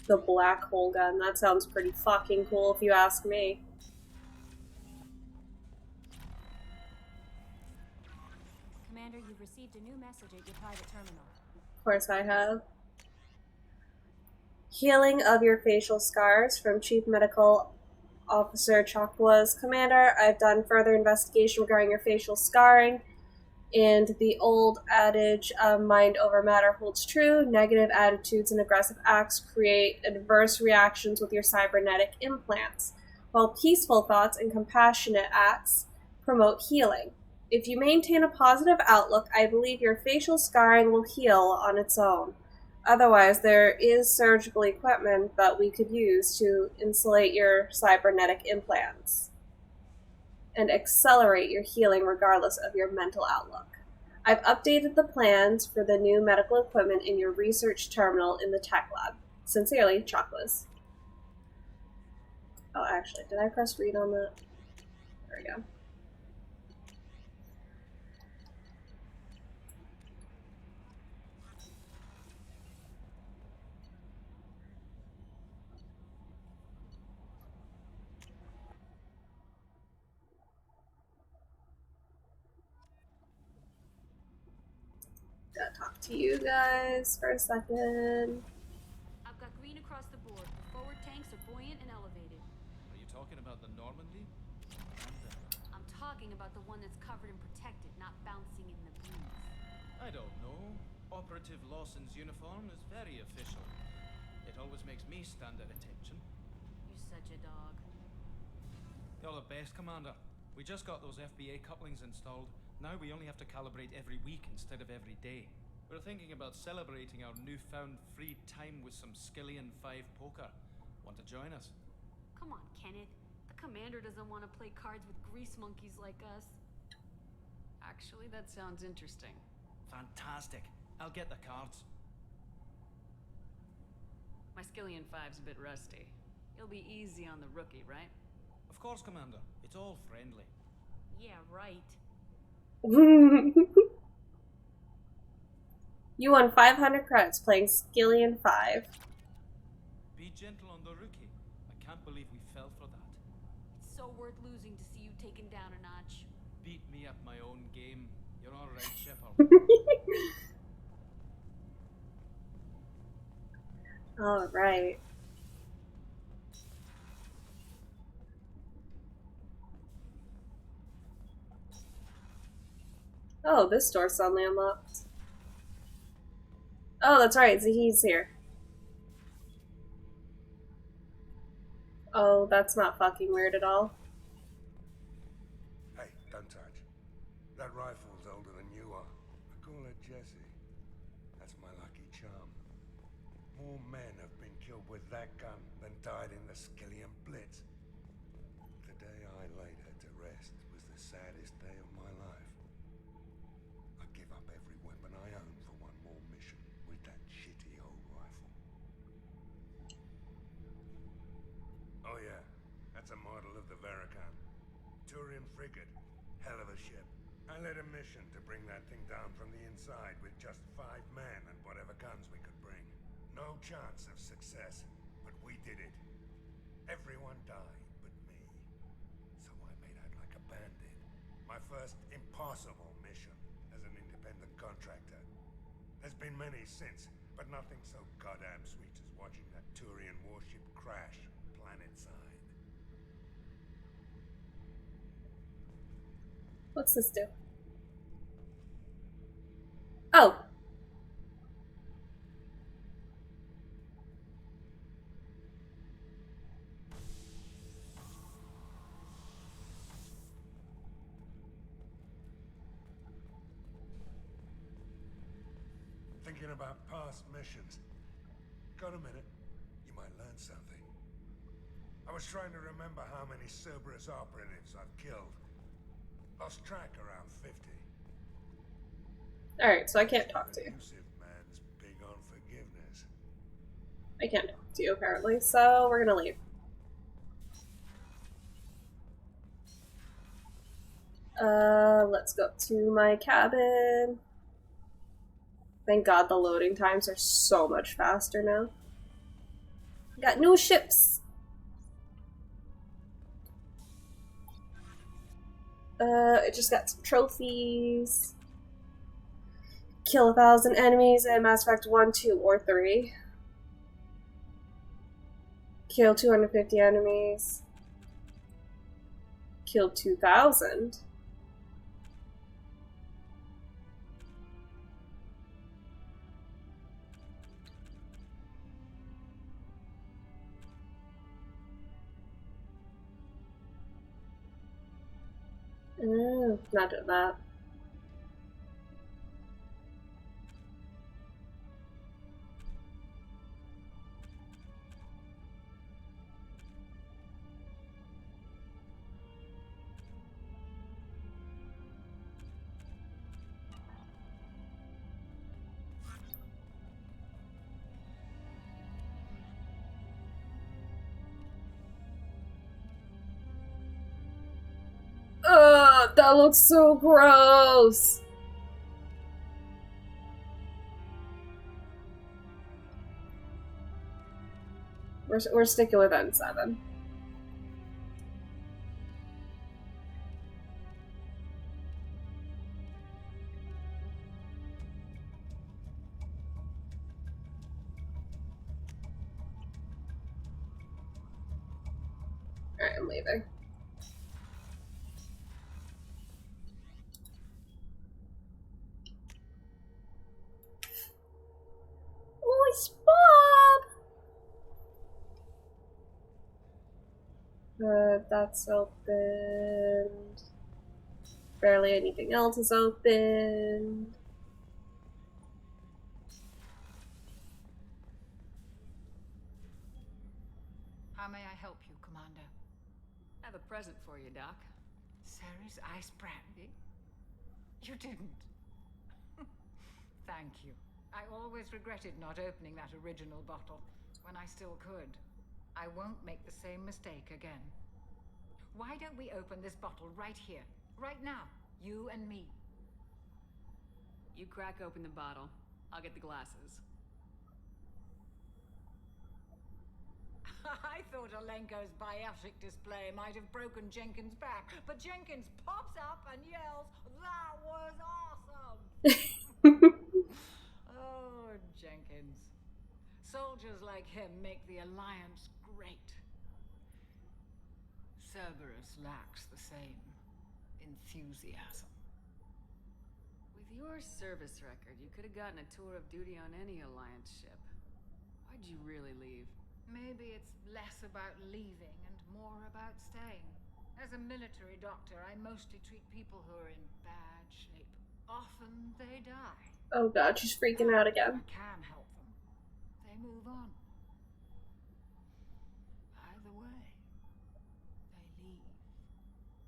The black hole gun. That sounds pretty fucking cool if you ask me. Commander, you've received a new message at your private terminal. Of course I have. Healing of your facial scars from Chief Medical Officer Chakwas. Commander, I've done further investigation regarding your facial scarring. And the old adage of mind over matter holds true. Negative attitudes and aggressive acts create adverse reactions with your cybernetic implants, while peaceful thoughts and compassionate acts promote healing. If you maintain a positive outlook, I believe your facial scarring will heal on its own. Otherwise, there is surgical equipment that we could use to insulate your cybernetic implants and accelerate your healing regardless of your mental outlook. I've updated the plans for the new medical equipment in your research terminal in the tech lab. Sincerely, Chocola's. Oh, actually, did I press read on that? There we go. Gotta talk to you guys for a second. I've got green across the board. The forward tanks are buoyant and elevated. Are you talking about the Normandy? I'm talking about the one that's covered and protected, not bouncing in the breeze. I don't know. Operative Lawson's uniform is very official. It always makes me stand at attention. You're such a dog. You're the best, Commander. We just got those FBA couplings installed. Now we only have to calibrate every week instead of every day. We're thinking about celebrating our newfound free time with some Skillian 5 poker. Want to join us? Come on, Kenneth. The commander doesn't want to play cards with grease monkeys like us. Actually, that sounds interesting. Fantastic. I'll get the cards. My Skillian 5's a bit rusty. It'll be easy on the rookie, right? Of course, Commander. It's all friendly. Yeah, right. You won 500 credits playing Skillian 5. Be gentle on the rookie. I can't believe we fell for that. It's so worth losing to see you taken down a notch. Beat me at my own game. You're all right, Shepard. All right. Oh, this door's suddenly unlocked. Oh, that's right, Zahid's here. Oh, that's not fucking weird at all. Hey, don't touch. That rifle's older than you are. I call it Jesse. That's my lucky charm. More men have been killed with that gun than died in the Skillian Blitz. The day I laid her to rest was the saddest day of my life. I give up every weapon I own for one more mission with that shitty old rifle. Oh yeah, that's a model of the Verakan. Turian frigate. Hell of a ship. I led a mission to bring that thing down from the inside with just 5 men and whatever guns we could bring. No chance of success, but we did it. Everyone died but me. So I made out like a bandit. My first impossible mission as an independent contractor. There's been many since, but nothing so goddamn sweet as watching that Turian warship crash planet-side. What's this do? Oh. Thinking about past missions. Got a minute? You might learn something. I was trying to remember how many Cerberus operatives I've killed. Lost track around 50. Alright, so I can't talk to you. Man's big on forgiveness. I can't talk to you, apparently, so we're gonna leave. Let's go up to my cabin. Thank God the loading times are so much faster now. Got new ships! I just got some trophies. Kill 1,000 enemies in Mass Effect 1, 2, or 3. Kill 250 enemies. Kill 2,000. not doing that. Ugh, that looks so gross. We're sticking with N7. Alright, I'm leaving. Oh, it's Bob! That's opened. Barely anything else is open. How may I help you, Commander? I have a present for you, Doc. Ceres ice brandy? You didn't. Thank you. I always regretted not opening that original bottle when I still could. I won't make the same mistake again. Why don't we open this bottle right here, right now, you and me? You crack open the bottle. I'll get the glasses. I thought Alenko's biotic display might have broken Jenkins' back, but Jenkins pops up and yells, "That was awesome!" Oh, Jenkins. Soldiers like him make the Alliance great. Cerberus lacks the same enthusiasm. With your service record, you could have gotten a tour of duty on any Alliance ship. Why'd you really leave? Maybe it's less about leaving and more about staying. As a military doctor, I mostly treat people who are in bad shape. Often they die. Oh god, she's freaking out again. I can help them. They move on. Either way, they leave.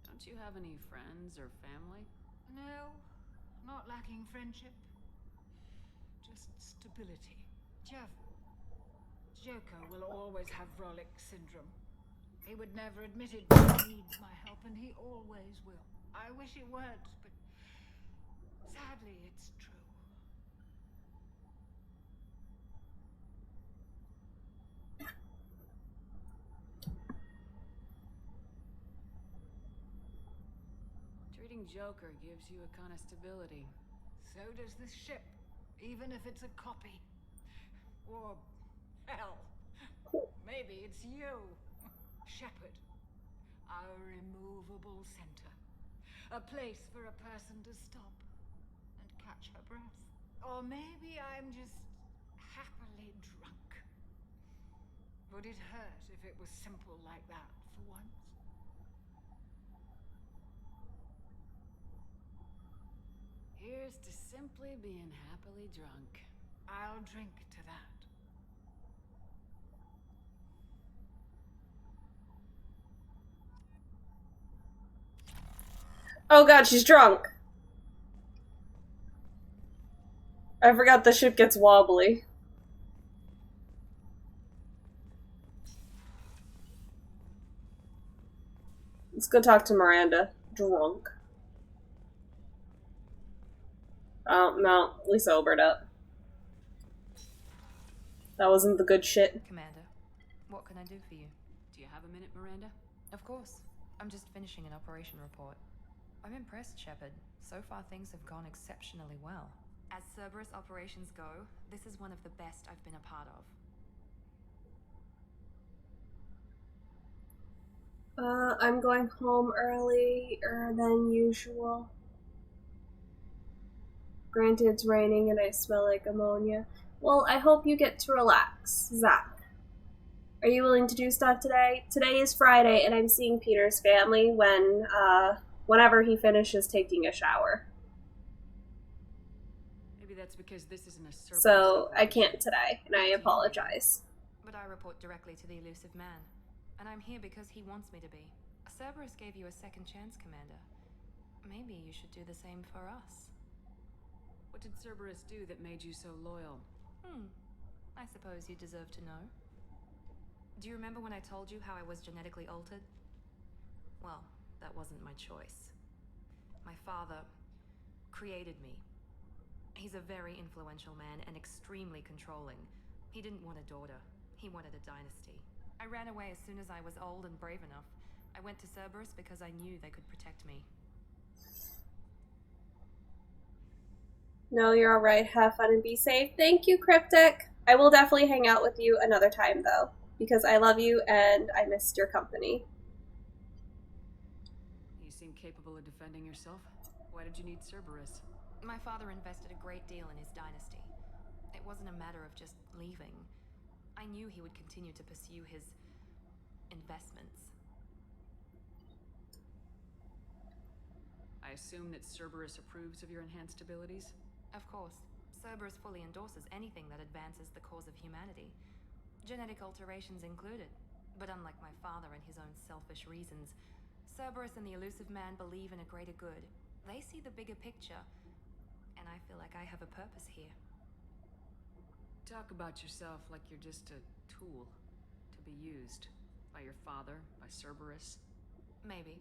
Don't you have any friends or family? No, not lacking friendship. Just stability. Joko will always have Rolik syndrome. He would never admit it, but he needs my help, and he always will. I wish it weren't, but sadly, it's true. Treating Joker gives you a kind of stability. So does this ship, even if it's a copy. Or, hell, maybe it's you, Shepard. Our immovable center. A place for a person to stop and catch her breath. Or maybe I'm just happily drunk. Would it hurt if it was simple like that for once? Here's to simply being happily drunk. I'll drink to that. Oh god, she's drunk. I forgot the ship gets wobbly. Let's go talk to Miranda. Drunk. Oh, no. We sobered up. That wasn't the good shit. Commander, what can I do for you? Do you have a minute, Miranda? Of course. I'm just finishing an operation report. I'm impressed, Shepard. So far things have gone exceptionally well. As Cerberus operations go, this is one of the best I've been a part of. I'm going home earlier than usual. Granted, it's raining and I smell like ammonia. Well, I hope you get to relax. Zach, are you willing to do stuff today? Today is Friday and I'm seeing Peter's family when, whenever he finishes taking a shower. Maybe that's because this isn't a Cerberus. So I can't today, and I apologize. But I report directly to the Elusive Man, and I'm here because he wants me to be. Cerberus gave you a second chance, Commander. Maybe you should do the same for us. What did Cerberus do that made you so loyal? I suppose you deserve to know. Do you remember when I told you how I was genetically altered? Well, that wasn't my choice. My father created me. He's a very influential man and extremely controlling. He didn't want a daughter. He wanted a dynasty. I ran away as soon as I was old and brave enough. I went to Cerberus because I knew they could protect me. No, you're alright. Have fun and be safe. Thank you, Cryptic. I will definitely hang out with you another time, though, because I love you and I missed your company. You seem capable of defending yourself. Why did you need Cerberus? My father invested a great deal in his dynasty. It wasn't a matter of just leaving. I knew he would continue to pursue his investments. I assume that Cerberus approves of your enhanced abilities? Of course. Cerberus fully endorses anything that advances the cause of humanity. Genetic alterations included. But unlike my father and his own selfish reasons, Cerberus and the Elusive Man believe in a greater good. They see the bigger picture, and I feel like I have a purpose here. Talk about yourself like you're just a tool to be used by your father, by Cerberus. Maybe.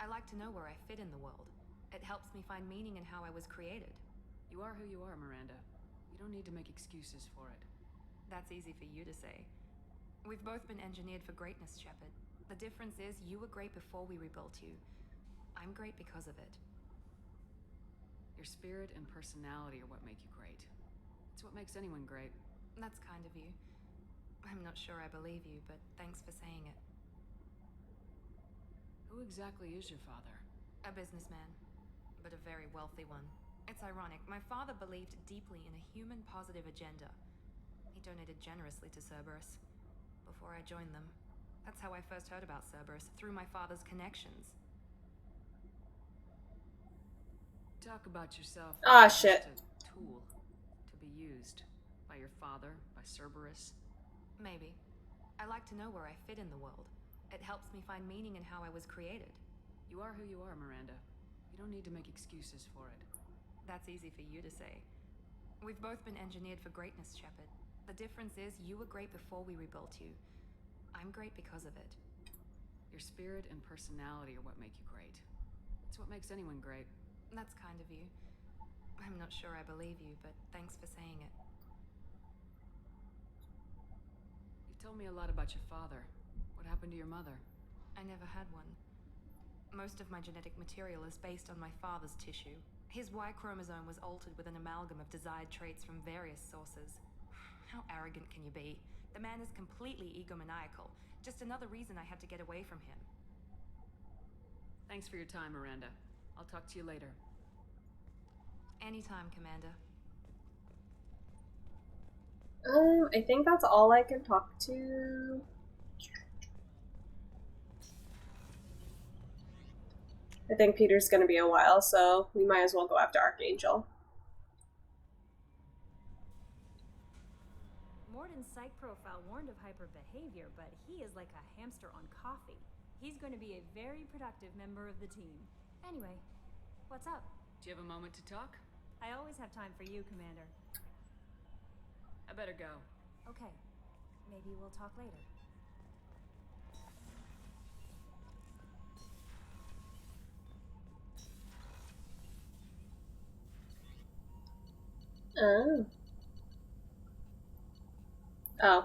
I like to know where I fit in the world. It helps me find meaning in how I was created. You are who you are, Miranda. You don't need to make excuses for it. That's easy for you to say. We've both been engineered for greatness, Shepard. The difference is you were great before we rebuilt you. I'm great because of it. Your spirit and personality are what make you great. It's what makes anyone great. That's kind of you. I'm not sure I believe you, but thanks for saying it. Who exactly is your father? A businessman, but a very wealthy one. It's ironic. My father believed deeply in a human-positive agenda. He donated generously to Cerberus before I joined them. That's how I first heard about Cerberus, through my father's connections. Talk about yourself. Ah, shit. A tool to be used by your father, by Cerberus. Maybe. I like to know where I fit in the world. It helps me find meaning in how I was created. You are who you are, Miranda. You don't need to make excuses for it. That's easy for you to say. We've both been engineered for greatness, Shepard. The difference is you were great before we rebuilt you. I'm great because of it. Your spirit and personality are what make you great. It's what makes anyone great. That's kind of you. I'm not sure I believe you, but thanks for saying it. You told me a lot about your father. What happened to your mother? I never had one. Most of my genetic material is based on my father's tissue. His Y chromosome was altered with an amalgam of desired traits from various sources. How arrogant can you be? The man is completely egomaniacal. Just another reason I had to get away from him. Thanks for your time, Miranda. I'll talk to you later. Anytime, Commander. I think that's all I can talk to. I think Peter's gonna be a while, so we might as well go after Archangel. Morden's psych profile warned of hyper behavior, but he is like a hamster on coffee. He's going to be a very productive member of the team. Anyway, what's up? Do you have a moment to talk? I always have time for you, Commander. I better go. Okay. Maybe we'll talk later. Oh. Oh.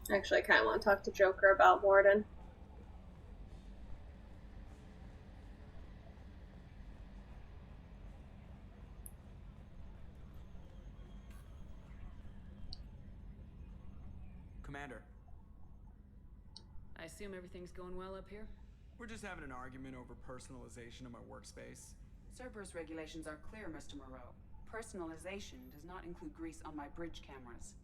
Actually, I kind of want to talk to Joker about Morden. Commander. I assume everything's going well up here? We're just having an argument over personalization of my workspace. Cerberus regulations are clear, Mr. Moreau. Personalization does not include grease on my bridge cameras.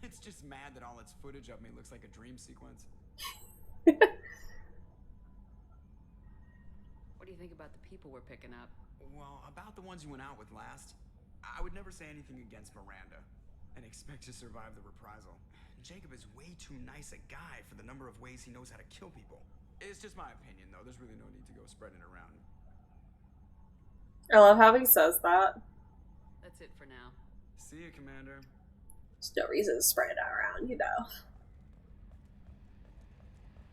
It's just mad that all its footage of me looks like a dream sequence. What do you think about the people we're picking up? Well, about the ones you went out with last, I would never say anything against Miranda and expect to survive the reprisal. Jacob is way too nice a guy for the number of ways he knows how to kill people. It's just my opinion, though. There's really no need to go spreading it around. I love how he says that. That's it for now. See you, Commander. There's no reason to spread it around, you know.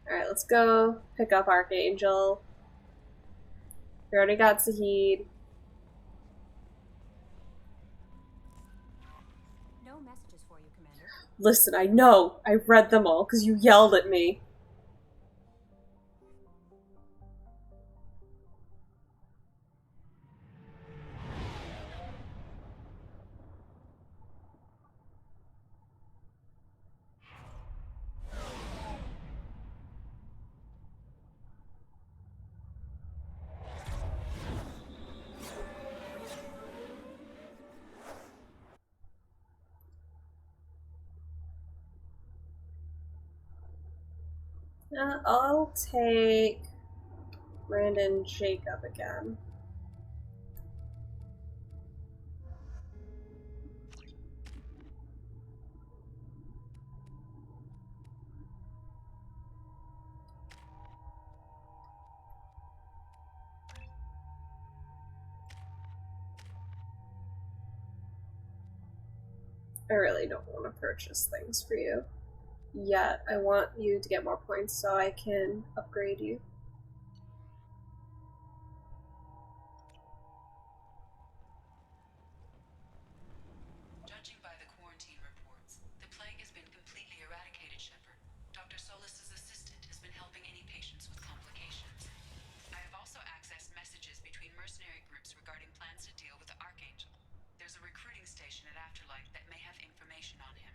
Alright, let's go pick up Archangel. We already got Zahid. No messages for you, Commander. Listen, I know. I read them all because you yelled at me. I'll take Brandon Jacob again. I really don't want to purchase things for you yet. I want you to get more points so I can upgrade you. Judging by the quarantine reports, the plague has been completely eradicated, Shepard. Dr. Solis's assistant has been helping any patients with complications. I have also accessed messages between mercenary groups regarding plans to deal with the Archangel. There's a recruiting station at Afterlife that may have information on him.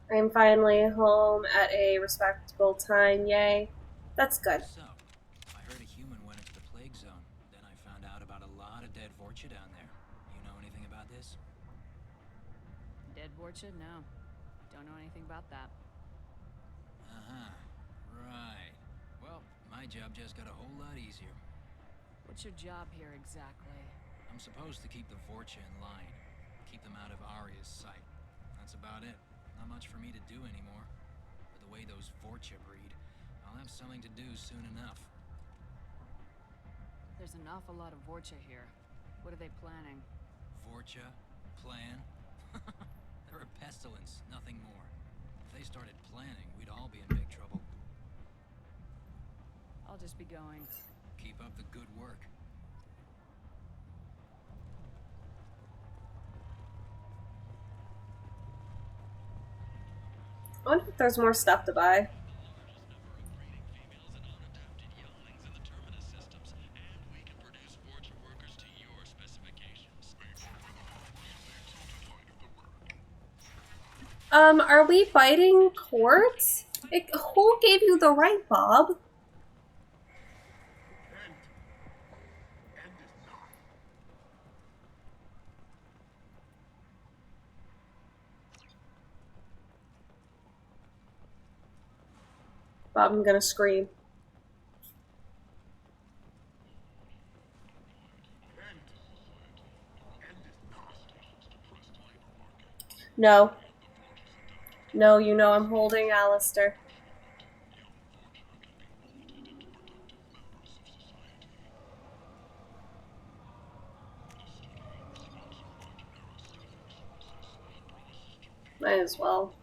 I'm finally home at a respectable time, yay. That's good. So, I heard a human went into the plague zone. Then I found out about a lot of dead Vorcha down there. You know anything about this? Dead Vorcha? No. Don't know anything about that. Uh-huh. Right. Well, my job just got a whole lot easier. What's your job here exactly? I'm supposed to keep the Vorcha in line. Keep them out of Arya's sight. That's about it. Not much for me to do anymore. But the way those Vorcha breed, I'll have something to do soon enough. There's an awful lot of Vorcha here. What are they planning? Vorcha? Plan? They're a pestilence, nothing more. If they started planning, we'd all be in big trouble. I'll just be going. Keep up the good work. I wonder if there's more stuff to buy. Are we fighting courts? Who gave you the right, Bob? Bob, I'm gonna scream. No. No, you know I'm holding Alistair. Might as well.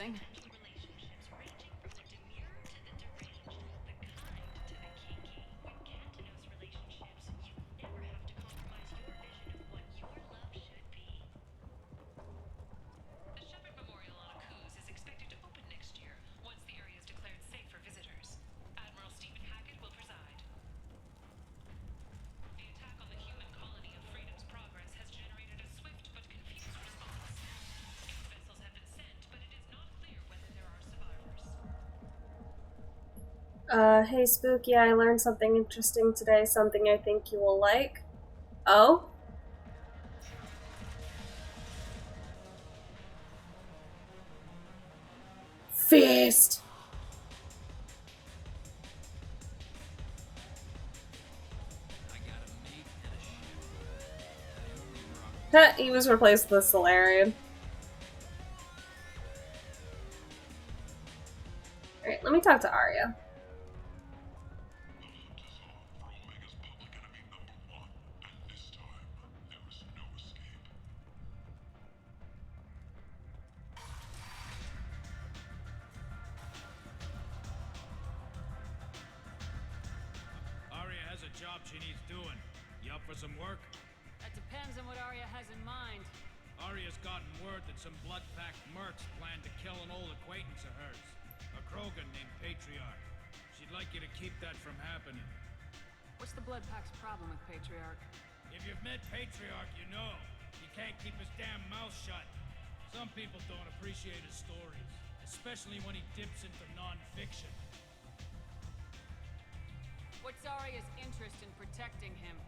interesting. The Shepherd Memorial on Akuz is expected to open next year, once the area is declared safe for visitors. Admiral Stephen Hackett will preside. The attack on the human colony of Freedom's Progress has generated a swift but confused response. Aid vessels have been sent, but it is not clear whether there are survivors. Hey Spooky, I learned something interesting today, something I think you will like. Oh? Fist! He was replaced with Solarian. Alright, let me talk to Arya. Arya has a job she needs doing. You up for some work? That depends on what Arya has in mind. Arya's gotten word that some blood-packed mercs plan to kill an old acquaintance of hers, a Krogan named Patriarch. She'd like you to keep that from happening. What's the Blood Pack's problem with Patriarch? If you've met Patriarch, you know. He can't keep his damn mouth shut. Some people don't appreciate his stories, especially when he dips into non-fiction. What's Arya's interest in protecting him?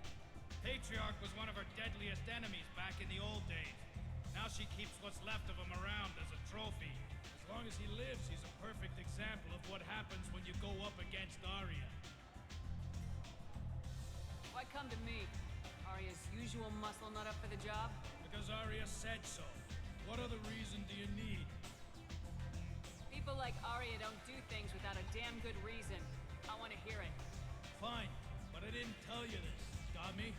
Patriarch was one of her deadliest enemies back in the old days. Now she keeps what's left of him around as a trophy. As long as he lives, he's a perfect example of what happens when you go up against Arya. Why come to me? Arya's usual muscle not up for the job? Because Arya said so. What other reason do you need? People like Arya don't do things without a damn good reason. I want to hear it. Fine, but I didn't tell you this, dummy.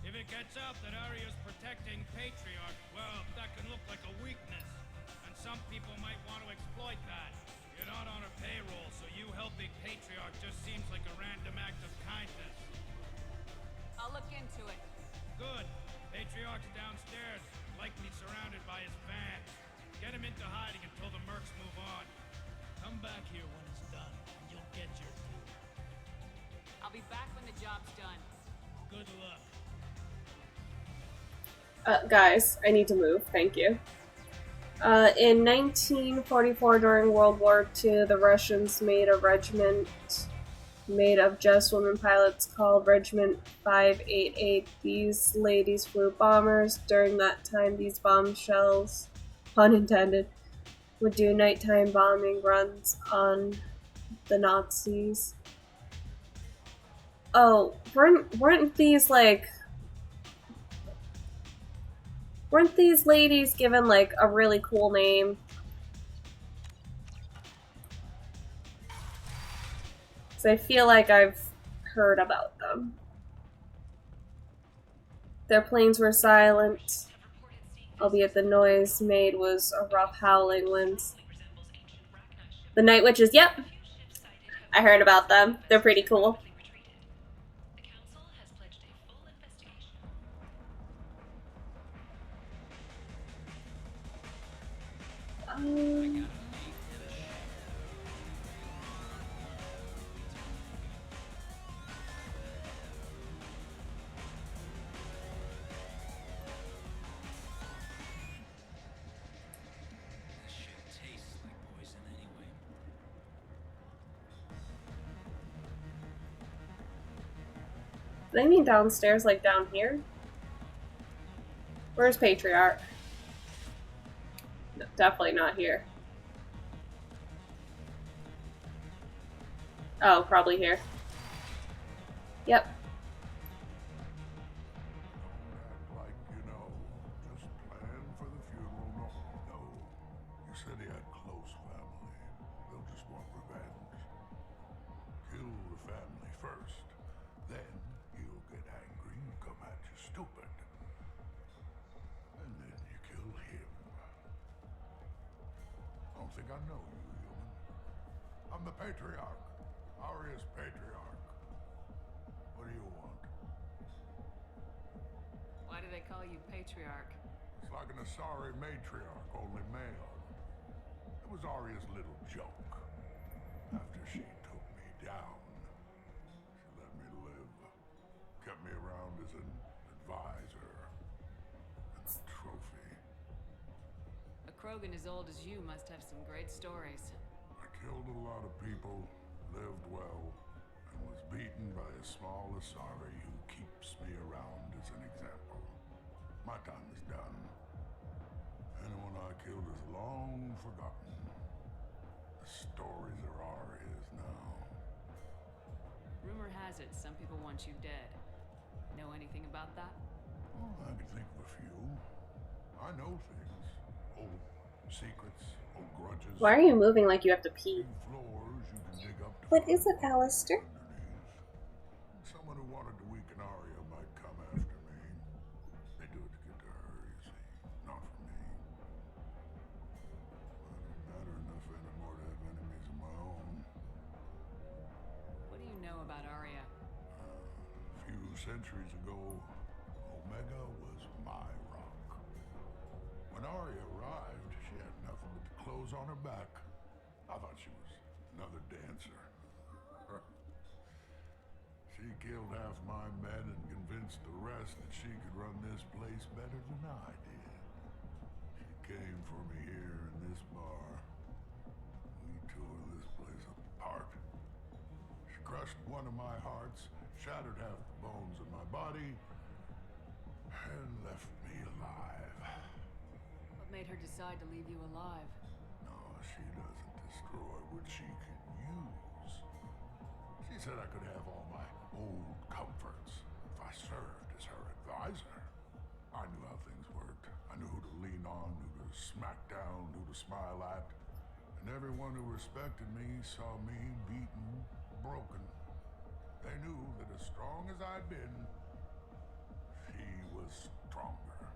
If it gets out that Arya's protecting Patriarch, well, that can look like a weakness. And some people might want to exploit that. You're not on her payroll, so you helping Patriarch just seems like a random act of kindness. I'll look into it. Good. Patriarch's downstairs, likely surrounded by his van. Get him into hiding until the mercs move on. Come back here when it's done, and you'll get your due. I'll be back when the job's done. Good luck. Guys, I need to move, thank you. In 1944, during World War II, the Russians made a regiment made of just women pilots called Regiment 588. These ladies flew bombers. During that time, these bombshells, pun intended, would do nighttime bombing runs on the Nazis. Oh, weren't these ladies given like a really cool name? So I feel like I've heard about them. Their planes were silent, albeit the noise made was a rough howling wind. The Night Witches, yep! I heard about them. They're pretty cool. Do they mean downstairs, like down here? Where's Patriarch? No, definitely not here. Oh, probably here. Yep. Like, you know, just plan for the funeral. No. You said he had close family. They'll just want revenge. Kill the family first. Then he'll get angry and come at you stupid. And then you kill him. Don't think I know you, human. I'm the Patriarch. Aria's Patriarch. What do you want? Why do they call you Patriarch? It's like an Asari matriarch, only male. It was Aria's little joke. After she took me down, she let me live. Kept me around as an advisor. And a trophy. A Krogan as old as you must have some great stories. I killed a lot of people, lived well, and was beaten by a small Asari who keeps me around as an example. My time is done. Anyone I killed is long forgotten. The stories are Aria's now. Rumor has it some people want you dead. Know anything about that? Oh, I can think of a few. I know things. Old secrets, old grudges. Why are you moving like you have to pee? Floors you can dig up to What is it, Alistair? Someone who wanted to weaken Aria might come after me. They do it to get to her, you see. Not for me. I don't matter enough anymore to have enemies of my own. What do you know about Aria? A few centuries ago, Omega was my rock. When Aria arrived, she had nothing but the clothes on her back. I thought she was another dancer. She killed half my men and convinced the rest that she could run this place better than I did. She came for me here in this bar. We tore this place apart. She crushed one of my hearts, shattered half the bones in my body, and left me alive. What made her decide to leave you alive? No, she doesn't destroy what she can use. She said I could have all my old comforts if I served as her advisor. I knew how things worked. I knew who to lean on, who to smack down, who to smile at. And everyone who respected me saw me beaten, broken. They knew that as strong as I'd been, she was stronger.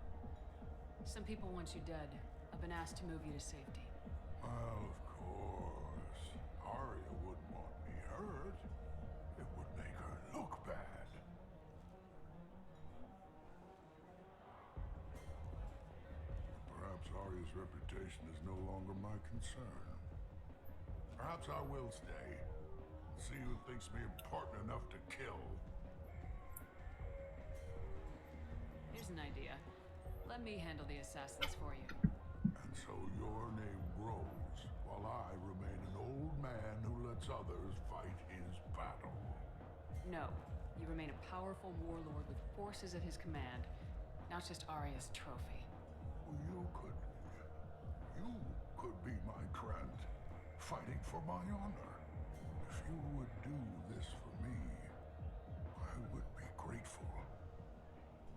Some people want you dead. I've been asked to move you to safety. Well, of course. Aria wouldn't want me hurt. It would make her look bad. Perhaps Aria's reputation is no longer my concern. Perhaps I will stay. See who thinks me important enough to kill. Here's an idea. Let me handle the assassins for you. And so your name grows, while I remain an old man who lets others fight his battle. No. You remain a powerful warlord with forces at his command. Not just Aria's trophy. You could be my Trent, fighting for my honor. If you would do this for me, I would be grateful.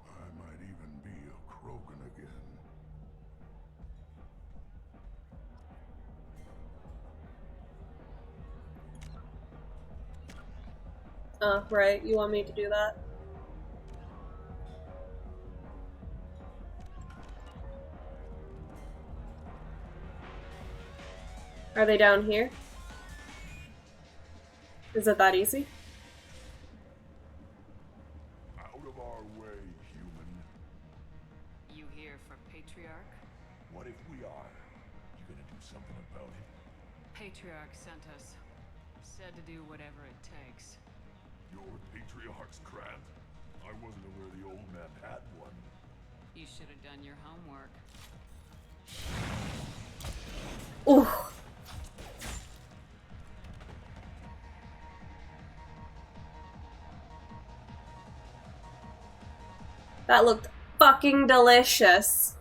I might even be a Krogan again. Right. You want me to do that? Are they down here? Is it that easy? Out of our way, human. You here for Patriarch? What if we are? You gonna do something about it? Patriarch sent us. Said to do whatever it takes. You're Patriarch's Grant? I wasn't aware the old man had one. You should have done your homework. Ooh. That looked fucking delicious.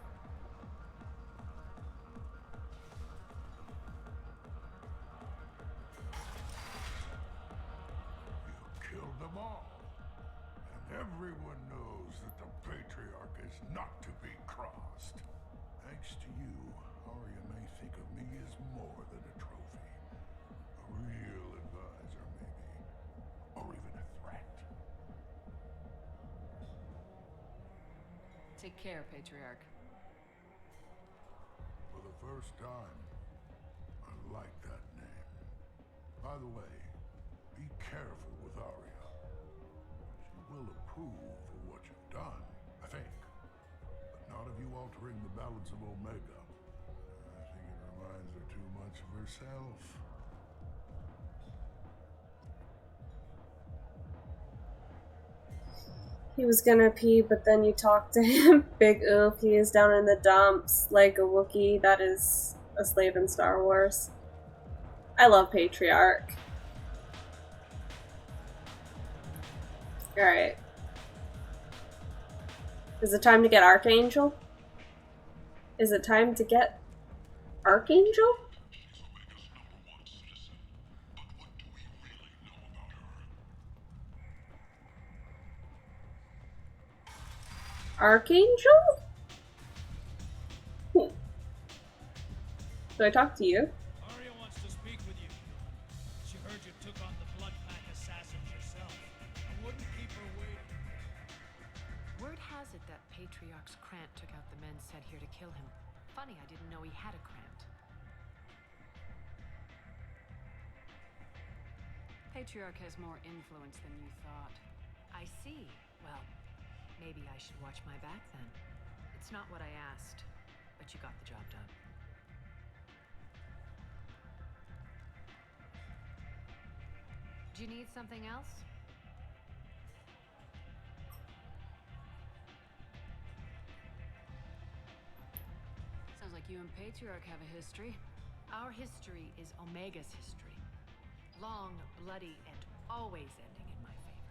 Killed them all. And everyone knows that the Patriarch is not to be crossed. Thanks to you, Aria may think of me as more than a trophy. A real advisor, maybe. Or even a threat. Take care, Patriarch. For the first time, like that name. By the way, be careful with Arya. She will approve of what you've done, I think. But not of you altering the balance of Omega. I think it reminds her too much of herself. He was gonna pee, but then you talked to him. Big oof, he is down in the dumps like a Wookiee that is a slave in Star Wars. I love Patriarch. Alright. Is it time to get Archangel? Is it time to get Archangel? Archangel? Do I talk to you? Arya wants to speak with you. She heard you took on the Blood Pack assassins yourself. I wouldn't keep her waiting. Word has it that Patriarch's Krant took out the men sent here to kill him. Funny, I didn't know he had a Krant. Patriarch has more influence than you thought. I see. Well, maybe I should watch my back then. It's not what I asked, but you got the job done. Do you need something else? Sounds like you and Patriarch have a history. Our history is Omega's history. Long, bloody, and always ending in my favor.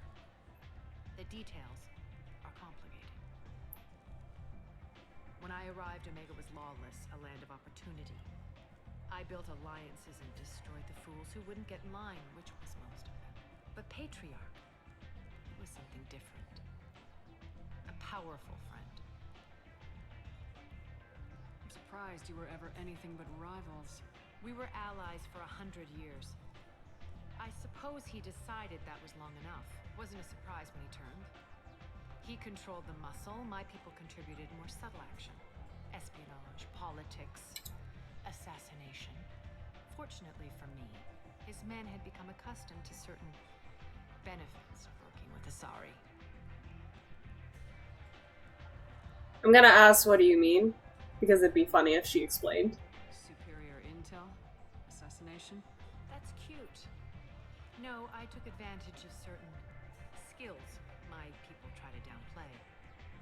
The details are complicated. When I arrived, Omega was lawless, a land of opportunity. I built alliances and destroyed the fools who wouldn't get in line, which was most of them. But Patriarch, it was something different. A powerful friend. I'm surprised you were ever anything but rivals. We were allies for 100 years. I suppose he decided that was long enough. Wasn't a surprise when he turned. He controlled the muscle, my people contributed more subtle action. Espionage, politics, assassination. Fortunately for me, his men had become accustomed to certain benefits of working with Asari. I'm gonna ask, what do you mean? Because it'd be funny if she explained. Superior intel? Assassination? That's cute. No, I took advantage of certain skills my people try to downplay.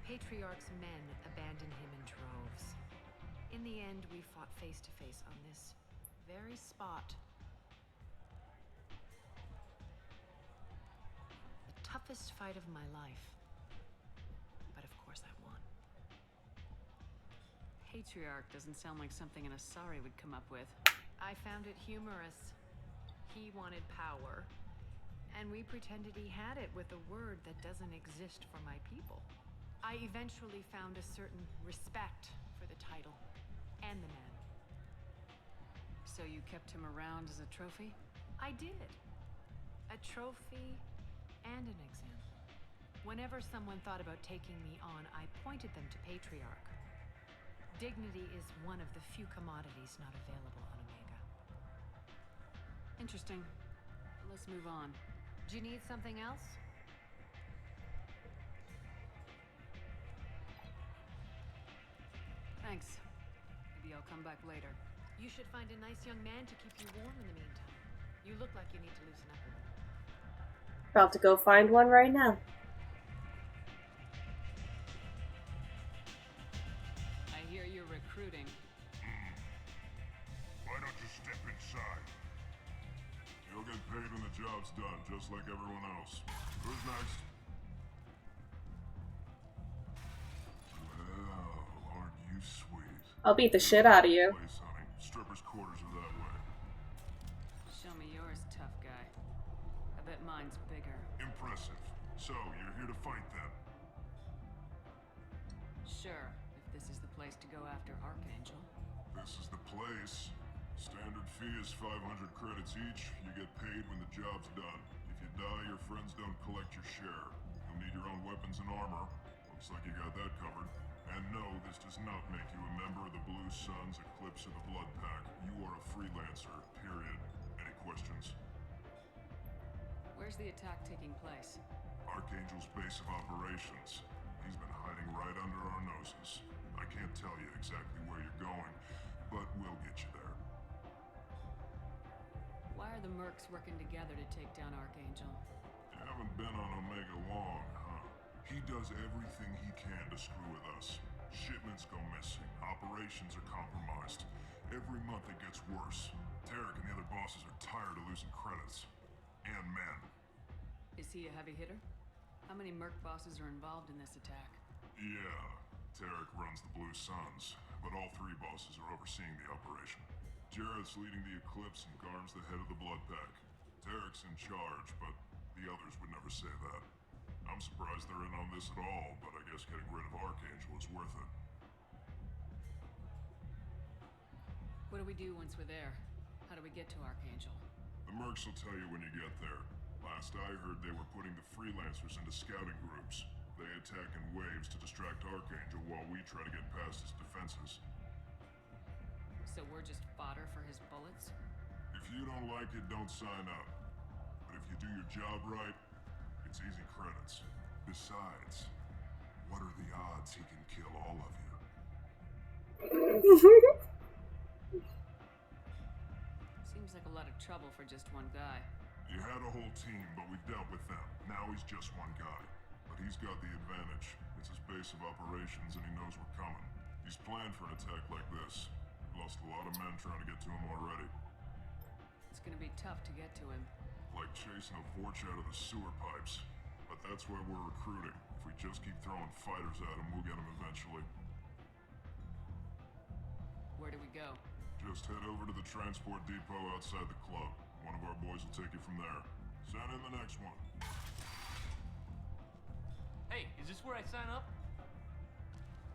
Patriarch's men abandoned him in droves. In the end, we fought face to face on this very spot. The toughest fight of my life. But of course I won. Patriarch doesn't sound like something an Asari would come up with. I found it humorous. He wanted power, and we pretended he had it with a word that doesn't exist for my people. I eventually found a certain respect for the title and the man. So you kept him around as a trophy? I did. A trophy and an example. Whenever someone thought about taking me on, I pointed them to Patriarch. Dignity is one of the few commodities not available on Omega. Interesting. Let's move on. Do you need something else? Thanks. Maybe I'll come back later. You should find a nice young man to keep you warm in the meantime. You look like you need to loosen up a little. About to go find one right now. I hear you're recruiting. Why don't you step inside? You'll get paid when the job's done, just like everyone else. Who's next? Well, aren't you sweet? I'll beat the shit out of you. Place, honey. Strippers' quarters are that way. Show me yours, tough guy. I bet mine's bigger. Impressive. So, you're here to fight them? Sure, if this is the place to go after Archangel. This is the place. Standard fee is 500 credits each. You get paid when the job's done. If you die, your friends don't collect your share. You'll need your own weapons and armor. Looks like you got that covered. And no, this does not make you a member of the Blue Suns, Eclipse, and the Blood Pack. You are a freelancer, period. Any questions? Where's the attack taking place? Archangel's base of operations. He's been hiding right under our noses. I can't tell you exactly where you're going, but we'll get you there. Why are the mercs working together to take down Archangel? You haven't been on Omega long, huh? He does everything he can to screw with us. Shipments go missing. Operations are compromised. Every month it gets worse. Tarek and the other bosses are tired of losing credits. And men. Is he a heavy hitter? How many merc bosses are involved in this attack? Yeah, Tarek runs the Blue Suns, but all three bosses are overseeing the operation. Jared's leading the Eclipse and Garm's the head of the Blood Pack. Tarek's in charge, but the others would never say that. I'm surprised they're in on this at all, but I guess getting rid of Archangel is worth it. What do we do once we're there? How do we get to Archangel? The mercs will tell you when you get there. Last I heard, they were putting the freelancers into scouting groups. They attack in waves to distract Archangel while we try to get past his defenses. So we're just fodder for his bullets? If you don't like it, don't sign up. But if you do your job right, it's easy credits. Besides, what are the odds he can kill all of you? Seems like a lot of trouble for just one guy. You had a whole team, but we've dealt with them. Now he's just one guy. But he's got the advantage. It's his base of operations and he knows we're coming. He's planned for an attack like this. Lost a lot of men trying to get to him already. It's gonna be tough to get to him. Like chasing a Vorch out of the sewer pipes. But that's why we're recruiting. If we just keep throwing fighters at him, we'll get him eventually. Where do we go? Just head over to the transport depot outside the club. One of our boys will take you from there. Send in the next one. Hey, is this where I sign up?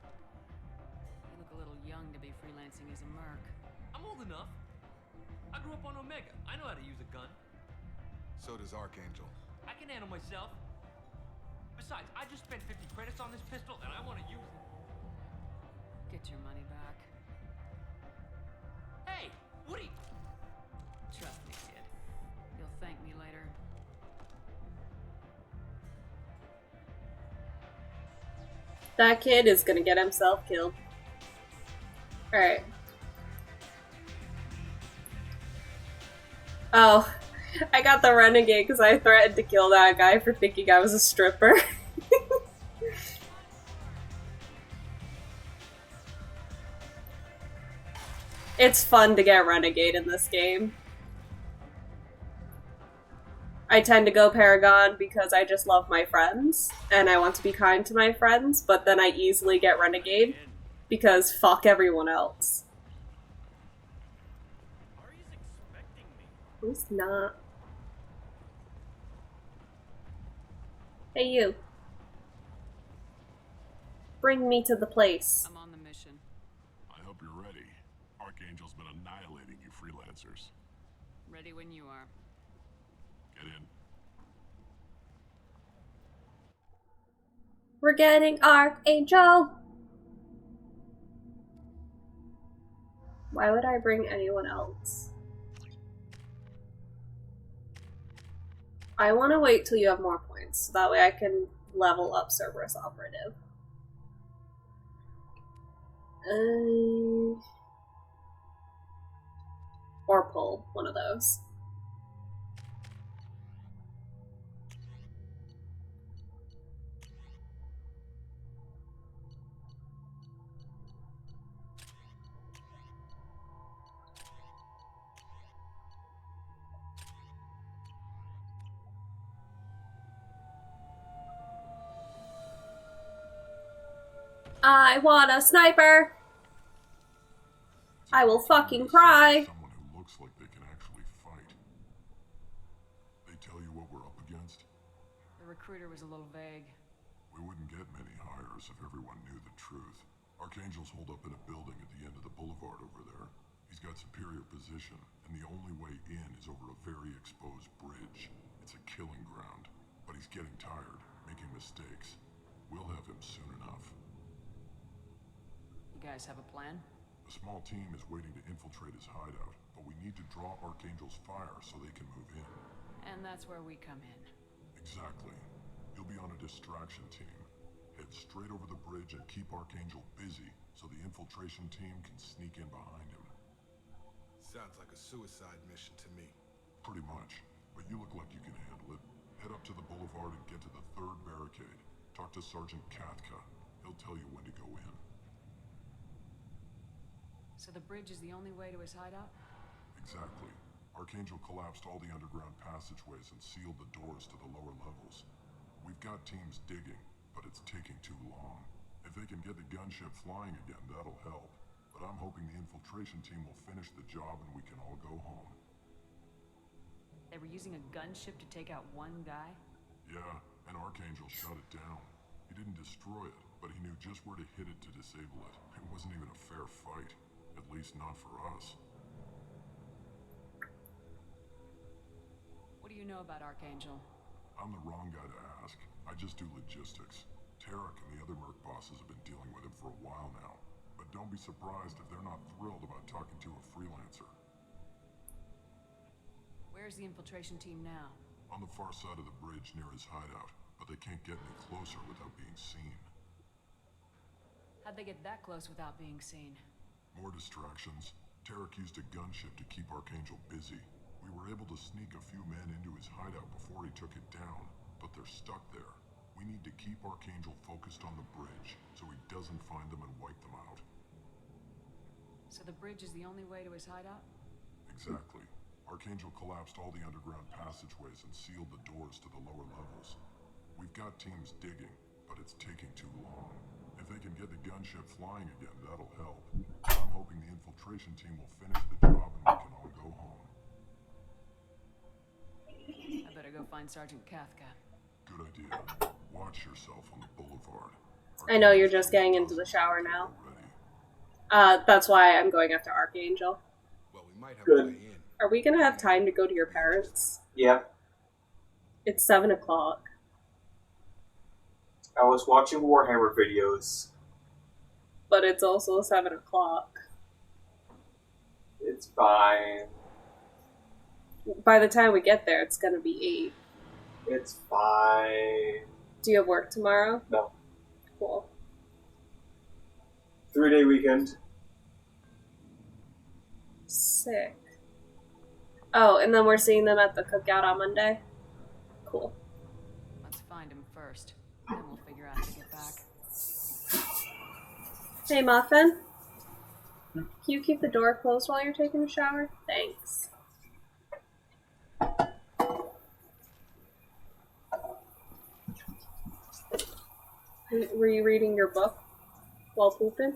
You look a little young to be freelancing as a merc. I'm old enough. I grew up on Omega. I know how to use a gun. So does Archangel. I can handle myself. Besides, I just spent 50 credits on this pistol and I want to use it. Get your money back. Hey, Woody! Trust me, kid. You'll thank me later. That kid is gonna get himself killed. Alright. Oh, I got the renegade because I threatened to kill that guy for thinking I was a stripper. It's fun to get renegade in this game. I tend to go Paragon because I just love my friends, and I want to be kind to my friends, but then I easily get renegade because fuck everyone else. Who's not? Hey you. Bring me to the place. I'm on the mission. I hope you're ready. Archangel's been annihilating you freelancers. Ready when you are. Get in. We're getting Archangel! Why would I bring anyone else? I want to wait till you have more points, so that way I can level up Cerberus Operative. Or pull, one of those. I want a sniper! I will fucking cry! Someone who looks like they can actually fight. They tell you what we're up against? The recruiter was a little vague. We wouldn't get many hires if everyone knew the truth. Archangel's holed up in a building at the end of the boulevard over there. He's got superior position, and the only way in is over a very exposed bridge. It's a killing ground, but he's getting tired, making mistakes. We'll have him soon enough. You guys have a plan? A small team is waiting to infiltrate his hideout, but we need to draw Archangel's fire so they can move in. And that's where we come in. Exactly. You'll be on a distraction team. Head straight over the bridge and keep Archangel busy so the infiltration team can sneak in behind him. Sounds like a suicide mission to me. Pretty much, but you look like you can handle it. Head up to the boulevard and get to the 3rd barricade. Talk to Sergeant Katka. He'll tell you when to go in. So the bridge is the only way to his hideout? Exactly. Archangel collapsed all the underground passageways and sealed the doors to the lower levels. We've got teams digging, but it's taking too long. If they can get the gunship flying again, that'll help. But I'm hoping the infiltration team will finish the job and we can all go home. They were using a gunship to take out one guy? Yeah, and Archangel shot it down. He didn't destroy it, but he knew just where to hit it to disable it. It wasn't even a fair fight. At least not for us. What do you know about Archangel? I'm the wrong guy to ask. I just do logistics. Tarek and the other Merc bosses have been dealing with him for a while now. But don't be surprised if they're not thrilled about talking to a freelancer. Where's the infiltration team now? On the far side of the bridge near his hideout, but they can't get any closer without being seen. How'd they get that close without being seen? More distractions. Tarek used a gunship to keep Archangel busy. We were able to sneak a few men into his hideout before he took it down, but they're stuck there. We need to keep Archangel focused on the bridge, so he doesn't find them and wipe them out. So the bridge is the only way to his hideout? Exactly. Archangel collapsed all the underground passageways and sealed the doors to the lower levels. We've got teams digging, but it's taking too long. If they can get the gunship flying again, that'll help. I'm hoping the infiltration team will finish the job and we can all go home. I better go find Sergeant Katka. Good idea. Watch yourself on the boulevard. I know you're just getting into the shower now. That's why I'm going after Archangel. Well, we might have Good. a way in. Are we gonna have time to go to your parents? Yeah. It's 7 o'clock. I was watching Warhammer videos. But it's also 7 o'clock. It's fine. By the time we get there, it's gonna be 8. It's fine. Do you have work tomorrow? No. Cool. 3-day weekend. Sick. Oh, and then we're seeing them at the cookout on Monday? Cool. Let's find him first. Then we'll figure out how to get back. Hey, Muffin. Can you keep the door closed while you're taking a shower? Thanks. Were you reading your book while pooping?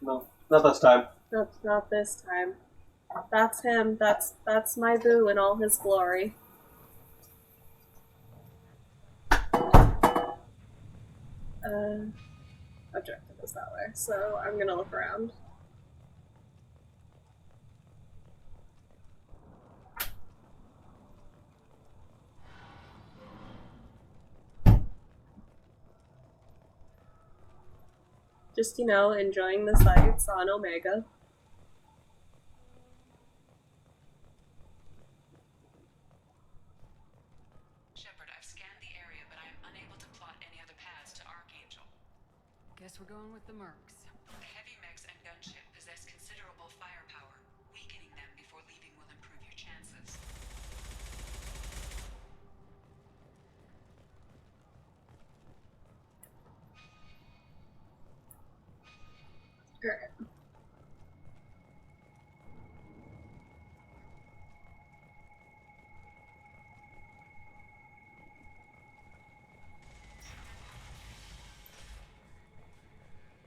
No, not this time. Not this time. That's him. That's my boo in all his glory. Objective is that way, so I'm gonna look around. Just, enjoying the sights on Omega. Shepard, I've scanned the area, but I am unable to plot any other paths to Archangel. Guess we're going with the Mercs. The heavy mechs and gunship possess considerable firepower. Weakening them before leaving will improve your chances. Alright.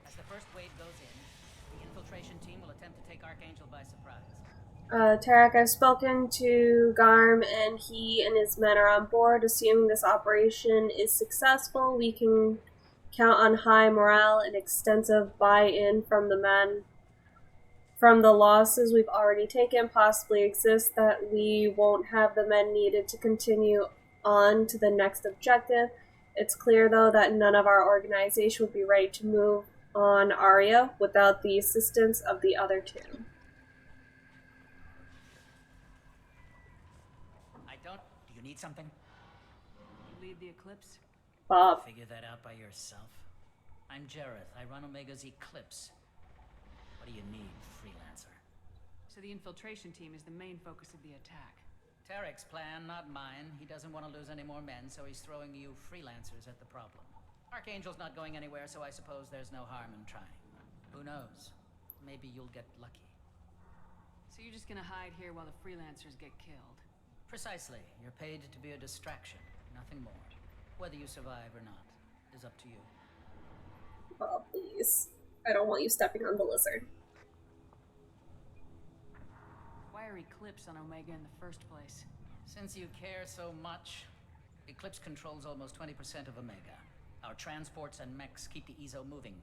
As the first wave goes in, the infiltration team will attempt to take Archangel by surprise. Tarek, I've spoken to Garm, and he and his men are on board. Assuming this operation is successful, we can count on high morale and extensive buy-in from the men. From the losses we've already taken, possibly exists that we won't have the men needed to continue on to the next objective. It's clear, though, that none of our organization would be ready to move on Arya without the assistance of the other two. I don't. Do you need something? You lead the Eclipse? Bob. Figure that out by yourself. I'm Jareth. I run Omega's Eclipse. What do you need, freelancer? So the infiltration team is the main focus of the attack. Tarek's plan, not mine. He doesn't want to lose any more men, so he's throwing you freelancers at the problem. Archangel's not going anywhere, so I suppose there's no harm in trying. Who knows? Maybe you'll get lucky. So you're just gonna hide here while the freelancers get killed? Precisely. You're paid to be a distraction, nothing more. Whether you survive or not is up to you. Oh, please. I don't want you stepping on the lizard. Why are Eclipse on Omega in the first place? Since you care so much, Eclipse controls almost 20% of Omega. Our transports and mechs keep the EZO moving.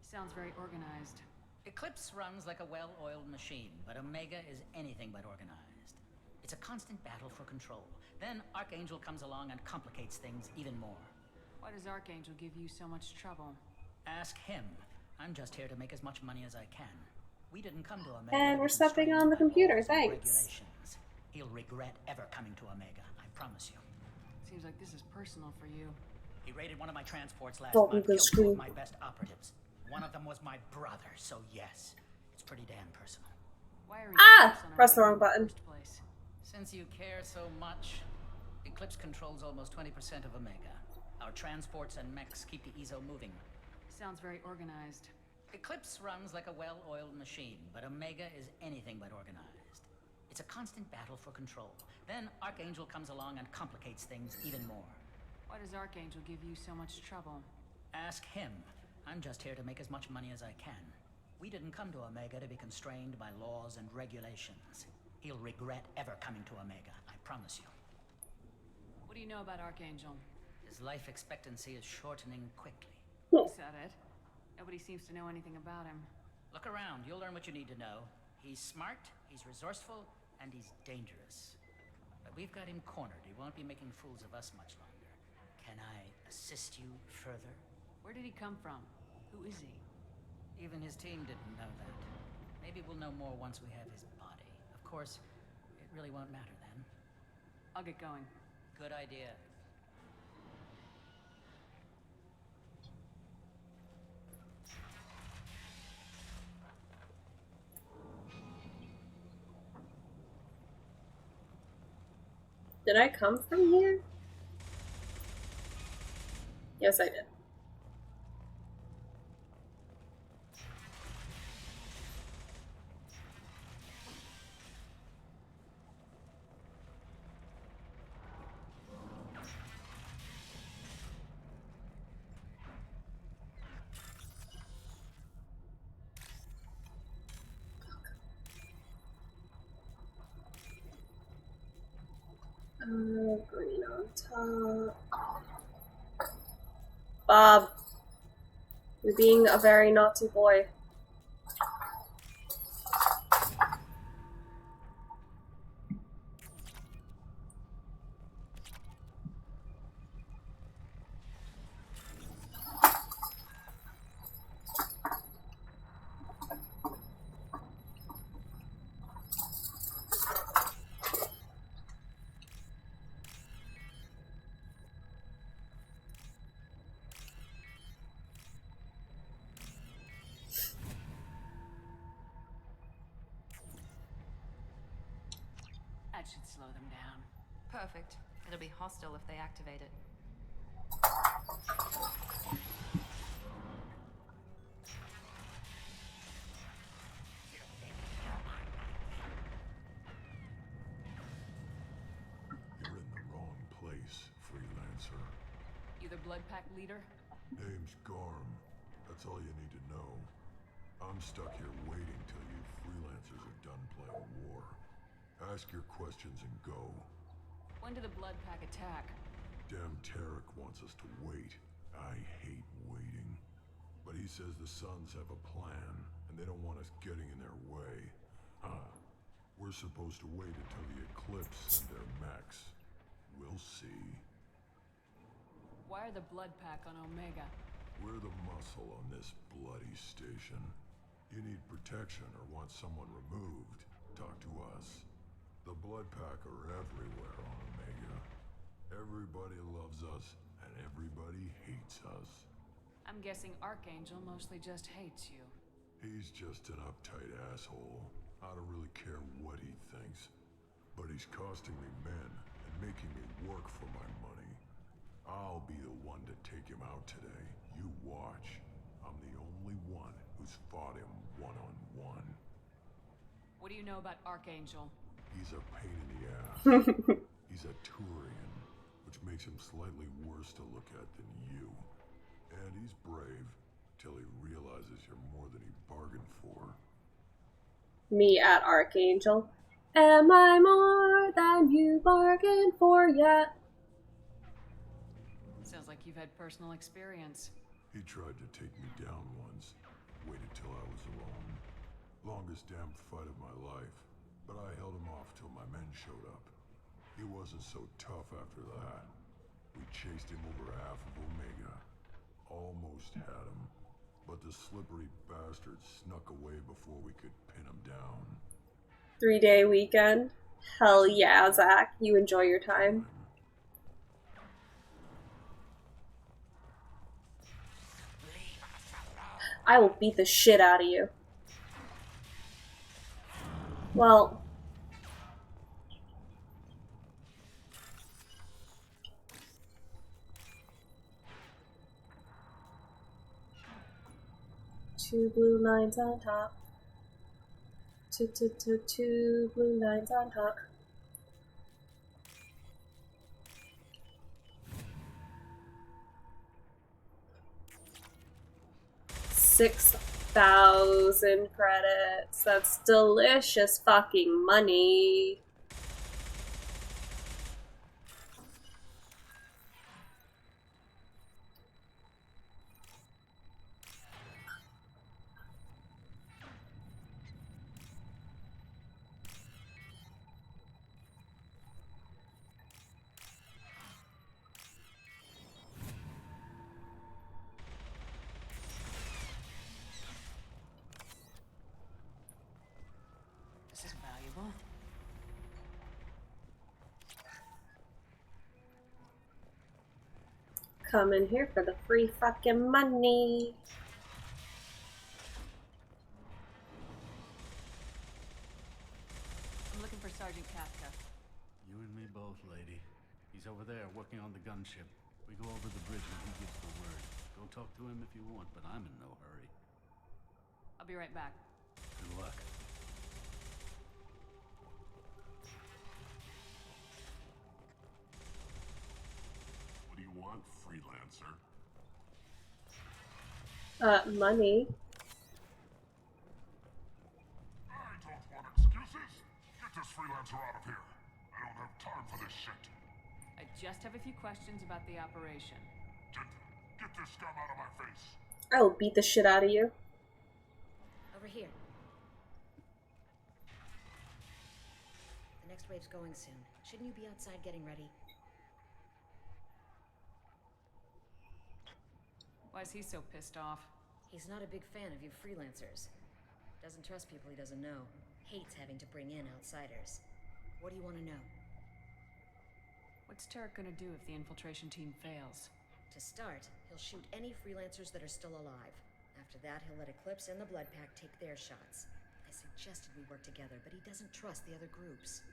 Sounds very organized. Eclipse runs like a well-oiled machine, but Omega is anything but organized. It's a constant battle for control. Then Archangel comes along and complicates things even more. Why does Archangel give you so much trouble? Ask him. I'm just here to make as much money as I can. We didn't come to Omega. And we're stepping on the computer, thanks. Regulations. He'll regret ever coming to Omega, I promise you. Seems like this is personal for you. He raided one of my transports last Don't month, even killed two scream. of my best operatives. One of them was my brother, so yes, it's pretty damn personal. Why are Press the wrong button. Since you care so much, Eclipse controls almost 20% of Omega. Our transports and mechs keep the EZO moving. Sounds very organized. Eclipse runs like a well-oiled machine, but Omega is anything but organized. It's a constant battle for control. Then Archangel comes along and complicates things even more. Why does Archangel give you so much trouble? Ask him. I'm just here to make as much money as I can. We didn't come to Omega to be constrained by laws and regulations. He'll regret ever coming to Omega, I promise you. What do you know about Archangel? His life expectancy is shortening quickly. Is that it? Nobody seems to know anything about him. Look around, you'll learn what you need to know. He's smart, he's resourceful, and he's dangerous. But we've got him cornered. He won't be making fools of us much longer. Can I assist you further? Where did he come from? Who is he? Even his team didn't know that. Maybe we'll know more once we have his body. Of course, it really won't matter then. I'll get going. Good idea. Did I come from here? Yes, I did. Green on top. Bob, you're being a very naughty boy. That should slow them down. Perfect. It'll be hostile if they activate it. You're in the wrong place, freelancer. You the Blood Pack leader? Name's Garm. That's all you need to know. I'm stuck here waiting till you freelancers are done playing war. Ask your questions and go. When did the Blood Pack attack? Damn Tarek wants us to wait. I hate waiting. But he says the Suns have a plan, and they don't want us getting in their way. We're supposed to wait until the Eclipse send their mechs. We'll see. Why are the Blood Pack on Omega? We're the muscle on this bloody station. You need protection or want someone removed, talk to us. The Blood Pack are everywhere on Omega. Everybody loves us, and everybody hates us. I'm guessing Archangel mostly just hates you. He's just an uptight asshole. I don't really care what he thinks. But he's costing me men and making me work for my money. I'll be the one to take him out today. You watch. I'm the only one who's fought him one-on-one. What do you know about Archangel? He's a pain in the ass. He's a Turian, which makes him slightly worse to look at than you. And he's brave, till he realizes you're more than he bargained for. Me at Archangel. Am I more than you bargained for yet? Sounds like you've had personal experience. He tried to take me down once. Waited till I was alone. Longest damn fight of my life. But I held him off till my men showed up. He wasn't so tough after that. We chased him over half of Omega. Almost had him. But the slippery bastard snuck away before we could pin him down. 3-day weekend? Hell yeah, Zach. You enjoy your time. I will beat the shit out of you. Well... Two blue lines on top. Two blue lines on top. $6,000 credits. That's delicious fucking money. This is valuable. Come in here for the free fucking money. I'm looking for Sergeant Kafka. You and me both, lady. He's over there working on the gunship. We go over the bridge when he gives the word. Go talk to him if you want, but I'm in no hurry. I'll be right back. Good luck. What do you want, freelancer? Money. I don't want excuses. Get this freelancer out of here. I don't have time for this shit. I just have a few questions about the operation. Get this scum out of my face. I will beat the shit out of you. Over here. The next wave's going soon. Shouldn't you be outside getting ready? Why is he so pissed off? He's not a big fan of you freelancers. Doesn't trust people he doesn't know. Hates having to bring in outsiders. What do you want to know? What's Tarek gonna do if the infiltration team fails? To start, he'll shoot any freelancers that are still alive. After that, he'll let Eclipse and the Blood Pack take their shots. I suggested we work together, but he doesn't trust the other groups.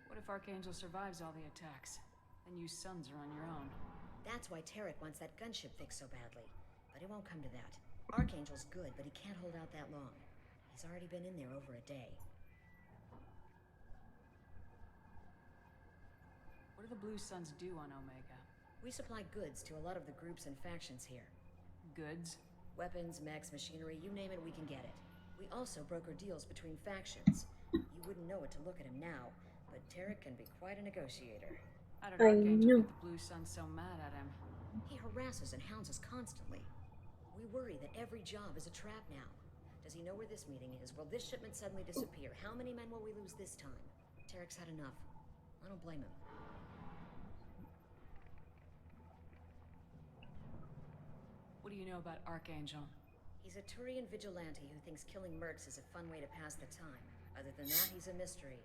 What if Archangel survives all the attacks? Then you sons are on your own. That's why Tarek wants that gunship fixed so badly. But it won't come to that. Archangel's good, but he can't hold out that long. He's already been in there over a day. What do the Blue Suns do on Omega? We supply goods to a lot of the groups and factions here. Goods? Weapons, mechs, machinery, you name it, we can get it. We also broker deals between factions. You wouldn't know it to look at him now, but Tarek can be quite a negotiator. How did Archangel get the Blue Suns so mad at him? He harasses and hounds us constantly. We worry that every job is a trap now. Does he know where this meeting is? Will this shipment suddenly disappear? How many men will we lose this time? Tarek's had enough. I don't blame him. What do you know about Archangel? He's a Turian vigilante who thinks killing mercs is a fun way to pass the time. Other than that, he's a mystery.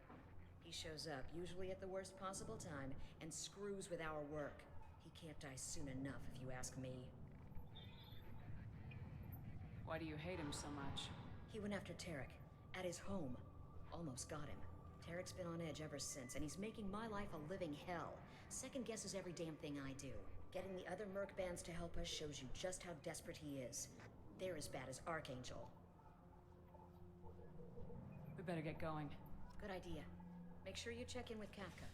He shows up, usually at the worst possible time, and screws with our work. He can't die soon enough, if you ask me. Why do you hate him so much? He went after Tarek, at his home. Almost got him. Tarek's been on edge ever since, and he's making my life a living hell. Second guesses every damn thing I do. Getting the other merc bands to help us shows you just how desperate he is. They're as bad as Archangel. We better get going. Good idea. Make sure you check in with Kafka.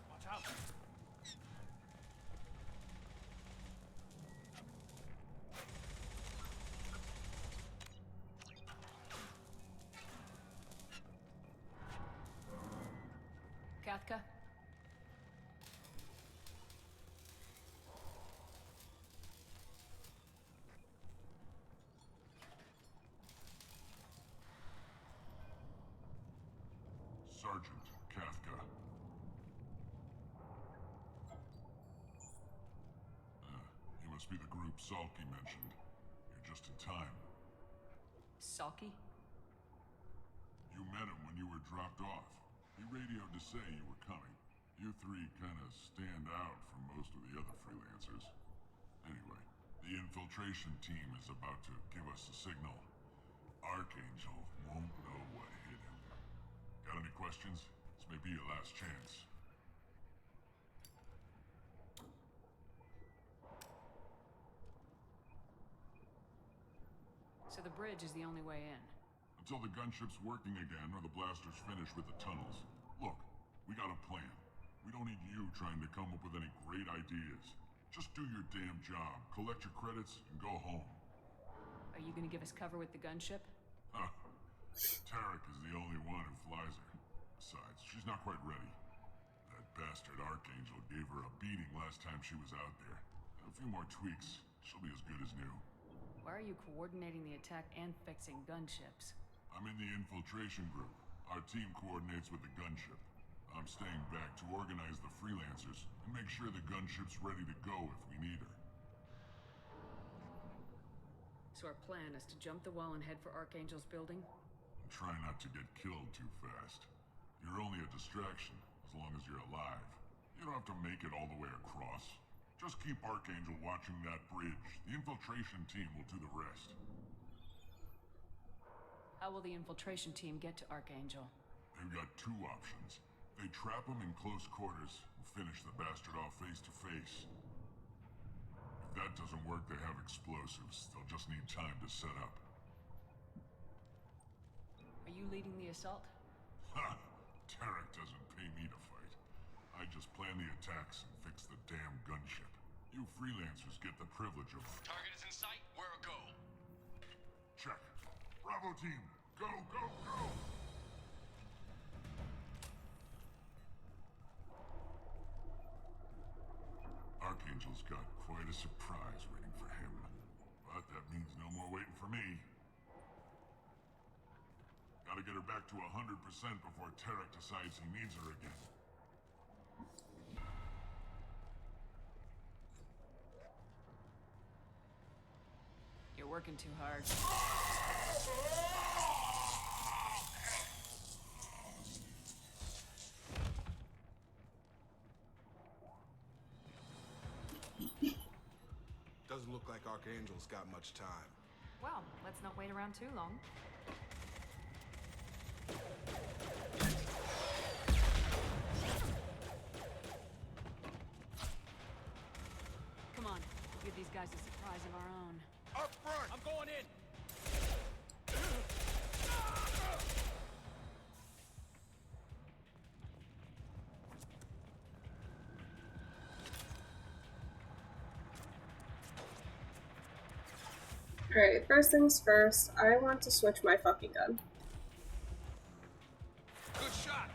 Watch out! Kafka? Sergeant Kafka. You must be the group Salky mentioned. You're just in time. Salky? You met him when you were dropped off. He radioed to say you were coming. You three kind of stand out from most of the other freelancers. Anyway, the infiltration team is about to give us a signal. Archangel won't know what hit him. Got any questions? This may be your last chance. So the bridge is the only way in. Until the gunship's working again or the blasters finish with the tunnels. Look, we got a plan. We don't need you trying to come up with any great ideas. Just do your damn job, collect your credits, and go home. Are you gonna give us cover with the gunship? Huh. Tarek is the only one who flies her. Besides, she's not quite ready. That bastard Archangel gave her a beating last time she was out there. A few more tweaks, she'll be as good as new. Why are you coordinating the attack and fixing gunships? I'm in the infiltration group. Our team coordinates with the gunship. I'm staying back to organize the freelancers and make sure the gunship's ready to go if we need her. So our plan is to jump the wall and head for Archangel's building? And try not to get killed too fast. You're only a distraction, as long as you're alive. You don't have to make it all the way across. Just keep Archangel watching that bridge. The infiltration team will do the rest. How will the infiltration team get to Archangel? They've got two options. They trap him in close quarters and finish the bastard off face to face. If that doesn't work, they have explosives. They'll just need time to set up. Are you leading the assault? Ha! Tarek doesn't pay me to fight. I just plan the attacks and fix the damn gunship. You freelancers get the privilege of... Target is in sight. Where a go? Check. Bravo team, go, go, go! Archangel's got quite a surprise waiting for him. But that means no more waiting for me. Gotta get her back to 100% before Tarek decides he needs her again. You're working too hard. Doesn't look like Archangel's got much time. Well, let's not wait around too long. Come on, give these guys a surprise of our own. Up front! I'm going in! Alright, first things first, I want to switch my fucking gun. Good shot!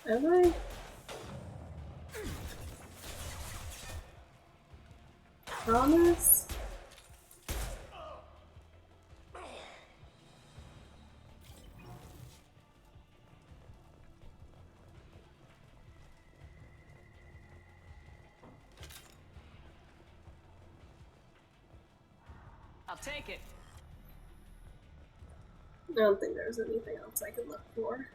Am I? promise? I'll take it. I don't think there's anything else I can look for.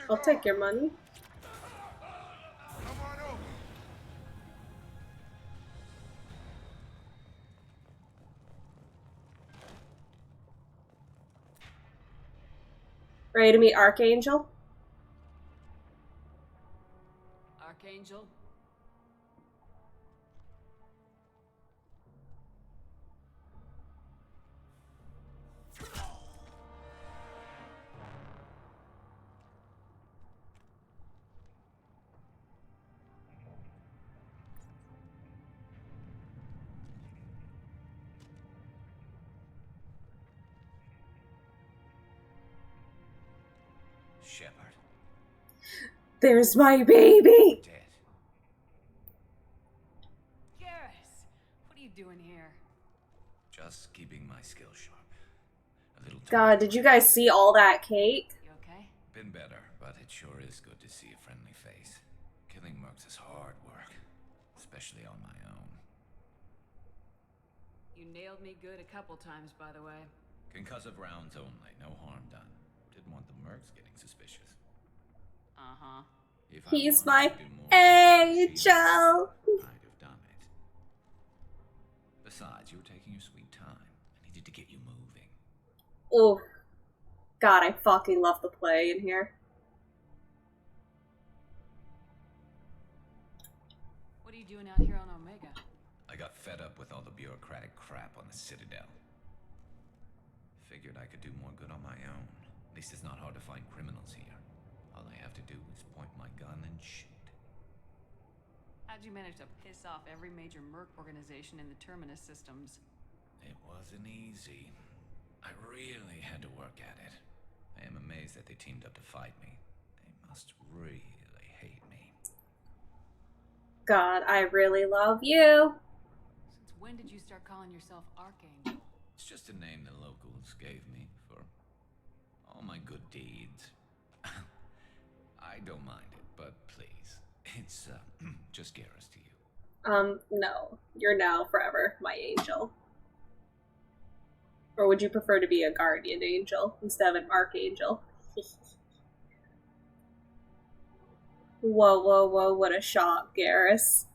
I'll take your money. Ready to meet Archangel? Archangel? Shepard. There's my baby! Garrus, what are you doing here? Just keeping my skill sharp. A little God, did you guys see all that cake? You okay? Been better, but it sure is good to see a friendly face. Killing mercs is hard work, especially on my own. You nailed me good a couple times, by the way. Concussive rounds only, no harm done. Didn't want the mercs getting suspicious. Uh-huh. If I He's wanted my to do more, angel! I'd have done it. Besides, you were taking your sweet time. I needed to get you moving. Oh, God, I fucking love the play in here. What are you doing out here on Omega? I got fed up with all the bureaucratic crap on the Citadel. Figured I could do more good on my own. At least it's not hard to find criminals here. All I have to do is point my gun and shoot. How'd you manage to piss off every major merc organization in the Terminus systems? It wasn't easy. I really had to work at it. I am amazed that they teamed up to fight me. They must really hate me. God, I really love you. Since when did you start calling yourself Archangel? It's just a name the locals gave me for all my good deeds. I don't mind it, but please, it's just Garrus to you. No. You're now forever my angel. Or would you prefer to be a guardian angel instead of an archangel? Whoa, whoa, whoa, what a shock, Garrus.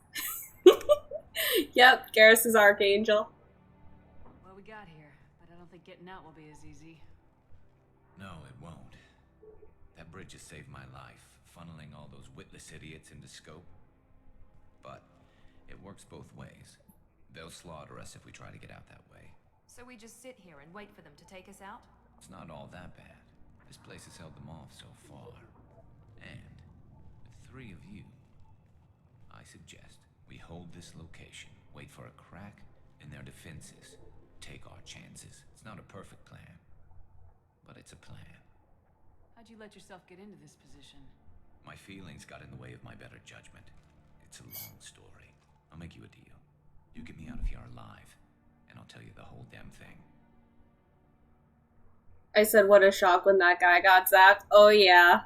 Yep, Garrus is archangel. Well, we got here, but I don't think getting out will be as easy. No, it won't. That bridge has saved my life, funneling all those witless idiots into scope. But it works both ways. They'll slaughter us if we try to get out that way. So we just sit here and wait for them to take us out? It's not all that bad. This place has held them off so far. And with 3 of you, I suggest we hold this location, wait for a crack in their defenses, take our chances. It's not a perfect plan, but it's a plan. How'd you let yourself get into this position? My feelings got in the way of my better judgment. It's a long story. I'll make you a deal. You get me out of here alive, and I'll tell you the whole damn thing. I said what a shock when that guy got zapped. Oh yeah.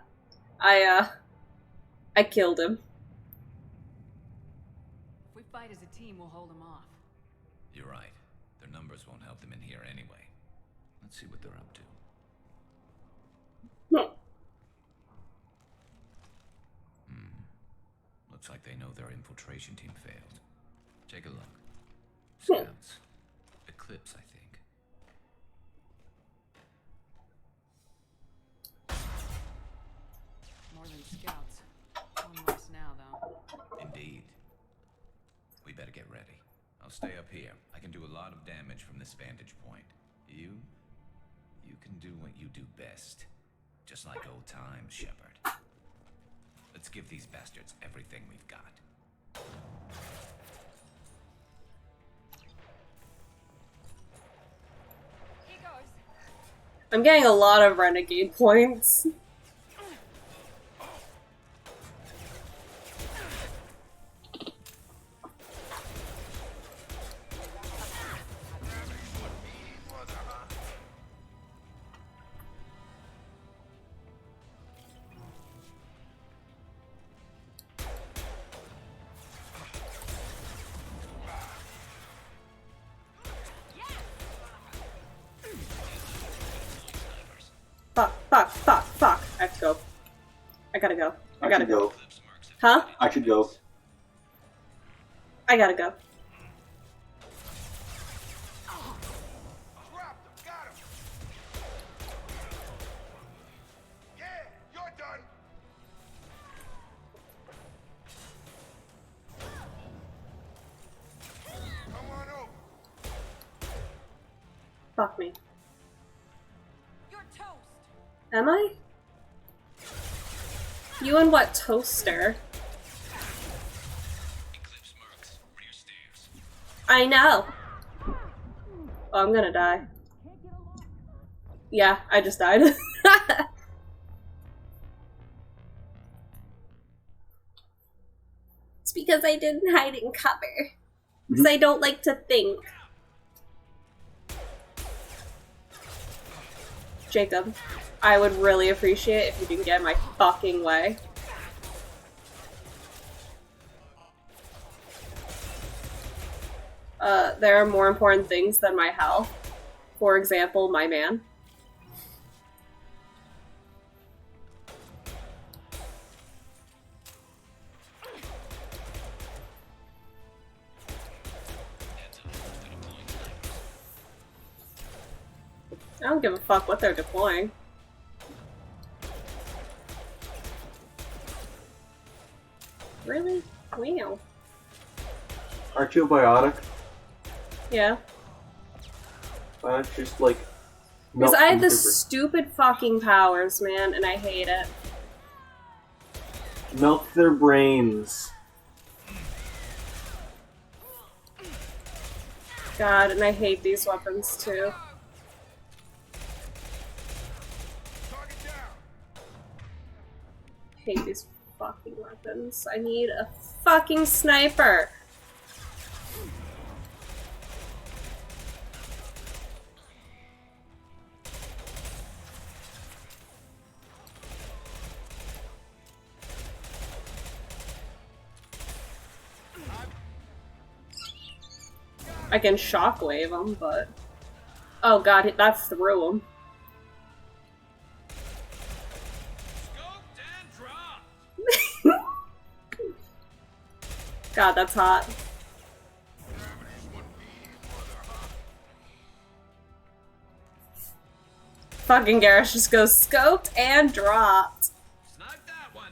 I killed him. If we fight as a team, we'll hold them off. You're right. Their numbers won't help them in here anyway. Let's see what they're up to. Looks like they know their infiltration team failed. Take a look. Scouts. Eclipse, I think. More than scouts. One less now, though. Indeed. We better get ready. I'll stay up here. I can do a lot of damage from this vantage point. You can do what you do best. Just like old times, Shepard. Let's give these bastards everything we've got. I'm getting a lot of renegade points. fuck. I have to go. I gotta go. I gotta go. Huh? I could go. I gotta go. Fuck me. You're toast. Am I? You and what toaster? I know. Oh, I'm gonna die. Yeah, I just died. It's because I didn't hide in cover. Because I don't like to think. Jacob, I would really appreciate if you didn't get in my fucking way. There are more important things than my health. For example, my man. I don't give a fuck what they're deploying. Really? Wow. Aren't you biotic? Yeah. Why not just like... Because melt I have them the super- stupid fucking powers, man, and I hate it. Melt their brains. God, and I hate these weapons too. Hate these fucking weapons. I need a fucking sniper. I can shockwave them, but... Oh god, that threw him. God, that's hot. Fucking Garrus just goes scoped and dropped. Snipe that one.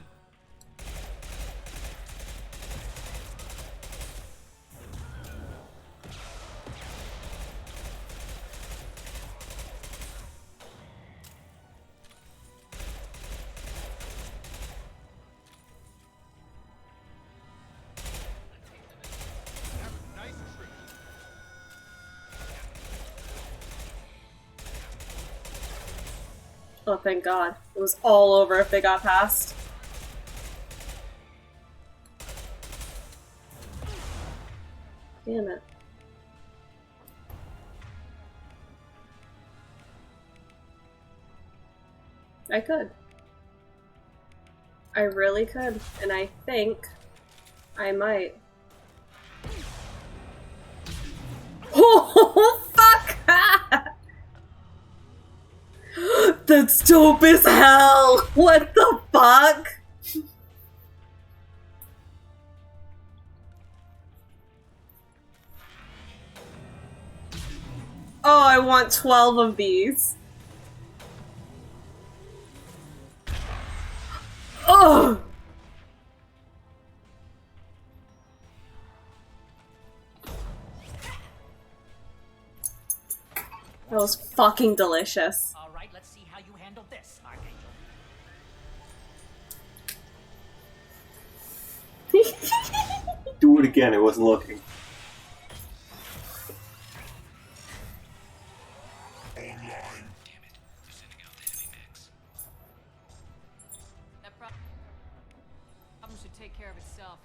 Oh, thank God. It was all over if they got past. Damn it. I could. I really could. And I think I might. Oh, fuck! That's dope as hell! What the fuck? Oh, I want 12 of these. Oh! That was fucking delicious. All right, let's see how you handle this, Archangel. Do it again, I wasn't looking. That problem should take care of itself.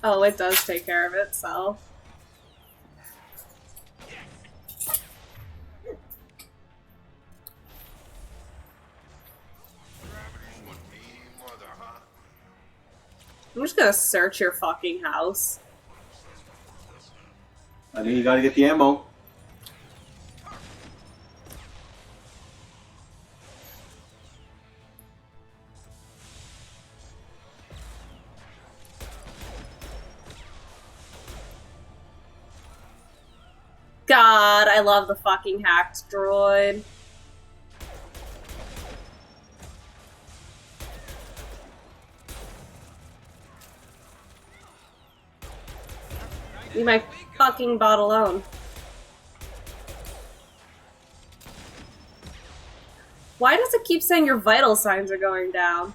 Oh, it does take care of itself. I'm just gonna search your fucking house. I mean, you gotta get the ammo. god, I love the fucking hacked droid. Leave my fucking bot alone. Why does it keep saying your vital signs are going down?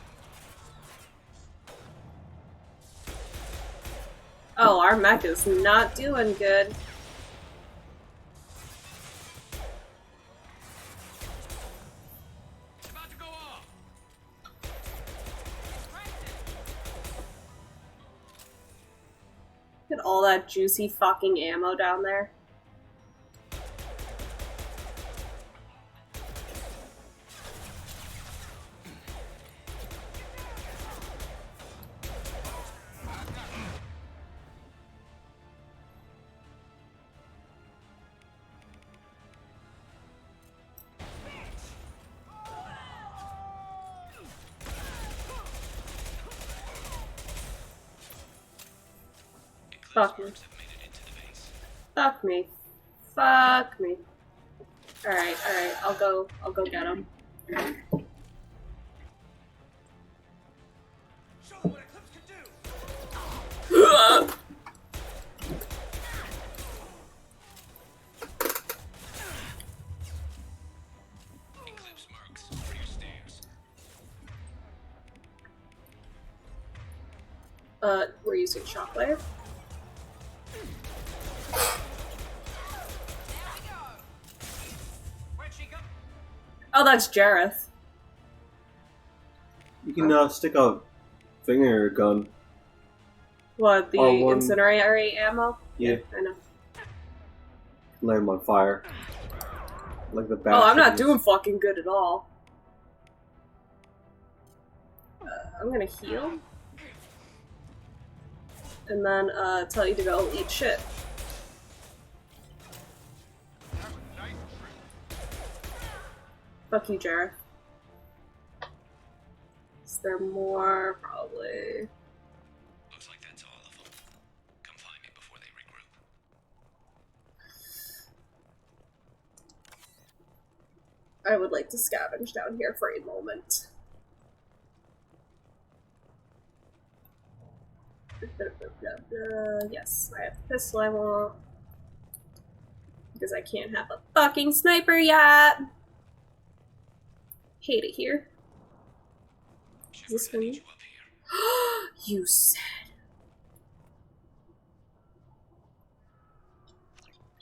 Oh, our mech is not doing good. Look at all that juicy fucking ammo down there. Fuck me. Fuck me. Fuck me. Alright, I'll go get him. We're using Shockwave. Oh, that's Jareth. You can stick a finger in your gun. What, the one... incendiary ammo? Yeah. I know. Light them on fire. Like the bat. Oh, I'm not doing fucking good at all. I'm gonna heal. And then, tell you to go eat shit. Fuck you, Jareth. Is there more? Probably. Looks like that's all of them. Come find me before they regroup. I would like to scavenge down here for a moment. Yes, I have the pistol I want. Because I can't have a fucking sniper yet. Hate it here. Is this for me? You said.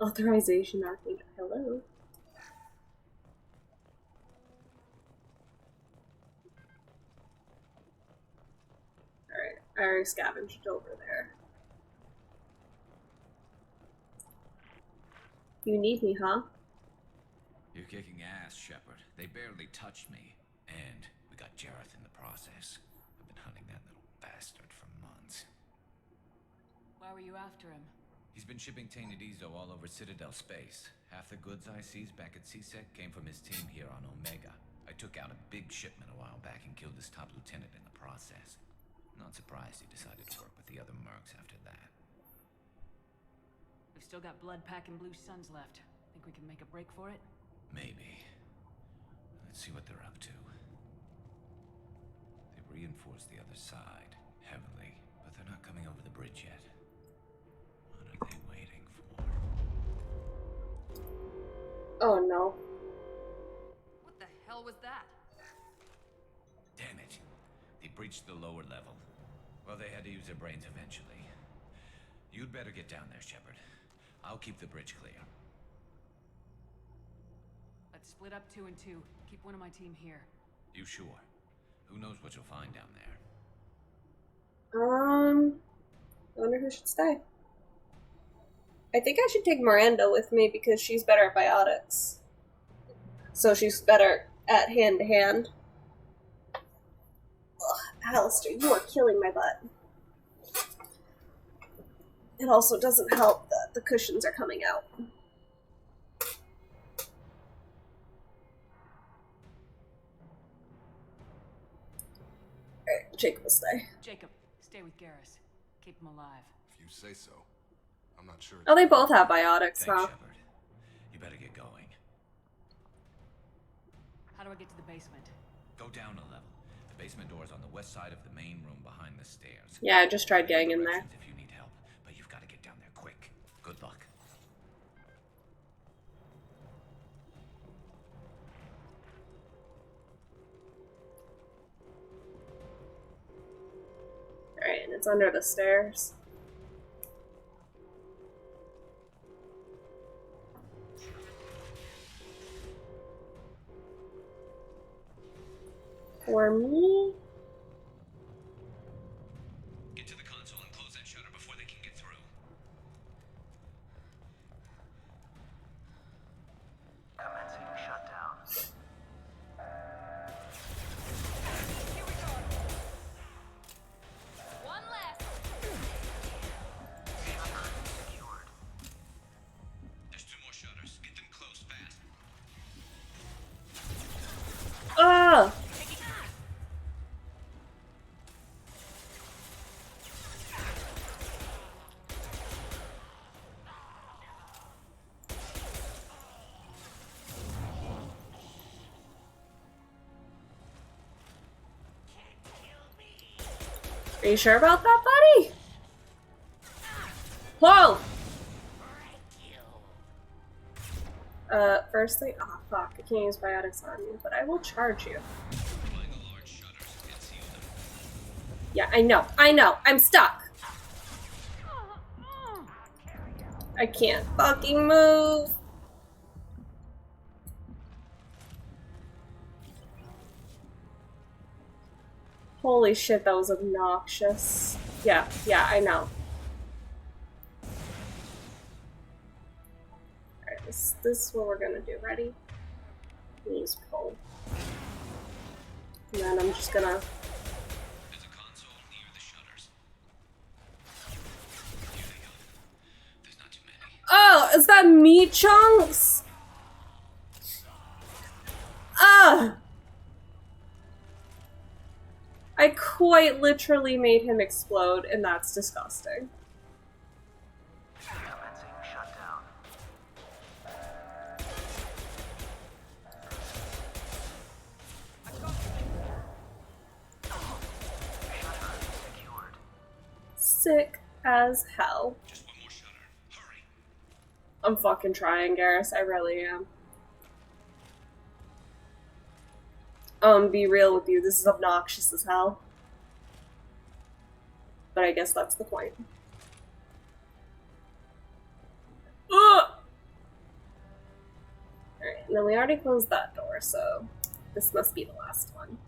Authorization Arcade. Hello. Alright, I already scavenged over there. You need me, huh? You're kicking ass, Shepard. They barely touched me. And we got Jareth in the process. I've been hunting that little bastard for months. Why were you after him? He's been shipping tainted Ezo all over Citadel space. Half the goods I seized back at CSEC came from his team here on Omega. I took out a big shipment a while back and killed his top lieutenant in the process. Not surprised he decided to work with the other mercs after that. We've still got Blood Pack and Blue Suns left. Think we can make a break for it? Maybe. Let's see what they're up to. They've reinforced the other side heavily, but they're not coming over the bridge yet. What are they waiting for? Oh no. What the hell was that? Damn it. They breached the lower level. Well, they had to use their brains eventually. You'd better get down there, Shepard. I'll keep the bridge clear. Let's split up 2 and 2. Keep one of my team here. You sure? Who knows what you'll find down there? I wonder who should stay. I think I should take Miranda with me because she's better at biotics. So she's better at hand-to-hand. Alistair, you are killing my butt. It also doesn't help that the cushions are coming out. Alright, Jacob will stay. Jacob, stay with Garrus. Keep him alive. If you say so. I'm not sure. Oh, they both have biotics, huh? You better get going. How do I get to the basement? Go down a level. The basement door is on the west side of the main room behind the stairs. Yeah, I just tried getting in there. If you need help, but you've got to get down there quick. Good luck. Alright, and it's under the stairs. For me? Get to the console and close that shutter before they can get through. Commencing shutdown. One left. Secured. There's 2 more shutters. Get them closed fast. Ah! Are you sure about that, buddy? Whoa! First thing, oh fuck, I can't use biotics on you, but I will charge you. Yeah, I know, I'm stuck! I can't fucking move! Holy shit, that was obnoxious. Yeah, I know. Alright, this is what we're gonna do. Ready? Use pull. And then I'm just gonna... There's a console near the shutters. Here they go. There's not too many. Oh, is that meat chunks? Ah! I quite literally made him explode, and that's disgusting. Commencing shutdown. Secured. Sick as hell. Just 1 more shutter. Hurry. I'm fucking trying, Garrus. I really am. Be real with you, this is obnoxious as hell. But I guess that's the point. Ugh! Alright, and then we already closed that door, so this must be the last one.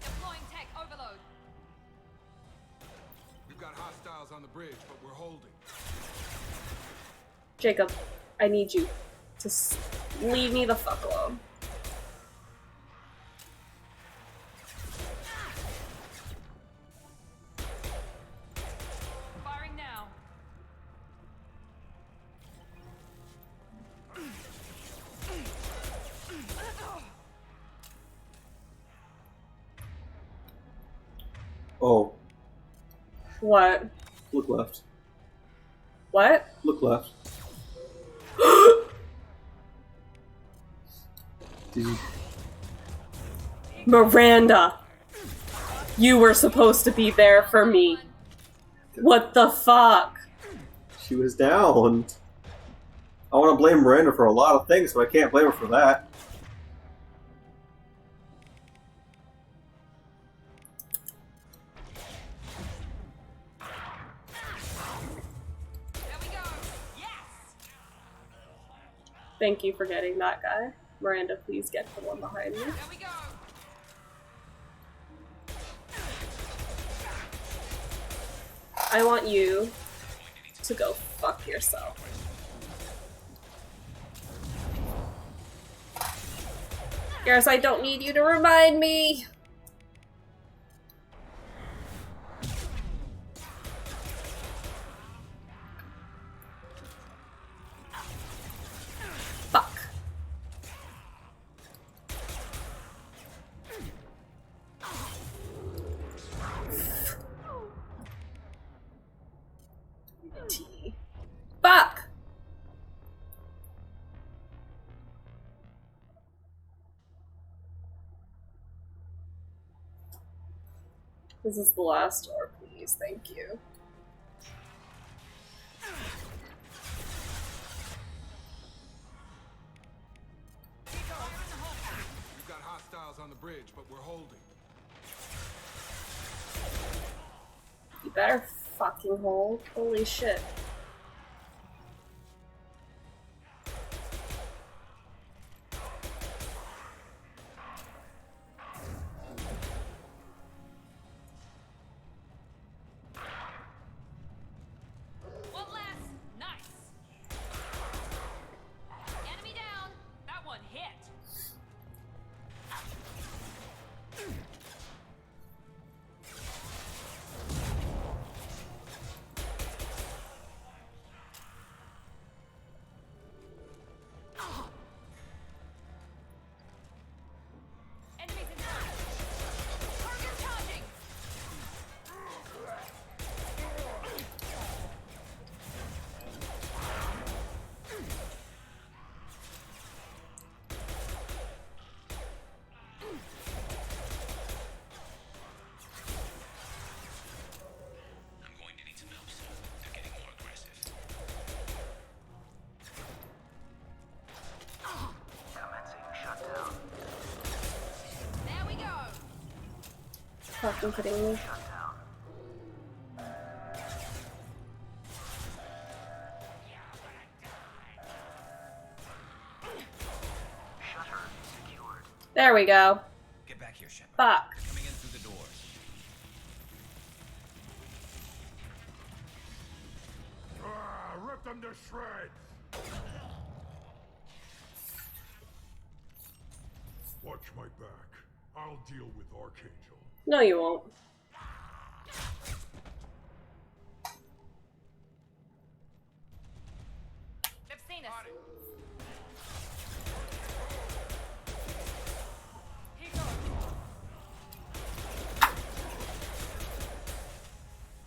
Deploying tech overload. We've got hostiles on the bridge, but we're holding. Jacob, I need you to leave me the fuck alone. Firing now. Oh, What? look left. What? Look left. Dude. Miranda! You were supposed to be there for me. What the fuck? She was down. I want to blame Miranda for a lot of things, but I can't blame her for that. Thank you for getting that guy. Miranda, please get the one behind me. I want you to go fuck yourself. Garrus, I don't need you to remind me. Fuck. T. Fuck! This is the last door, please. Thank you. We've got hostiles on the bridge, but we're holding. You better fucking hold. Holy shit. One last. Nice. Enemy down. That one hit. Enemies inside. Target charging. I'm going to need some help, sir. They're getting more aggressive. Commencing shutdown. There we go. Fucking kidding me. Shutdown. Shutter secured. There we go. Get back here, Shepard. Fuck. They're coming in through the doors. Rip them to shreds! Watch my back. I'll deal with Archangel. No, you won't. They've seen us. Here goes.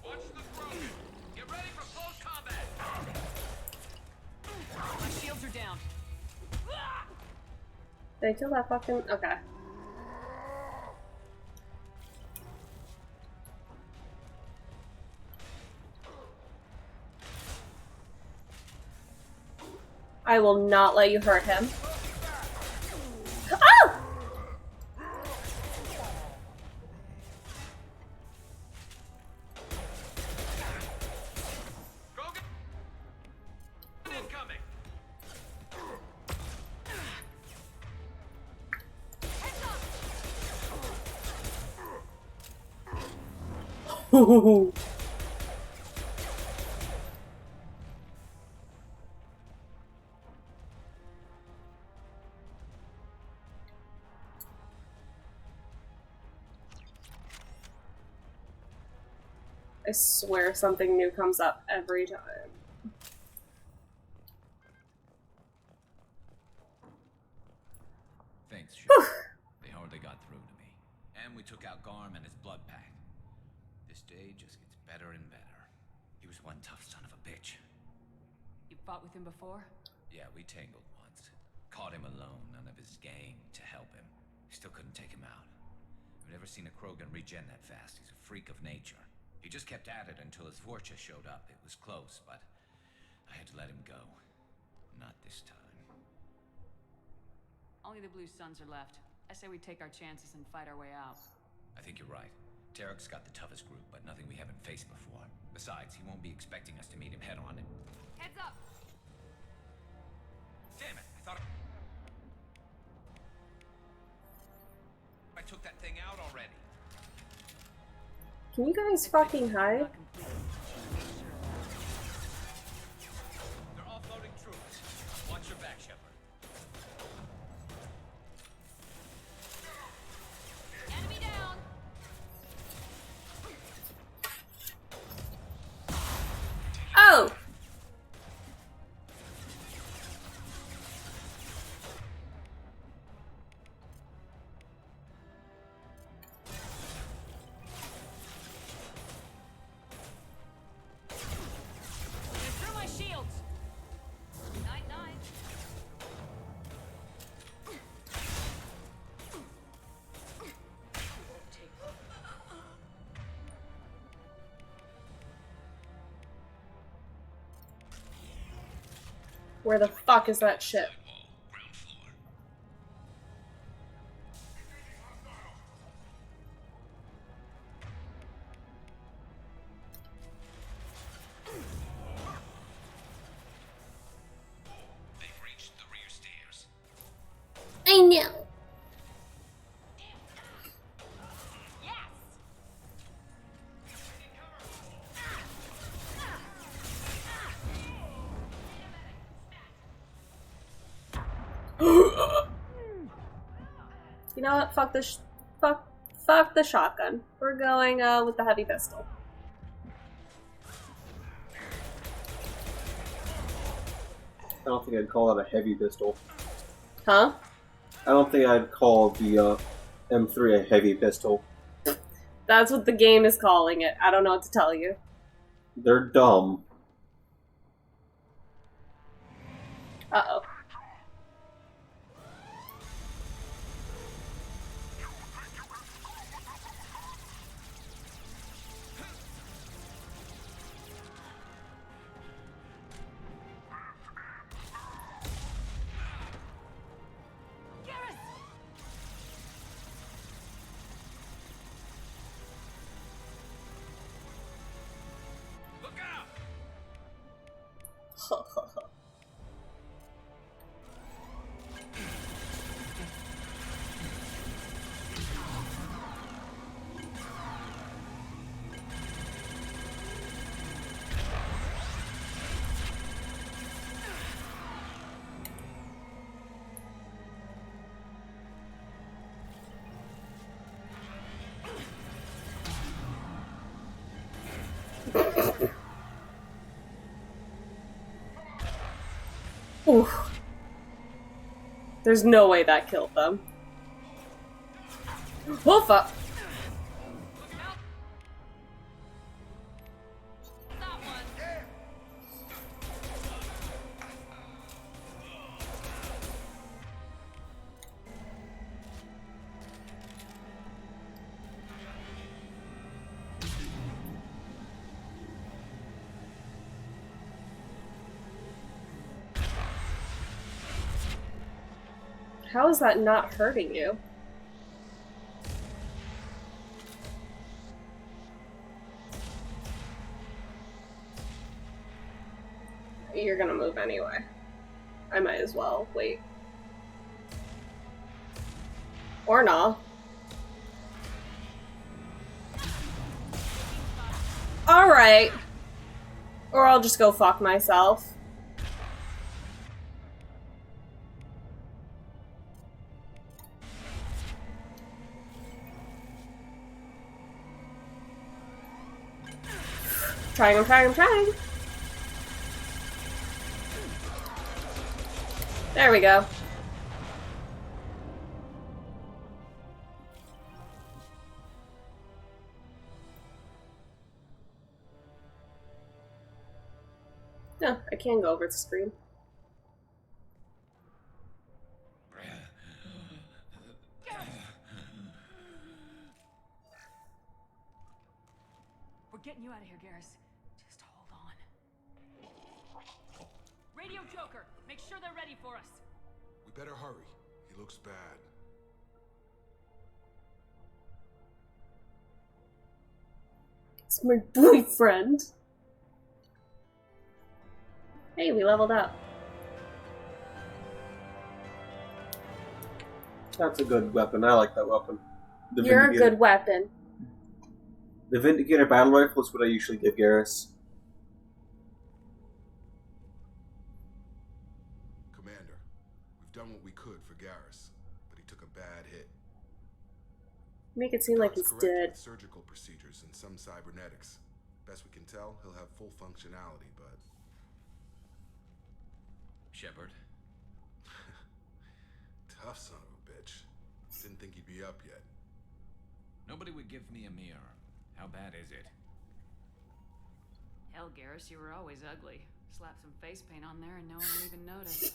Watch the Krogan. Get ready for close combat. My shields are down. Did I kill that fucking... Okay. I will not let you hurt him. Oh! Incoming. I swear something new comes up every time. Thanks, Shepard. They hardly got through to me. And we took out Garm and his blood pack. This day just gets better and better. He was one tough son of a bitch. You fought with him before? Yeah, we tangled once. Caught him alone, none of his gang to help him. Still couldn't take him out. I've never seen a Krogan regen that fast. He's a freak of nature. He just kept at it until his Vorcha showed up. It was close, but I had to let him go. Not this time. Only the Blue Suns are left. I say we take our chances and fight our way out. I think you're right. Tarek's got the toughest group, but nothing we haven't faced before. Besides, he won't be expecting us to meet him head on. And Heads up. damn it! I thought I took that thing out already. Can you guys fucking hide? They're offloading troops. Watch your back, Shepard. Enemy down. Oh! Where the fuck is that ship? They've reached the rear stairs. I know. You know what? Fuck this. Fuck the shotgun. We're going with the heavy pistol. I don't think I'd call that a heavy pistol. Huh? I don't think I'd call the M3 a heavy pistol. That's what the game is calling it. I don't know what to tell you. They're dumb. Uh-oh. Oof. There's no way that killed them. Oh fuck. How is that not hurting you? You're gonna move anyway. I might as well wait. Or not. Alright. Or I'll just go fuck myself. I'm trying. There we go. No, I can go over the screen. We're getting you out of here, Garrus. Just hold on. Radio Joker, make sure they're ready for us. We better hurry. He looks bad. It's my boyfriend. Hey, we leveled up. That's a good weapon. I like that weapon. You're a good weapon. The Vindicator battle rifle is what I usually give Garrus. Commander, we've done what we could for Garrus, but he took a bad hit. Make it seem like he's dead. With surgical procedures and some cybernetics. Best we can tell, he'll have full functionality, but... Shepard? Tough son of a bitch. Didn't think he'd be up yet. Nobody would give me a mirror. How bad is it? Hell, Garrus, you were always ugly. Slap some face paint on there and no one will even notice.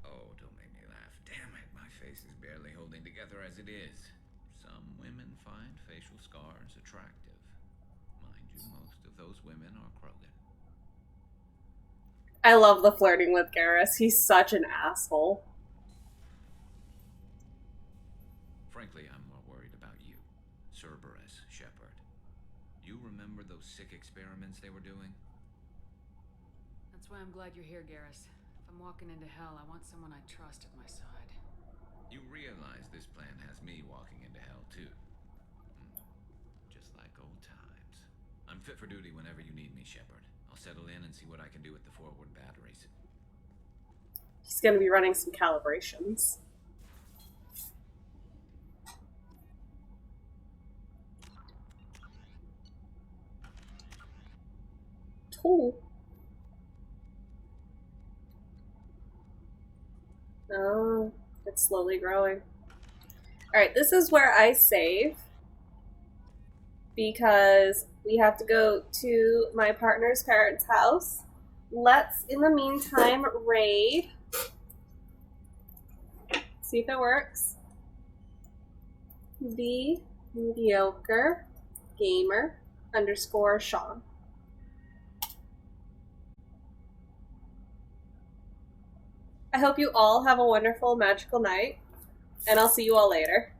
Oh, don't make me laugh. Damn it, my face is barely holding together as it is. Some women find facial scars attractive. Mind you, most of those women are Krogan. I love the flirting with Garrus. He's such an asshole. Frankly, I'm more worried about you. Cerberus, Shepard. You remember those sick experiments they were doing? That's why I'm glad you're here, Garrus. If I'm walking into hell, I want someone I trust at my side. You realize this plan has me walking into hell, too. Just like old times. I'm fit for duty whenever you need me, Shepard. I'll settle in and see what I can do with the forward batteries. He's gonna be running some calibrations. Tool. Oh, it's slowly growing. Alright, this is where I save. Because we have to go to my partner's parents' house. Let's, in the meantime, raid. See if it works. The mediocre gamer _ Sean. I hope you all have a wonderful, magical night, and I'll see you all later.